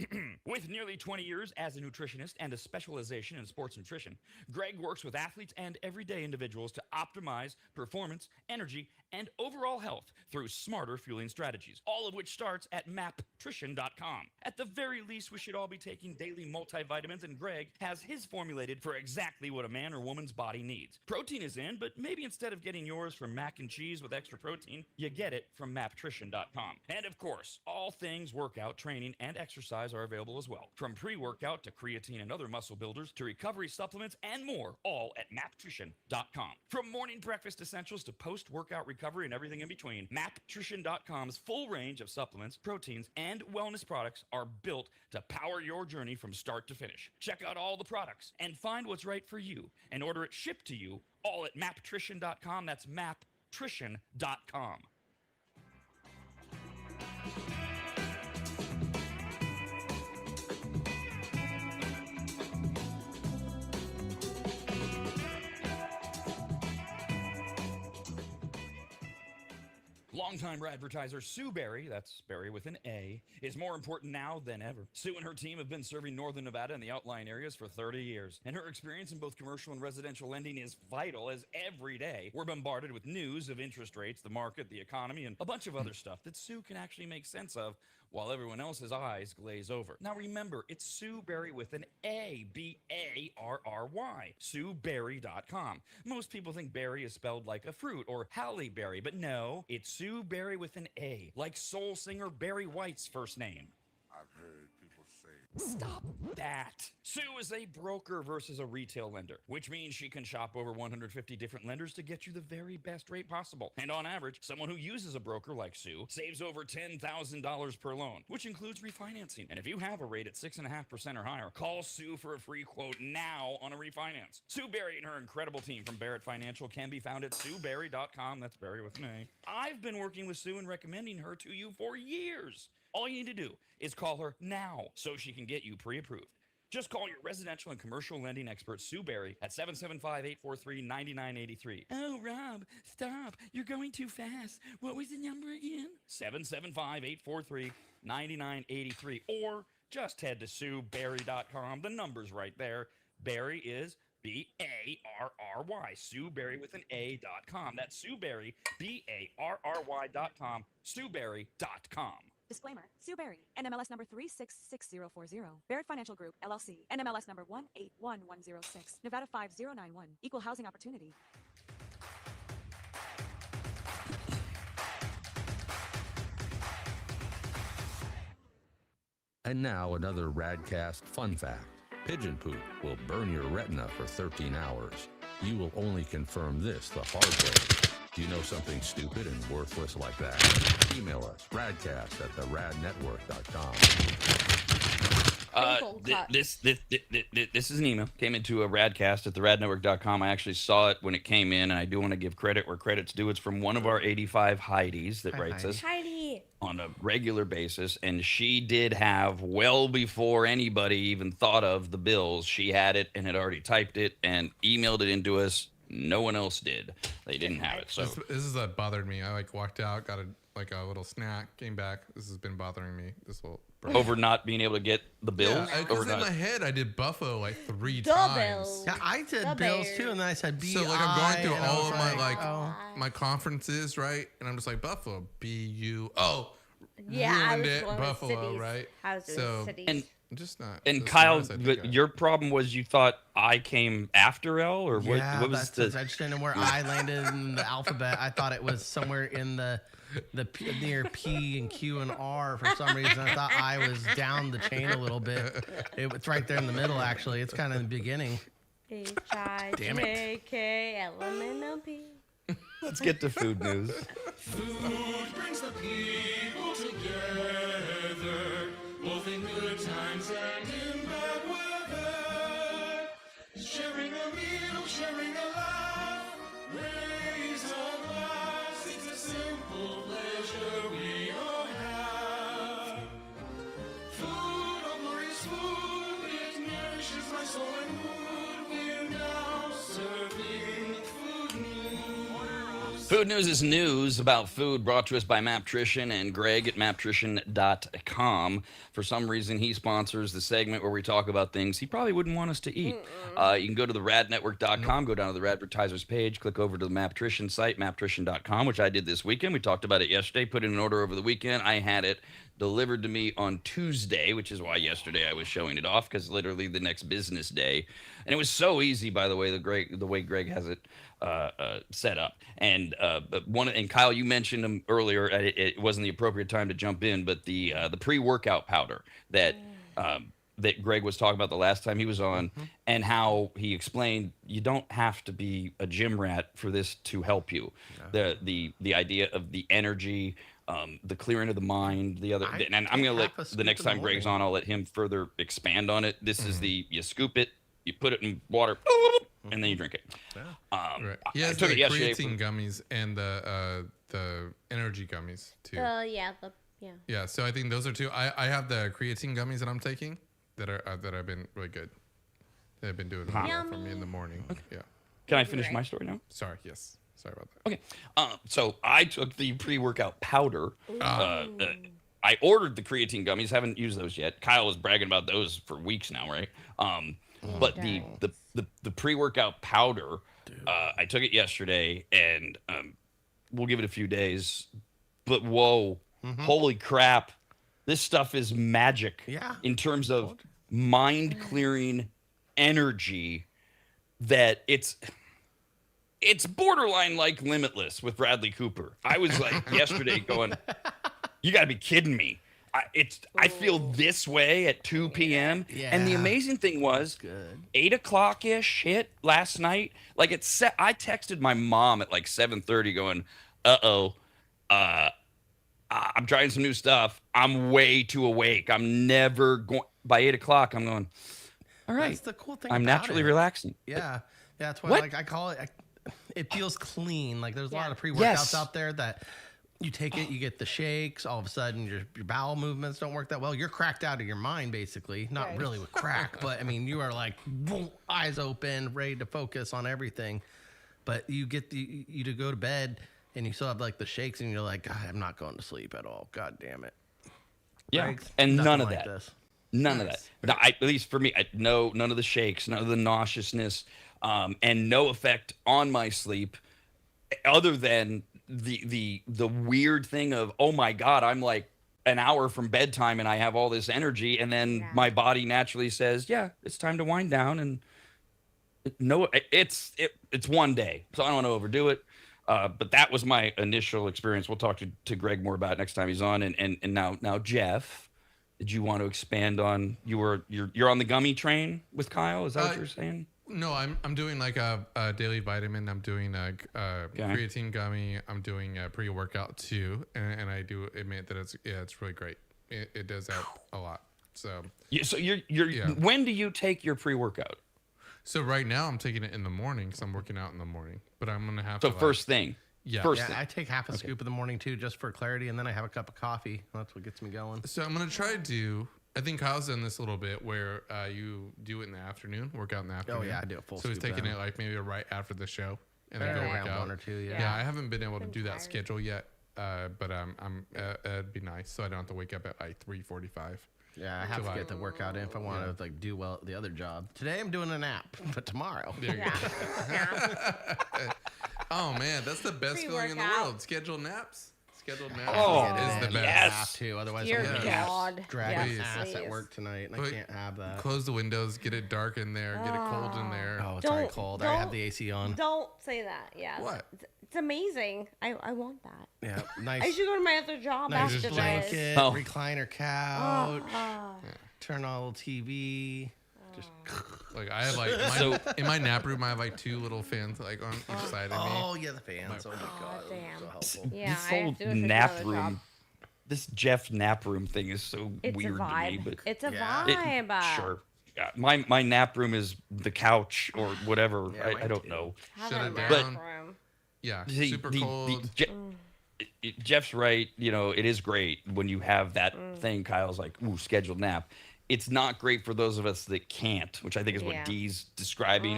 With nearly 20 years as a nutritionist and a specialization in sports nutrition, Greg works with athletes and everyday individuals to optimize performance, energy, and overall health through smarter fueling strategies, all of which starts at maptrition.com. At the very least, we should all be taking daily multivitamins, and Greg has his formulated for exactly what a man or woman's body needs. Protein is in, but maybe instead of getting yours from mac and cheese with extra protein, you get it from maptrition.com. And of course, all things workout, training, and exercise are available as well. From pre-workout to creatine and other muscle builders to recovery supplements and more, all at maptrition.com. From morning breakfast essentials to post-workout recovery and everything in between, maptrition.com's full range of supplements, proteins, and wellness products are built to power your journey from start to finish. Check out all the products and find what's right for you and order it shipped to you all at maptrition.com. That's maptrition.com. Longtime advertiser Sue Berry, that's Berry with an A, is more important now than ever. Sue and her team have been serving Northern Nevada and the outlying areas for 30 years, and her experience in both commercial and residential lending is vital, as every day we're bombarded with news of interest rates, the market, the economy, and a bunch of other stuff that Sue can actually make sense of while everyone else's eyes glaze over. Now remember, it's Sue Berry with an A, B-A-R-R-Y, SueBerry.com. Most people think berry is spelled like a fruit or Halle Berry, but no, it's Sue Berry with an A, like soul singer Barry White's first name. I've heard people say. Stop that. Sue is a broker versus a retail lender, which means she can shop over 150 different lenders to get you the very best rate possible. And on average, someone who uses a broker like Sue saves over $10,000 per loan, which includes refinancing. And if you have a rate at 6.5% or higher, call Sue for a free quote now on a refinance. Sue Berry and her incredible team from Barrett Financial can be found at SueBerry.com. That's Barry with an A. I've been working with Sue and recommending her to you for years. All you need to do is call her now so she can get you pre-approved. Just call your residential and commercial lending expert, Sue Berry, at 775-843-9983. Oh, Rob, stop. You're going too fast. What was the number again? 775-843-9983. Or just head to SueBerry.com. The number's right there. Berry is B-A-R-R-Y, SueBerry with an A.com. That's SueBerry, B-A-R-R-Y.com, SueBerry.com. Disclaimer. Sue Berry, NMLS number 366040. Barrett Financial Group, LLC. NMLS number 181106. Nevada 5091. Equal housing opportunity. And now another RADcast fun fact. Pigeon poop will burn your retina for 13 hours. You will only confirm this the hard way. Do you know something stupid and worthless like that? Email us, radcast@theradnetwork.com. This is an email. Came into a radcast at theradnetwork.com. I actually saw it when it came in, and I do want to give credit where credit's due. It's from one of our 85 Heidis that writes us Heidi. on a regular basis, and she did have, well before anybody even thought of the bills, she had it and had already typed it and emailed it into us. No one else did. They didn't have it. So this is that bothered me. I walked out, got a little snack, came back. This has been bothering me. This whole over not being able to get the bills. Because in my head I did Buffalo like 3 The times. bills. Yeah, I did The bills Bears. too, and then I said B. So like I'm going through and I all was of my my conferences, right? And I'm just like Buffalo, B-U. Yeah, I ruined was it, going Buffalo, with cities. right? I was doing So- cities. And I'm just not. And as Kyle, smart as I think I am. your problem was you thought I came after L, or what? Yeah, What was that's the? I just didn't know where I landed in the alphabet. I thought it was somewhere in the P, near P and Q and R for some reason. I thought I was down the chain a little bit. It's right there in the middle, actually. It's kind of in the beginning. Damn it. H-I-J-K-L-M-N-O-P. Let's get to food news. Food brings the people together, both in good times and in bad weather. Sharing a meal, sharing a laugh, raise a glass. It's a simple pleasure we all have. Food, oh glorious food, it nourishes my soul and mood. We're now serving food news. Food news is news about food brought to us by Maptrition and Greg at maptrition.com. For some reason, he sponsors the segment where we talk about things he probably wouldn't want us to eat. You can go to the radnetwork.com, go down to the Radvertisers page, click over to the Maptrition site, maptrition.com, which I did this weekend. We talked about it yesterday, put in an order over the weekend. I had it delivered to me on Tuesday, which is why yesterday I was showing it off, because literally the next business day. And it was so easy, by the way, the way Greg has it set up. And and Kyle, you mentioned him earlier. It wasn't the appropriate time to jump in, but the pre-workout powder that that Greg was talking about the last time he was on, and how he explained you don't have to be a gym rat for this to help you. The idea of the energy. The clearing of the mind, and I'm going to let the next time Greg's on, I'll let him further expand on it. This is you scoop it, you put it in water, and then you drink it. Right. He has I took the it yesterday. creatine gummies and the energy gummies too. Yeah. Yeah, so I think those are two. I have the creatine gummies that I'm taking that have been really good. They've been doing really well for me in the morning. Okay. Yeah. Can I finish my story now? Sorry. Yes. Sorry about that. Okay. So I took the pre-workout powder. I ordered the creatine gummies. Haven't used those yet. Kyle was bragging about those for weeks now, right? But the pre-workout powder, I took it yesterday, and we'll give it a few days. But whoa, holy crap! This stuff is magic. Yeah. In terms of mind-clearing energy, that it's borderline like Limitless with Bradley Cooper. I was like yesterday going, you got to be kidding me. I feel this way at 2 p.m. And the amazing thing was, 8 o'clock-ish hit last night. Like I texted my mom at like 7:30 going, I'm trying some new stuff. I'm way too awake. I'm never going. By 8 o'clock, I'm going, all right. That's the cool thing I'm about naturally it. relaxing. Yeah. That's why What? like I call it. It feels clean. Like there's a lot of pre-workouts Yes. out there that you take it, you get the shakes. All of a sudden, your bowel movements don't work that well. You're cracked out of your mind, basically. Not really with crack, but I mean, you are like boom, eyes open, ready to focus on everything. But you get you to go to bed, and you still have like the shakes, and you're like, God, I'm not going to sleep at all. God damn it. Yeah, Right? and Nothing none of like that. this. None of that. But at least for me, none of the shakes, none of the nauseousness. and no effect on my sleep, other than the weird thing of, oh my God, I'm like an hour from bedtime and I have all this energy, and then my body naturally says, yeah, it's time to wind down. And no, it's one day, so I don't want to overdo it. But that was my initial experience. We'll talk to Greg more about it next time he's on. And now Jeff, did you want to expand on you're on the gummy train with Kyle? Is that what you're saying? No, I'm doing like a daily vitamin. I'm doing a creatine gummy. I'm doing a pre-workout too, and I do admit that it's really great. It does help a lot. So when do you take your pre-workout? So right now I'm taking it in the morning because I'm working out in the morning. But I'm gonna have to. So first thing. Yeah, I take half a scoop in the morning too, just for clarity, and then I have a cup of coffee. That's what gets me going. So I'm gonna try to do. I think Kyle's done this a little bit where you do it in the afternoon, work out in the afternoon. Oh yeah, I do a full. So he's taking it like maybe right after the show, and then go work out. 1 or 2. Yeah, I haven't been able to do that schedule yet, but it'd be nice, so I don't have to wake up at like 3:45. Yeah, I have to get the workout in if I want to like do well at the other job. Today I'm doing a nap, but tomorrow. There you go. Oh man, that's the best feeling in the world. Scheduled naps. Scheduled naps is the best. Yes. Too. Otherwise, Dear I'm God. dragging ass at work tonight, and I can't have that. Close the windows, get it dark in there, get it cold in there. Oh, it's already cold. I have the AC on. Don't say that. Yeah. What? It's amazing. I want that. Yeah, nice. I should go to my other job Nice after blanket, this. recliner couch, turn on a little TV. Just like I have like in my nap room I have like 2 little fans like on each side of me. Oh yeah, the fans. Oh my God, damn. so helpful. Yeah, this whole nap room, this Jeff nap room thing is so weird to me. But it's a vibe. Sure. Yeah, my nap room is the couch or whatever. I don't know. Shut it down. Room. Yeah, super cold. Jeff's right. You know, it is great when you have that thing. Kyle's like, ooh, scheduled nap. It's not great for those of us that can't, which I think is what Dee's describing.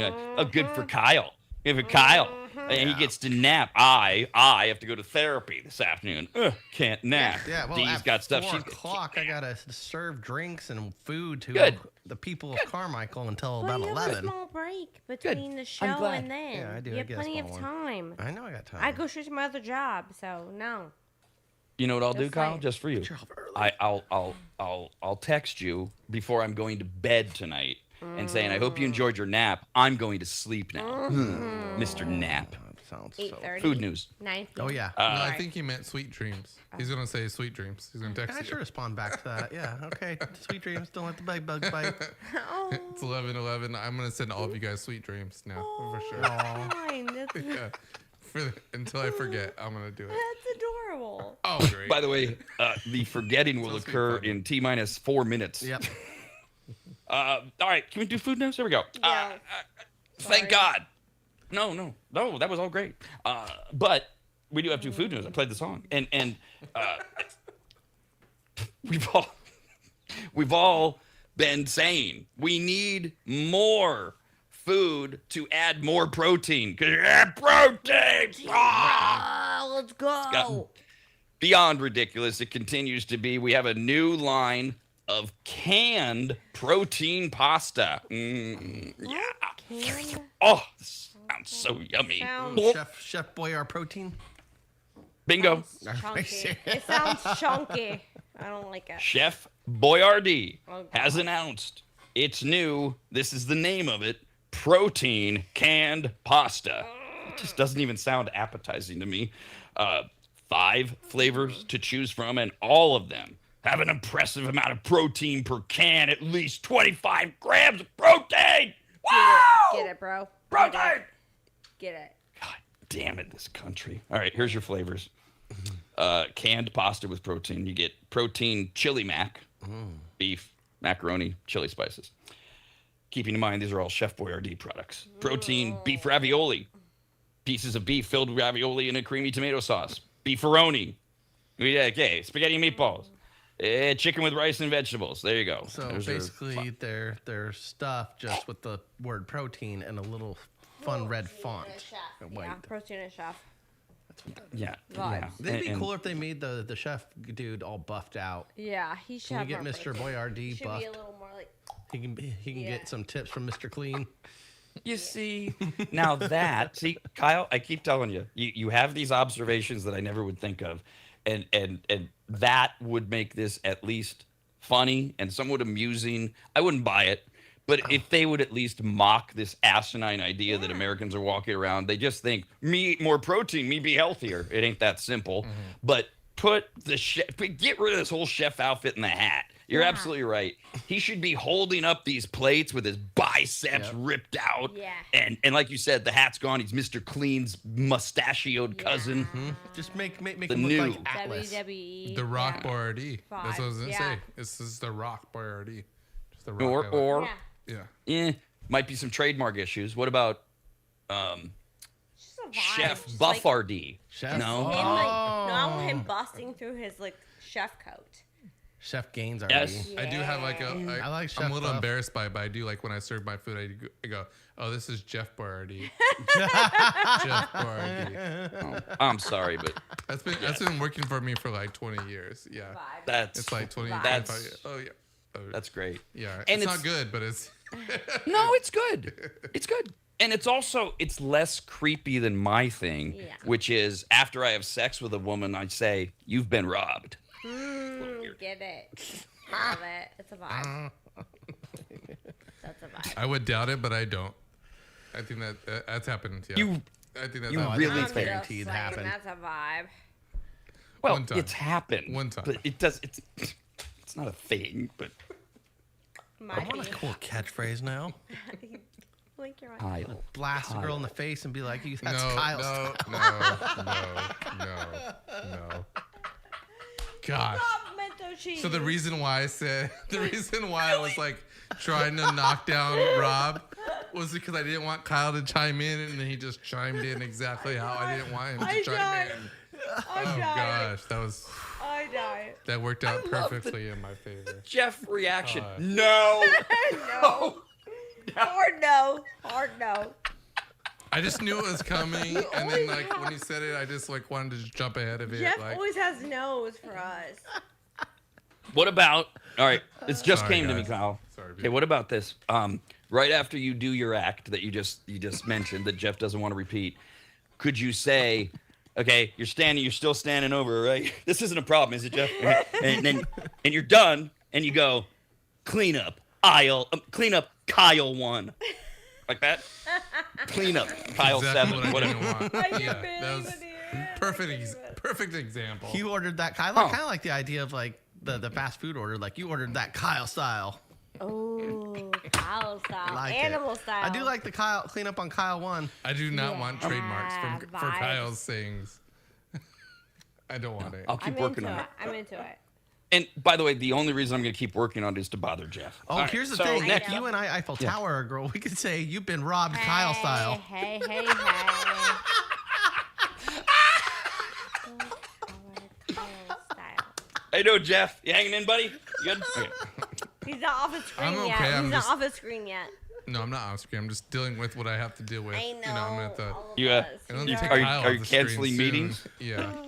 Good for Kyle. Give it Kyle. And he gets to nap. I have to go to therapy this afternoon. Can't nap. Yeah, well, Dee's got stuff. 4 o'clock, I gotta serve drinks and food to the people of Carmichael until about 11. You have a small break between the show and then. Yeah, I do. You have plenty of time. I know I got time. I go straight to my other job, so no. You know what I'll do, Kyle? Just for you. I'll text you before I'm going to bed tonight and saying, I hope you enjoyed your nap. I'm going to sleep now. Mr. Nap. Sounds 8:30. Food news. 9:00. Oh yeah. No, I think he meant sweet dreams. He's gonna say sweet dreams. He's gonna text you. I should respond back to that. Yeah. Okay. Sweet dreams. Don't let the bug bite. It's 11:11. I'm gonna send all of you guys sweet dreams now for sure. Fine. Until I forget, I'm gonna do it. That's adorable. Oh, great. By the way, the forgetting will occur in T minus 4 minutes. Yep. All right, can we do food news? There we go. Yeah. Thank God. No, that was all great. But we do have to do food news. I played the song, and we've all been saying we need more food to add more protein. Protein. Let's go. Beyond ridiculous, it continues to be. We have a new line of canned protein pasta. Yeah. Canned? Oh, this sounds so yummy. Chef Boyardee protein. Bingo. Chunky. It sounds chunky. I don't like it. Chef Boyardee has announced it's new. This is the name of it. Protein canned pasta. It just doesn't even sound appetizing to me. 5 flavors to choose from, and all of them have an impressive amount of protein per can, at least 25 grams of protein. Get it, bro. Protein. Get it. God damn it, this country. All right, here's your flavors. Canned pasta with protein. You get protein chili mac, beef, macaroni, chili spices. Keeping in mind, these are all Chef Boyardee products. Protein beef ravioli. Pieces of beef filled with ravioli in a creamy tomato sauce. Beefaroni. Okay, spaghetti and meatballs. Chicken with rice and vegetables. There you go. So basically, their stuff just with the word protein and a little fun red font. Yeah, protein and chef. Yeah. It'd be cooler if they made the chef dude all buffed out. Yeah, he should. Can we get Mr. Boyardee should buffed? be a little more like. He can get some tips from Mr. Clean. You see, now see, Kyle, I keep telling you, you have these observations that I never would think of, and that would make this at least funny and somewhat amusing. I wouldn't buy it, but if they would at least mock this asinine idea that Americans are walking around, they just think me eat more protein, me be healthier. It ain't that simple. But get rid of this whole chef outfit and the hat. You're absolutely right. He should be holding up these plates with his biceps ripped out. Yeah. And like you said, the hat's gone. He's Mr. Clean's mustachioed cousin. Just make The him new look like Atlas. WWE. The Rock Boyardee. That's what I was gonna Yeah. say. This is the Rock Boyardee. Just the Rock. Or yeah. Might be some trademark issues. What about Just a vibe. Chef Just like Buffardee? Chef. him, No. like, no, I want him busting through his like chef coat. Chef Gaines already. Yes. I do have like I like Chef I'm a little Buff. embarrassed by it, but I do like when I serve my food, I go, oh, this is Jeff Boyardee. Jeff Boyardee. I'm sorry, but That's been working for me for like 20 years. Yeah. Vibe. that's It's like 20 That's- 25 years. Oh, yeah. Oh, that's great. yeah. and it's it's- not good, but it's. No, it's good. It's good. And it's less creepy than my thing, which is after I have sex with a woman, I say, "You've been robbed." Get it. Love it. It's a vibe. That's a vibe. I would doubt it, but I don't. I think that's happened. Yeah. I think that's you happened. really I'm think- guaranteed just saying, happen. that's a vibe. Well, One time. it's happened. One time. But it does. It's not a thing, but I Might want a be. cool catchphrase now. Blink your eye. Kyle. Blast a girl in the face and be like, "That's No, Kyle's." no. Gosh. Stop Mento cheese. So the reason why I was like trying to knock down Rob was because I didn't want Kyle to chime in, and then he just chimed in exactly how I didn't want him to I chime died. in. I Oh died. gosh, I died. that worked out love the- perfectly in my favor. Jeff reaction. No. No. Hard no. Hard no. I just knew it was coming, and then like when he said it, I just like wanted to just jump ahead of it. Jeff Like, always has no's for us. What about? All right, this just Sorry, came to me, guys. Kyle. Sorry, Okay, people. what about this? Right after you do your act that you just mentioned that Jeff doesn't want to repeat, could you say, "Okay, you're still standing over, right? This isn't a problem, is it, Jeff?" And you're done, and you go, clean up Kyle 1, like that. Clean up Kyle exactly 7, what I whatever. didn't want. I Yeah, can't that believe was it. perfect example. You ordered that Kyle. I kind of like the idea of like the fast food order. Like you ordered that Kyle style. Oh, Kyle style. Like Animal it. style. I do like the Kyle clean up on Kyle 1. I do not want trademarks for vibes. Kyle's sayings. I don't want it. I'll keep I'm working into on it. it. I'm into it. And by the way, the only reason I'm going to keep working on it is to bother Jeff. Oh, All right, here's the so thing. next If you and I Eiffel Yeah. Tower a girl, we could say you've been robbed Kyle style. Hey. Kyle style. Hey, no, Jeff. You hanging in, buddy? You good? Okay. He's not off his screen I'm yet. okay, He's I'm not just- off his screen yet. No, I'm not on screen. I'm just dealing with what I have to deal with. I know. You know, I'm gonna have to. all of You, us. I'm gonna You- take are you- Kyle are off you the screen canceling soon. meetings? Yeah. Ooh,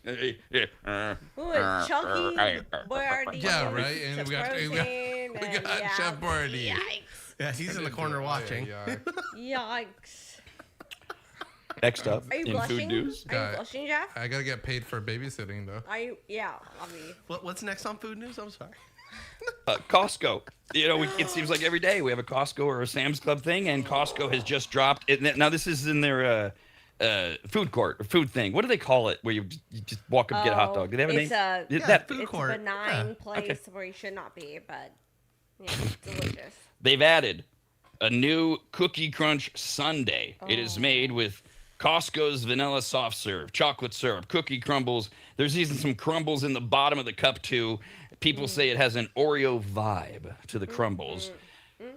it's Chunky Boyardee. Yeah, right. And we got Protein we and got Chef Boyardee. Yikes. Yeah, he's in the corner watching. Yeah. Yikes. Next up Are you in blushing? food news. Are you Got it. blushing, Jeff? I gotta get paid for babysitting though. Are you? Yeah, I'll be. What's next on food news? I'm sorry. Costco. You know, it seems like every day we have a Costco or a Sam's Club thing, and Costco has just dropped it. Now this is in their food court or food thing. What do they call it? Where you just walk up and get a hot dog? Do they have a name? It's a, Is that- food it's court. a benign Yeah. place where you should not be, but yeah, it's delicious. They've added a new Cookie Crunch Sundae. It is made with Costco's vanilla soft serve, chocolate syrup, cookie crumbles. There's even some crumbles in the bottom of the cup too. People say it has an Oreo vibe to the crumbles.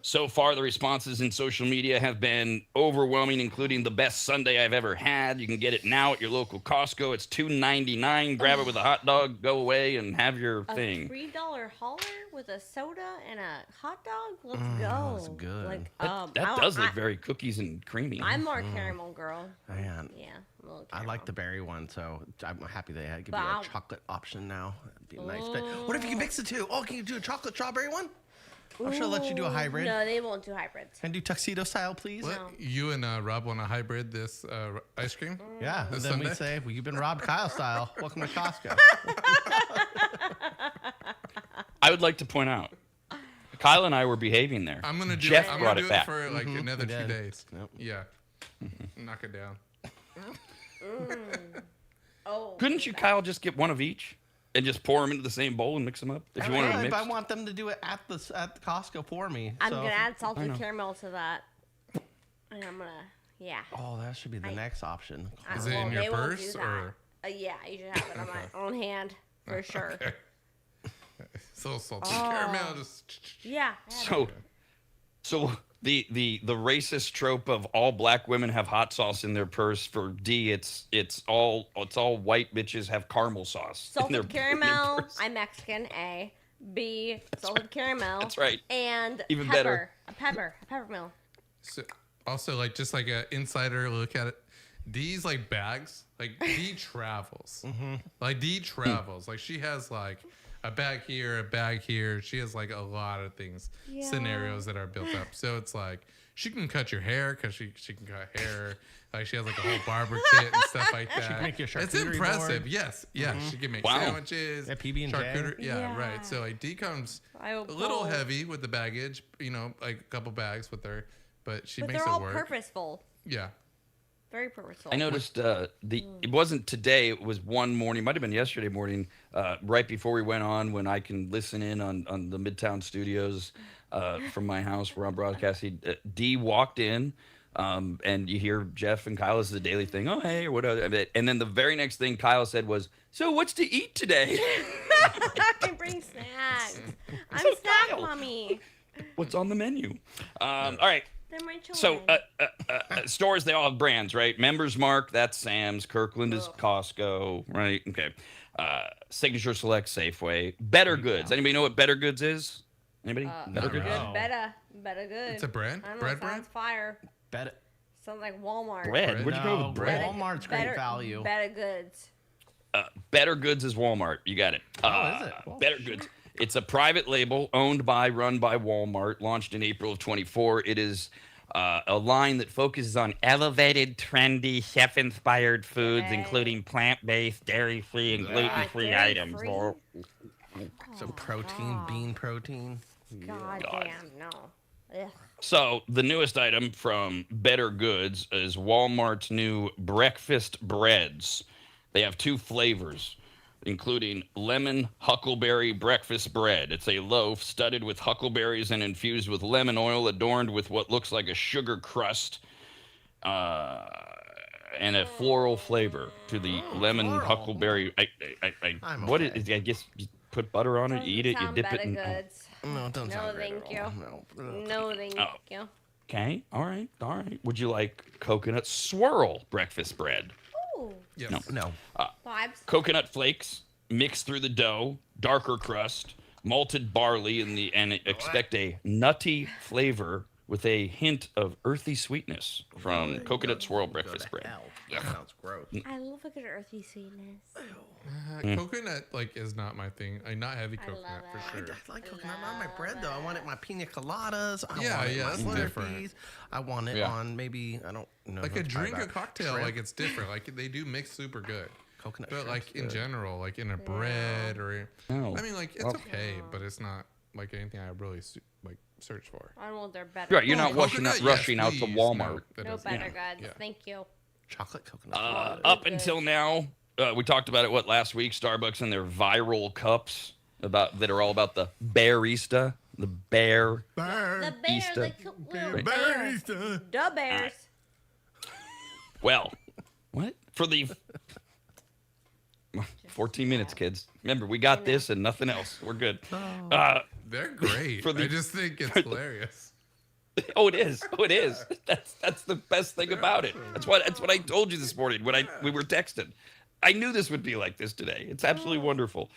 So far, the responses in social media have been overwhelming, including the best sundae I've ever had. You can get it now at your local Costco. It's $2.99. Grab it with a hot dog, go away, and have your A thing. $3 hauler with a soda and a hot dog. Let's go. that's good. Like, That I- does look I- very cookies and creamy. I'm more caramel girl. Man, Yeah, I'm a little I caramel. like the berry one, so I'm happy they give But you a I'll- chocolate option now. That'd be nice. But what if you can mix the two? Oh, can you do a chocolate strawberry one? I should let you do a hybrid. No, they won't do hybrids. Can I do tuxedo style, please? What? You and Rob want to hybrid this ice cream? Yeah. And then we say, well, you've been robbed Kyle style. Welcome to Costco. I would like to point out, Kyle and I were behaving there. I'm gonna do Jeff it. I'm brought gonna it do back. it for like another 2 did. days. Yep. Yeah. Knock it down. Oh. Couldn't you, Kyle, just get one of each and just pour them into the same bowl and mix them up if you wanted to But mix? I want them to do it at the Costco for me. I'm so gonna add salted caramel to that, and I'm gonna Oh, that should be the next option. Is it in your they won't purse do that. or? Yeah, you should have it on my own hand for sure. Okay. So salted caramel, just Yeah. So the racist trope of all black women have hot sauce in their purse. For D, it's all white bitches have caramel sauce in their Salted caramel. purse. I'm Mexican. A. B. Salted caramel. That's right. And Even pepper. better. A pepper mill. So, also, like, just like an insider look at it, D's like bags, like D travels. Like D travels. Like she has like a bag here, a bag here. She has like a lot of things, scenarios that are built up. So it's like she can cut your hair because she can cut hair. Like she has like a whole barber kit and stuff like that. She can make you a It's charcuterie impressive. board. Yes. Yeah. She can make Wow. sandwiches. Yeah, PB&J. charcuterie. Yeah, Yeah. right. So like D comes I a will little pull. heavy with the baggage, like a couple bags with her, but she But makes they're it all work. purposeful. Yeah. Very purposeful. I noticed it wasn't today. It was one morning. Might have been yesterday morning, right before we went on, when I can listen in on the Midtown studios from my house where I'm broadcasting. D walked in, and you hear Jeff and Kyle. This is the daily thing. Oh, hey, or whatever. And then the very next thing Kyle said was, "So what's to eat today?" I bring snacks. I'm snack Kyle. mommy. What's on the menu? All right. They're my children. So stores, they all have brands, right? Members Mark, that's Sam's. Kirkland is Costco, right? Okay. Signature Select, Safeway. Better Goods. Anybody know what Better Goods is? Anybody? Better Goods? No. Better good. It's a brand? I don't know, Bread sounds brand? fire. Bet Sounds like Walmart. Bread. Where'd you go No, with bread? Walmart's great value. Better goods. Better Goods is Walmart. You got it. is it? Well, Better Goods. It's a private label owned by, run by Walmart, launched in April of 24. It is a line that focuses on elevated, trendy, chef-inspired foods, Yay. including plant-based, dairy-free, and gluten-free Dairy-free? items. So protein, bean protein. God damn, no. Ugh. So the newest item from Better Goods is Walmart's new breakfast breads. They have two flavors, including lemon huckleberry breakfast bread. It's a loaf studded with huckleberries and infused with lemon oil, adorned with what looks like a sugar crust and a floral flavor to the lemon floral. huckleberry. I'm What okay. is? I guess you put butter on it, you eat it, you Sound dip it Better in. goods. No, it doesn't No, sound great thank at all. you. No. No, thank Oh. you. Okay, all right. Would you like coconut swirl breakfast bread? Ooh, Yes. No. vibes. Coconut flakes mixed through the dough, darker crust, malted barley, and expect a nutty flavor with a hint of earthy sweetness from coconut swirl breakfast bread. Hell. That sounds gross. I love a good earthy sweetness. Coconut like is not my thing. Not heavy I coconut love for it. sure. I like coconut on my bread though. I want it in my pina coladas. I Yeah, want it in yeah, my that's Slurpees. different. I want it Yeah. on maybe I don't know. Like who a to try drink, a that. cocktail, Shrimp? like it's different. Like they do mix super good. Coconut. But like shrimp's in good. general, like in a bread or No. I mean, like it's okay, but it's not like anything I really like search for. I don't know they're better. Right, you're not Coconut, rushing yes, out to please. Walmart. that No doesn't- better yeah. goods. Yeah. Thank you. Chocolate coconut. Up until now, we talked about it last week. Starbucks and their viral cups that are all about the barista, the bear. The bears, Easter. the cute little Right. bears. The bears. Well, what for the 14 minutes, kids? Remember, we got this and nothing else. We're good. They're great. For the- I just think it's hilarious. Oh, it is. Oh, it is. That's the best thing about it. That's what I told you this morning when we were texting. I knew this would be like this today. It's absolutely wonderful.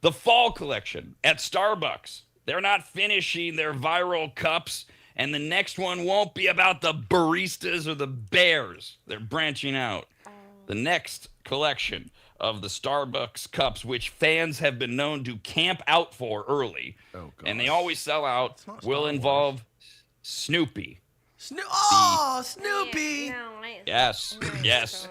The fall collection at Starbucks. They're not finishing their viral cups, and the next one won't be about the baristas or the bears. They're branching out. The next collection of the Starbucks cups, which fans have been known to camp out for early. Oh, God. And they always sell out, not will Star involve Snoopy. Snoopy! No, Yes, yes.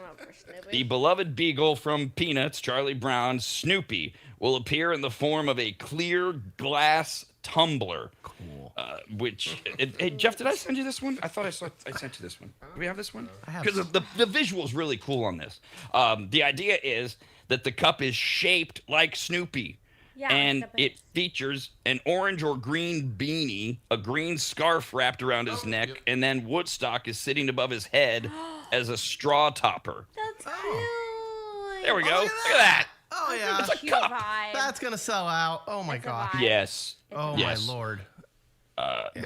The beloved beagle from Peanuts, Charlie Brown, Snoopy, will appear in the form of a clear glass tumbler. Cool. Hey, Jeff, did I send you this one? I thought I sent you this one. Do we have this one? I have. Because the visual's really cool on this. The idea is that the cup is shaped like Snoopy. Yeah, and except it's- it features an orange or green beanie, a green scarf wrapped around his neck, and then Woodstock is sitting above his head as a straw topper. That's cute. There we go. Look at that. Oh, yeah. It's a Cute cup. vibe. That's going to sell out. Oh, my It's a gosh. vibe. Yes. Oh, Yes. my Lord.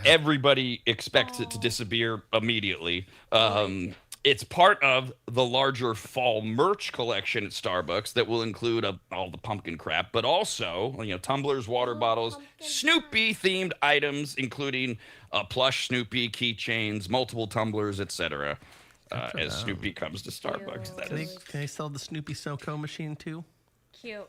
Everybody expects it to disappear immediately. It's part of the larger fall merch collection at Starbucks that will include all the pumpkin crap, but also, tumblers, water bottles, Snoopy themed items, including plush Snoopy keychains, multiple tumblers, etc. As Snoopy comes to Starbucks. That Can is. they sell the Snoopy snow cone machine, too? Cute.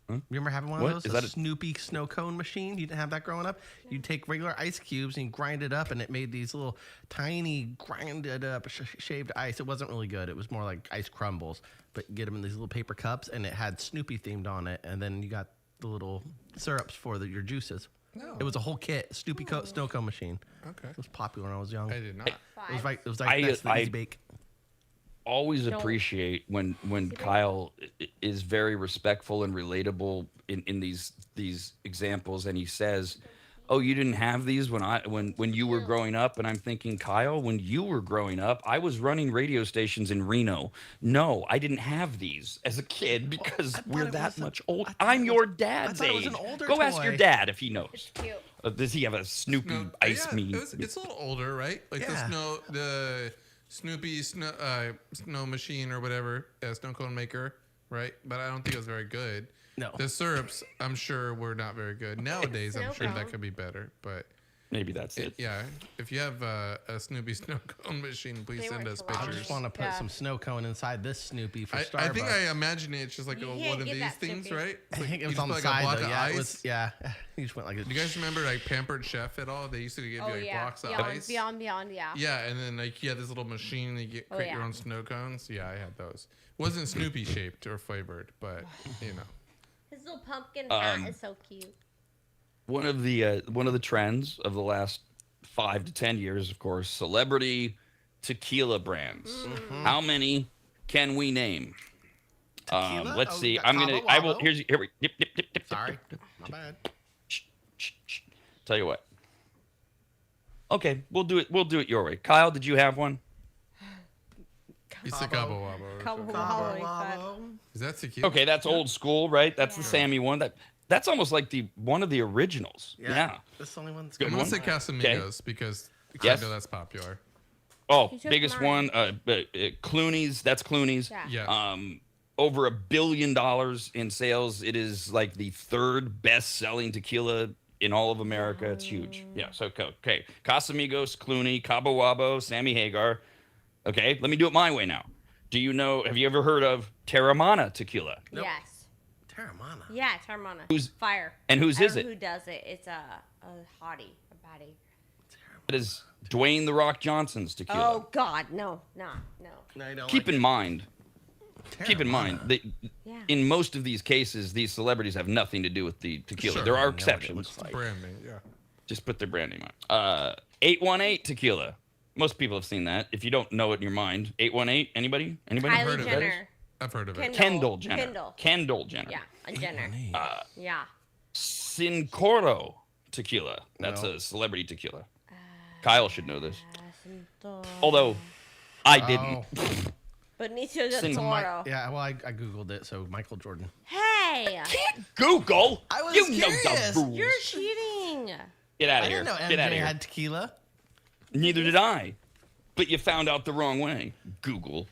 You remember having one What? of those? Is A that a- Snoopy snow cone machine? You didn't have that growing up? You'd take regular ice cubes and you grind it up, and it made these little tiny grinded up shaved ice. It wasn't really good. It was more like ice crumbles, but you get them in these little paper cups, and it had Snoopy themed on it, and then you got the little syrups for your juices. No. It was a whole kit. Snoopy snow cone machine. Okay. It was popular when I was young. I did not. It was like next to the Easy Bake. Always appreciate when Kyle is very respectful and relatable in these examples, and he says, "Oh, you didn't have these when you were growing up," and I'm thinking, Kyle, when you were growing up, I was running radio stations in Reno. No, I didn't have these as a kid because we're that much old. I'm your dad's thought it was age. an older Go ask your toy. dad if he knows. It's cute. Does he have a Snoopy No, ice yeah, me? it's a little older, right? Like Yeah. the Snoopy snow machine or whatever, snow cone maker, right? But I don't think it was very good. No. The syrups, I'm sure, were not very good. Nowadays, I'm Snow sure that cone. could be better. But Maybe that's it. yeah, if you have a Snoopy snow cone machine, please They send weren't us allowed. I pictures. just want to put Yeah. some snow cone inside this Snoopy for I Starbucks. think I imagine it's just like You one can't of get these that things, Snoopy. right? I Like, think it you was just on the put, side, like, a block though. of Yeah, ice. it was, yeah. You just went like a... Do you guys remember like Pampered Chef at all? They used to give you Oh like yeah. blocks of Beyond, ice. beyond, yeah. Yeah, and then like you had this little machine that you create your yeah. own snow cones. Yeah, I had those. Wasn't Snoopy shaped or flavored, but you know. His little pumpkin hat is so cute. One of the trends of the last 5 to 10 years, of course, celebrity tequila brands. How many can we name? Tequila? Let's Oh, see. we got I'm gonna. Cabo I will. Wabo. Here we. Yep. Sorry. My bad. Shh. Tell you what. Okay, we'll do it. We'll do it your way. Kyle, did you have one? It's a Cabo Wabo. or Cabo something. Wabo. Wabo. Is that tequila? Okay, that's old school, right? That's the Sammy one. That's almost like one of the originals. Yeah. That's the only one that's Good I'm one. gonna say Casamigos because Yes. I know that's popular. Oh, You took biggest mine. one. Clooney's. That's Clooney's. Yeah. Yeah. Over $1 billion in sales. It is like the third best-selling tequila in all of America. It's huge. Yeah. So okay, Casamigos, Clooney, Cabo Wabo, Sammy Hagar. Okay, let me do it my way now. Do you know? Have you ever heard of Terramana tequila? Yes. Terramana. Yeah, Terramana. Who's- Fire? and whose I don't is know it? Who does it? It's a hottie, a baddie. It is Dwayne the Rock Johnson's tequila. Oh God, no. No, you don't Keep like in mind. Keep in Terramana. mind that Yeah. in most of these cases, these celebrities have nothing to do with the tequila. Sure. There I are know what it exceptions. looks like. Branding, yeah. Just put their brand name on. 818 tequila. Most people have seen that. If you don't know it in your mind, 818. Anybody? Anybody? Kylie heard of it? Jenner. I've heard of it. Kendall Jenner. Kendall. Kendall Jenner. Yeah, a Jenner. Yeah. Sincoro tequila. That's No. a celebrity tequila. Kyle should know this. Although I didn't. Oh. Benicio del Sin- Toro. Yeah, well, I googled it. So Michael Jordan. Hey, Google. I was you know curious. the rules. you're cheating. Get out I of here. didn't know Get out of MJ here. had tequila. Neither did I. But you found out the wrong way. Google.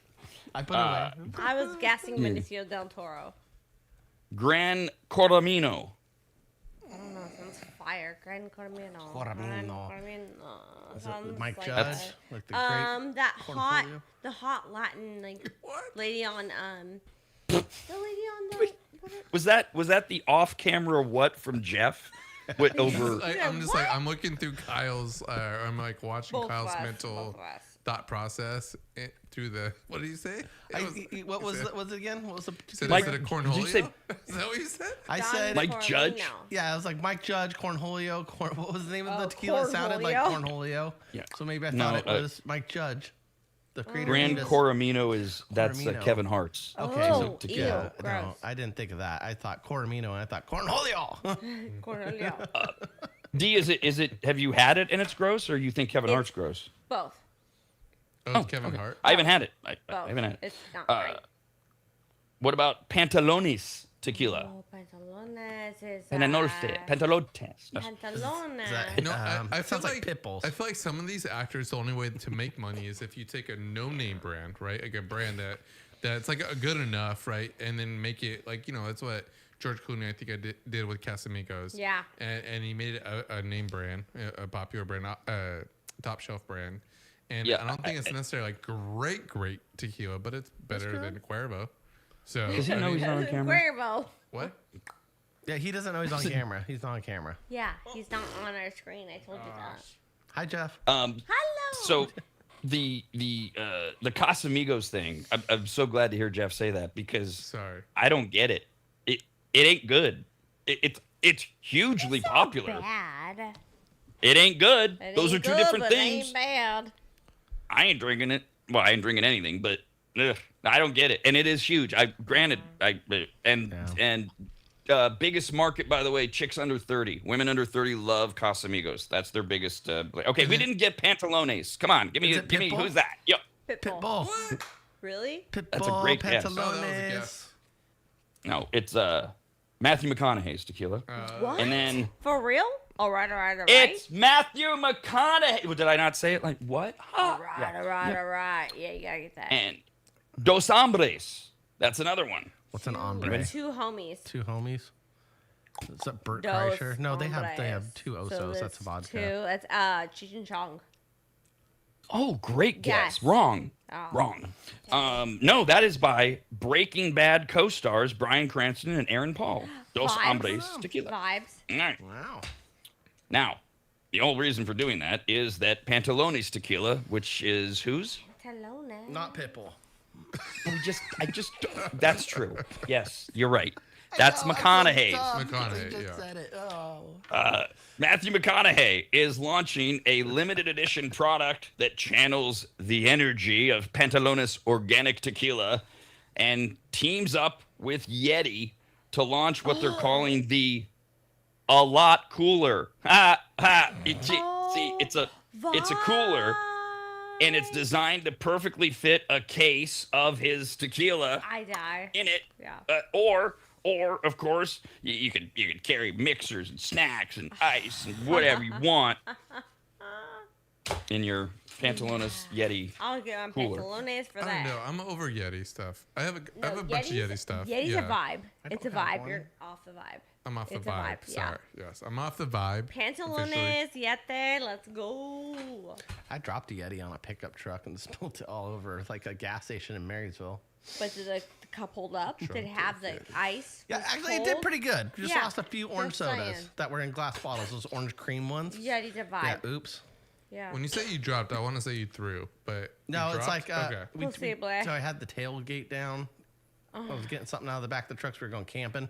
I put it away. I was guessing Benicio del Toro. Gran Coramino. I don't know. Sounds fire. Gran Coramino. Coramino. Coramino. Is Sounds it Mike like Judge? a- Like the great that hot, portfolio? the hot Latin like What? lady on The lady on the. Was that the off-camera what from Jeff? What over? I'm just like I'm looking through Kyle's. I'm like watching Both Kyle's of us, mental both of us. thought process through the. What did you say? What was it again? What was the? Said, Mike, is it a did cornholio? you say- Is that what you said? I Don said Mike Judge? Corleone. Yeah, I was like Mike Judge, Cornholio. What was the name of the Oh, tequila? It sounded like Cornholio. Cornholio. Yeah. So maybe I No, thought it was Mike Judge, the creator. Gran of Coramino that's Coramino. Kevin Hart's. Okay, Oh, so ew, yeah, gross. no, I didn't think of that. I thought Coramino, and I thought Cornholio. Cornholio. D, is it? Have you had it and it's gross, or you think Kevin Hart's gross? Both. Oh, it's Kevin Hart. I haven't had it. I Both. haven't had it. It's not great. What about Pantalones tequila? Oh, pantalones is. Pantalotes. Pantalones. No, I feel sounds like Pitbulls. I feel like some of these actors, the only way to make money is if you take a no-name brand, right? Like a brand that's like a good enough, right? And then make it like, that's what George Clooney, I think did with Casamigos. Yeah. And he made it a name brand, a popular brand, top shelf brand. And Yeah, I don't think it's necessarily like great tequila, but it's better than Cuervo. So Does he know he's not on camera? Cuervo. what? Yeah, he doesn't know he's on camera. He's not on camera. Yeah, he's not on our screen. I told you that. Hi, Jeff. Hello. So the Casamigos thing, I'm so glad to hear Jeff say that because Sorry. I don't get it. It ain't good. It's hugely popular. Bad. It ain't good. It Those are ain't two good, different but it things. Ain't bad. I ain't drinking it. Well, I ain't drinking anything, but I don't get it. And it is huge. Biggest market, by the way, chicks under 30. Women under 30 love Casamigos. That's their biggest. Okay, we didn't get Pantalones. Come on, give me Pitbull? who's that? Yep. Pitbull. Really? Pitbull. That's a great guess. Pantalones. Oh, that was a guess. No, it's Matthew McConaughey's tequila. What? And then For real? All right. it's Matthew McConaughey. Did I not say it like what? All right. Yeah, you gotta get that. And Dos Hombres. That's another one. What's an ombre? Two homies. Two homies. Is that Burt Dos Kreischer? No, they have hombres. two Osos. So That's there's vodka. Two. That's Cheech and Chong. Oh, great guess. Yes. Wrong. Oh. Wrong. No, that is by Breaking Bad co-stars Bryan Cranston and Aaron Paul. Dos Vibes. Hombres tequila. Vibes. All right. Wow. Now, the whole reason for doing that is that Pantalones tequila, which is whose? Pantalones. Not Pitbull. That's true. Yes, you're right. That's McConaughey's. McConaughey, yeah. Said it. Oh. Matthew McConaughey is launching a limited edition product that channels the energy of Pantalones organic tequila and teams up with Yeti to launch what they're calling the A Lot Cooler. It's a cooler, and it's designed to perfectly fit a case of his tequila I die. in it. Yeah. Or of course, you could carry mixers and snacks and ice and whatever you want in your Pantalones Yeti. I'll get on Cooler. Pantalones for I that. don't know. I'm over Yeti stuff. I have a bunch of Yeti's- Yeti stuff. Yeti's yeah. a vibe. It's a don't have vibe. one. You're off the vibe. I'm off the It's a vibe. vibe, yeah. Sorry. Yes, I'm off the vibe. Pantalones, officially. Yeti, let's go. I dropped a Yeti on a pickup truck and spilled it all over like a gas station in Marysville. But did the cup hold up? Did it have the ice? Yeah, Was actually, it cold? did pretty good. We just Yeah, lost a few orange just saying. sodas that were in glass bottles, those orange cream ones. Yeti's a Yeah, vibe. oops. Yeah. When you say you dropped, I want to say you threw, but No, you it's dropped? like okay. Possible. so I had the tailgate down. I was getting something out of the back of the trucks. We were going camping.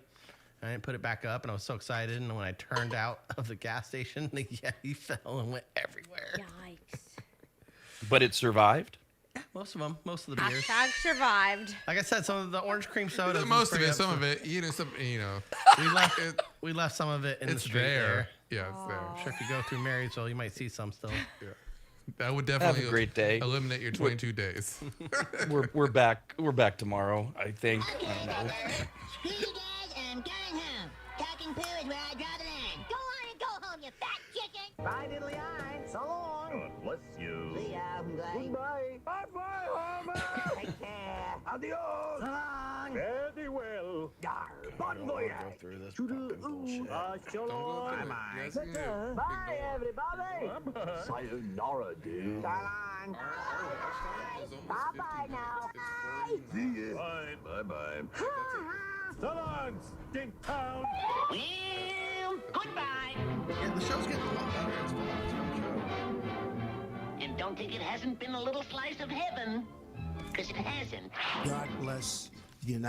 I didn't put it back up, and I was so excited. And when I turned out of the gas station, the Yeti fell and went everywhere. Yikes. But it survived. Most of them, most of the beers. Hashtag survived. Like I said, some of the orange cream sodas. was Most of pretty it, some up- of it, We left some of it in the it's street there. Yeah, it's I'm there. sure if you go through Marysville, you might see some still. That would definitely great day. eliminate your 22 days. We're back tomorrow, I think. I don't know. Screw you guys, I'm going home. Talking poo is where I draw the line. Go on and go home, you fat chicken. Bye, diddly-eyed. So long. God bless you. See ya, I'm going. Goodbye. Bye-bye, Homer. Take care. Adios. So long. Very well. Yar. Bon voyage. Toodle-oo. So long. Bye-bye. Bye, everybody. Sayonara, dude. So long. long. Our watch time is almost Bye-bye 50 now. minutes. It's 40 See now. ya. Bye-bye. So long, stink town. Well, goodbye. Yeah, the show's getting a lot better. It's fun. It's a fun show. And don't think it hasn't been a little slice of heaven, because it hasn't. God bless the United